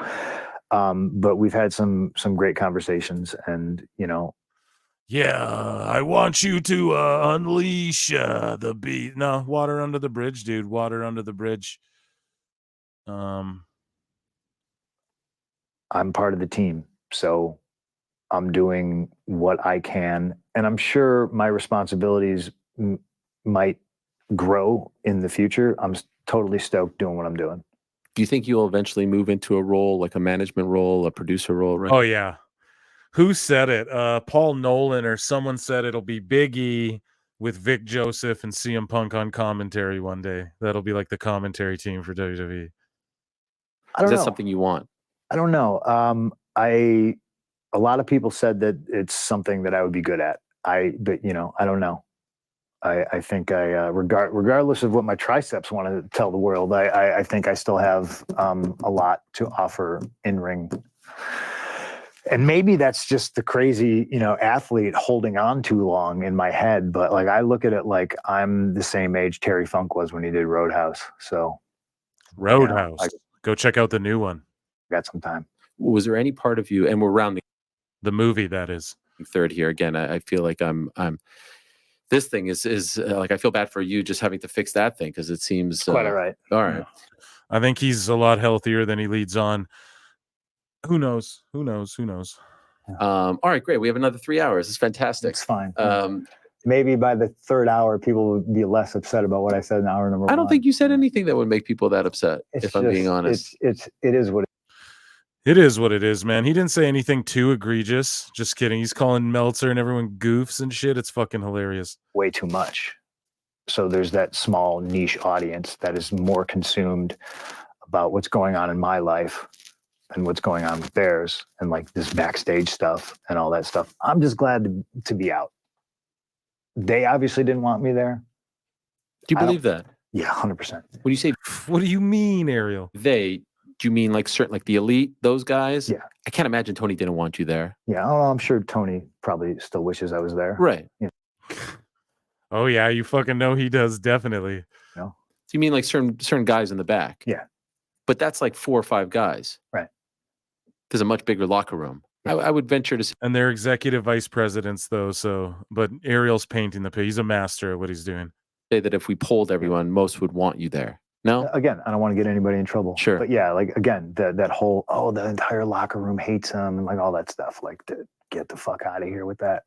but we've had some great conversations and, you know. Yeah, I want you to unleash the beast. No, water under the bridge, dude. Water under the bridge. I'm part of the team, so I'm doing what I can, and I'm sure my responsibilities might grow in the future. I'm totally stoked doing what I'm doing. Do you think you'll eventually move into a role, like a management role, a producer role? Right? Oh yeah. Who said it? Paul Nolan or someone said it'll be Big E with Vic Joseph and CM Punk on commentary one day. That'll be like the commentary team for WWE. Is that something you want? I don't know. A lot of people said that it's something that I would be good at. But you know, I don't know. I think regardless of what my triceps want to tell the world, I think I still have a lot to offer in ring. And maybe that's just the crazy, you know, athlete holding on too long in my head. But like, I look at it like I'm the same age Terry Funk was when he did Roadhouse. So Roadhouse. Go check out the new one. Got some time. Was there any part of you, and we're rounding the movie that is third here again? I feel like I'm. This thing is like I feel bad for you just having to fix that thing because it seems quite all right. All right. I think he's a lot healthier than he leads on. Who knows? All right, great. We have another 3 hours. It's fantastic. It's fine. Maybe by the third hour, people would be less upset about what I said in hour number one. I don't think you said anything that would make people that upset. I'm being honest, it is what it is. What it is, man. He didn't say anything too egregious. Just kidding. He's calling Meltzer and everyone goofs and shit. It's fucking hilarious. Way too much. So there's that small niche audience that is more consumed about what's going on in my life and what's going on with theirs and like this backstage stuff and all that stuff. I'm just glad to be out. They obviously didn't want me there. Do you believe that? Yeah, 100%. When you say What do you mean, Ariel? they, do you mean like certain, like the elite, those guys? Yeah. I can't imagine Tony didn't want you there. Yeah, I'm sure Tony probably still wishes I was there. Right. You Oh yeah, you fucking know he does, definitely. know? So you mean like certain guys in the back? Yeah. But that's like 4 or 5 guys. Right. There's a much bigger locker room. I would venture to say And they're executive vice presidents though, so but Ariel's painting the picture. He's a master at what he's doing. that if we polled everyone, most would want you there. No? Again, I don't want to get anybody in trouble. Sure. But yeah, like again, that whole, the entire locker room hates him and like all that stuff. Like, get the fuck out of here with that.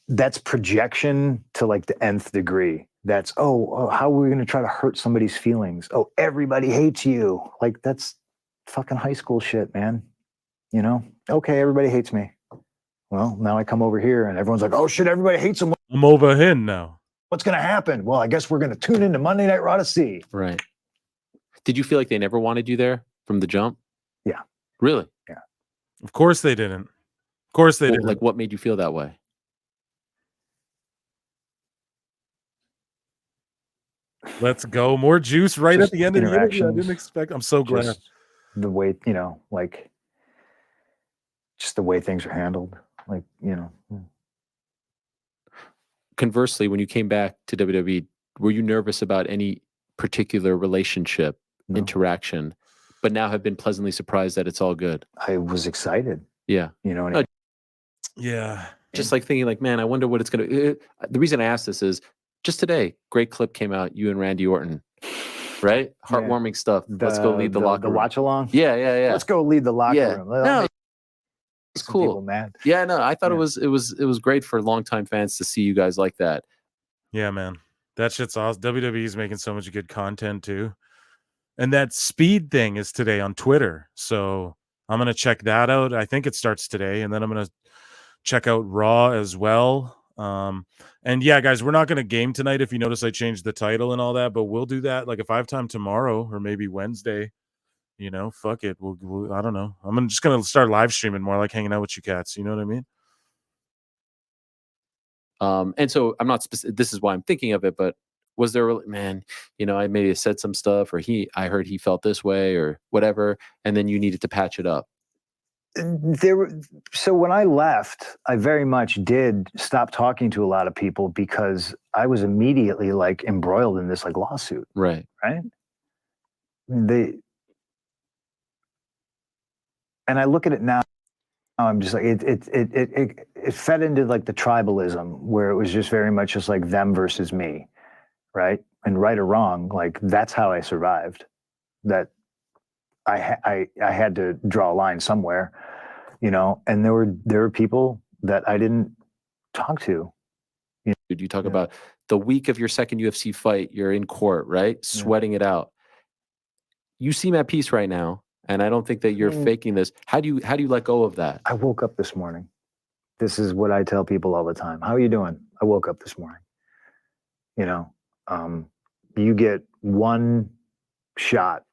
That's projection to like the nth degree. That's, how are we going to try to hurt somebody's feelings? Oh, everybody hates you. Like, that's fucking high school shit, man. You know? Okay, everybody hates me. Well, now I come over here and everyone's like, oh shit, everybody hates him. I'm over here now. What's going to happen? Well, I guess we're going to tune into Monday Night Raw to see. Right. Did you feel like they never wanted you there from the jump? Yeah. Really? Yeah. Of course they didn't. Of course they Well, didn't. like what made you feel that way? Let's go. More juice right Just at the end of the interview. I interactions. didn't expect. I'm so glad. Just the way, like just the way things are handled. Like, Conversely, when you came back to WWE, were you nervous about any particular relationship, No. interaction, but now have been pleasantly surprised that it's all good? I was excited. Yeah. You know what No, Yeah. Just like thinking like, man, I wonder what it's going to... The reason I asked this is just today, great clip came out, you and Randy Orton, right? Heartwarming stuff. Let's go lead the locker room. The watch along? Yeah, yeah, yeah. Let's go lead the locker room. No, it's Some cool. people mad. Yeah, no, I thought Yeah. it was great for longtime fans to see you guys like that. Yeah, man. That shit's awesome. WWE's making so much good content too. And that speed thing is today on Twitter. So I'm going to check that out. I think it starts today. And then I'm going to check out Raw as well. And yeah, guys, we're not going to game tonight. If you notice, I changed the title and all that, but we'll do that. Like if I have time tomorrow or maybe Wednesday, fuck it. We'll I don't know. I'm just going to start live streaming more, like hanging out with you cats. You know what I mean? And so I'm not this is why I'm thinking of it, but was there, man, I maybe said some stuff or I heard he felt this way or whatever, and then you needed to patch it up. So when I left, I very much did stop talking to a lot of people because I was immediately like embroiled in this like lawsuit. Right. And I look at it now, I'm just like, it fed into like the tribalism where it was just very much just like them versus me. Right. And right or wrong, like that's how I survived. That I had to draw a line somewhere, and there were people that I didn't talk to. Did you talk about the week of your second UFC fight? You're in court, right? Sweating it out. You seem at peace right now, and I don't think that you're faking this. How do you let go of that? I woke up this morning. This is what I tell people all the time. How are you doing? I woke up this morning. You get one shot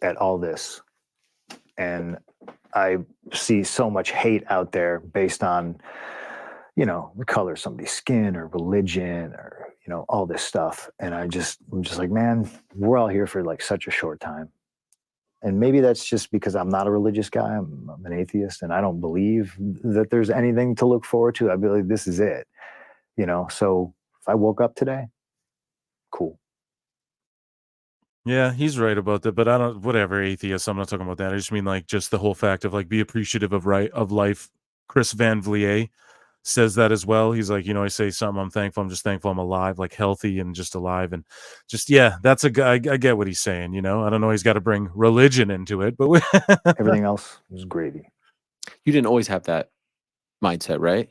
at all this, and I see so much hate out there based on the color of somebody's skin or religion or all this stuff, and I'm just like, man, we're all here for like such a short time. And maybe that's just because I'm not a religious guy. I'm an atheist, and I don't believe that there's anything to look forward to. I believe this is it, so if I woke up today, cool. Yeah, he's right about that, but I don't, whatever, atheist, I'm not talking about that. I just mean like just the whole fact of like be appreciative of life. Chris Van Vliet says that as well. He's like, I say something, I'm thankful. I'm just thankful I'm alive, like healthy and just alive. And just, yeah, that's a guy. I get what he's saying, I don't know. He's got to bring religion into it, but everything else is gravy. You didn't always have that mindset, right?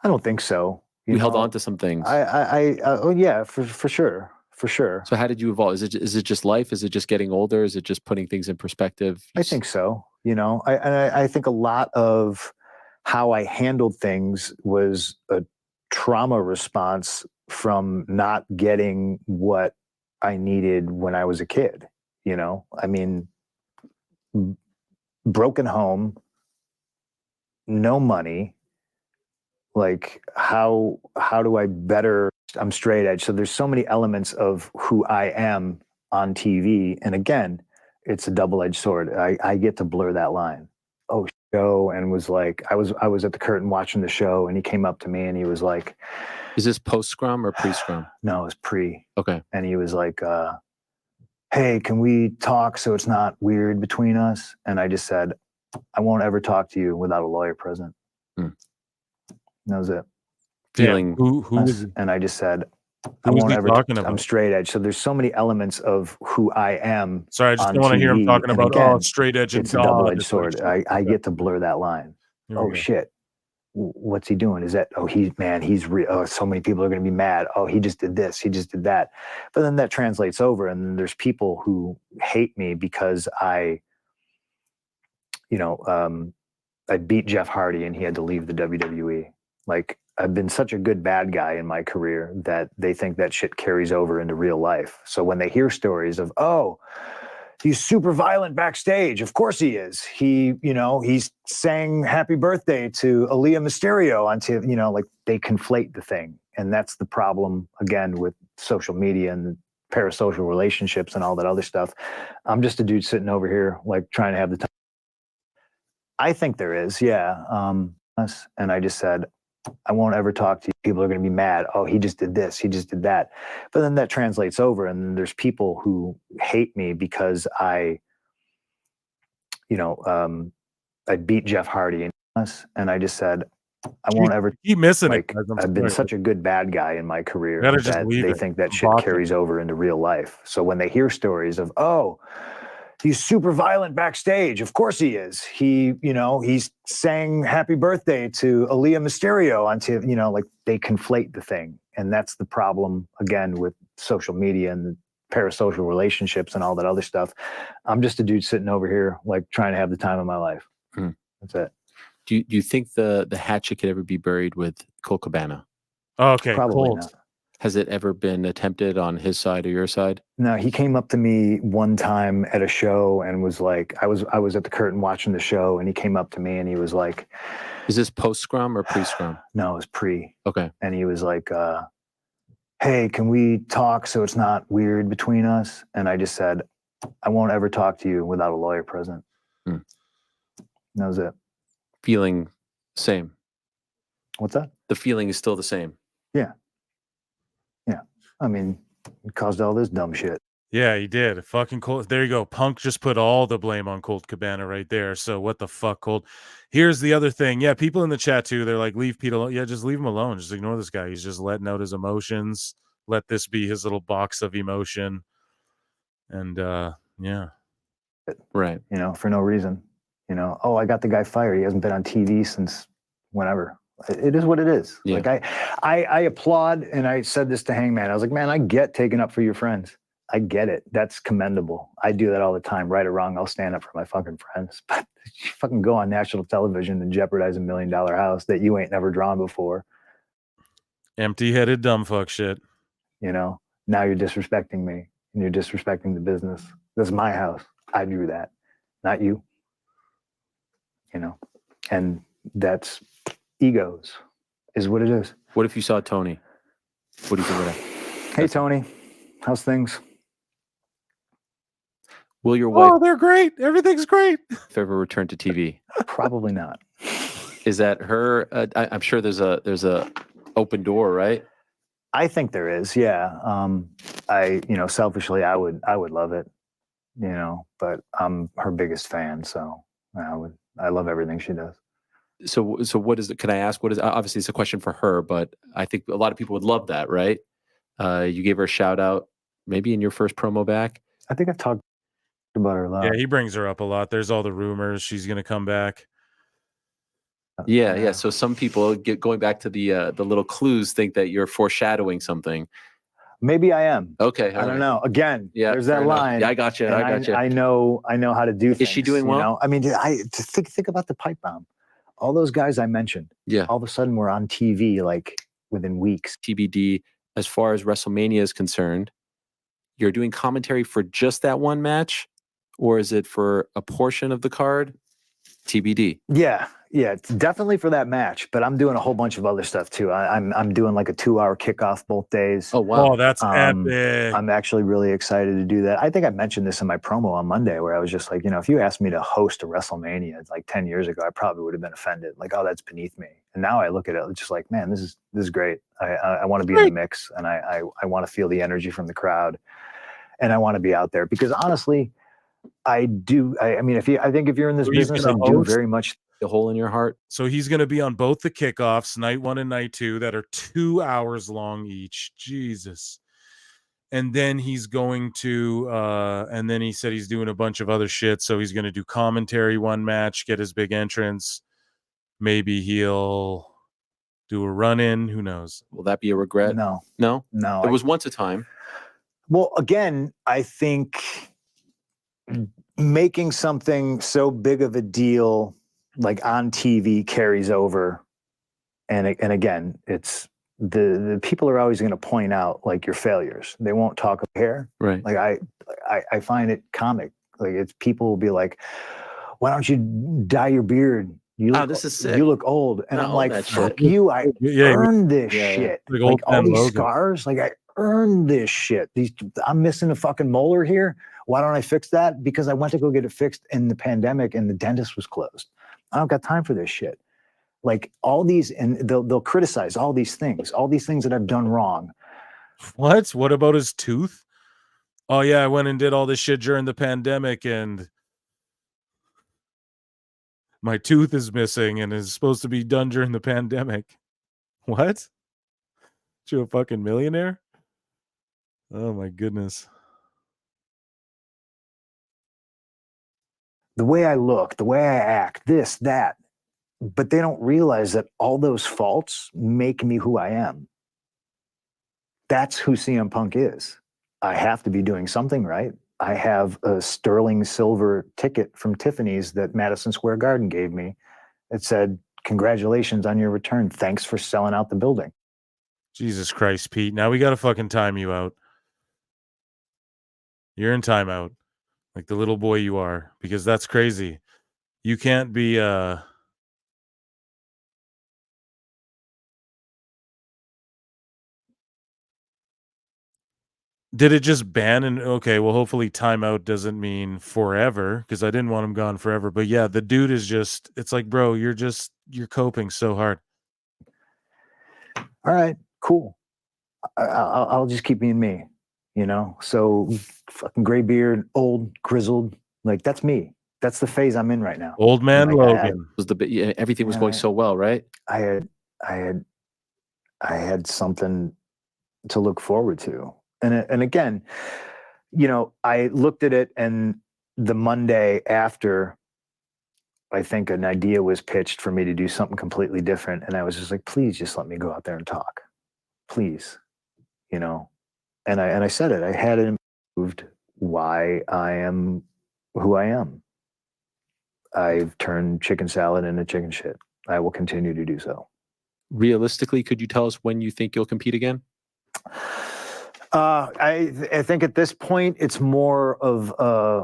I don't think so. You held on to some things. Oh yeah, for sure. For sure. So how did you evolve? Is it just life? Is it just getting older? Is it just putting things in perspective? I think so. I think a lot of how I handled things was a trauma response from not getting what I needed when I was a kid. You know, I mean, broken home, no money. Like, how do I better? I'm straight edge. So there's so many elements of who I am on TV. And again, it's a double-edged sword. I get to blur that line. Oh, show, and was like, I was at the curtain watching the show, and he came up to me and he was like, Is this post scrum or pre scrum? no, it was pre. Okay. And he was like, hey, can we talk so it's not weird between us? And I just said, I won't ever talk to you without a lawyer present. Hmm. And that was it. Feeling who was And I just said, I who was won't he ever. talking about? I'm straight edge. So there's so many elements of who I am. Sorry, I just on don't want to hear him TV. talking And about again, straight edge and it's a God. double-edged It's like, sword. I get to blur that line. here we Oh go. shit. What's he doing? Is that, oh, he's oh, so many people are going to be mad. Oh, he just did this. He just did that. But then that translates over. And then there's people who hate me because I beat Jeff Hardy and he had to leave the WWE. Like, I've been such a good bad guy in my career that they think that shit carries over into real life. So when they hear stories of, oh, he's super violent backstage. Of course he is. He's saying happy birthday to Aaliyah Mysterio onto, like, they conflate the thing. And that's the problem, again, with social media and parasocial relationships and all that other stuff. I'm just a dude sitting over here, like, trying to have the time. I think there is, yeah. And I just said, I won't ever talk to you. People are going to be mad. Oh, he just did this. He just did that. But then that translates over. And there's people who hate me because I beat Jeff Hardy. And I just said, I won't ever. Keep missing like, it. Guys. I'm I've been sorry. such a good bad guy in my career Gotta just that leave they it. think that shit Boxing. carries over into real life. So when they hear stories of, oh, he's super violent backstage. Of course he is. He's saying happy birthday to Aaliyah Mysterio onto, like, they conflate the thing. And that's the problem, again, with social media and parasocial relationships and all that other stuff. I'm just a dude sitting over here, like, trying to have the time of my life. Hmm. That's it. Do you think the hatchet could ever be buried with Colt Cabana? Okay, Probably Colt. not. Has it ever been attempted on his side or your side? No, he came up to me one time at a show and was like, I was at the curtain watching the show, and he came up to me and he was like, Is this post scrum or pre scrum? no, it was pre. Okay. And he was like, hey, can we talk so it's not weird between us? And I just said, I won't ever talk to you without a lawyer present. Hmm. And that was it. Feeling same. What's that? The feeling is still the same. Yeah. Yeah. I mean, it caused all this dumb shit. Yeah, he did. Fucking Colt. There you go. Punk just put all the blame on Colt Cabana right there. So what the fuck, Colt? Here's the other thing. Yeah, people in the chat too, they're like, leave Pete alone. Yeah, just leave him alone. Just ignore this guy. He's just letting out his emotions. Let this be his little box of emotion. And yeah. Right. For no reason. Oh, I got the guy fired. He hasn't been on TV since whenever. It is what it is. Yeah. Like, I applaud, and I said this to Hangman. I was like, man, I get taking up for your friends. I get it. That's commendable. I do that all the time. Right or wrong, I'll stand up for my fucking friends. But you fucking go on national television and jeopardize $1 million house that you ain't never drawn before. Empty-headed dumb fuck shit. Now you're disrespecting me, and you're disrespecting the business. This is my house. I drew that, not you. And that's egos is what it is. What if you saw Tony? What do you think of that? Hey, Tony, how's things? Will your wife Oh, they're great. Everything's great. ever return to TV? Probably not. Is that her? I'm sure there's a open door, right? I think there is. Yeah. Selfishly, I would love it, but I'm her biggest fan. So I love everything she does. So what is it? Can I ask what is? Obviously, it's a question for her, but I think a lot of people would love that, right? You gave her a shout out, maybe in your first promo back. I think I've talked about her a lot. Yeah, he brings her up a lot. There's all the rumors she's gonna come back. Yeah. So some people going back to the little clues think that you're foreshadowing something. Maybe I am. Okay, I don't know. Again, there's that line. Yeah, I got you. I know how to do things. Is she doing well? I mean, think about the pipe bomb. All those guys I mentioned. Yeah. All of a sudden, we're on TV like within weeks. TBD. As far as WrestleMania is concerned, you're doing commentary for just that one match, or is it for a portion of the card? TBD. Yeah, it's definitely for that match, but I'm doing a whole bunch of other stuff too. I'm doing like a 2-hour kickoff both days. Oh wow, Oh, that's epic. I'm actually really excited to do that. I think I mentioned this in my promo on Monday, where I was just like, if you asked me to host a WrestleMania like 10 years ago, I probably would have been offended. Like, oh, that's beneath me. And now I look at it just like, man, this is great. I want to be in the mix, and I want to feel the energy from the crowd, and I want to be out there because honestly, I do. I mean, I think if you're in this business, I do very much. The hole in your heart. So he's going to be on both the kickoffs, night 1 and night 2, that are 2 hours long each. Jesus. And then he's going to, and then he said he's doing a bunch of other shit. So he's going to do commentary one match, get his big entrance. Maybe he'll do a run-in. Who knows? Will that be a regret? No. It was once a time. Well, again, I think making something so big of a deal like on TV carries over, and again, it's the people are always going to point out like your failures. They won't talk of hair, right? Like I find it comic. Like it's people will be like, "Why don't you dye your beard? You look, this is sick. You look old." And I'm like, "Fuck you! I Yeah, earned this shit. Like all these Logan. scars, like I earned this shit. I'm missing a fucking molar here. Why don't I fix that? Because I went to go get it fixed in the pandemic, and the dentist was closed. I don't got time for this shit." Like all these, and they'll criticize all these things that I've done wrong. What about his tooth? Oh yeah, I went and did all this shit during the pandemic, and my tooth is missing and is supposed to be done during the pandemic. What? You a fucking millionaire? Oh my goodness. The way I look, the way I act, this, that. But they don't realize that all those faults make me who I am. That's who CM Punk is. I have to be doing something right. I have a sterling silver ticket from Tiffany's that Madison Square Garden gave me. It said, "Congratulations on your return. Thanks for selling out the building." Jesus Christ, Pete. Now we got to fucking time you out. You're in timeout. Like the little boy you are, because that's crazy. You can't be Did it just ban and okay, well hopefully timeout doesn't mean forever, because I didn't want him gone forever. But yeah, the dude is just, it's like, bro, you're coping so hard. All right, cool. I'll just keep being me, So fucking gray beard, old, grizzled, like that's me. That's the phase I'm in right now. Old man Logan. Was everything was going so well, right? I had something to look forward to. And again, I looked at it, and the Monday after, I think an idea was pitched for me to do something completely different. And I was just like, please just let me go out there and talk. Please, And I said it. I had it improved why I am who I am. I've turned chicken salad into chicken shit. I will continue to do so. Realistically, could you tell us when you think you'll compete again? I think at this point it's more of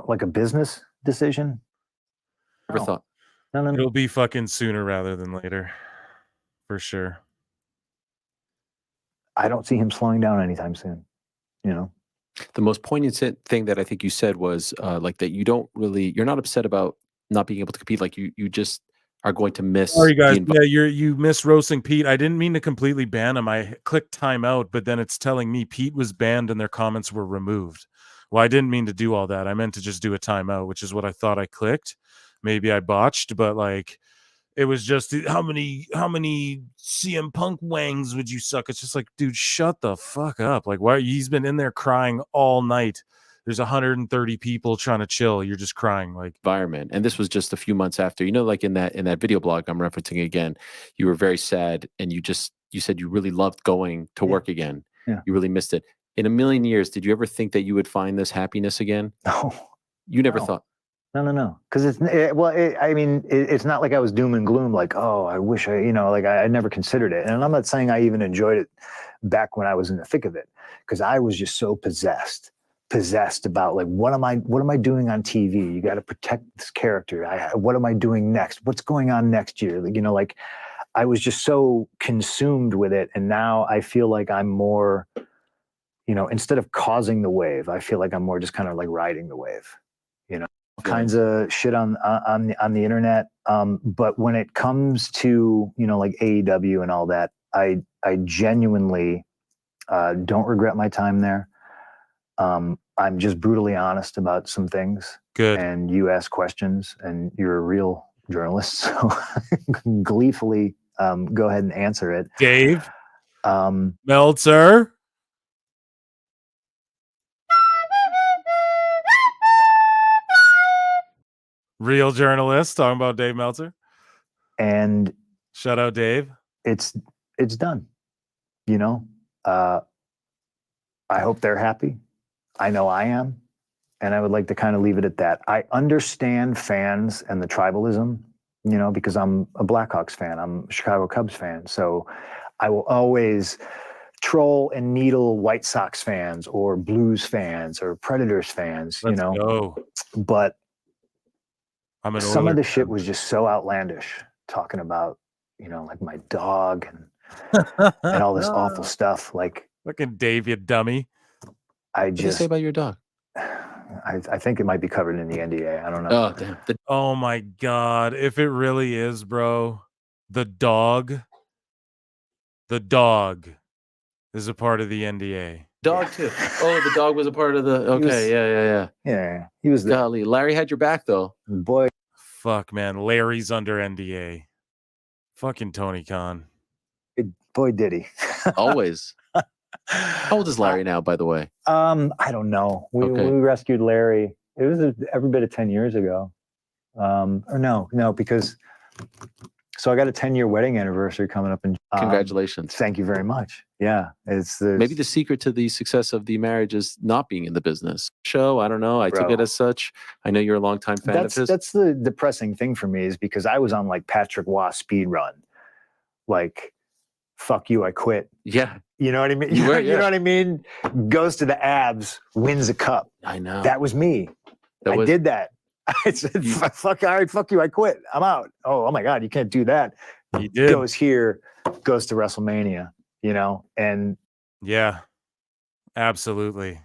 like a business decision. Never thought. No. It'll be fucking sooner rather than later, for sure. I don't see him slowing down anytime soon. The most poignant thing that I think you said was like that you're not upset about not being able to compete. Like you just are going to miss. Sorry guys, yeah, you miss roasting Pete. I didn't mean to completely ban him. I clicked timeout, but then it's telling me Pete was banned and their comments were removed. Well, I didn't mean to do all that. I meant to just do a timeout, which is what I thought I clicked. Maybe I botched, but like it was just how many CM Punk wangs would you suck? It's just like, dude, shut the fuck up. Like, why? He's been in there crying all night. There's 130 people trying to chill. You're just crying, like environment. And this was just a few months after, like in that video blog I'm referencing again, you were very sad, and you said you really loved going to work again. Yeah. You really missed it. In a million years, did you ever think that you would find this happiness again? No. You never thought. No. Because it's not like I was doom and gloom. Like, oh, I wish I never considered it. And I'm not saying I even enjoyed it back when I was in the thick of it, because I was just so possessed possessed about like what am I doing on TV? You got to protect this character. What am I doing next? What's going on next year? Like I was just so consumed with it, and now I feel like I'm more, instead of causing the wave, I feel like I'm more just kind of like riding the wave. Kinds of shit on the internet. But when it comes to like AEW and all that, I genuinely don't regret my time there. I'm just brutally honest about some things. Good. And you ask questions, and you're a real journalist, so gleefully go ahead and answer it. Dave Meltzer. Real journalist talking about Dave Meltzer. And shout out Dave. It's done. I hope they're happy. I know I am. And I would like to kind of leave it at that. I understand fans and the tribalism, because I'm a Blackhawks fan. I'm a Chicago Cubs fan. So I will always troll and needle White Sox fans or Blues fans or Predators fans, Let's go. But some of the shit fan. was just so outlandish, talking about, like my dog and all this awful stuff. Like, fucking Dave, you dummy. What did you say about your dog? I think it might be covered in the NDA. I don't know. Oh, damn. Oh my God. If it really is, bro, the dog is a part of the NDA. Dog too. Oh, the dog was a part of the. Okay, Yeah. He was there. Golly, Larry had your back though. Boy. Fuck, man. Larry's under NDA. Fucking Tony Khan. Boy, did he. Always. How old is Larry now, by the way? I don't know. We rescued Larry. It was every bit of 10 years ago. Or no, because so I got a 10-year wedding anniversary coming up in Congratulations. Thank you very much. Yeah. Maybe the secret to the success of the marriage is not being in the business. Show, I don't know. I took it as such. I know you're a longtime fan of his. That's the depressing thing for me, is because I was on like Patrick Waugh speed run. Like, fuck you, I quit. Yeah. You know what I mean? You were, yeah. You know what I mean? Goes to the abs, wins a cup. I know. That was me. I did that. I said, fuck you, I quit. I'm out. Oh my God, you can't do that. He did. Goes here, goes to WrestleMania, and yeah, absolutely.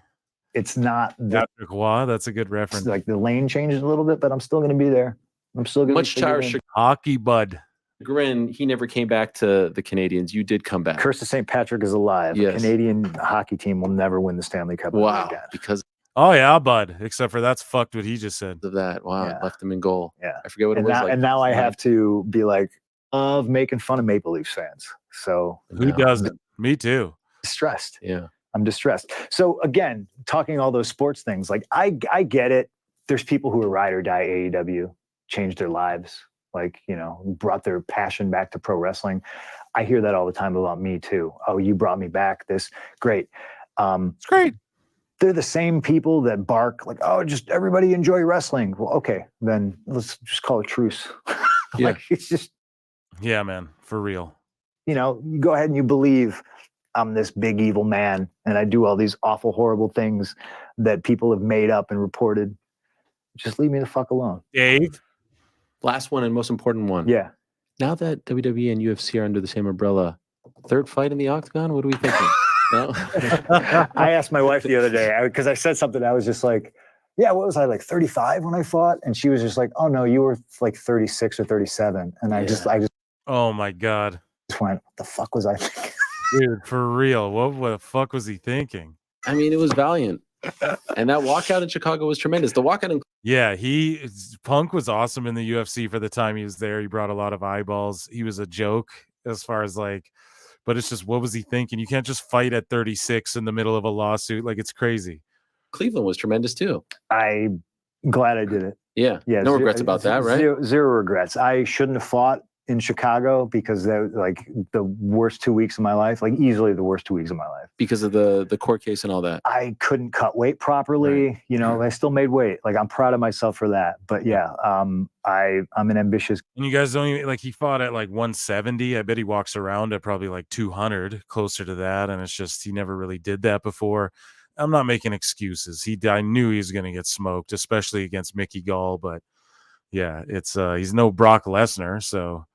It's not Patrick Waugh. That's a good reference. Like the lane changes a little bit, but I'm still going to be there. I'm still going to much to our hockey bud. Grin, he never came back to the Canadians. You did come back. Curse of St. Patrick is alive. Yes. A Canadian hockey team will never win the Stanley Cup. Wow. Again. Because oh yeah, bud. Except for that's fucked what he just said. Of that. Wow. Yeah. Left him in goal. Yeah. I forget what it was like. And now I have to be like, of making fun of Maple Leafs fans. So who doesn't? Me too. Distressed. Yeah. I'm distressed. So again, talking all those sports things, like I get it. There's people who are ride or die AEW, changed their lives, like, brought their passion back to pro wrestling. I hear that all the time about me too. Oh, you brought me back. This great. It's great. They're the same people that bark like, oh, just everybody enjoy wrestling. Well, okay, then let's just call a truce. Like, it's just. Yeah, man, for real. You go ahead and you believe I'm this big evil man and I do all these awful, horrible things that people have made up and reported. Just leave me the fuck alone. Dave? Last one and most important one. Yeah. Now that WWE and UFC are under the same umbrella, third fight in the octagon? What are we thinking? No? I asked my wife the other day, because I said something. I was just like, yeah, what was I, like 35 when I fought? And she was just like, oh no, you were like 36 or 37. And I just oh my God. Just went, what the fuck was I thinking? Dude, for real. What the fuck was he thinking? I mean, it was valiant. And that walkout in Chicago was tremendous. The walkout in Punk was awesome in the UFC for the time he was there. He brought a lot of eyeballs. He was a joke as far as but it's just, what was he thinking? You can't just fight at 36 in the middle of a lawsuit. Like, it's crazy. Cleveland was tremendous too. I'm glad I did it. Yeah. No regrets about that, right? Zero regrets. I shouldn't have fought in Chicago because that was like the worst 2 weeks of my life, like easily the worst 2 weeks of my life. Because of the court case and all that. I couldn't cut weight properly. Right. I still made weight. Like, I'm proud of myself for that. But yeah, I'm an ambitious. And you guys don't even, he fought at 170. I bet he walks around at probably 200, closer to that. And it's just, he never really did that before. I'm not making excuses. I knew he was going to get smoked, especially against Mickey Gall. But yeah, it's he's no Brock Lesnar, so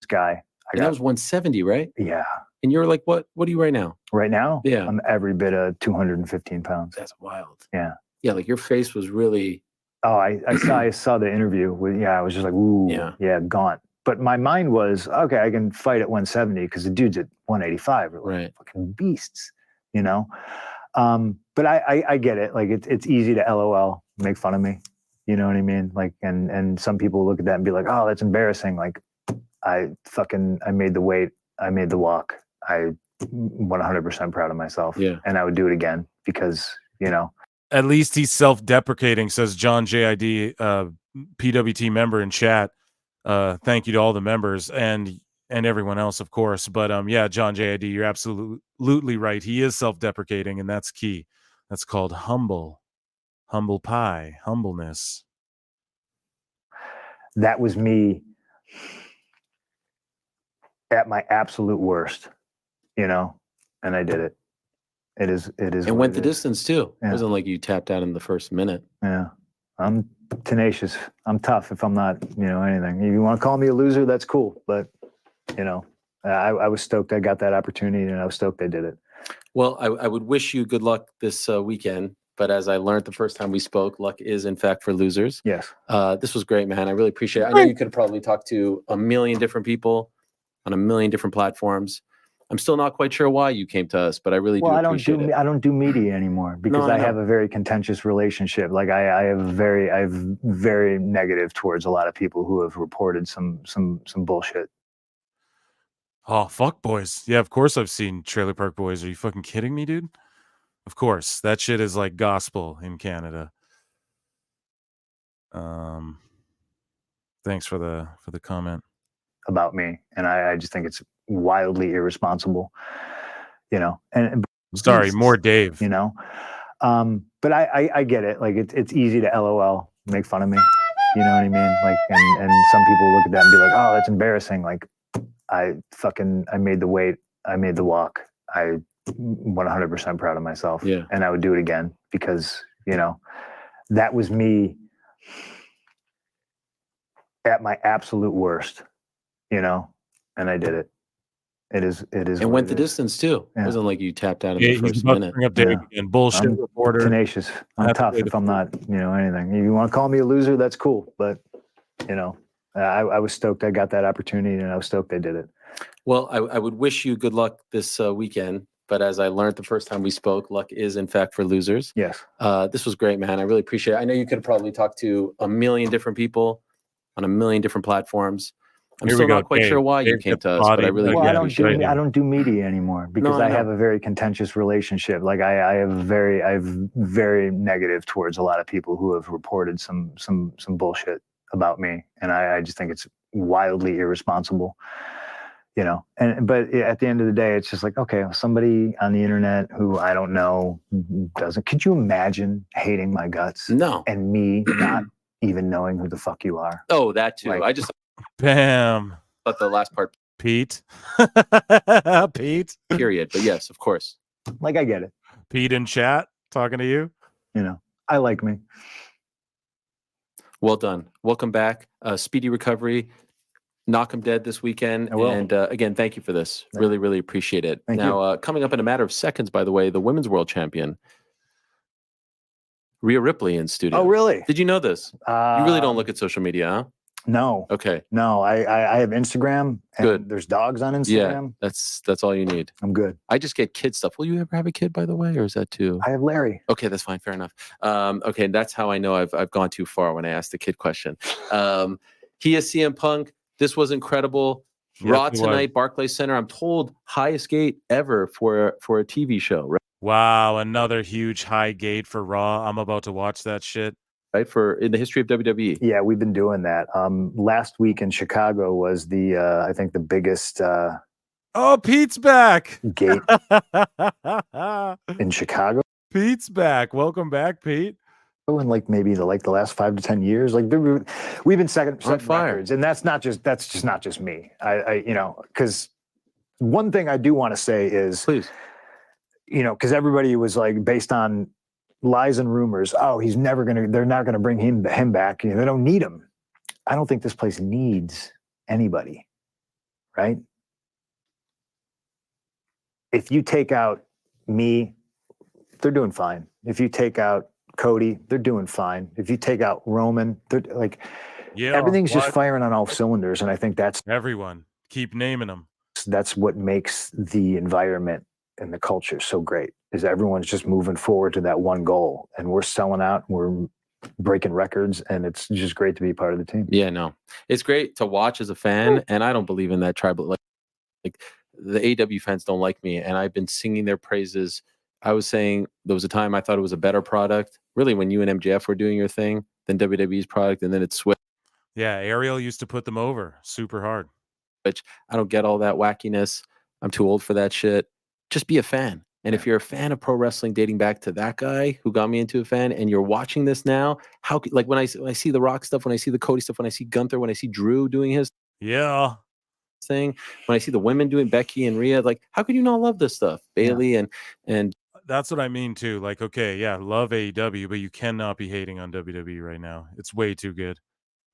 This guy, And that was 170, right? yeah. And you're like, what are you right now? Right now, Yeah. I'm every bit of 215 pounds. That's wild. Yeah. Yeah, like your face was really. Oh, I saw the interview with, I was just like, ooh, yeah, gaunt. But my mind was, okay, I can fight at 170 because the dude's at 185. We're like Right. fucking beasts, you know? But I get it. Like it's easy to LOL, make fun of me. You know what I mean? Like, and some people look at that and be like, oh, that's embarrassing. Like I made the weight. I made the walk. I 100% proud of myself. Yeah. And I would do it again because, you know, at least he's self-deprecating, says John JID, PWT member in chat. Thank you to all the members and everyone else, of course. But yeah, John JID, you're absolutely right. He is self-deprecating, and that's key. That's called humble pie, humbleness. That was me at my absolute worst, you know, and I did it. It is. And went the distance too. Yeah. It wasn't like you tapped out in the first minute. Yeah. I'm tenacious. I'm tough if I'm not, you know, anything. If you want to call me a loser, that's cool. But, you know, I was stoked I got that opportunity and I was stoked I did it. Well, I would wish you good luck this weekend. But as I learned the first time we spoke, luck is in fact for losers. Yes. This was great, man. I really appreciate it. I know you could have probably talked to a million different people on a million different platforms. I'm still not quite sure why you came to us, but I really do appreciate it. I don't do media anymore because I have a very contentious relationship. Like I have very negative towards a lot of people who have reported some bullshit. Oh, fuck boys. Yeah, of course I've seen Trailer Park Boys. Are you fucking kidding me, dude? Of course. That shit is like gospel in Canada. Thanks for the comment. About me. And I just think it's wildly irresponsible, you know, and sorry, more Dave, you know, but I get it. Like it's easy to LOL, make fun of me. You know what I mean? Like, and some people look at that and be like, oh, that's embarrassing. Like I made the weight. I made the walk. I 100% proud of myself. Yeah. And I would do it again because, you know, that was me at my absolute worst, you know, and I did it. It is. And went the distance too. It wasn't like you tapped out in the first minute. Bring up Dave again. Bullshit I'm reporter. Tenacious. I'm tough if I'm not, you know, anything. If you want to call me a loser, that's cool. But, you know, I was stoked I got that opportunity and I was stoked I did it. Well, I would wish you good luck this weekend. But as I learned the first time we spoke, luck is in fact for losers. Yes. This was great, man. I really appreciate it. I know you could have probably talked to a million different people on a million different platforms. I'm still not quite sure why you came to us, but I really appreciate it. I don't do media anymore because I have a very contentious relationship. Like I have very negative towards a lot of people who have reported some bullshit about me, and I just think it's wildly irresponsible. You know, but at the end of the day, it's just like, okay, somebody on the internet who I don't know doesn't. Could you imagine hating my guts? No. And me not even knowing who the fuck you are. Oh, that too. Like, I just bam. But the last part, Pete. Pete. Period. But yes, of course. Like I get it. Pete in chat talking to you. You know, I like me. Well done. Welcome back. Speedy recovery. Knock 'em dead this weekend. And again, thank you for this. Really appreciate it. Thank you. Coming up in a matter of seconds, by the way, the women's world champion, Rhea Ripley in studio. Oh, really? Did you know this? You really don't look at social media, huh? No. Okay. No, I have Instagram. And good. There's dogs on Instagram. Yeah, that's all you need. I'm good. I just get kid stuff. Will you ever have a kid, by the way, or is that too? I have Larry. Okay, that's fine. Fair enough. Okay, that's how I know I've gone too far when I asked the kid question. He is CM Punk. This was incredible. Raw tonight, Barclays Center. I'm told highest gate ever for a TV show. Right? Wow, another huge high gate for Raw. I'm about to watch that shit. Right, for in the history of WWE. Yeah, we've been doing that. Last week in Chicago was the I think the biggest oh, Pete's back. Gate in Chicago. Pete's back. Welcome back, Pete. In like maybe the last 5 to 10 years, like we've been setting records, and that's just not just me. I you know, because one thing I do want to say is, please, because everybody was like based on lies and rumors. Oh, they're not gonna bring him back. They don't need him. I don't think this place needs anybody, right? If you take out me, they're doing fine. If you take out Cody, they're doing fine. If you take out Roman, they're like, everything's just firing on all cylinders. And I think that's everyone. Keep naming them. That's what makes the environment and the culture so great, is everyone's just moving forward to that one goal, and we're selling out, we're breaking records, and it's just great to be part of the team. Yeah, no, it's great to watch as a fan, and I don't believe in that tribal, like the AEW fans don't like me, and I've been singing their praises. I was saying there was a time I thought it was a better product, really, when you and MJF were doing your thing, than WWE's product, and then it switched. Yeah, Ariel used to put them over super hard. Which I don't get all that wackiness. I'm too old for that shit. Just be a fan. And if you're a fan of pro wrestling dating back to that guy who got me into a fan, and you're watching this now, like when I see the Rock stuff, when I see the Cody stuff, when I see Gunther, when I see Drew doing his thing, when I see the women doing Becky and Rhea, like, how could you not love this stuff? Bailey and that's what I mean too. Like, okay, yeah, love AEW, but you cannot be hating on WWE right now. It's way too good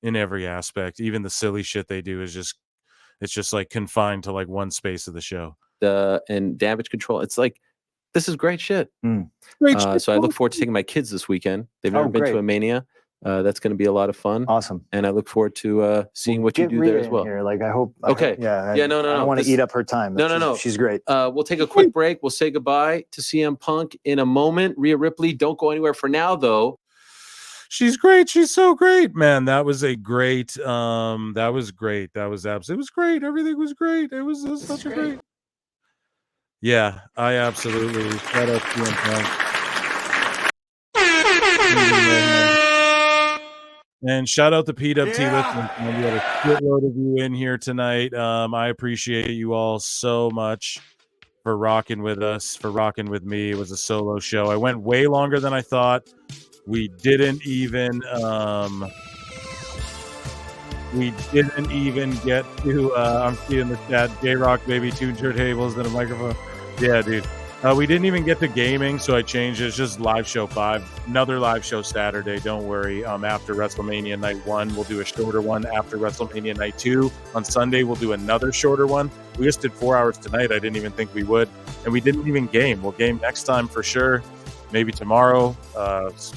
in every aspect. Even the silly shit they do is just like confined to like one space of the show. And Damage Control. It's like, this is great shit. Great shit. So I look forward to taking my kids this weekend. They've never been to a Mania. That's going to be a lot of fun. Awesome. And I look forward to seeing what you do there as well. Here. Like, I hope. Okay. No. I don't want to eat up her time. No. She's great. We'll take a quick break. We'll say goodbye to CM Punk in a moment. Rhea Ripley, don't go anywhere for now, though. She's great. She's so great, man. That was a great. That was great. That was absolutely. It was great. Everything was great. It was such a great. Yeah, I absolutely. Shout out to CM Punk. And shout out to PWT listeners. We had a shitload of you in here tonight. I appreciate you all so much for rocking with us, for rocking with me. It was a solo show. I went way longer than I thought. We didn't even get to I'm seeing the chat, J-Rock baby, 2 turntables and a microphone. Yeah, dude. We didn't even get to gaming, so I changed it. It's just live show 5. Another live show Saturday, don't worry. After WrestleMania Night 1, we'll do a shorter one. After WrestleMania Night 2, on Sunday, we'll do another shorter one. We just did 4 hours tonight. I didn't even think we would. And we didn't even game. We'll game next time for sure. Maybe tomorrow,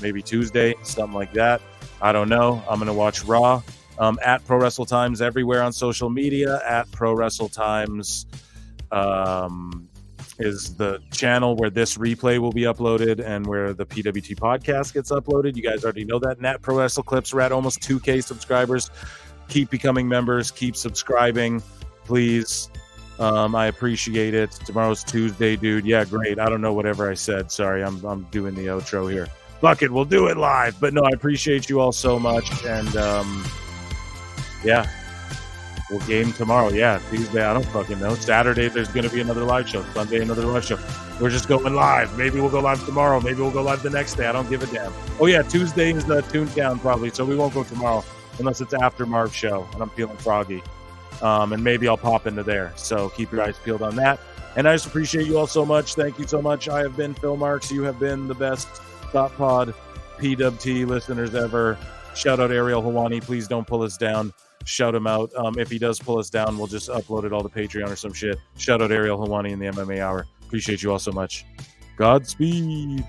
maybe Tuesday, something like that. I don't know. I'm going to watch Raw at Pro Wrestle Times everywhere on social media. At Pro Wrestle Times is the channel where this replay will be uploaded and where the PWT podcast gets uploaded. You guys already know that. And at Pro Wrestle Clips, we're at almost 2K subscribers. Keep becoming members. Keep subscribing, please. I appreciate it. Tomorrow's Tuesday, dude. Yeah, great. I don't know whatever I said. Sorry, I'm doing the outro here. Fuck it, we'll do it live. But no, I appreciate you all so much. And yeah, we'll game tomorrow. Yeah, Tuesday, I don't fucking know. Saturday, there's going to be another live show. Sunday, another live show. We're just going live. Maybe we'll go live tomorrow. Maybe we'll go live the next day. I don't give a damn. Oh yeah, Tuesday is the Toontown probably, so we won't go tomorrow unless it's after Marv's show and I'm feeling froggy. And maybe I'll pop into there. So keep your eyes peeled on that. And I just appreciate you all so much. Thank you so much. I have been Phil Marks. You have been the best Stop Pod PWT listeners ever. Shout out Ariel Helwani. Please don't pull us down. Shout him out. If he does pull us down, we'll just upload it all to Patreon or some shit. Shout out Ariel Helwani in the MMA Hour. Appreciate you all so much. Godspeed.